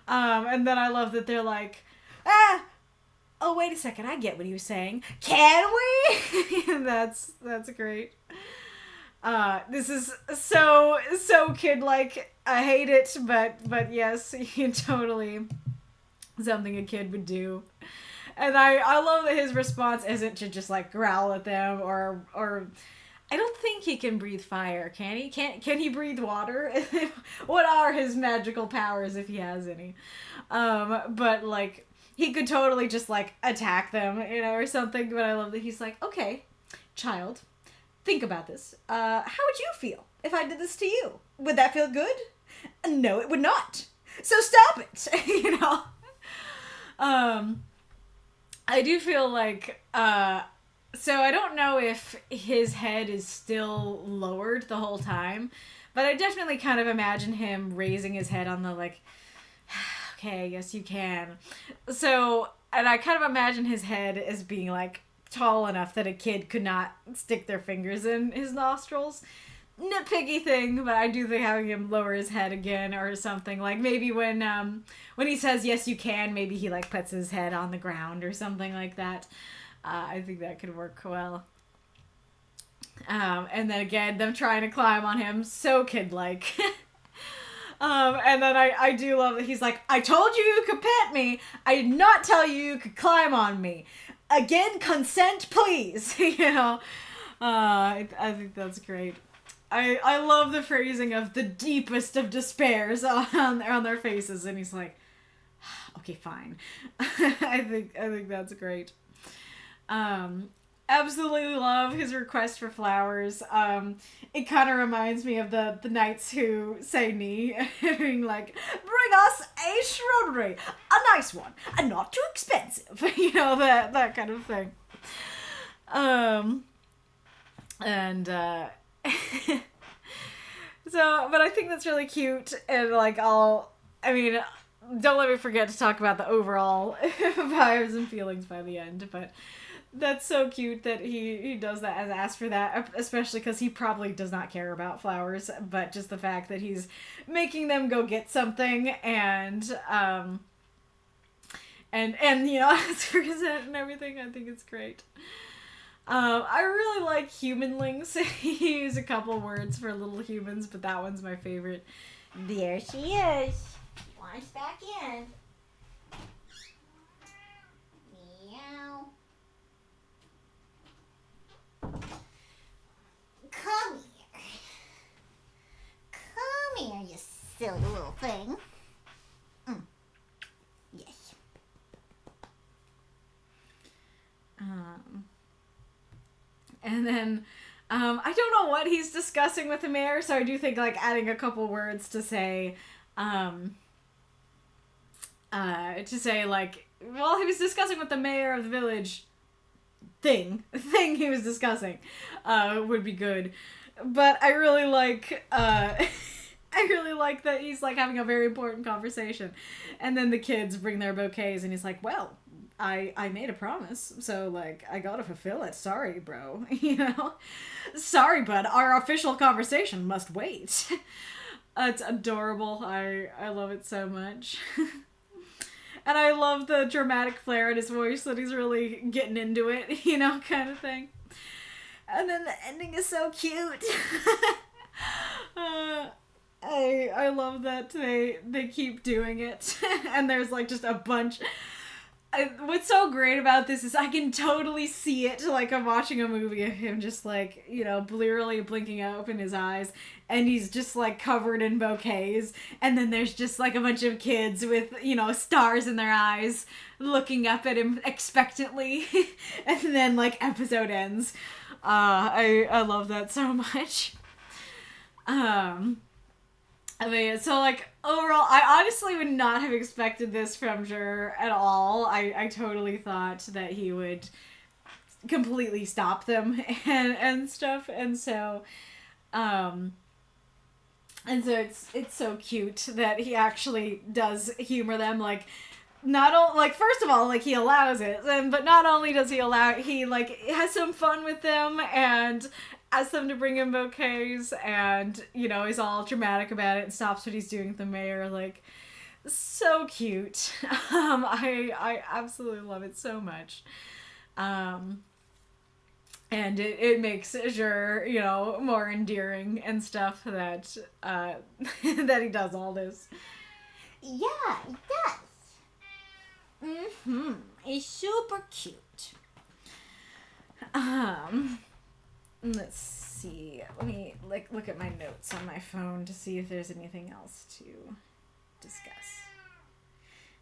And then I love that they're like, oh, wait a second, I get what he was saying. Can we? That's great. This is so kid-like. I hate it, but yes, totally something a kid would do. And I love that his response isn't to just, like, growl at them or I don't think he can breathe fire, can he? Can he breathe water? What are his magical powers if he has any? But, like, he could totally just, like, attack them, you know, or something. But I love that he's like, okay, child, think about this. How would you feel if I did this to you? Would that feel good? No, it would not. So stop it, you know? I do feel like, so I don't know if his head is still lowered the whole time, but I definitely kind of imagine him raising his head on the, like, okay, yes you can. So, and I kind of imagine his head as being, like, tall enough that a kid could not stick their fingers in his nostrils. Nitpicky thing, but I do think having him lower his head again or something, like maybe when he says yes you can, maybe he, like, puts his head on the ground or something like that. I think that could work well. And then again, them trying to climb on him, so kid-like. And then I do love that he's like, I told you could pet me, I did not tell you could climb on me. Again, consent please. You know, I think that's great. I love the phrasing of the deepest of despairs on their faces, and he's like, okay, fine. I think that's great. absolutely love his request for flowers. It kind of reminds me of the knights who say knee, being like, bring us a shrubbery, a nice one, and not too expensive. You know, that kind of thing. So, but I think that's really cute, and like, don't let me forget to talk about the overall vibes and feelings by the end, but that's so cute that he does that and asks for that, especially because he probably does not care about flowers, but just the fact that he's making them go get something and you know, ask for consent and everything. I think it's great. I really like humanlings. He used a couple words for little humans, but that one's my favorite. There she is. She wants back in. Meow. Come here. Come here, you silly little thing. Yes. And then, I don't know what he's discussing with the mayor, so I do think, like, adding a couple words to say, like, well, he was discussing with the mayor of the village thing he was discussing, would be good. But I really like, I really like that he's, like, having a very important conversation. And then the kids bring their bouquets, and he's like, well, I made a promise, so, like, I gotta fulfill it. Sorry, bro. You know? Sorry, bud. Our official conversation must wait. It's adorable. I love it so much. And I love the dramatic flair in his voice, that he's really getting into it, you know, kind of thing. And then the ending is so cute. I love that they keep doing it. And there's, like, just a bunch... what's so great about this is I can totally see it, like I'm watching a movie of him just like, you know, blearily blinking open his eyes, and he's just like covered in bouquets, and then there's just like a bunch of kids with, you know, stars in their eyes looking up at him expectantly, and then like episode ends. I love that so much. So, like, overall, I honestly would not have expected this from Jur at all. I totally thought that he would completely stop them and stuff, and so it's so cute that he actually does humor them, like, first of all, like, he allows it, but not only does he allow it, he, like, has some fun with them, and asks them to bring him bouquets, and, you know, he's all dramatic about it and stops what he's doing with the mayor. Like, so cute. I absolutely love it so much. And it makes Jur, you know, more endearing and stuff that that he does all this. Yeah, it does. It's super cute. Let's see. Let me look at my notes on my phone to see if there's anything else to discuss.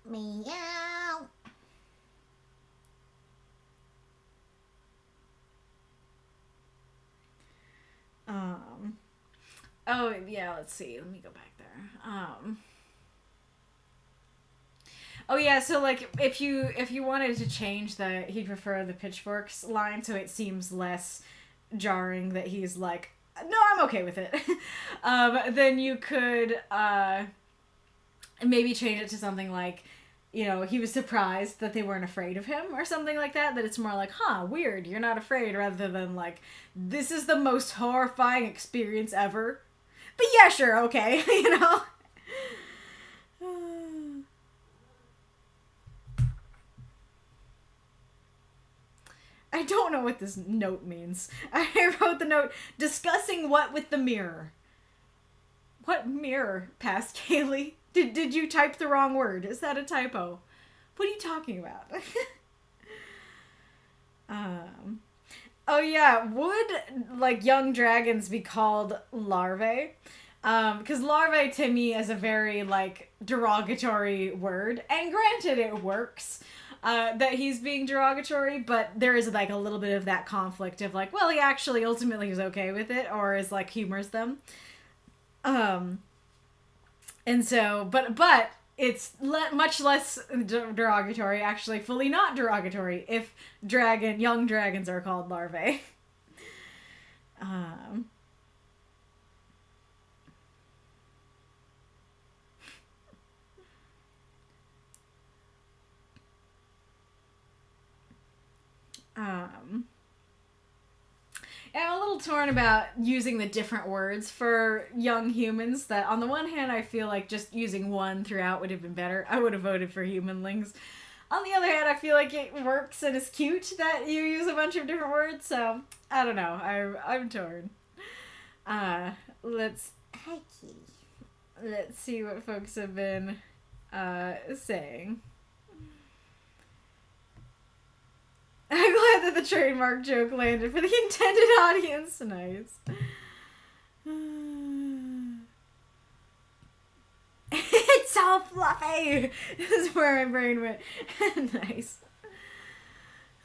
Meow. Oh yeah, let's see. Let me go back there. Oh yeah, so like if you wanted to change he'd prefer the pitchforks line so it seems less jarring that he's like, no, I'm okay with it. Then you could maybe change it to something like, you know, he was surprised that they weren't afraid of him or something like that. That it's more like, weird, you're not afraid, rather than like, this is the most horrifying experience ever. But yeah, sure, okay, you know. I don't know what this note means. I wrote the note, discussing what with the mirror. What mirror, passed Kaylee? Did you type the wrong word? Is that a typo? What are you talking about? Oh yeah, would, like, young dragons be called larvae? Because larvae to me is a very, like, derogatory word. And granted, it works. that he's being derogatory, but there is like a little bit of that conflict of like, well, he actually ultimately is okay with it, or is like humors them. And so, but it's much less derogatory, actually fully not derogatory, if young dragons are called larvae. I'm a little torn about using the different words for young humans. That on the one hand, I feel like just using one throughout would have been better. I would have voted for humanlings. On the other hand, I feel like it works and is cute that you use a bunch of different words. So I don't know. I'm torn. Let's see what folks have been saying. I'm glad that the trademark joke landed for the intended audience. Nice. It's so fluffy. This is where my brain went. Nice.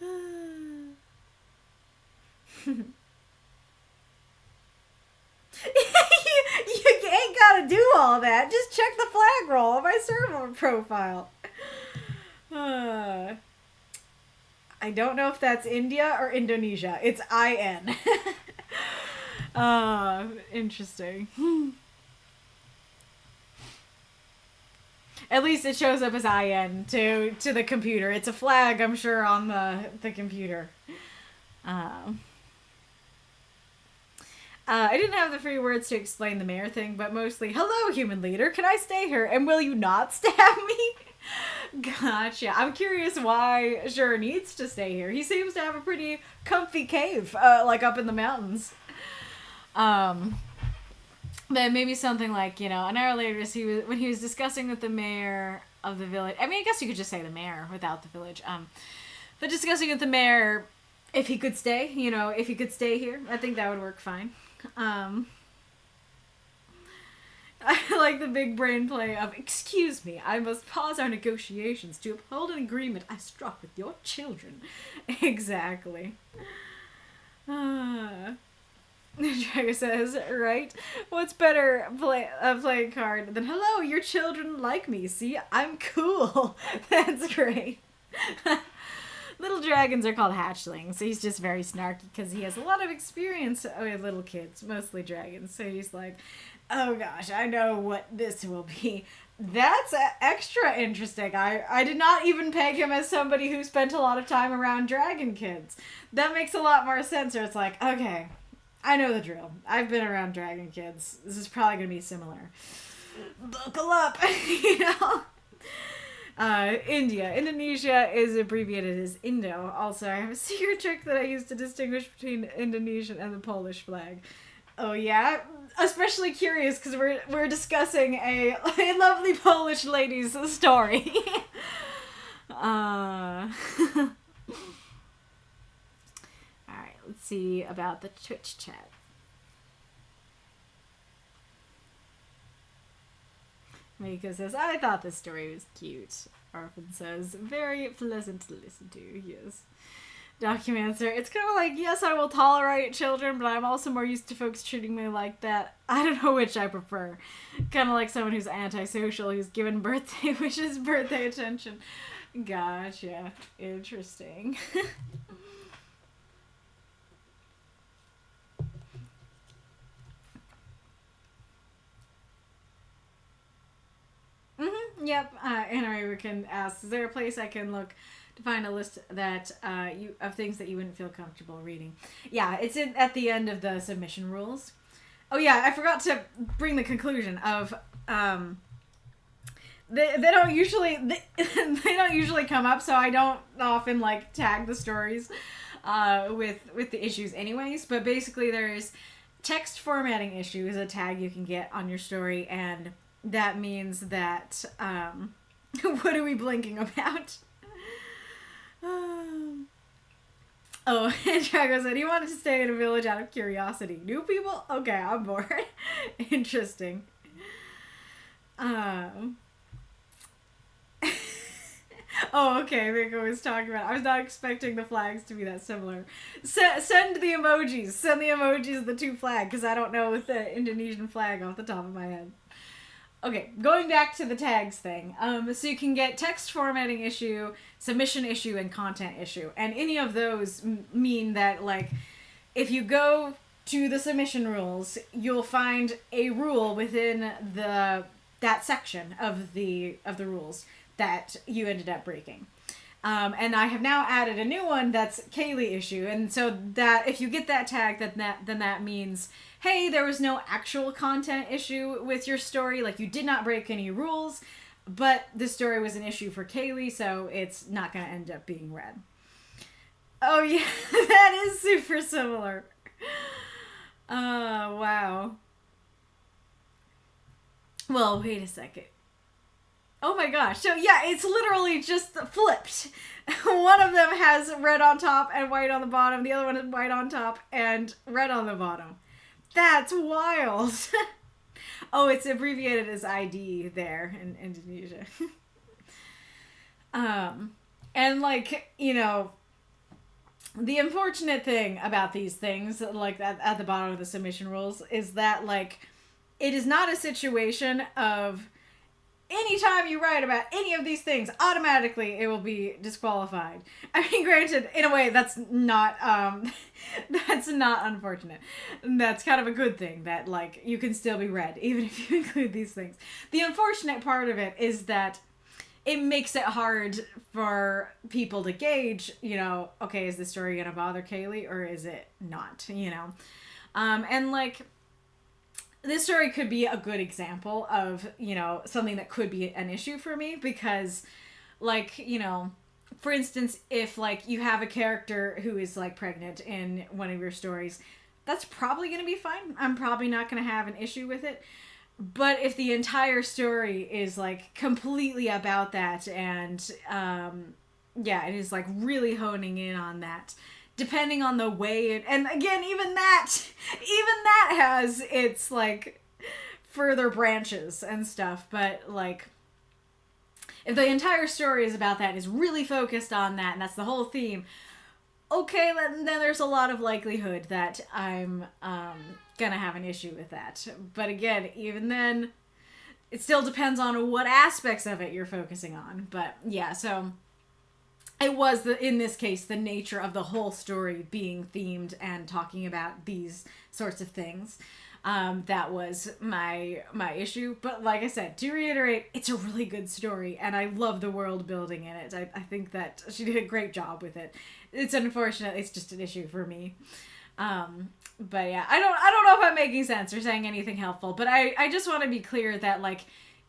You ain't gotta do all that. Just check the flag roll on my server profile. I don't know if that's India or Indonesia. It's IN. Interesting. At least it shows up as IN to the computer. It's a flag, I'm sure, on the computer. I didn't have the free words to explain the mayor thing, but mostly, hello, human leader, can I stay here? And will you not stab me? Gotcha. I'm curious why Sure needs to stay here. He seems to have a pretty comfy cave, like up in the mountains. Then maybe something like, an hour later, when he was discussing with the mayor of the village. I mean, I guess you could just say the mayor without the village. But discussing with the mayor if he could stay, if he could stay here, I think that would work fine. I like the big brain play of, excuse me, I must pause our negotiations to uphold an agreement I struck with your children. Exactly. Drago says, right? What's better playing card than, hello, your children like me, see? I'm cool. That's great. Little dragons are called hatchlings, so he's just very snarky because he has a lot of experience with little kids, mostly dragons. So he's like, oh gosh, I know what this will be. That's extra interesting. I did not even peg him as somebody who spent a lot of time around dragon kids. That makes a lot more sense, or it's like, okay, I know the drill. I've been around dragon kids. This is probably going to be similar. Buckle up, Indonesia is abbreviated as Indo. Also, I have a secret trick that I use to distinguish between the Indonesian and the Polish flag. Oh yeah? Especially curious because we're discussing a lovely Polish lady's story. Alright, let's see about the Twitch chat. Mika says, I thought this story was cute. Orphan says, very pleasant to listen to, yes. Documancer, it's kind of like, yes, I will tolerate children, but I'm also more used to folks treating me like that. I don't know which I prefer. Kind of like someone who's antisocial, who's given birthday wishes, birthday attention. Gotcha. Interesting. Yep. Anyway, we can ask, is there a place I can look to find a list that of things that you wouldn't feel comfortable reading? Yeah, it's at the end of the submission rules. Oh yeah, I forgot to bring the conclusion of they don't usually they don't usually come up, so I don't often like tag the stories with the issues anyways. But basically, there's text formatting issues, a tag you can get on your story, and that means that, what are we blinking about? Oh, and Drago said he wanted to stay in a village out of curiosity. New people? Okay, I'm bored. Interesting. Oh, okay. Mako was talking about. I was not expecting the flags to be that similar. Send the emojis. Send the emojis of the two flags, because I don't know the Indonesian flag off the top of my head. Okay, going back to the tags thing. So you can get text formatting issue, submission issue, and content issue. And any of those mean that, like, if you go to the submission rules, you'll find a rule within that section of the rules that you ended up breaking. And I have now added a new one that's Kaylee issue. And so that if you get that tag, then that means, hey, there was no actual content issue with your story. Like, you did not break any rules, but the story was an issue for Kaylee, so it's not going to end up being read. Oh, yeah, that is super similar. Wow. Well, wait a second. Oh my gosh. So yeah, it's literally just flipped. One of them has red on top and white on the bottom. The other one is white on top and red on the bottom. That's wild. Oh, it's abbreviated as ID there in Indonesia. And like, you know, the unfortunate thing about these things, like at the bottom of the submission rules, is that like, it is not a situation of anytime you write about any of these things, automatically it will be disqualified. I mean, granted, in a way, that's not unfortunate. That's kind of a good thing that, like, you can still be read, even if you include these things. The unfortunate part of it is that it makes it hard for people to gauge, you know, okay, is this story going to bother Kaylee or is it not, you know? And, like, this story could be a good example of, you know, something that could be an issue for me because, like, you know, for instance, if, like, you have a character who is, like, pregnant in one of your stories, that's probably going to be fine. I'm probably not going to have an issue with it. But if the entire story is, like, completely about that and, yeah, it is, like, really honing in on that, depending on the way and again, even that has its, like, further branches and stuff, but, like, if the entire story is about that and is really focused on that, and that's the whole theme, okay, then there's a lot of likelihood that I'm, gonna have an issue with that. But again, even then, it still depends on what aspects of it you're focusing on. But, yeah, so it was, in this case, the nature of the whole story being themed and talking about these sorts of things. That was my issue. But like I said, to reiterate, it's a really good story, and I love the world building in it. I think that she did a great job with it. It's unfortunate, it's just an issue for me. But yeah, I don't know if I'm making sense or saying anything helpful, but I just want to be clear that, like,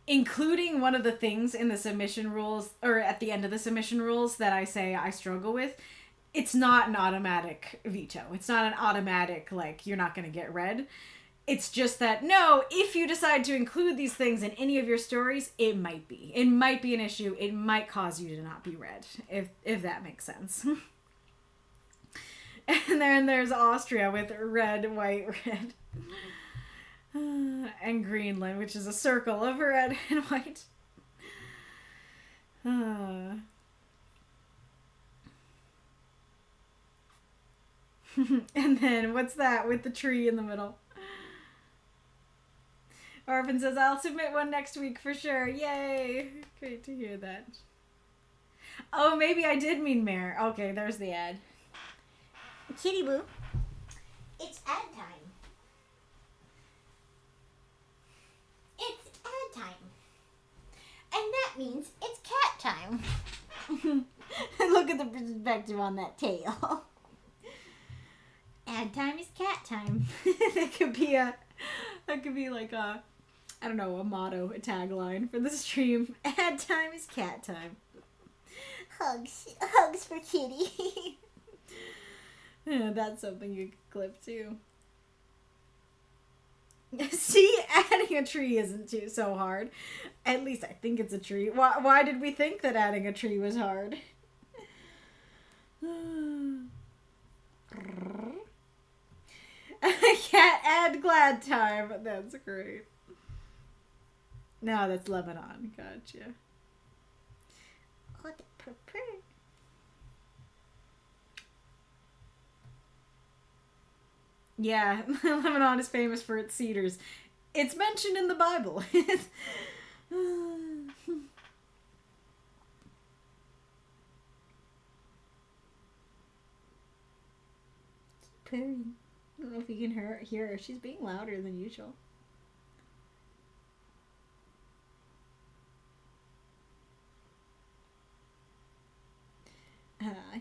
including one of the things in the submission rules, or at the end of the submission rules that I say I struggle with, it's not an automatic veto. It's not an automatic, like, you're not going to get read. It's just that, no, if you decide to include these things in any of your stories, it might be. It might be an issue. It might cause you to not be read, if that makes sense. And then there's Austria with red, white, red. And Greenland, which is a circle of red and white. And then, what's that with the tree in the middle? Orphan says, I'll submit one next week for sure. Yay! Great to hear that. Oh, maybe I did mean mare. Okay, there's the ad. Kitty Boo, it's ad time. It's ad time. And that means it's cat time. Look at the perspective on that tail. Ad time is cat time. That could be like a, I don't know, a motto, a tagline for the stream. Ad time is cat time. Hugs for Kitty. Yeah, that's something you could clip too. See, adding a tree isn't so hard. At least I think it's a tree. Why did we think that adding a tree was hard? Cat ad glad time. That's great. No, that's Lebanon. Gotcha. Oh, the Yeah, Lebanon is famous for its cedars. It's mentioned in the Bible. It's purring. I don't know if you can hear her. She's being louder than usual.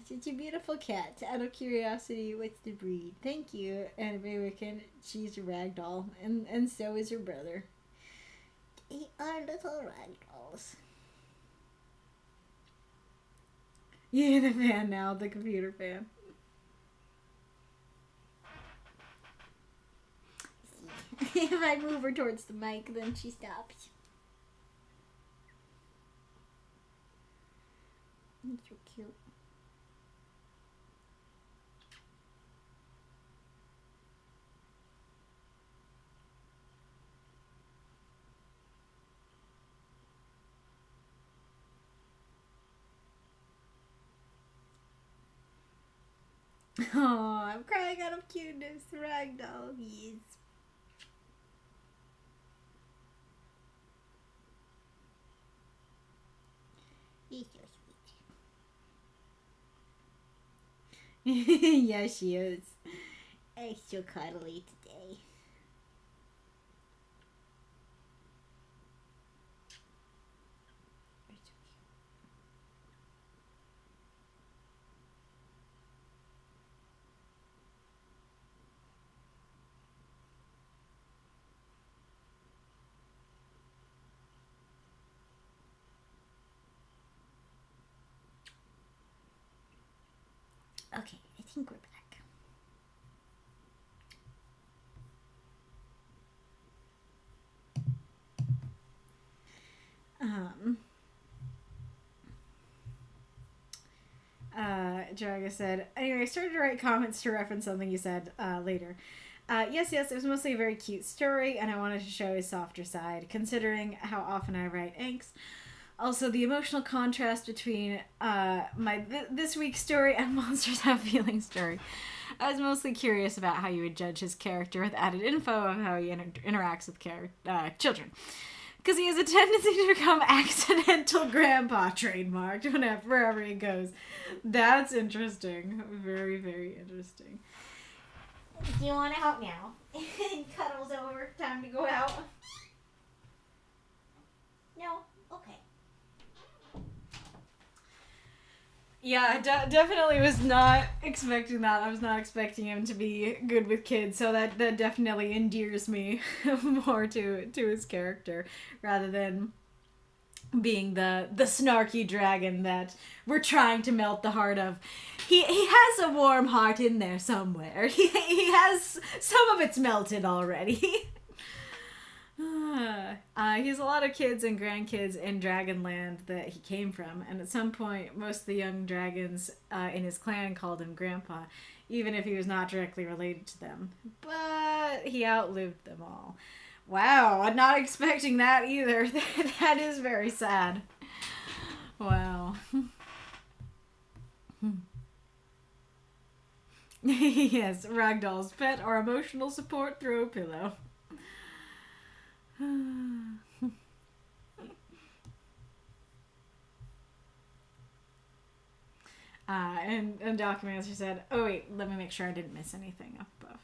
Such a beautiful cat. Out of curiosity, what's the breed? Thank you, Anime Wiccan. She's a ragdoll, and so is her brother. They are little ragdolls. Yeah, the fan now, the computer fan. If I move her towards the mic, then she stops. It's so cute. Oh, I'm crying out of cuteness. Ragdoll, yes. He's so sweet. Yeah, she is. I'm so cuddly today. Okay, I think we're back. Drago said, anyway, I started to write comments to reference something you said later. Yes, it was mostly a very cute story, and I wanted to show his softer side, considering how often I write angst. Also, the emotional contrast between this week's story and Monsters Have Feelings story. I was mostly curious about how you would judge his character with added info of how he interacts with children. Because he has a tendency to become accidental grandpa trademarked wherever he goes. That's interesting. Very, very interesting. Do you want to help now? Cuddles over. Time to go out. No? Okay. Yeah, definitely was not expecting that. I was not expecting him to be good with kids, so that definitely endears me more to his character, rather than being the snarky dragon that we're trying to melt the heart of. He has a warm heart in there somewhere. He has some of it's melted already. He has a lot of kids and grandkids in Dragonland that he came from, and at some point most of the young dragons in his clan called him Grandpa, even if he was not directly related to them. But he outlived them all. Wow, I'm not expecting that either. That is very sad. Wow. Yes, Ragdoll's pet or emotional support through a pillow. And Documancer said, oh wait, let me make sure I didn't miss anything up above.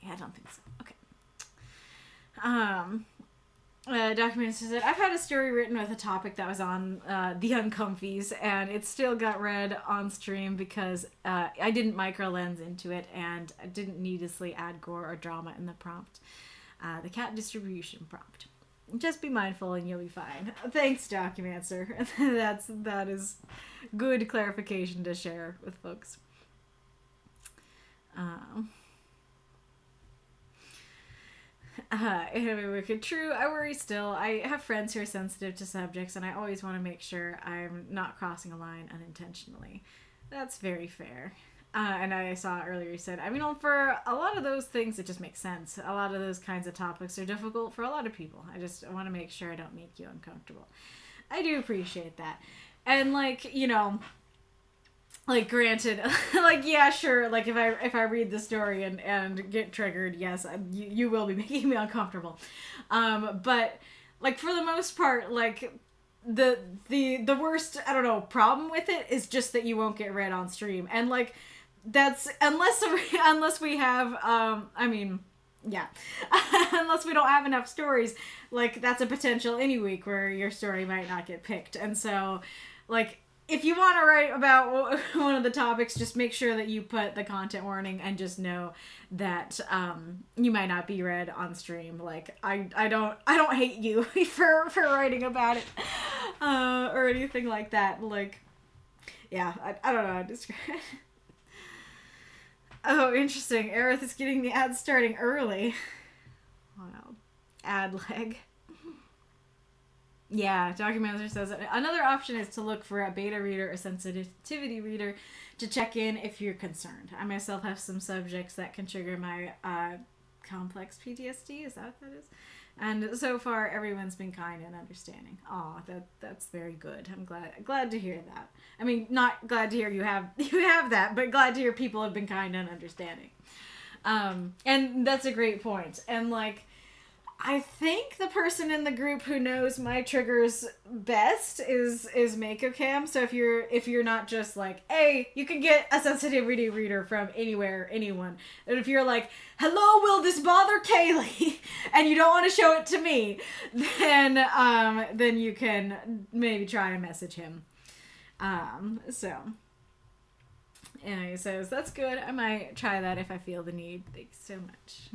Yeah, I don't think so. Okay. Documancer said, I've had a story written with a topic that was on the Uncomfies, and it still got read on stream because I didn't micro lens into it, and I didn't needlessly add gore or drama in the prompt. The cat distribution prompt. Just be mindful and you'll be fine. Thanks, Documancer. That is good clarification to share with folks. True, I worry still. I have friends who are sensitive to subjects, and I always want to make sure I'm not crossing a line unintentionally. That's very fair. And I saw earlier you said, for a lot of those things, it just makes sense. A lot of those kinds of topics are difficult for a lot of people. I just want to make sure I don't make you uncomfortable. I do appreciate that. And, like, you know, like, granted, like, yeah, sure, like, if I read the story and get triggered, yes, you will be making me uncomfortable. But, like, for the most part, like, the worst, I don't know, problem with it is just that you won't get read on stream. And, like, that's, unless we have, I mean, yeah, unless we don't have enough stories, like, that's a potential any week where your story might not get picked. And so, like, if you want to write about one of the topics, just make sure that you put the content warning and just know that you might not be read on stream. Like, I don't hate you for writing about it or anything like that. Like, yeah, I don't know how to describe it. Oh, interesting. Aerith is getting the ad starting early. Wow. Ad lag. Yeah, Documentary says another option is to look for a beta reader or sensitivity reader to check in if you're concerned. I myself have some subjects that can trigger my complex PTSD. Is that what that is? And so far, everyone's been kind and understanding. Aw, that's very good. I'm glad to hear that. I mean, not glad to hear you have that, but glad to hear people have been kind and understanding. And that's a great point. And, like, I think the person in the group who knows my triggers best is Makokam. So if you're not just like, hey, you can get a sensitivity reader from anywhere, anyone. And if you're like, hello, will this bother Kaylee? And you don't want to show it to me, then you can maybe try and message him. So. And he says, that's good. I might try that if I feel the need. Thanks so much.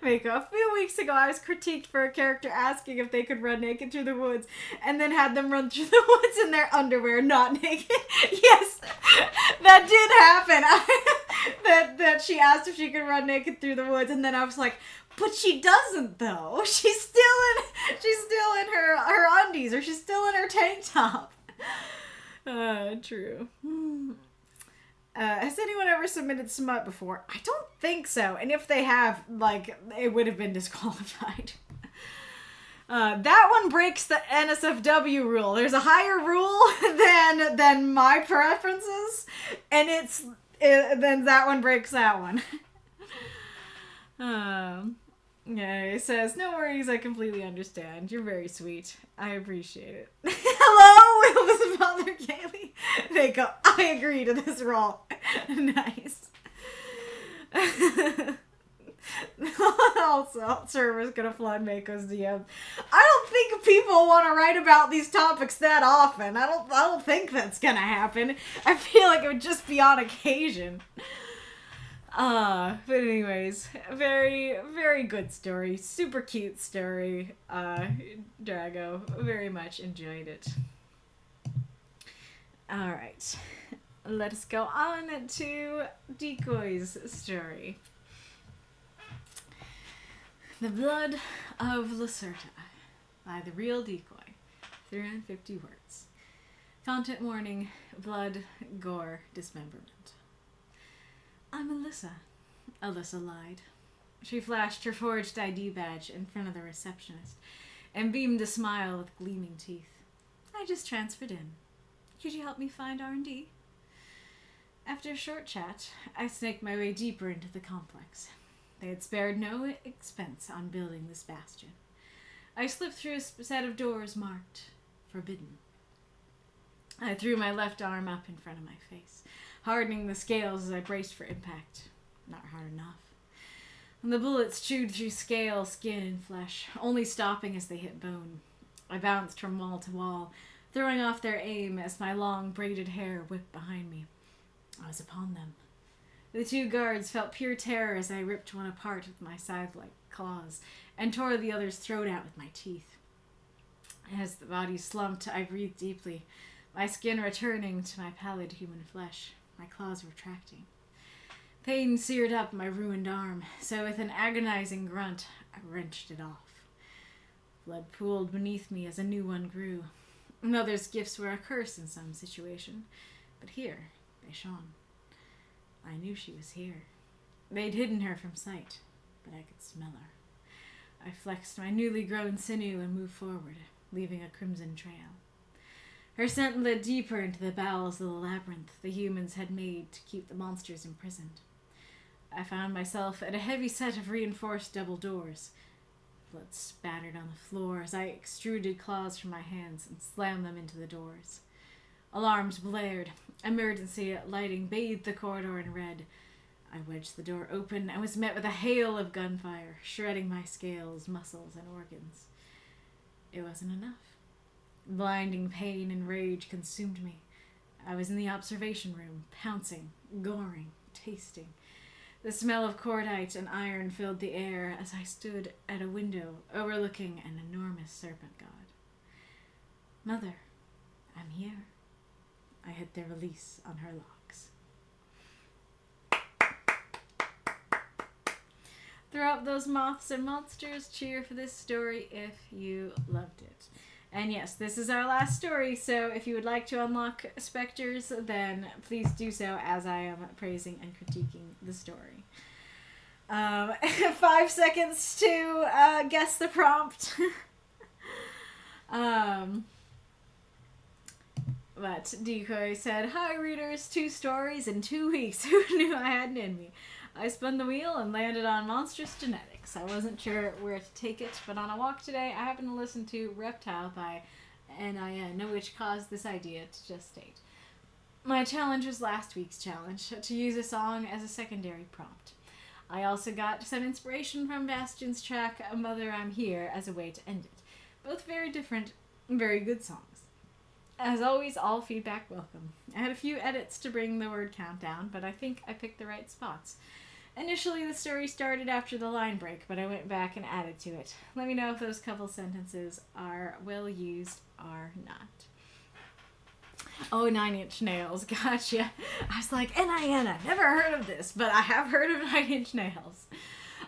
Mako, a few weeks ago I was critiqued for a character asking if they could run naked through the woods and then had them run through the woods in their underwear, not naked. Yes, that did happen. that she asked if she could run naked through the woods, and then I was like, but she doesn't though. She's still in her undies, or she's still in her tank top. True. Has anyone ever submitted smut before? I don't think so. And if they have, like, it would have been disqualified. That one breaks the NSFW rule. There's a higher rule than my preferences, and then that one breaks that one. Yeah, it says, no worries, I completely understand. You're very sweet. I appreciate it. Hello, will this bother Kaylee? They go, I agree to this role. Nice. Also, server's gonna flood Mako's DM. I don't think people want to write about these topics that often. I don't think that's gonna happen. I feel like it would just be on occasion. But anyways, very, very good story. Super cute story. Drago, very much enjoyed it. Alright. Let us go on to Decoy's story. The Blood of Lacerta by The Real Decoy. 350 words. Content warning, blood, gore, dismemberment. I'm Alyssa. Alyssa lied. She flashed her forged ID badge in front of the receptionist and beamed a smile with gleaming teeth. I just transferred in. Could you help me find R&D? After a short chat, I snaked my way deeper into the complex. They had spared no expense on building this bastion. I slipped through a set of doors marked Forbidden. I threw my left arm up in front of my face, hardening the scales as I braced for impact. Not hard enough. The bullets chewed through scale, skin, and flesh, only stopping as they hit bone. I bounced from wall to wall, throwing off their aim as my long braided hair whipped behind me. I was upon them. The two guards felt pure terror as I ripped one apart with my scythe-like claws and tore the other's throat out with my teeth. As the body slumped, I breathed deeply, my skin returning to my pallid human flesh, my claws retracting. Pain seared up my ruined arm, so with an agonizing grunt, I wrenched it off. Blood pooled beneath me as a new one grew. Mother's gifts were a curse in some situation, but here they shone. I knew she was here. They'd hidden her from sight. but I could smell her. I flexed my newly grown sinew and moved forward, leaving a crimson trail. Her scent led deeper into the bowels of the labyrinth the humans had made to keep the monsters imprisoned. I found myself at a heavy set of reinforced double doors. Blood spattered on the floor as I extruded claws from my hands and slammed them into the doors. Alarms blared. Emergency lighting bathed the corridor in red. I wedged the door open and was met with a hail of gunfire, shredding my scales, muscles, and organs. It wasn't enough. Blinding pain and rage consumed me. I was in the observation room, pouncing, goring, tasting. The smell of cordite and iron filled the air as I stood at a window overlooking an enormous serpent god. Mother, I'm here. I hit the release on her locks. Throw up those moths and monsters. Cheer for this story if you loved it. And yes, this is our last story, so if you would like to unlock specters, then please do so as I am praising and critiquing the story. 5 seconds to guess the prompt. But Decoy said, "Hi readers, 2 stories in 2 weeks. Who knew I had it in me? I spun the wheel and landed on monstrous genetics. I wasn't sure where to take it, but on a walk today, I happened to listen to Reptile by NIN, which caused this idea to gestate. My challenge was last week's challenge, to use a song as a secondary prompt. I also got some inspiration from Bastion's track, Mother, I'm Here, as a way to end it. Both very different, very good songs. As always, all feedback welcome. I had a few edits to bring the word count down, but I think I picked the right spots. Initially, the story started after the line break, but I went back and added to it. Let me know if those couple sentences are well used or not." Oh, 9 Inch Nails. Gotcha. I was like, NIN, I've never heard of this, but I have heard of 9 Inch Nails.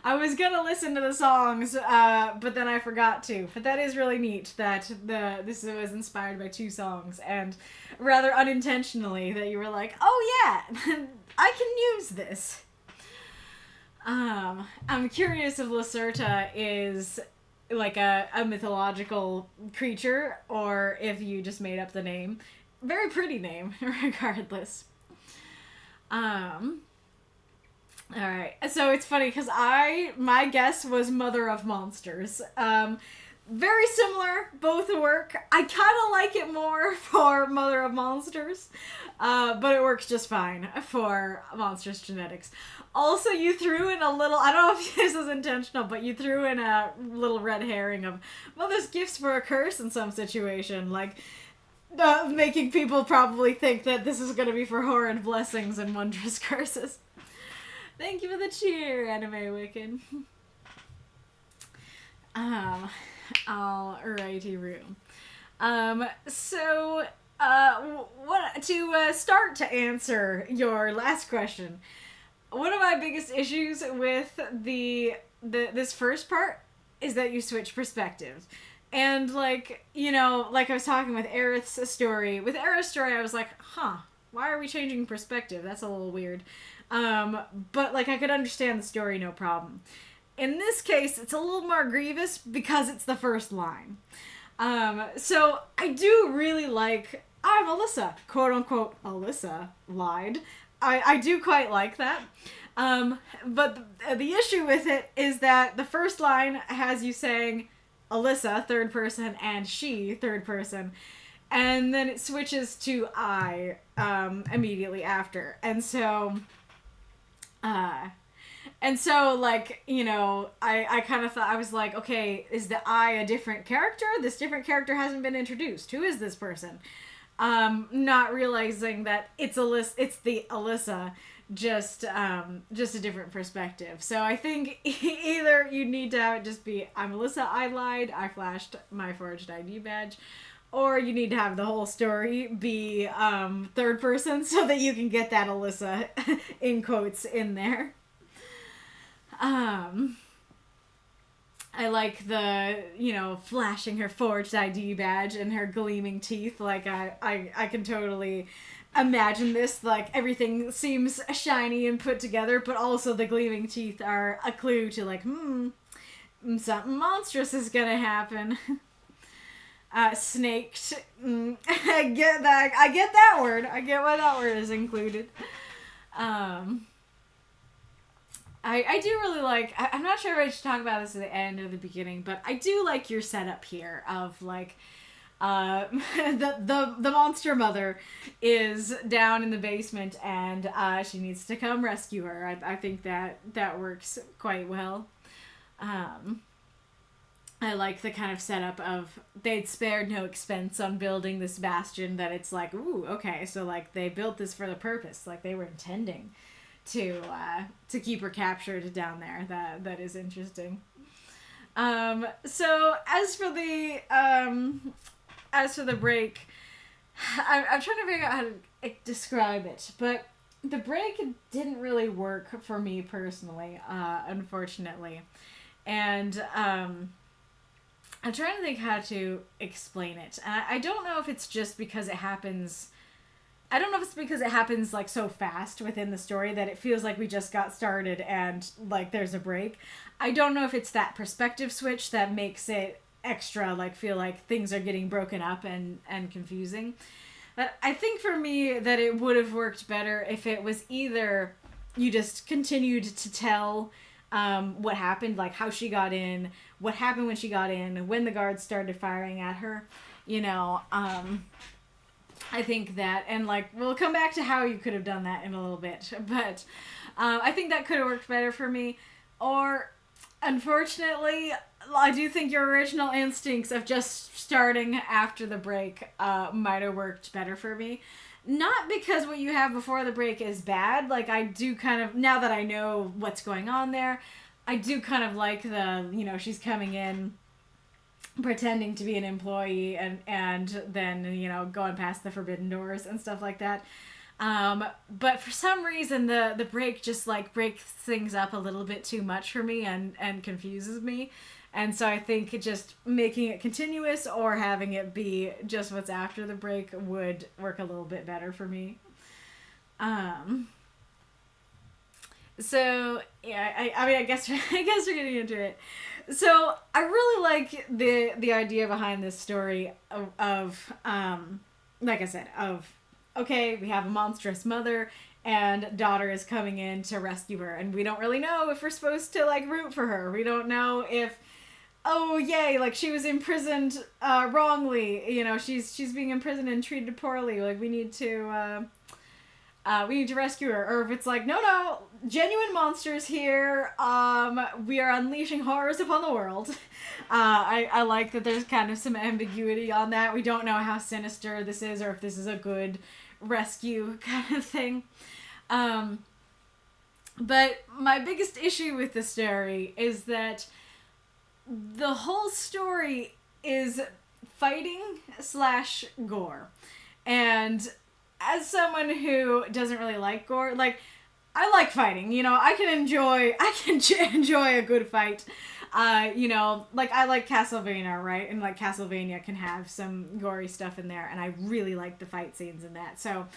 I was gonna listen to the songs, but then I forgot to. But that is really neat that this was inspired by 2 songs, and rather unintentionally that you were like, oh yeah, I can use this. I'm curious if Lacerta is like a mythological creature, or if you just made up the name. Very pretty name, regardless. Alright, so it's funny because my guess was Mother of Monsters. Very similar, both work. I kind of like it more for Mother of Monsters, but it works just fine for Monstrous Genetics. Also, you threw in a little, I don't know if this is intentional, but you threw in a little red herring of Mother's gifts for a curse in some situation, like making people probably think that this is going to be for horrid blessings and wondrous curses. Thank you for the cheer, Anime Wiccan. Alrighty, room. So, what to start to answer your last question. One of my biggest issues with this first part is that you switch perspectives. And, like, you know, like I was talking with Aerith's story. With Aerith's story, I was like, why are we changing perspective? That's a little weird. But, like, I could understand the story, no problem. In this case, it's a little more grievous because it's the first line. So I do really like, I'm Alyssa, quote-unquote, Alyssa lied. I do quite like that. But the issue with it is that the first line has you saying Alyssa, third person, and she, third person. And then it switches to I, immediately after. And so, like, you know, I kind of thought, I was like, okay, is the I a different character? This different character hasn't been introduced. Who is this person? Not realizing that it's the Alyssa, just a different perspective. So I think either you need to have it just be, I'm Alyssa, I lied, I flashed my forged ID badge, or you need to have the whole story be, third person so that you can get that Alyssa, in quotes, in there. I like the, you know, flashing her forged ID badge and her gleaming teeth. Like, I can totally imagine this, like, everything seems shiny and put together, but also the gleaming teeth are a clue to, like, something monstrous is gonna happen. Snaked. I get that. I get that word. I get why that word is included. I do really like, I'm not sure if I should talk about this at the end or the beginning, but I do like your setup here of, like, the monster mother is down in the basement and she needs to come rescue her. I think that works quite well. I like the kind of setup of they'd spared no expense on building this bastion, that it's like, ooh, okay, so, like, they built this for the purpose, like they were intending to keep her captured down there. That is interesting. So as for the break, I'm trying to figure out how to describe it, but the break didn't really work for me personally, unfortunately, and I'm trying to think how to explain it. And I don't know if it's just because it happens... I don't know if it's because it happens, like, so fast within the story that it feels like we just got started and, like, there's a break. I don't know if it's that perspective switch that makes it extra, like, feel like things are getting broken up and confusing. But I think for me that it would have worked better if it was either you just continued to tell what happened, like how she got in, what happened when she got in, when the guards started firing at her, you know, I think that, and, like, we'll come back to how you could have done that in a little bit, but I think that could have worked better for me. Or, unfortunately, I do think your original instincts of just starting after the break might have worked better for me. Not because what you have before the break is bad. Like, I do kind of, now that I know what's going on there, I do kind of like the, you know, she's coming in pretending to be an employee and then, you know, going past the forbidden doors and stuff like that. But for some reason the break just, like, breaks things up a little bit too much for me and confuses me. And so I think just making it continuous or having it be just what's after the break would work a little bit better for me. So yeah, I mean, I guess we're getting into it. So I really like the idea behind this story of like I said, of, okay, we have a monstrous mother and daughter is coming in to rescue her, and we don't really know if we're supposed to, like, root for her. We don't know if, oh yay, like, she was imprisoned wrongly, you know, she's being imprisoned and treated poorly, like, we need to rescue her. Or if it's like, no, genuine monsters here, we are unleashing horrors upon the world. I like that there's kind of some ambiguity on that. We don't know how sinister this is or if this is a good rescue kind of thing. But my biggest issue with the story is that the whole story is fighting / gore. And as someone who doesn't really like gore, like, I like fighting, you know, I can enjoy a good fight. You know, like, I like Castlevania, right? And, like, Castlevania can have some gory stuff in there, and I really like the fight scenes in that. So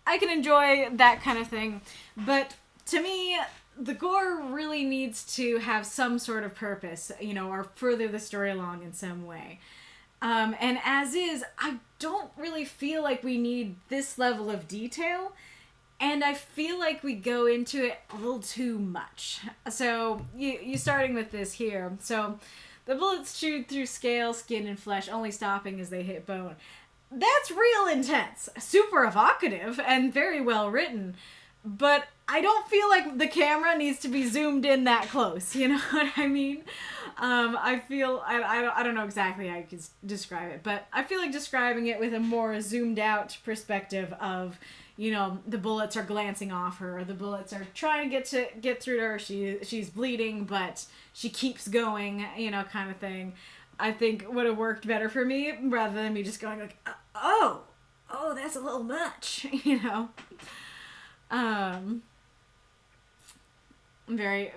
I can enjoy that kind of thing. But to me, the gore really needs to have some sort of purpose, you know, or further the story along in some way. And as is, I don't really feel like we need this level of detail, and I feel like we go into it a little too much. So, you starting with this here. So, the bullets shoot through scale, skin, and flesh, only stopping as they hit bone. That's real intense, super evocative, and very well written, but I don't feel like the camera needs to be zoomed in that close, you know what I mean? I feel, I don't know exactly how you can describe it, but I feel like describing it with a more zoomed out perspective of, you know, the bullets are glancing off her, or the bullets are trying to get through to her, she's bleeding, but she keeps going, you know, kind of thing, I think would have worked better for me, rather than me just going like, oh, that's a little much, you know? Very,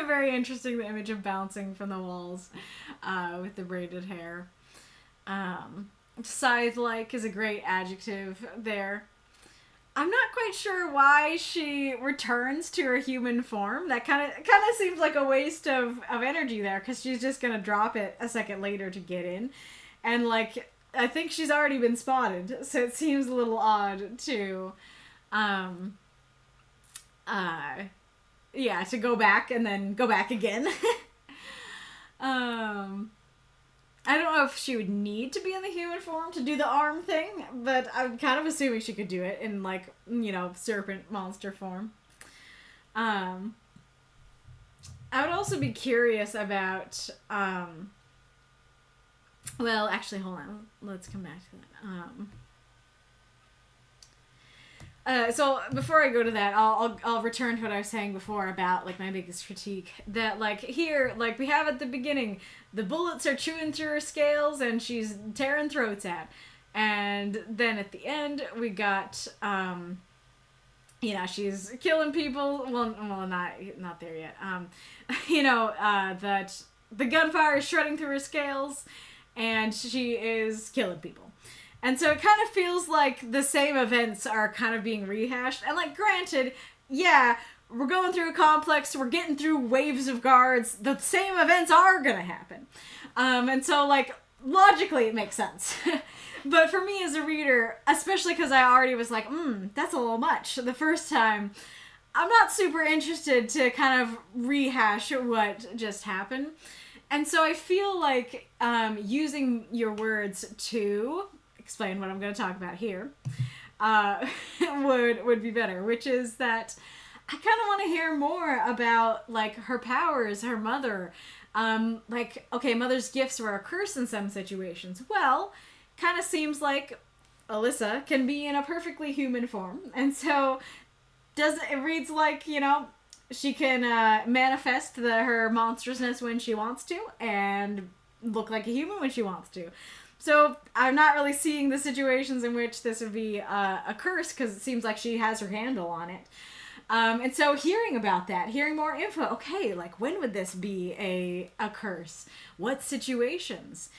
very interesting, the image of bouncing from the walls, with the braided hair. Scythe-like is a great adjective there. I'm not quite sure why she returns to her human form. That kind of seems like a waste of energy there, because she's just gonna drop it a second later to get in, and like I think she's already been spotted, so it seems a little odd to, to go back and then go back again. I don't know if she would need to be in the human form to do the arm thing, but I'm kind of assuming she could do it in, like, serpent monster form. I would also be curious about, well, actually, hold on. Let's come back to that. So before I go to that, I'll return to what I was saying before about, like, my biggest critique. That, like, here, like, we have at the beginning, the bullets are chewing through her scales and she's tearing throats out. And then at the end, we got, she's killing people. Well, not there yet. That the gunfire is shredding through her scales and she is killing people. And so it kind of feels like the same events are kind of being rehashed. And, like, granted, yeah, we're going through a complex, we're getting through waves of guards, the same events are gonna happen. And so, like, logically it makes sense. But for me as a reader, especially because I already was like, that's a little much the first time, I'm not super interested to kind of rehash what just happened. And so I feel like using your words to explain what I'm going to talk about here would be better, which is that I kind of want to hear more about, like, her powers, her mother. Like, okay, mother's gifts were a curse in some situations. Well, kind of seems like Alyssa can be in a perfectly human form. And so it reads like, she can manifest her monstrousness when she wants to and look like a human when she wants to. So I'm not really seeing the situations in which this would be a curse, because it seems like she has her handle on it. And so hearing about that, hearing more info, okay, like, when would this be a curse? What situations?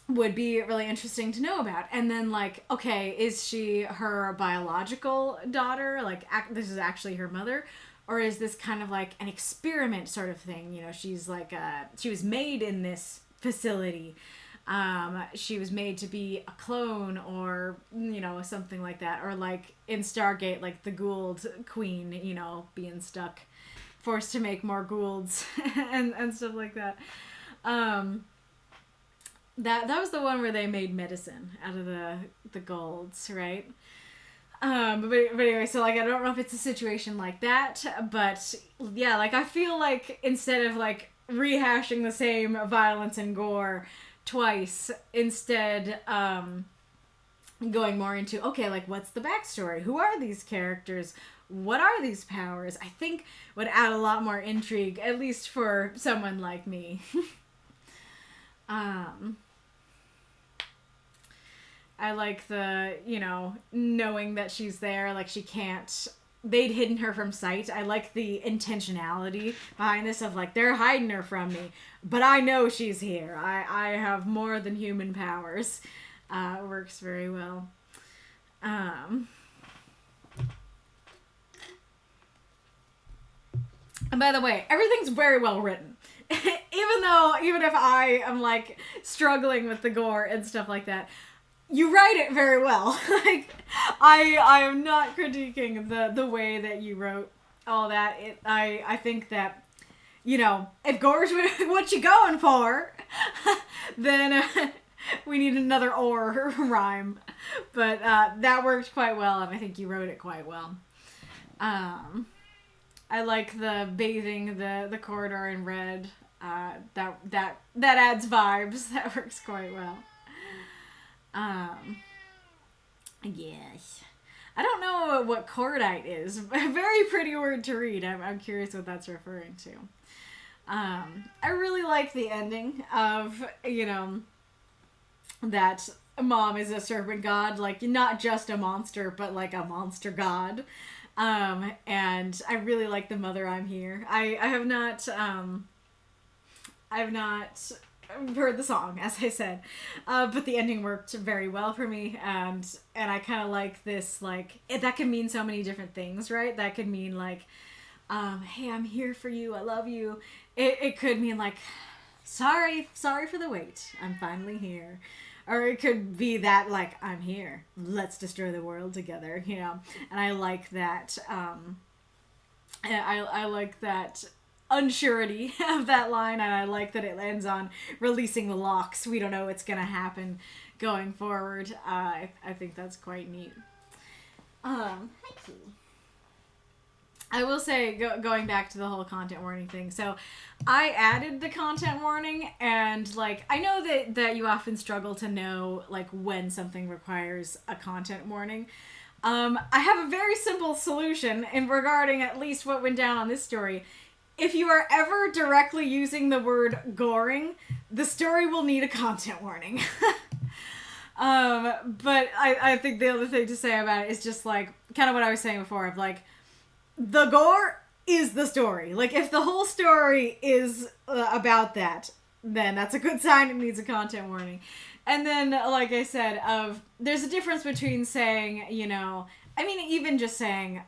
Would be really interesting to know about. And then, like, okay, is she her biological daughter? Like, this is actually her mother? Or is this kind of like an experiment sort of thing? She's like, she was made in this facility. She was made to be a clone or, something like that. Or like in Stargate, like the Gould Queen, being stuck, forced to make more Goulds and stuff like that. That was the one where they made medicine out of the Goulds, right? But anyway, so, like, I don't know if it's a situation like that, but yeah, like, I feel like instead of, like, rehashing the same violence and gore twice, instead, going more into, okay, like, what's the backstory? Who are these characters? What are these powers? I think would add a lot more intrigue, at least for someone like me. I like the, knowing that she's there, like, she can't, they'd hidden her from sight. I like the intentionality behind this of, like, they're hiding her from me, but I know she's here. I have more than human powers. Works very well. And by the way, everything's very well written. Even if I am, like, struggling with the gore and stuff like that, you write it very well. Like, I am not critiquing the way that you wrote all that. I think that, if gore's what you going for, then we need another or rhyme. But that worked quite well, and I think you wrote it quite well. I like the bathing the corridor in red. That adds vibes. That works quite well. Yes. I don't know what cordite is. A very pretty word to read. I'm curious what that's referring to. I really like the ending of, that mom is a serpent god. Like, not just a monster, but like a monster god. And I really like the mother I'm here. I have not heard the song, as I said, but the ending worked very well for me, and I kind of like this, like, that can mean so many different things, right? That could mean, like, hey, I'm here for you, I love you. It could mean, like, sorry for the wait, I'm finally here. Or it could be that, like, I'm here, let's destroy the world together, you know? And I like that, I like that unsurety of that line, and I like that it ends on releasing the locks. We don't know what's gonna happen going forward. I think that's quite neat. Thank you. I will say, going back to the whole content warning thing, so I added the content warning, and, like, I know that you often struggle to know, like, when something requires a content warning. I have a very simple solution in regarding at least what went down on this story. If you are ever directly using the word goring, the story will need a content warning. But I think the other thing to say about it is just, like, kind of what I was saying before, of, like, the gore is the story. Like, if the whole story is about that, then that's a good sign it needs a content warning. And then, like I said, there's a difference between saying, you know, I mean, even just saying,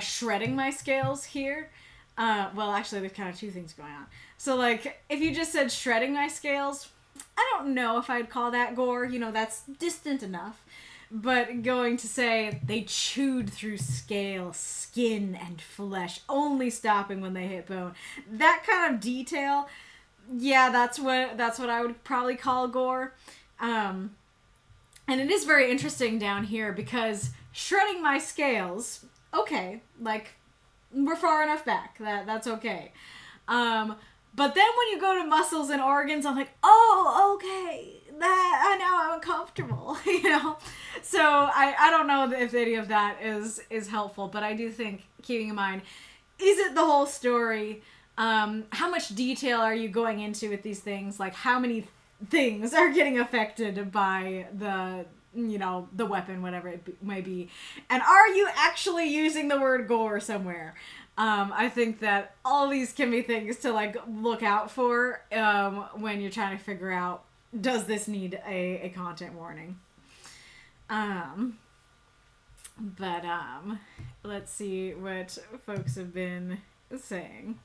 shredding my scales here. Well, actually, there's kind of two things going on. So, like, if you just said shredding my scales, I don't know if I'd call that gore. You know, that's distant enough. But going to say they chewed through scale, skin, and flesh, only stopping when they hit bone. That kind of detail, yeah, that's what I would probably call gore. And it is very interesting down here because shredding my scales, okay, like, we're far enough back. That's okay. But then when you go to muscles and organs, I'm like, oh, okay, that, now I'm uncomfortable, you know? So I don't know if any of that is helpful, but I do think, keeping in mind, is it the whole story? How much detail are you going into with these things? Like, how many things are getting affected by the, you know, the weapon, whatever it may be? And are you actually using the word gore somewhere? I think that all these can be things to, like, look out for when you're trying to figure out, does this need a content warning? But let's see what folks have been saying.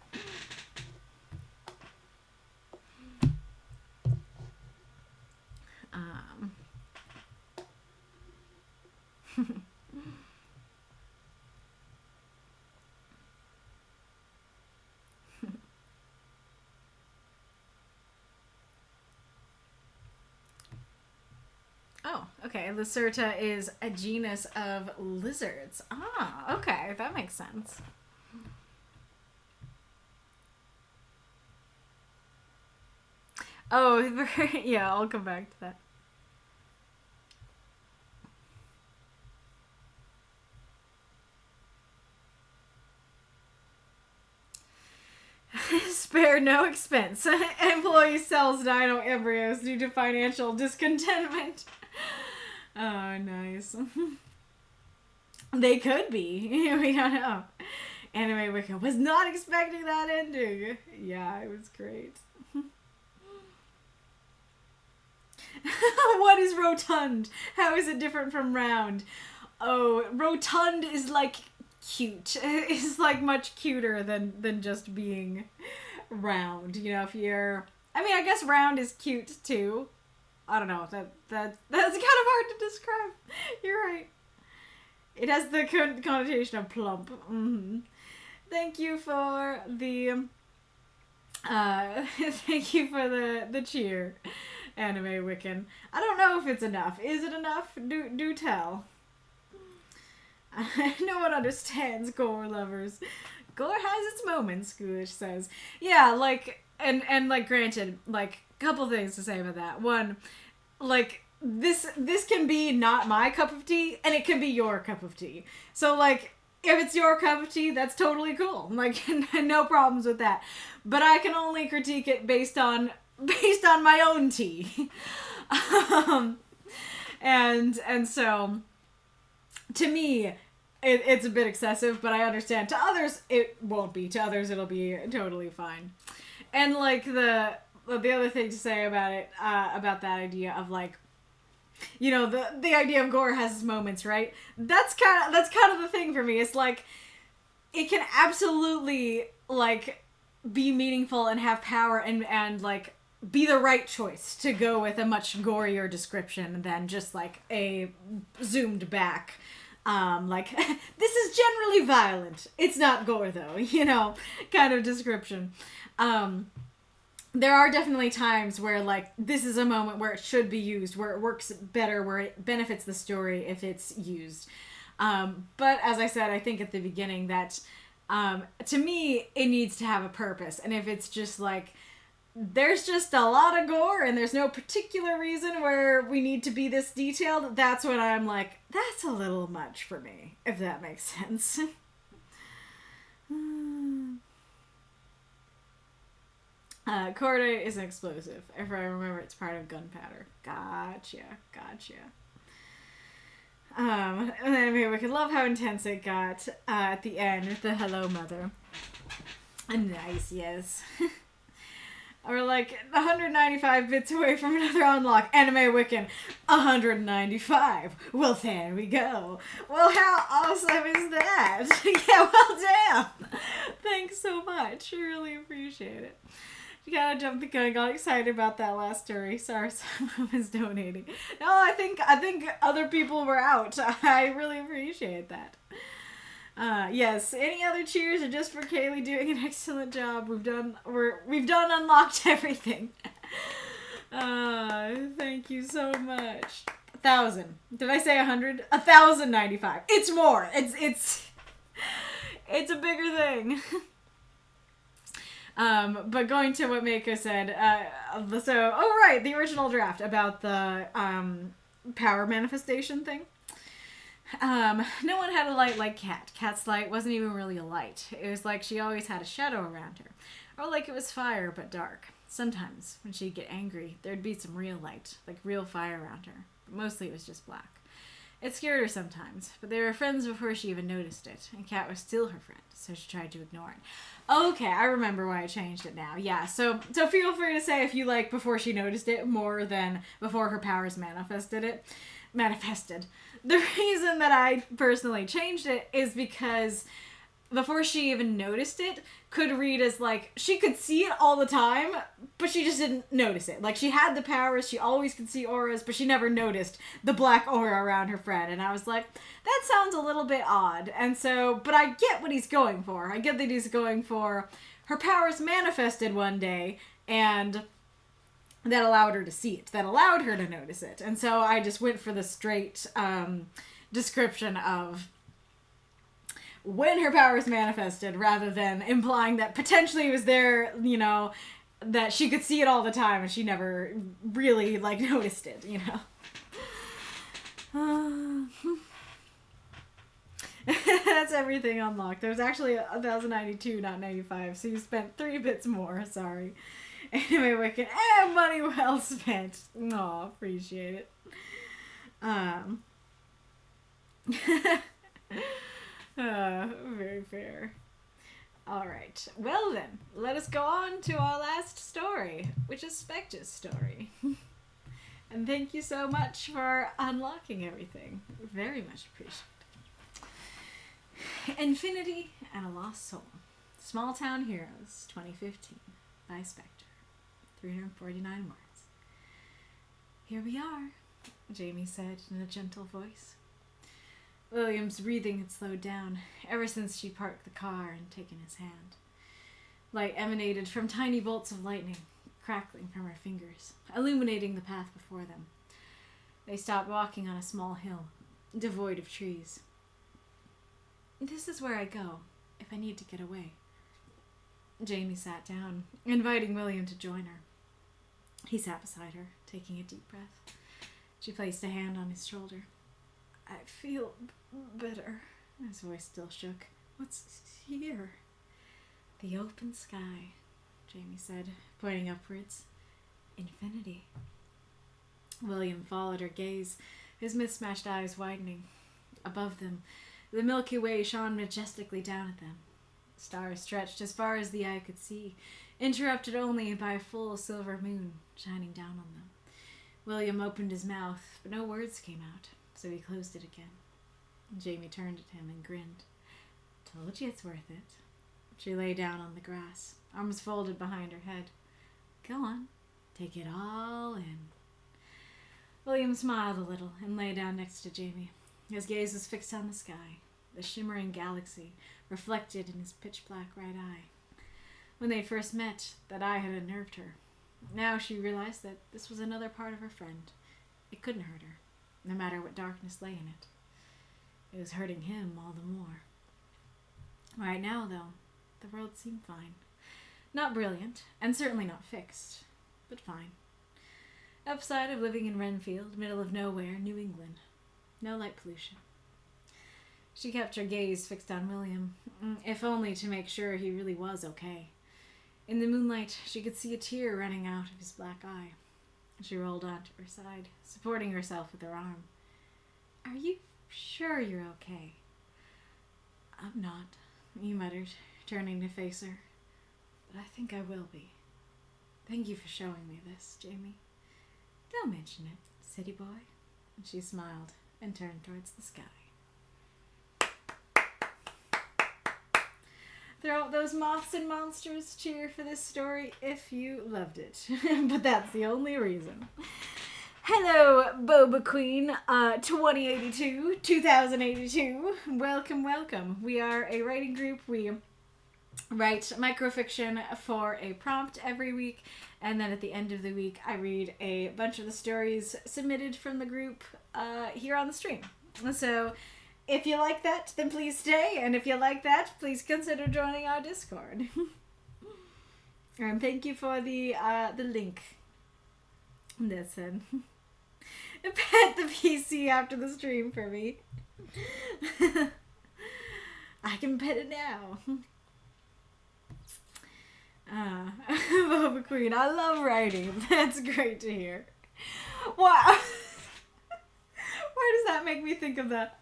Oh, okay. Lacerta is a genus of lizards. Ah, okay. That makes sense. Oh, yeah, I'll come back to that. Spare no expense. Employee sells dino embryos due to financial discontentment. Oh, nice. They could be. We don't know. Anime Wicca was not expecting that ending. Yeah, it was great. What is rotund? How is it different from round? Oh, rotund is, like, cute. It's, like, much cuter than just being round. You know, if you're... I mean, I guess round is cute, too. I don't know. That's kind of hard to describe. You're right. It has the connotation of plump. Mm-hmm. Thank you for the... thank you for the cheer, Anime Wiccan. I don't know if it's enough. Is it enough? Do tell. No one understands gore lovers. Gore has its moments, Ghoulish says. Yeah, like, and like, granted, like, couple things to say about that. One, like, this can be not my cup of tea, and it can be your cup of tea. So, like, if it's your cup of tea, that's totally cool. Like, no problems with that. But I can only critique it based on my own tea. And so, to me, it's a bit excessive, but I understand. To others, it won't be. To others, it'll be totally fine. And like the other thing to say about it, about that idea of like, you know, the idea of gore has its moments, right? That's kind of the thing for me. It's like it can absolutely like be meaningful and have power and like be the right choice to go with a much gorier description than just like a zoomed back like this is generally violent, it's not gore though, you know, kind of description. There are definitely times where like this is a moment where it should be used, where it works better, where it benefits the story if it's used. But as I said, I think at the beginning that to me it needs to have a purpose, and if it's just like there's just a lot of gore and there's no particular reason where we need to be this detailed, that's when I'm like, that's a little much for me, if that makes sense. Corday is an explosive. If I remember, it's part of gunpowder. Gotcha. And then we could love how intense it got at the end with the hello mother. Nice, yes. We're like 195 bits away from another unlock. Anime Wiccan, 195. Well, there we go. Well, how awesome is that? Yeah, well, damn. Thanks so much. Really appreciate it. You gotta jump the gun. Got excited about that last story. Sorry, someone was donating. No, I think other people were out. I really appreciate that. Yes. Any other cheers or just for Kaylee doing an excellent job? We've done unlocked everything. Thank you so much. 1,000. Did I say 100? 1,095. It's more. It's a bigger thing. But going to what Mako said, the original draft about the power manifestation thing. No one had a light like Cat. Cat's light wasn't even really a light. It was like she always had a shadow around her. Or like it was fire, but dark. Sometimes, when she'd get angry, there'd be some real light, like real fire around her. But mostly it was just black. It scared her sometimes, but they were friends before she even noticed it, and Cat was still her friend, so she tried to ignore it. Okay, I remember why I changed it now. Yeah, so feel free to say if you like before she noticed it more than before her powers manifested. The reason that I personally changed it is because before she even noticed it, could read as like, she could see it all the time, but she just didn't notice it. Like, she had the powers, she always could see auras, but she never noticed the black aura around her friend. And I was like, that sounds a little bit odd. And so, but I get what he's going for. I get that he's going for her powers manifested one day, and that allowed her to see it, that allowed her to notice it. And so I just went for the straight description of when her powers manifested, rather than implying that potentially it was there, you know, that she could see it all the time and she never really, like, noticed it, you know. That's everything unlocked. There's actually 1,092, not 95, so you spent 3 bits more, sorry. Anyway, Wiccan, money well spent. Aw, appreciate it. Very fair. Alright, well then, let us go on to our last story, which is Spectre's story. And thank you so much for unlocking everything. Very much appreciated. Infinity and a Lost Soul. Small Town Heroes, 2015, by Spectre. 349 words. Here we are, Jamie said in a gentle voice. William's breathing had slowed down ever since she parked the car and taken his hand. Light emanated from tiny bolts of lightning, crackling from her fingers, illuminating the path before them. They stopped walking on a small hill, devoid of trees. This is where I go, if I need to get away. Jamie sat down, inviting William to join her. He sat beside her, taking a deep breath. She placed a hand on his shoulder. I feel better. His voice still shook. What's here? The open sky, Jamie said, pointing upwards. Infinity. William followed her gaze, his mismatched eyes widening. Above them, the Milky Way shone majestically down at them. Stars stretched as far as the eye could see, interrupted only by a full silver moon shining down on them. William opened his mouth, but no words came out, so he closed it again. Jamie turned at him and grinned. Told you it's worth it. She lay down on the grass, arms folded behind her head. Go on, take it all in. William smiled a little and lay down next to Jamie. His gaze was fixed on the sky, the shimmering galaxy reflected in his pitch-black right eye. When they first met, that eye had unnerved her. Now she realized that this was another part of her friend. It couldn't hurt her, no matter what darkness lay in it. It was hurting him all the more. Right now, though, the world seemed fine. Not brilliant, and certainly not fixed, but fine. Upside of living in Renfield, middle of nowhere, New England. No light pollution. She kept her gaze fixed on William, if only to make sure he really was okay. In the moonlight, she could see a tear running out of his black eye. She rolled onto her side, supporting herself with her arm. Are you sure you're okay? I'm not, he muttered, turning to face her. But I think I will be. Thank you for showing me this, Jamie. Don't mention it, city boy. And she smiled and turned towards the sky. Throw out those moths and monsters, cheer for this story if you loved it. But that's the only reason. Hello, Boba Queen, 2082. Welcome, welcome. We are a writing group. We write microfiction for a prompt every week, and then at the end of the week, I read a bunch of the stories submitted from the group here on the stream. So if you like that, then please stay, and if you like that, please consider joining our Discord. And thank you for the link. That's it. Pet the PC after the stream for me. I can pet it now. Boba Queen, I love writing. That's great to hear. Wow. Why does that make me think of that?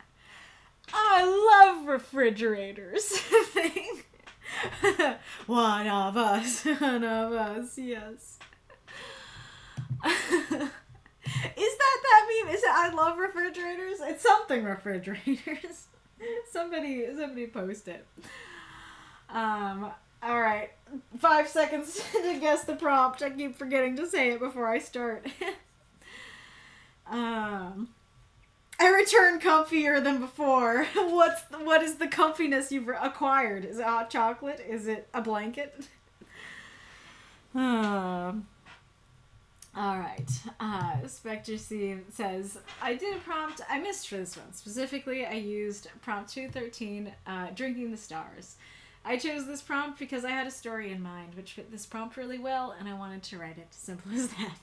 I love refrigerators thing. One of us, yes. Is that meme? Is it I love refrigerators? It's something refrigerators. Somebody post it. Alright. 5 seconds to guess the prompt. I keep forgetting to say it before I start. I return comfier than before. What is the comfiness you've acquired? Is it hot chocolate? Is it a blanket? Alright. Spectre says, I did a prompt I missed for this one. Specifically, I used prompt 213, Drinking the Stars. I chose this prompt because I had a story in mind, which fit this prompt really well, and I wanted to write it. Simple as that.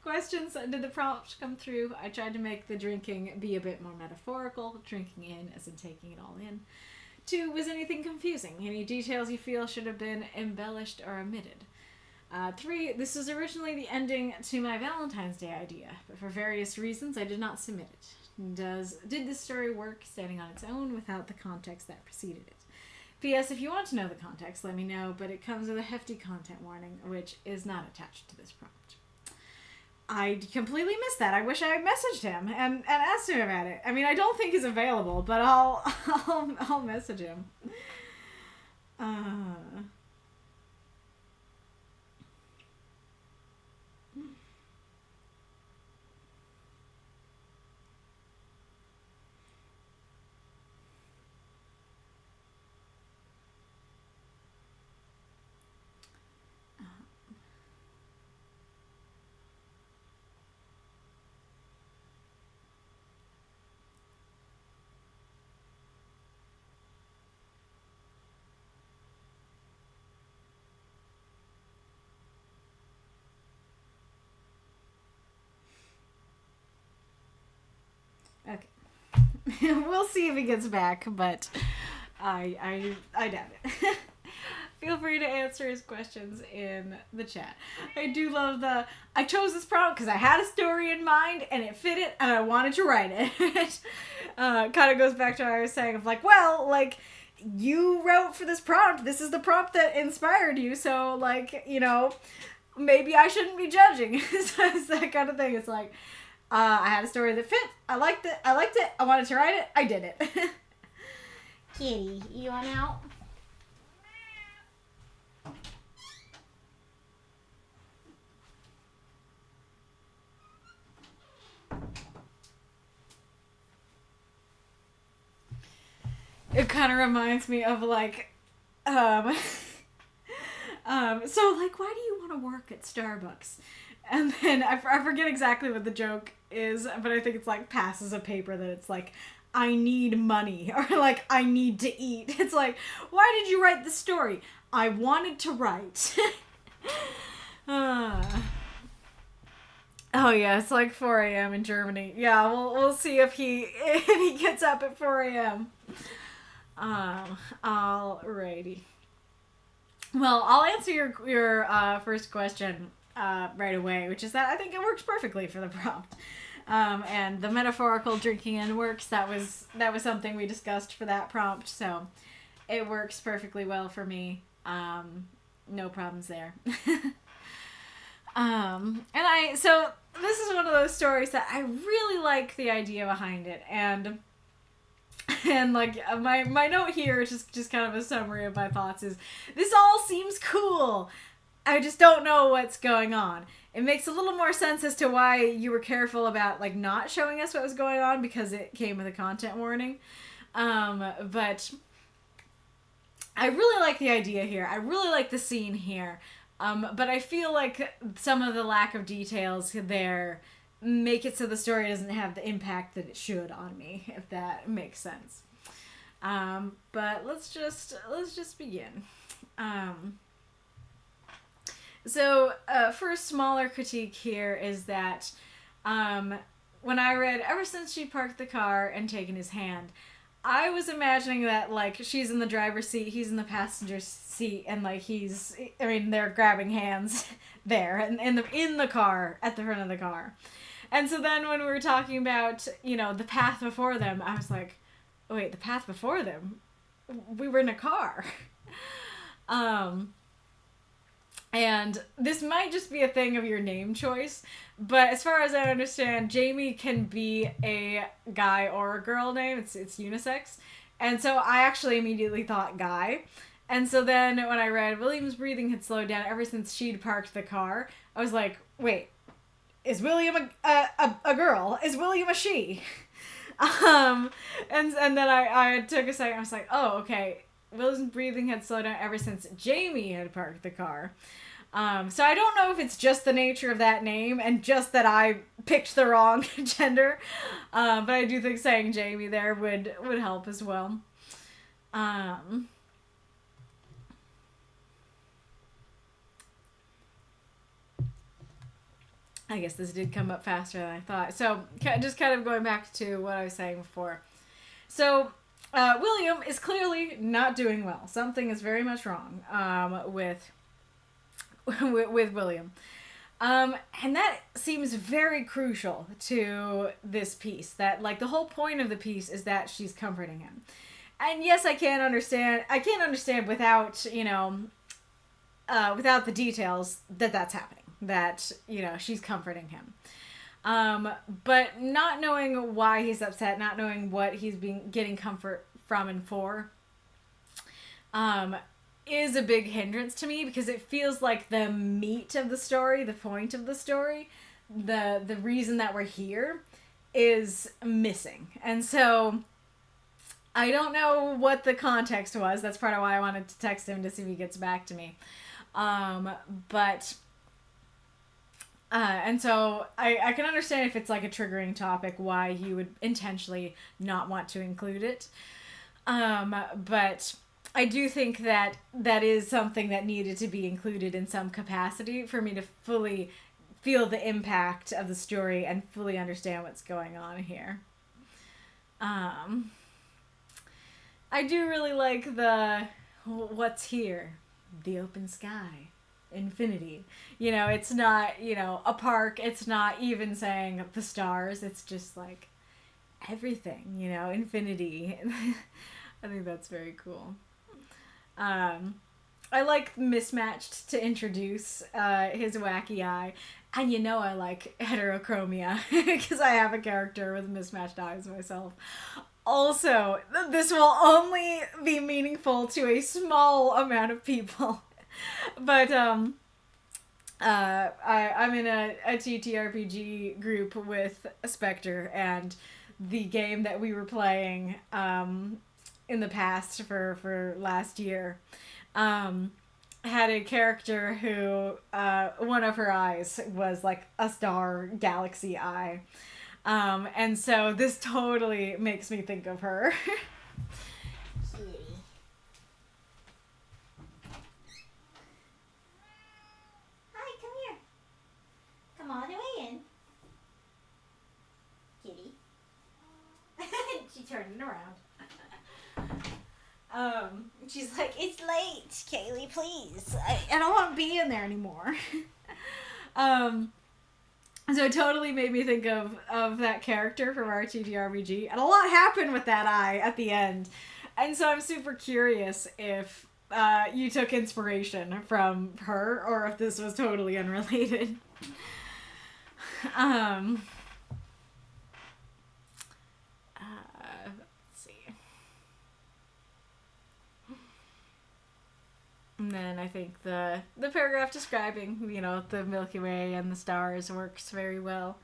Questions, did the prompt come through? I tried to make the drinking be a bit more metaphorical, drinking in as in taking it all in. 2, was anything confusing? Any details you feel should have been embellished or omitted? 3, this was originally the ending to my Valentine's Day idea, but for various reasons I did not submit it. Did this story work standing on its own without the context that preceded it? P.S. If you want to know the context, let me know, but it comes with a hefty content warning, which is not attached to this prompt. I completely missed that. I wish I had messaged him and asked him about it. I mean, I don't think he's available, but I'll message him. Okay. We'll see if he gets back, but I doubt it. Feel free to answer his questions in the chat. I do love I chose this prompt because I had a story in mind and it fit it and I wanted to write it. Kind of goes back to what I was saying of you wrote for this prompt. This is the prompt that inspired you. So, like, you know, maybe I shouldn't be judging. So it's that kind of thing. It's like, I had a story that fit. I liked it. I wanted to write it. I did it. Kitty, you want out? It kind of reminds me of, like, so, like, why do you want to work at Starbucks? And then I forget exactly what the joke is, but I think it's, like, passes a paper that it's, like, I need money, or, like, I need to eat. It's like, why did you write the story? I wanted to write. Oh, yeah, it's, like, 4 a.m. in Germany. Yeah, we'll see if he gets up at 4 a.m. Alrighty. Well, I'll answer your first question right away, which is that I think it works perfectly for the prompt. And the metaphorical drinking in works. That was something we discussed for that prompt, so it works perfectly well for me. No problems there. So this is one of those stories that I really like the idea behind it, and like my note here, just kind of a summary of my thoughts, is this all seems cool. I just don't know what's going on. It makes a little more sense as to why you were careful about, like, not showing us what was going on, because it came with a content warning. But I really like the idea here. I really like the scene here. But I feel like some of the lack of details there make it so the story doesn't have the impact that it should on me, if that makes sense. But let's just begin. So, first smaller critique here is that when I read, ever since she parked the car and taken his hand, I was imagining that, like, she's in the driver's seat, he's in the passenger seat, and, like, they're grabbing hands there, and in the car, at the front of the car. And so then when we were talking about, you know, the path before them, I was like, oh, wait, the path before them? We were in a car. And this might just be a thing of your name choice, but as far as I understand, Jamie can be a guy or a girl name. It's unisex. And so I actually immediately thought guy. And so then when I read William's breathing had slowed down ever since she'd parked the car, I was like, wait, is William a girl? Is William a she? And then I took a second. I was like, oh, okay. William's breathing had slowed down ever since Jamie had parked the car. So I don't know if it's just the nature of that name and just that I picked the wrong gender. But I do think saying Jamie there would help as well. I guess this did come up faster than I thought. So just kind of going back to what I was saying before. So William is clearly not doing well. Something is very much wrong with William. And that seems very crucial to this piece. That, like, the whole point of the piece is that she's comforting him. And yes, I can't understand without, you know, without the details that's happening. That, you know, she's comforting him. But not knowing why he's upset, not knowing what he's getting comfort from and for, is a big hindrance to me, because it feels like the meat of the story, the point of the story, the reason that we're here is missing. And so I don't know what the context was. That's part of why I wanted to text him to see if he gets back to me. And so I can understand if it's like a triggering topic, why he would intentionally not want to include it. But I do think that is something that needed to be included in some capacity for me to fully feel the impact of the story and fully understand what's going on here. I do really like the what's here, the open sky. Infinity. You know, it's not, you know, a park. It's not even saying the stars. It's just like everything, you know, infinity. I think that's very cool. I like mismatched to introduce his wacky eye. And you know I like heterochromia because I have a character with mismatched eyes myself. Also, this will only be meaningful to a small amount of people. But I'm in a TTRPG group with Spectre, and the game that we were playing in the past for last year had a character who one of her eyes was like a star galaxy eye. And so this totally makes me think of her. Kitty. Hi, come here. Come all the way in. Kitty. She turned it around. She's like, it's late, Kaylee, please. I don't want to be in there anymore. So it totally made me think of that character from our TTRPG, and a lot happened with that eye at the end. And so I'm super curious if you took inspiration from her, or if this was totally unrelated. Let's see. And then I think the paragraph describing, the Milky Way and the stars works very well.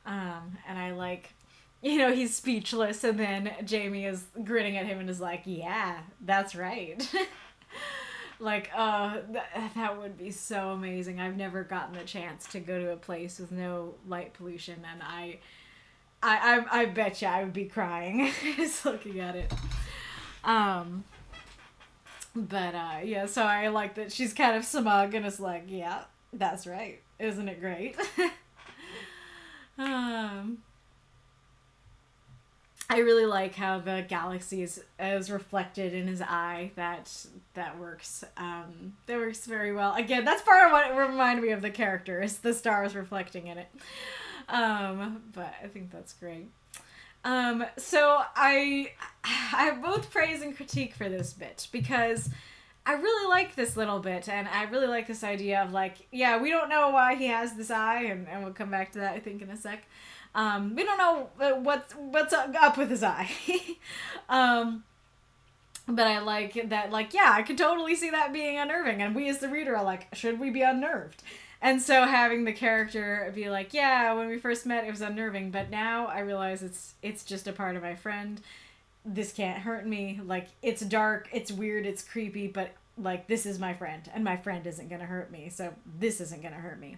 And I like, he's speechless, and then Jamie is grinning at him and is like, yeah, that's right. Like, that would be so amazing. I've never gotten the chance to go to a place with no light pollution, and I bet you I would be crying just looking at it. But, yeah, so I like that she's kind of smug and is like, yeah, that's right. Isn't it great? I really like how the galaxy is reflected in his eye. That works. That works very well. Again, that's part of what reminded me of the character, is the stars reflecting in it. But I think that's great. So I have both praise and critique for this bit, because I really like this little bit, and I really like this idea of, like, yeah, we don't know why he has this eye, and we'll come back to that, I think, in a sec. We don't know what's up with his eye. But I like that, like, yeah, I could totally see that being unnerving, and we as the reader are like, should we be unnerved? And so having the character be like, yeah, when we first met it was unnerving, but now I realize it's just a part of my friend. This can't hurt me. Like, it's dark, it's weird, it's creepy, but, like, this is my friend, and my friend isn't gonna hurt me, so this isn't gonna hurt me.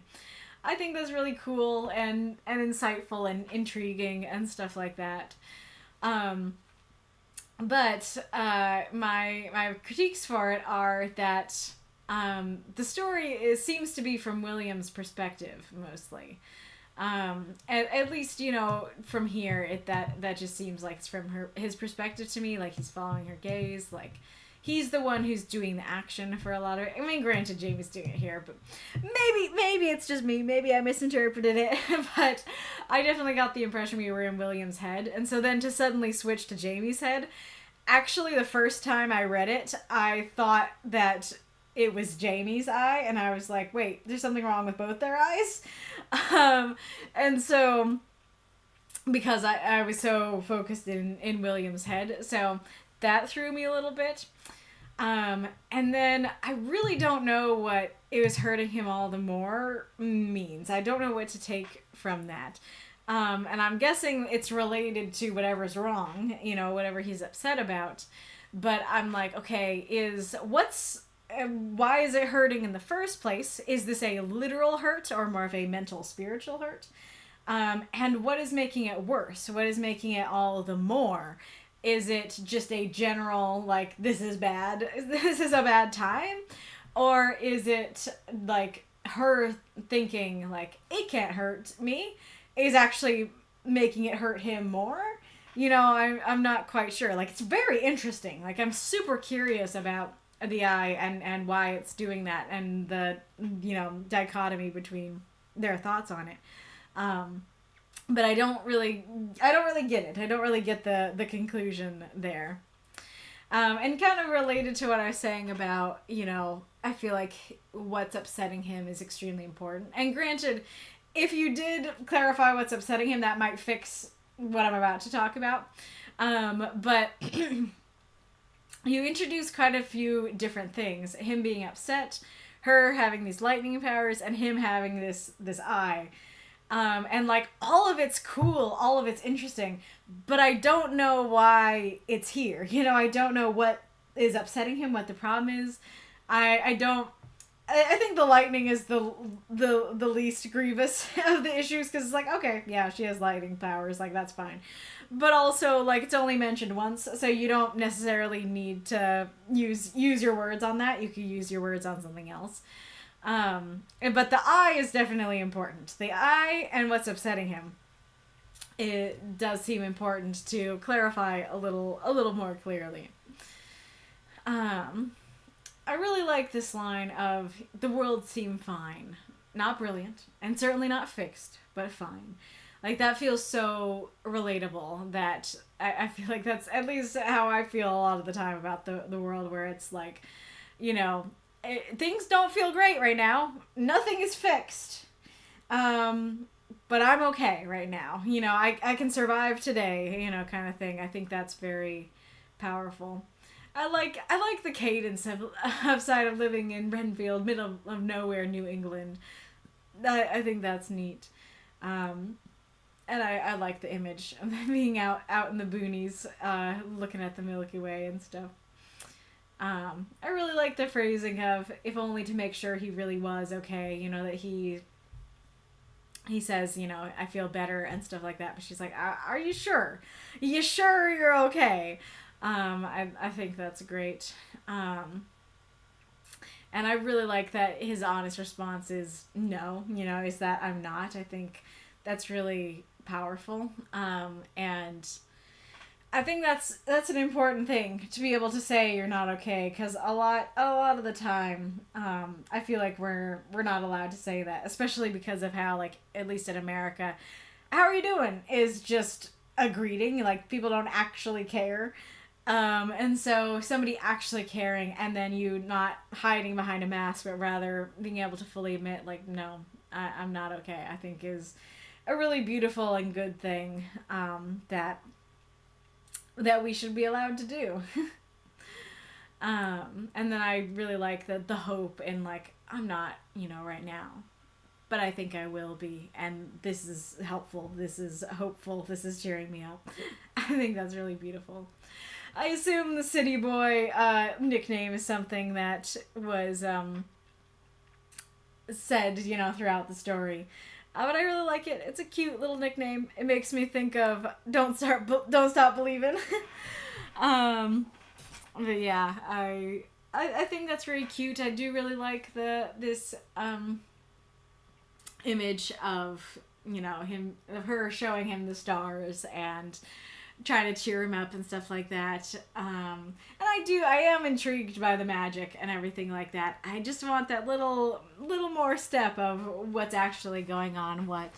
I think that's really cool and insightful and intriguing and stuff like that. But my critiques for it are that the story seems to be from William's perspective mostly. At least, from here, that just seems like it's from his perspective to me. Like, he's following her gaze. Like, he's the one who's doing the action for a lot of it. I mean, granted, Jamie's doing it here, but maybe it's just me. Maybe I misinterpreted it. But I definitely got the impression we were in William's head. And so then to suddenly switch to Jamie's head, actually, the first time I read it, I thought that it was Jamie's eye, and I was like, wait, there's something wrong with both their eyes? And so, because I was so focused in William's head, so that threw me a little bit. And then I really don't know what it was hurting him all the more means. I don't know what to take from that. And I'm guessing it's related to whatever's wrong, whatever he's upset about. But I'm like, okay, why is it hurting in the first place? Is this a literal hurt or more of a mental, spiritual hurt? And what is making it worse? What is making it all the more? Is it just a general, like, this is bad, this is a bad time? Or is it, like, her thinking, like, it can't hurt me, is actually making it hurt him more? I'm not quite sure. Like, it's very interesting. Like, I'm super curious about the eye and why it's doing that, and the, dichotomy between their thoughts on it. But I don't really get it. I don't really get the conclusion there. And kind of related to what I was saying about, I feel like what's upsetting him is extremely important. And granted, if you did clarify what's upsetting him, that might fix what I'm about to talk about. But you introduce quite a few different things. Him being upset, her having these lightning powers, and him having this eye. And like all of it's cool, all of it's interesting, but I don't know why it's here. I don't know what is upsetting him, what the problem is. I think the lightning is the least grievous of the issues, because it's like, okay, yeah, she has lightning powers, like that's fine. But also, like, it's only mentioned once, so you don't necessarily need to use your words on that. You could use your words on something else. But the eye is definitely important. The eye and what's upsetting him. It does seem important to clarify a little more clearly. I really like this line of, the world seemed fine. Not brilliant, and certainly not fixed, but fine. Like, that feels so relatable that I feel like that's at least how I feel a lot of the time about the world, where it's like, things don't feel great right now. Nothing is fixed. But I'm okay right now. I can survive today, kind of thing. I think that's very powerful. I like the cadence of Side of Living in Renfield, middle of nowhere, New England. I think that's neat. And I like the image of them being out in the boonies, looking at the Milky Way and stuff. I really like the phrasing of, if only to make sure he really was okay, that he says, I feel better and stuff like that, but she's like, are you sure? You sure you're okay? I think that's great. And I really like that his honest response is no, is that I'm not. I think that's really powerful. And I think that's an important thing, to be able to say you're not okay, because a lot of the time, I feel like we're not allowed to say that, especially because of how, like, at least in America, how are you doing is just a greeting. Like, people don't actually care. And so somebody actually caring, and then you not hiding behind a mask, but rather being able to fully admit, like, no, I'm not okay, I think is a really beautiful and good thing, that we should be allowed to do. And then I really like the hope in, like, I'm not, right now, but I think I will be, and this is helpful, this is hopeful, this is cheering me up. I think that's really beautiful. I assume the City Boy nickname is something that was said, throughout the story. But I really like it. It's a cute little nickname. It makes me think of Don't Stop Believing. But yeah, I think that's very cute. I do really like this image of, her showing him the stars and trying to cheer him up and stuff like that. And I am intrigued by the magic and everything like that. I just want that little more step of what's actually going on, what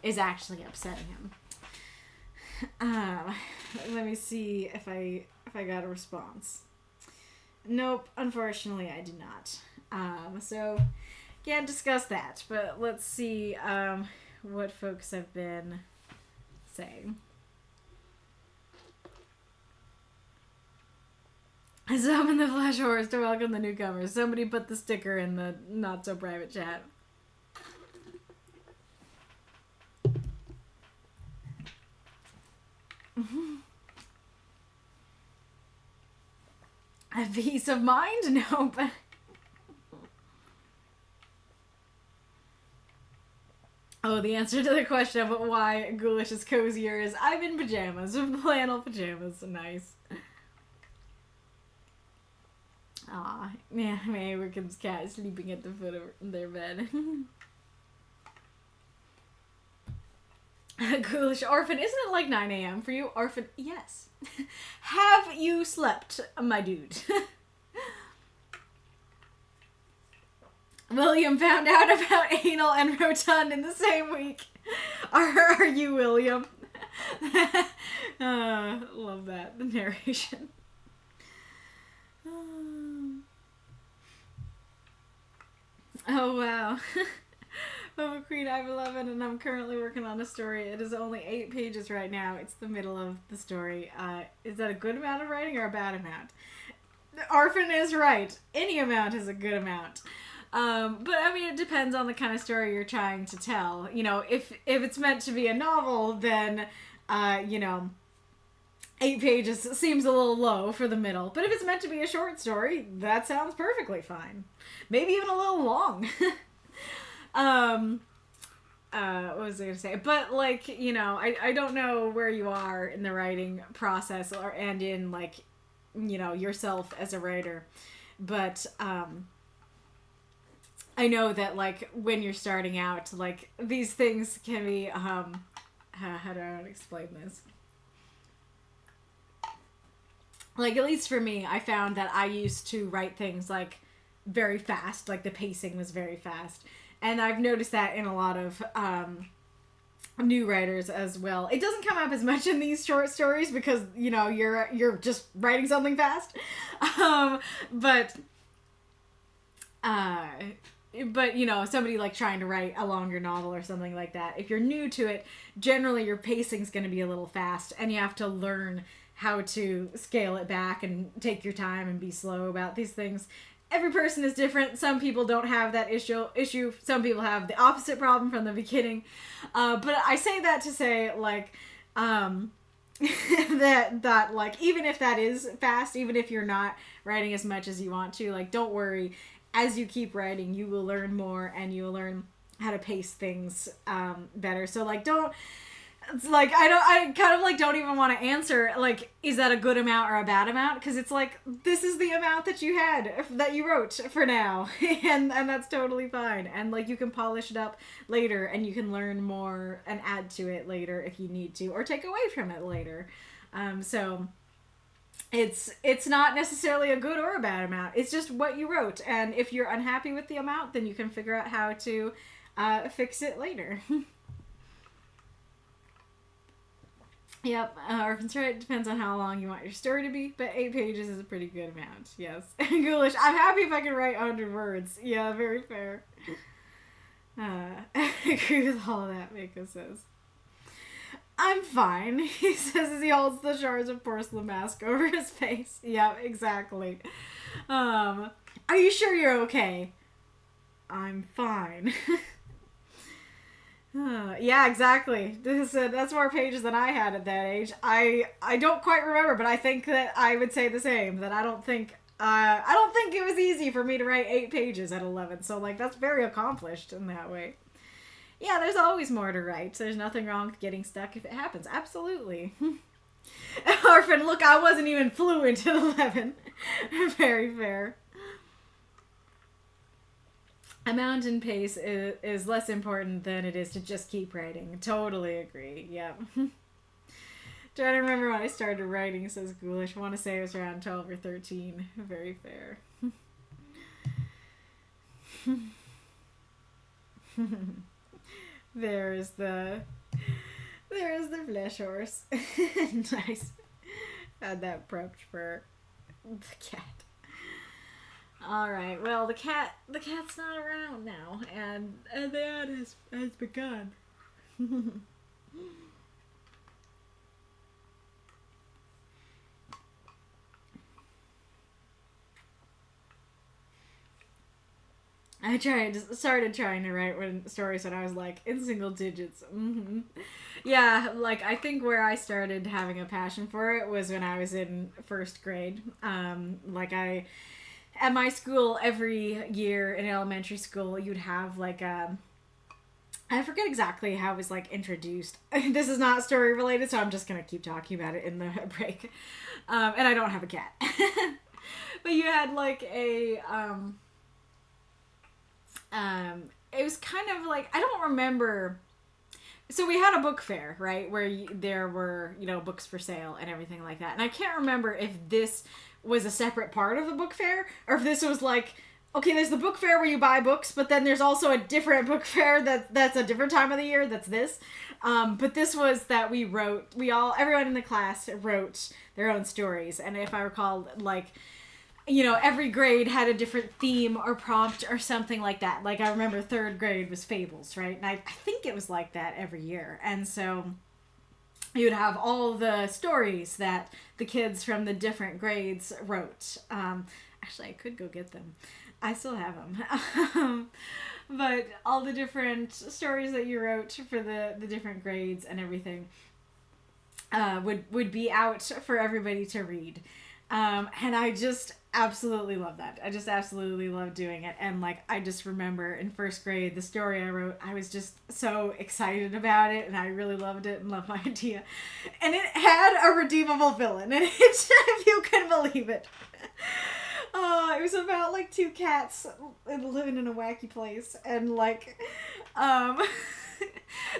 is actually upsetting him. Let me see if I got a response. Nope, unfortunately I did not. So can't discuss that, but let's see what folks have been saying. I summon the flesh horse to welcome the newcomers. Somebody put the sticker in the not-so-private chat. A peace of mind? No, but... Oh, the answer to the question of why Ghoulish is cozier is I'm in pajamas. Flannel pajamas. Nice. Aw, yeah, May Wickham's cat is sleeping at the foot of their bed. Ghoulish orphan, isn't it like 9 a.m. for you? Orphan, yes. Have you slept, my dude? William found out about anal and rotund in the same week. Are you William? Love that, the narration. Oh, wow. Boba Queen, I'm 11, and I'm currently working on a story. It is only 8 pages right now. It's the middle of the story. Is that a good amount of writing or a bad amount? Orphan is right. Any amount is a good amount. But I mean, it depends on the kind of story you're trying to tell. You know, if it's meant to be a novel, then, 8 pages seems a little low for the middle. But if it's meant to be a short story, that sounds perfectly fine. Maybe even a little long. What was I going to say? But, like, you know, I don't know where you are in the writing process and in, like, you know, yourself as a writer. But, I know that, like, when you're starting out, like, these things can be, how do I explain this? Like, at least for me, I found that I used to write things, like, very fast. Like, the pacing was very fast. And I've noticed that in a lot of new writers as well. It doesn't come up as much in these short stories because, you know, you're just writing something fast. But, you know, somebody like trying to write a longer novel or something like that, if you're new to it, generally your pacing's going to be a little fast and you have to learn how to scale it back and take your time and be slow about these things. Every person is different. Some people don't have that issue. Some people have the opposite problem from the beginning. But I say that to say, like, that like, even if that is fast, even if you're not writing as much as you want to, like, don't worry. As you keep writing, you will learn more and you will learn how to pace things better. So, like, it's like, I kind of, like, don't even want to answer, like, is that a good amount or a bad amount? Because it's like, this is the amount that you wrote for now. and that's totally fine. And, like, you can polish it up later and you can learn more and add to it later if you need to, or take away from it later. So it's not necessarily a good or a bad amount. It's just what you wrote. And if you're unhappy with the amount, then you can figure out how to fix it later. Yep, Orphan's right. It depends on how long you want your story to be, but 8 pages is a pretty good amount, yes. Ghoulish, I'm happy if I can write 100 words. Yeah, very fair. I agree with all of that, Mako says. I'm fine, he says as he holds the shards of porcelain mask over his face. Yeah, exactly. Are you sure you're okay? I'm fine. Yeah, exactly. That's more pages than I had at that age. I don't quite remember, but I think that I would say the same. That I don't think it was easy for me to write 8 pages at 11. So, like, that's very accomplished in that way. Yeah, there's always more to write. There's nothing wrong with getting stuck if it happens. Absolutely. Orphan, look, I wasn't even fluent at 11. Very fair. Amount and pace is less important than it is to just keep writing. Totally agree. Yep. Trying to remember when I started writing, says Ghoulish. I want to say it was around 12 or 13. Very fair. There's the flesh horse. Nice. Had that prepped for the cat. Alright, well, the cat's not around now, and the ad has begun. I started trying to write stories when I was, like, in single digits. Mm-hmm. Yeah, like, I think where I started having a passion for it was when I was in 1st grade. At my school, every year in elementary school, you'd have, like, I forget exactly how it was, like, introduced. This is not story related, so I'm just gonna keep talking about it in the break. And I don't have a cat. But you had, like, it was kind of like, I don't remember. So we had a book fair, right? Where there were, books for sale and everything like that. And I can't remember if this was a separate part of the book fair, or if this was like, okay, there's the book fair where you buy books, but then there's also a different book fair that's a different time of the year, that's this. But this was that everyone in the class wrote their own stories. And if I recall, like, you know, every grade had a different theme or prompt or something like that. Like, I remember 3rd grade was Fables, right? And I think it was like that every year. And so you'd have all the stories that the kids from the different grades wrote. Actually, I could go get them. I still have them. But all the different stories that you wrote for the different grades and everything would be out for everybody to read. And I just absolutely love that. I just absolutely love doing it. And like, I just remember in 1st grade, the story I wrote, I was just so excited about it, and I really loved it and loved my idea. And it had a redeemable villain, and if you can believe it. It was about like 2 cats living in a wacky place, and like,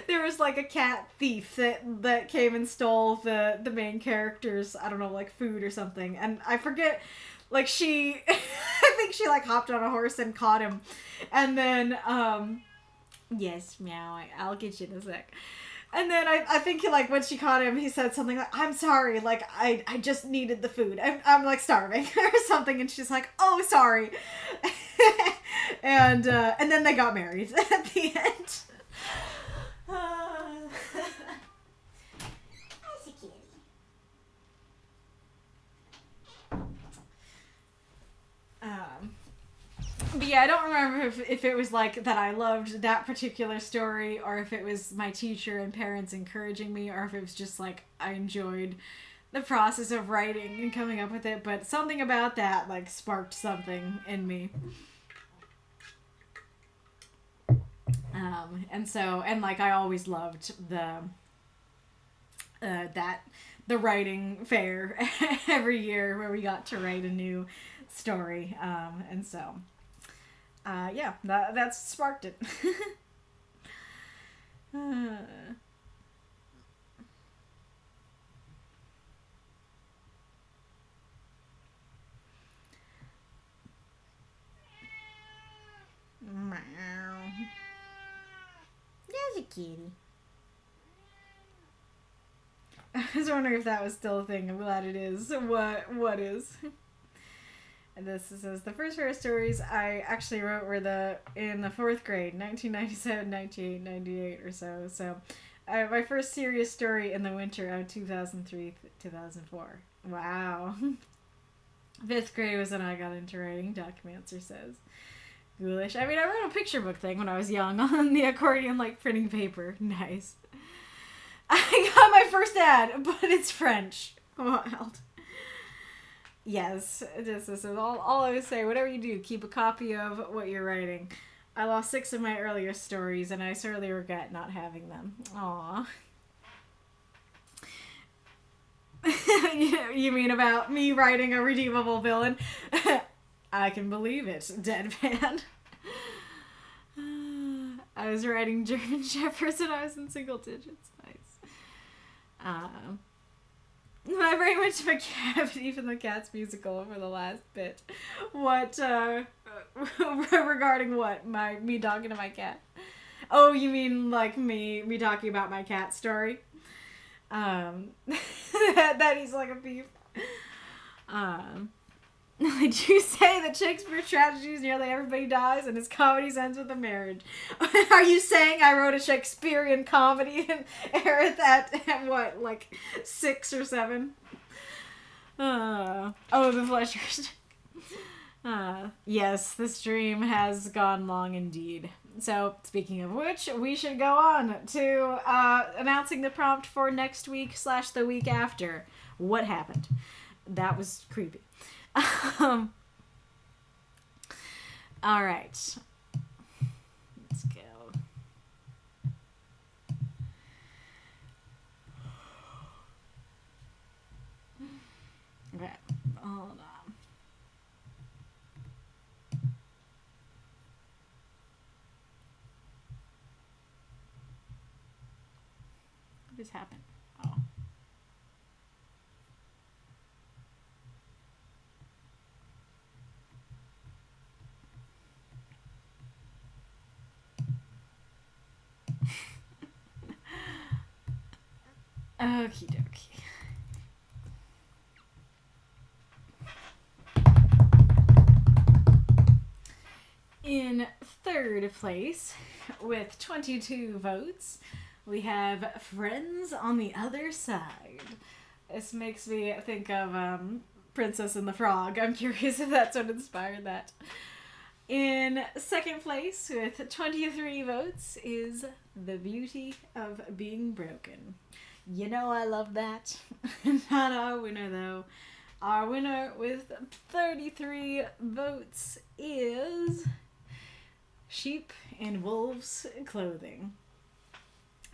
there was like a cat thief that came and stole the main character's, I don't know, like food or something, and I forget, like she, I think she like hopped on a horse and caught him, and then, yes, meow, I'll get you in a sec. And then I think like when she caught him, he said something like, "I'm sorry, like I just needed the food. I'm like starving," or something. And she's like, "Oh, sorry." and then they got married at the end. That's a kitty. But yeah, I don't remember if it was like that I loved that particular story, or if it was my teacher and parents encouraging me, or if it was just like I enjoyed the process of writing and coming up with it. But something about that like sparked something in me. And like I always loved the writing fair every year where we got to write a new story. And so yeah, that's sparked it. There's a kitty. I was wondering if that was still a thing. I'm glad it is. What is? And this says, the first pair of stories I actually wrote were in the 4th grade, 1997, 98, 98 or so. So, my first serious story in the winter of 2003, 2004. Wow. 5th grade was when I got into writing, Documancer says. Ghoulish. I mean, I wrote a picture book thing when I was young on the accordion, like, printing paper. Nice. I got my first ad, but it's French. Wild. Yes, this is all I would say. Whatever you do, keep a copy of what you're writing. I lost 6 of my earlier stories, and I sorely regret not having them. Aww. You mean about me writing a redeemable villain? I can believe it, Deadpan. I was writing German Shepherds when I was in single digits. Nice. My brain went to my cavity from the Cats musical for the last bit. What, regarding what? Me talking to my cat? Oh, you mean like me talking about my cat story? That he's like a thief. Did you say that Shakespeare's tragedies nearly everybody dies and his comedies ends with a marriage? Are you saying I wrote a Shakespearean comedy and Aerith at what, like 6 or 7? Oh, the Fletchers. Yes, this dream has gone long indeed. So, speaking of which, we should go on to announcing the prompt for next week / the week after. What happened? That was creepy. All right. Let's go. Okay, hold on. What just happened? Oh. Okie dokie. third place, with 22 votes, we have Friends on the Other Side. This makes me think of Princess and the Frog. I'm curious if that's what inspired that. In second place, with 23 votes, is The Beauty of Being Broken. You know I love that. Not our winner, though. Our winner with 33 votes is Sheep in Wolves Clothing.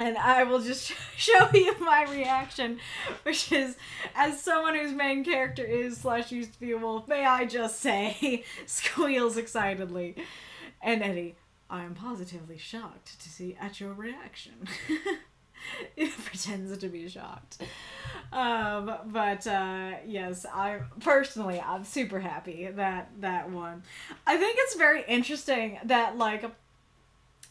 And I will just show you my reaction, which is, as someone whose main character is / used to be a wolf, may I just say, squeals excitedly. And Eddie, I am positively shocked to see at your reaction. It pretends to be shocked. Yes, I'm super happy that won. I think it's very interesting that, like,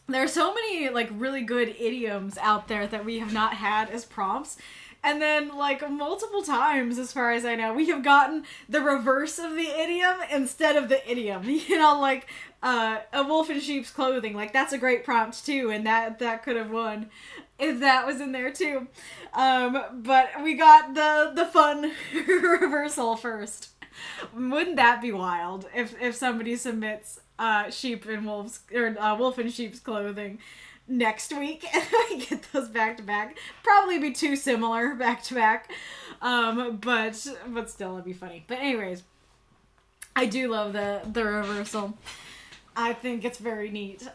there are so many, like, really good idioms out there that we have not had as prompts. And then, like, multiple times, as far as I know, we have gotten the reverse of the idiom instead of the idiom. You know, like, a wolf in sheep's clothing. Like, that's a great prompt, too, and that could have won if that was in there, too. But we got the fun reversal first. Wouldn't that be wild if somebody submits sheep and wolves, or wolf in sheep's clothing next week and I get those back to back? Probably be too similar back to back. But still it'd be funny. But anyways, I do love the reversal. I think it's very neat.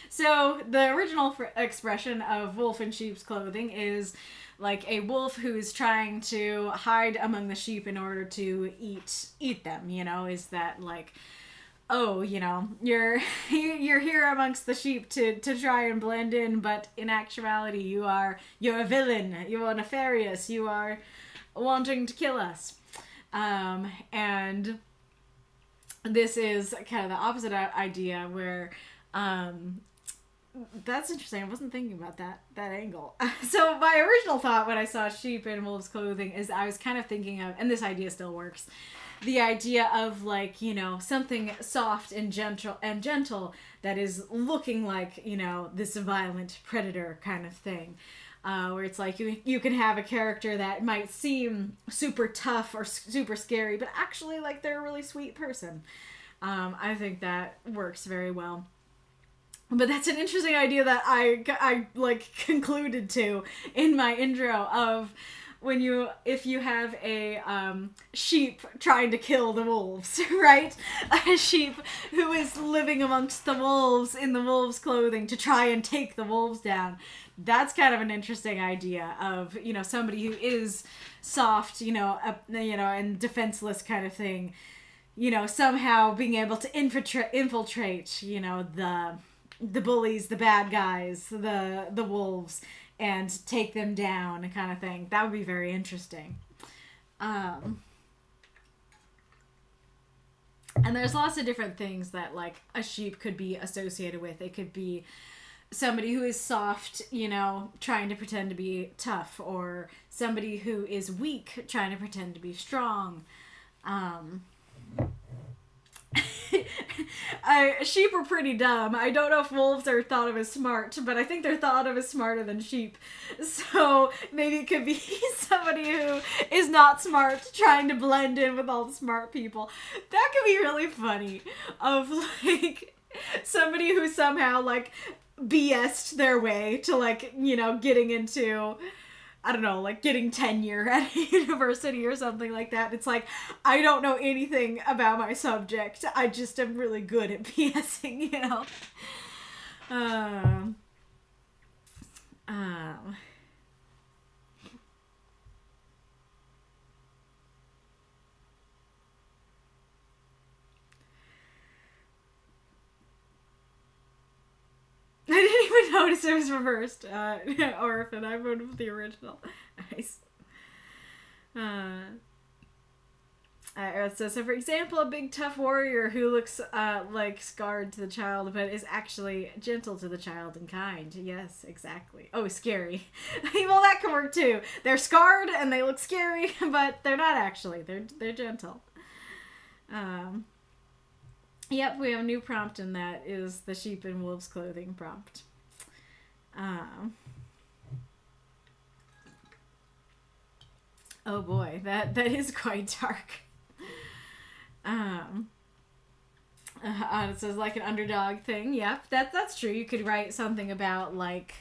So the original expression of wolf in sheep's clothing is like a wolf who's trying to hide among the sheep in order to eat them, you know, is that like, oh, you know, you're here amongst the sheep to try and blend in, but in actuality you're a villain, you are nefarious, you are wanting to kill us. And this is kind of the opposite idea where, that's interesting. I wasn't thinking about that angle. So my original thought when I saw sheep in wolves clothing is I was kind of thinking of, and this idea still works, the idea of, like, you know, something soft and gentle that is looking like, you know, this violent predator kind of thing. Where it's like you can have a character that might seem super tough or super scary, but actually, like, they're a really sweet person. I think that works very well. But that's an interesting idea that I like concluded to in my intro of if you have a sheep trying to kill the wolves, right? A sheep who is living amongst the wolves in the wolves' clothing to try and take the wolves down. That's kind of an interesting idea of, you know, somebody who is soft, you know, and defenseless kind of thing, you know, somehow being able to infiltrate, you know, the bullies, the bad guys, the wolves, and take them down, kind of thing. That would be very interesting. And there's lots of different things that, like, a sheep could be associated with. It could be somebody who is soft, you know, trying to pretend to be tough, or somebody who is weak trying to pretend to be strong. Sheep are pretty dumb. I don't know if wolves are thought of as smart, but I think they're thought of as smarter than sheep. So maybe it could be somebody who is not smart trying to blend in with all the smart people. That could be really funny. Of, like, somebody who somehow, like, BS'd their way to, like, you know, getting into, I don't know, like, getting tenure at a university or something like that. It's like, I don't know anything about my subject. I just am really good at BSing, you know? I didn't even notice it was reversed. Orphan, I voted for the original. Nice. So for example, a big tough warrior who looks like scarred to the child, but is actually gentle to the child and kind. Yes, exactly. Oh, scary. Well, that can work too. They're scarred and they look scary, but they're not actually. They're gentle. Yep, we have a new prompt, and that is the sheep in wolf's clothing prompt. Oh boy, that is quite dark. It says like an underdog thing. Yep, that's true. You could write something about like,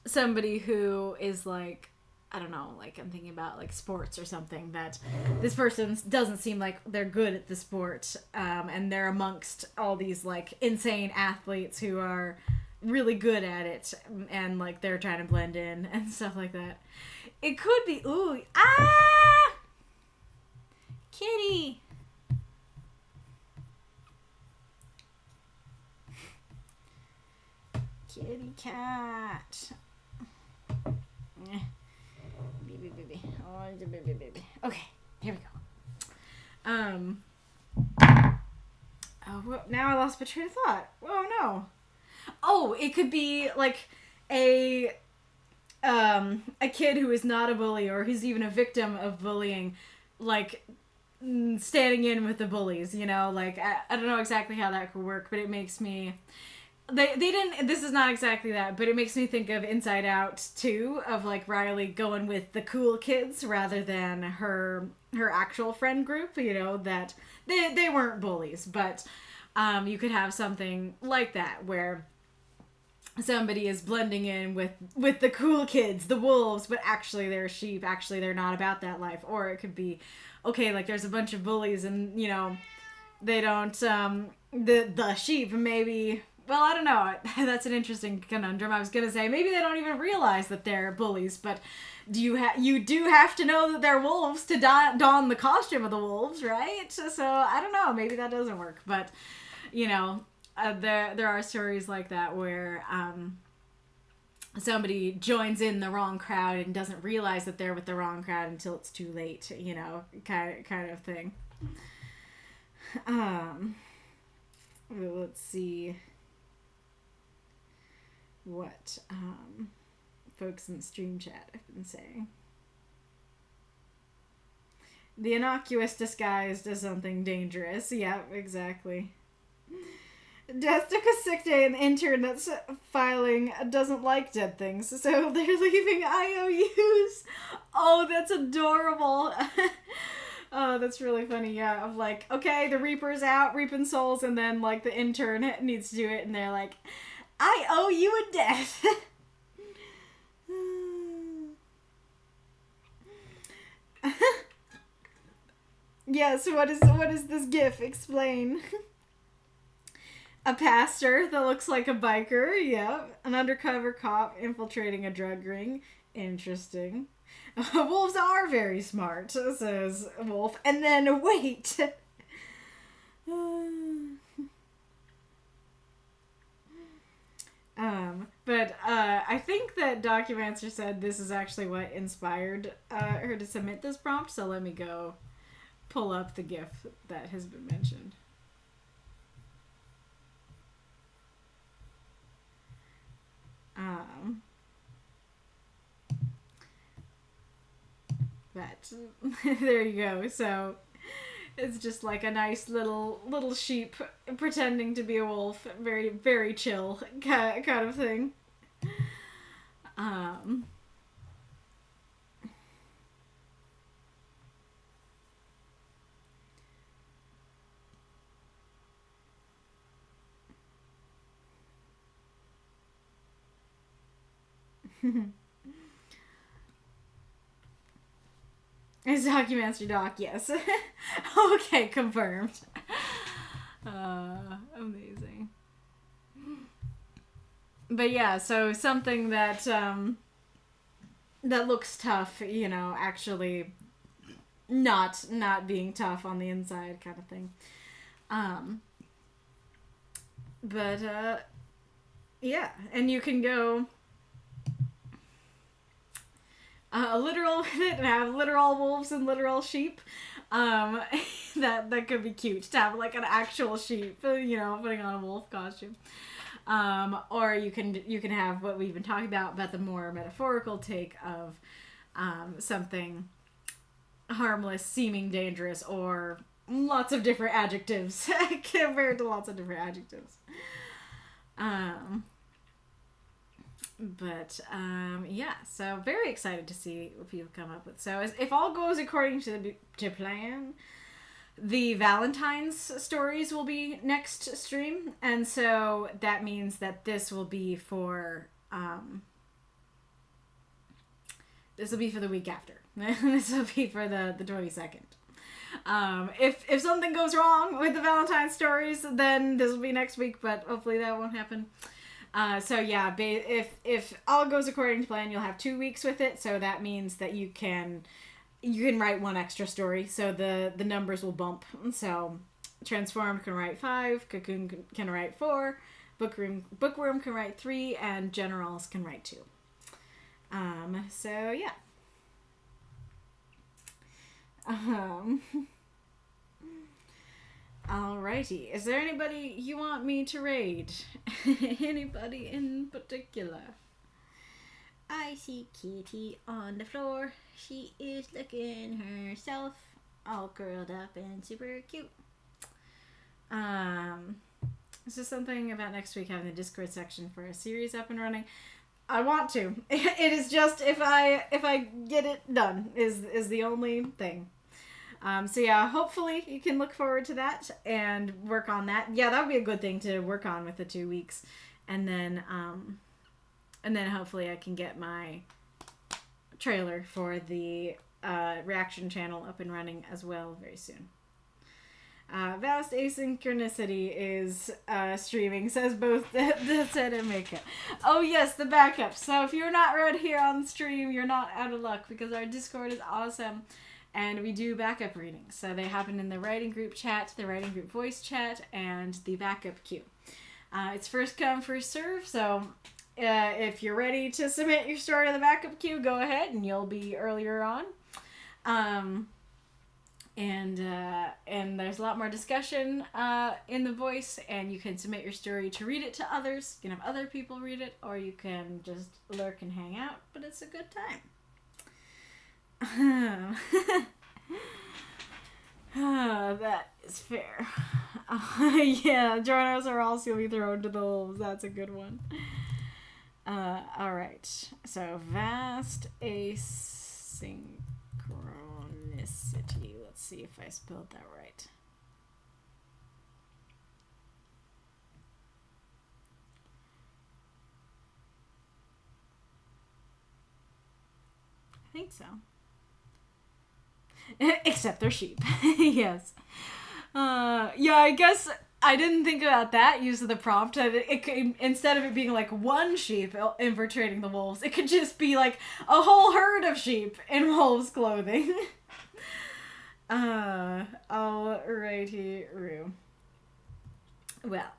somebody who is like, I don't know, like I'm thinking about like sports or something, that this person doesn't seem like they're good at the sport, and they're amongst all these like insane athletes who are really good at it, and like they're trying to blend in and stuff like that. It could be, ooh, kitty. Kitty cat. Baby. Oh, it's a baby. Okay, here we go. Oh, well, now I lost my train of thought. Oh no. Oh, it could be like a kid who is not a bully, or who's even a victim of bullying, like standing in with the bullies. You know, like I don't know exactly how that could work, but it makes me. They didn't. This is not exactly that, but it makes me think of Inside Out 2, of like Riley going with the cool kids rather than her actual friend group. You know, that they weren't bullies, but you could have something like that where somebody is blending in with the cool kids, the wolves, but actually they're sheep. Actually, they're not about that life. Or it could be, okay, like there's a bunch of bullies, and you know, they don't. The sheep maybe. Well, I don't know. That's an interesting conundrum. I was gonna say maybe they don't even realize that they're bullies, but you do have to know that they're wolves to don the costume of the wolves, right? So I don't know. Maybe that doesn't work, but you know, there are stories like that where somebody joins in the wrong crowd and doesn't realize that they're with the wrong crowd until it's too late. You know, kind of thing. Let's see what folks in the stream chat have been saying. The innocuous disguised as something dangerous. Yep, exactly. Death took a sick day, and the intern that's filing doesn't like dead things, so they're leaving IOUs. Oh, that's adorable. Oh, that's really funny. Yeah, of like, okay, the Reaper's out, reaping souls, and then like the intern needs to do it, and they're like, I owe you a death. Yes, what is this gif? Explain. A pastor that looks like a biker, yep. An undercover cop infiltrating a drug ring. Interesting. Wolves are very smart, says Wolf. And then, wait. But I think that Documancer said this is actually what inspired her to submit this prompt, so let me go pull up the GIF that has been mentioned. But there you go. So it's just like a nice little sheep pretending to be a wolf. Very, very chill kind of thing. It's Documentary Doc, yes. Okay, confirmed. Amazing. But yeah, so something that that looks tough, you know, actually not being tough on the inside kind of thing. But yeah, and you can go literal with it and have literal wolves and literal sheep. That could be cute to have like an actual sheep, you know, putting on a wolf costume. Or you can have what we've been talking about the more metaphorical take of something harmless, seeming dangerous, or lots of different adjectives compared to lots of different adjectives. Yeah, so very excited to see what people come up with. So if all goes according to plan, the Valentine's stories will be next stream, and so that means that this will be for the week after. This will be for the 22nd. If something goes wrong with the Valentine's stories, then this will be next week, but hopefully that won't happen. So yeah, if all goes according to plan, you'll have 2 weeks with it, so that means that you can write one extra story, so the numbers will bump. So Transformed can write 5, Cocoon can write 4, Bookworm can write 3, and Generals can write 2. So yeah. Alrighty. Is there anybody you want me to raid? Anybody in particular? I see Kitty on the floor. She is looking herself all curled up and super cute. This is something about next week having the Discord section for a series up and running. I want to. It is just if I get it done is the only thing. So yeah, hopefully you can look forward to that and work on that. Yeah, that would be a good thing to work on with the 2 weeks, and then hopefully I can get my trailer for the reaction channel up and running as well very soon. Vast Asynchronicity is streaming, says both Deathshead and Makokam. Oh yes, the backup. So if you're not right here on the stream, you're not out of luck, because our Discord is awesome. And we do backup readings. So they happen in the writing group chat, the writing group voice chat, and the backup queue. It's first come, first serve. So if you're ready to submit your story to the backup queue, go ahead and you'll be earlier on. And there's a lot more discussion in the voice, and you can submit your story to read it to others. You can have other people read it, or you can just lurk and hang out, but it's a good time. That is fair. Yeah, joiners are also be thrown to the wolves. That's a good one. Alright. So, vast asynchronicity. Let's see if I spelled that right. I think so. Except they're sheep. Yes. Yeah, I guess I didn't think about that use of the prompt. It could, instead of it being like one sheep infiltrating the wolves, it could just be like a whole herd of sheep in wolves' clothing. Alrighty, Roo. Well,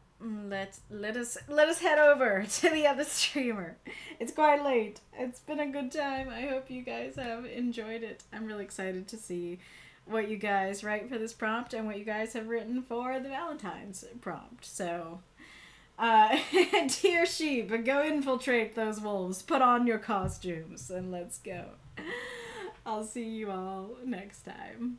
let us head over to the other streamer. It's quite late. It's been a good time. I hope you guys have enjoyed it. I'm really excited to see what you guys write for this prompt and what you guys have written for the Valentine's prompt. So, dear sheep, go infiltrate those wolves. Put on your costumes and let's go. I'll see you all next time.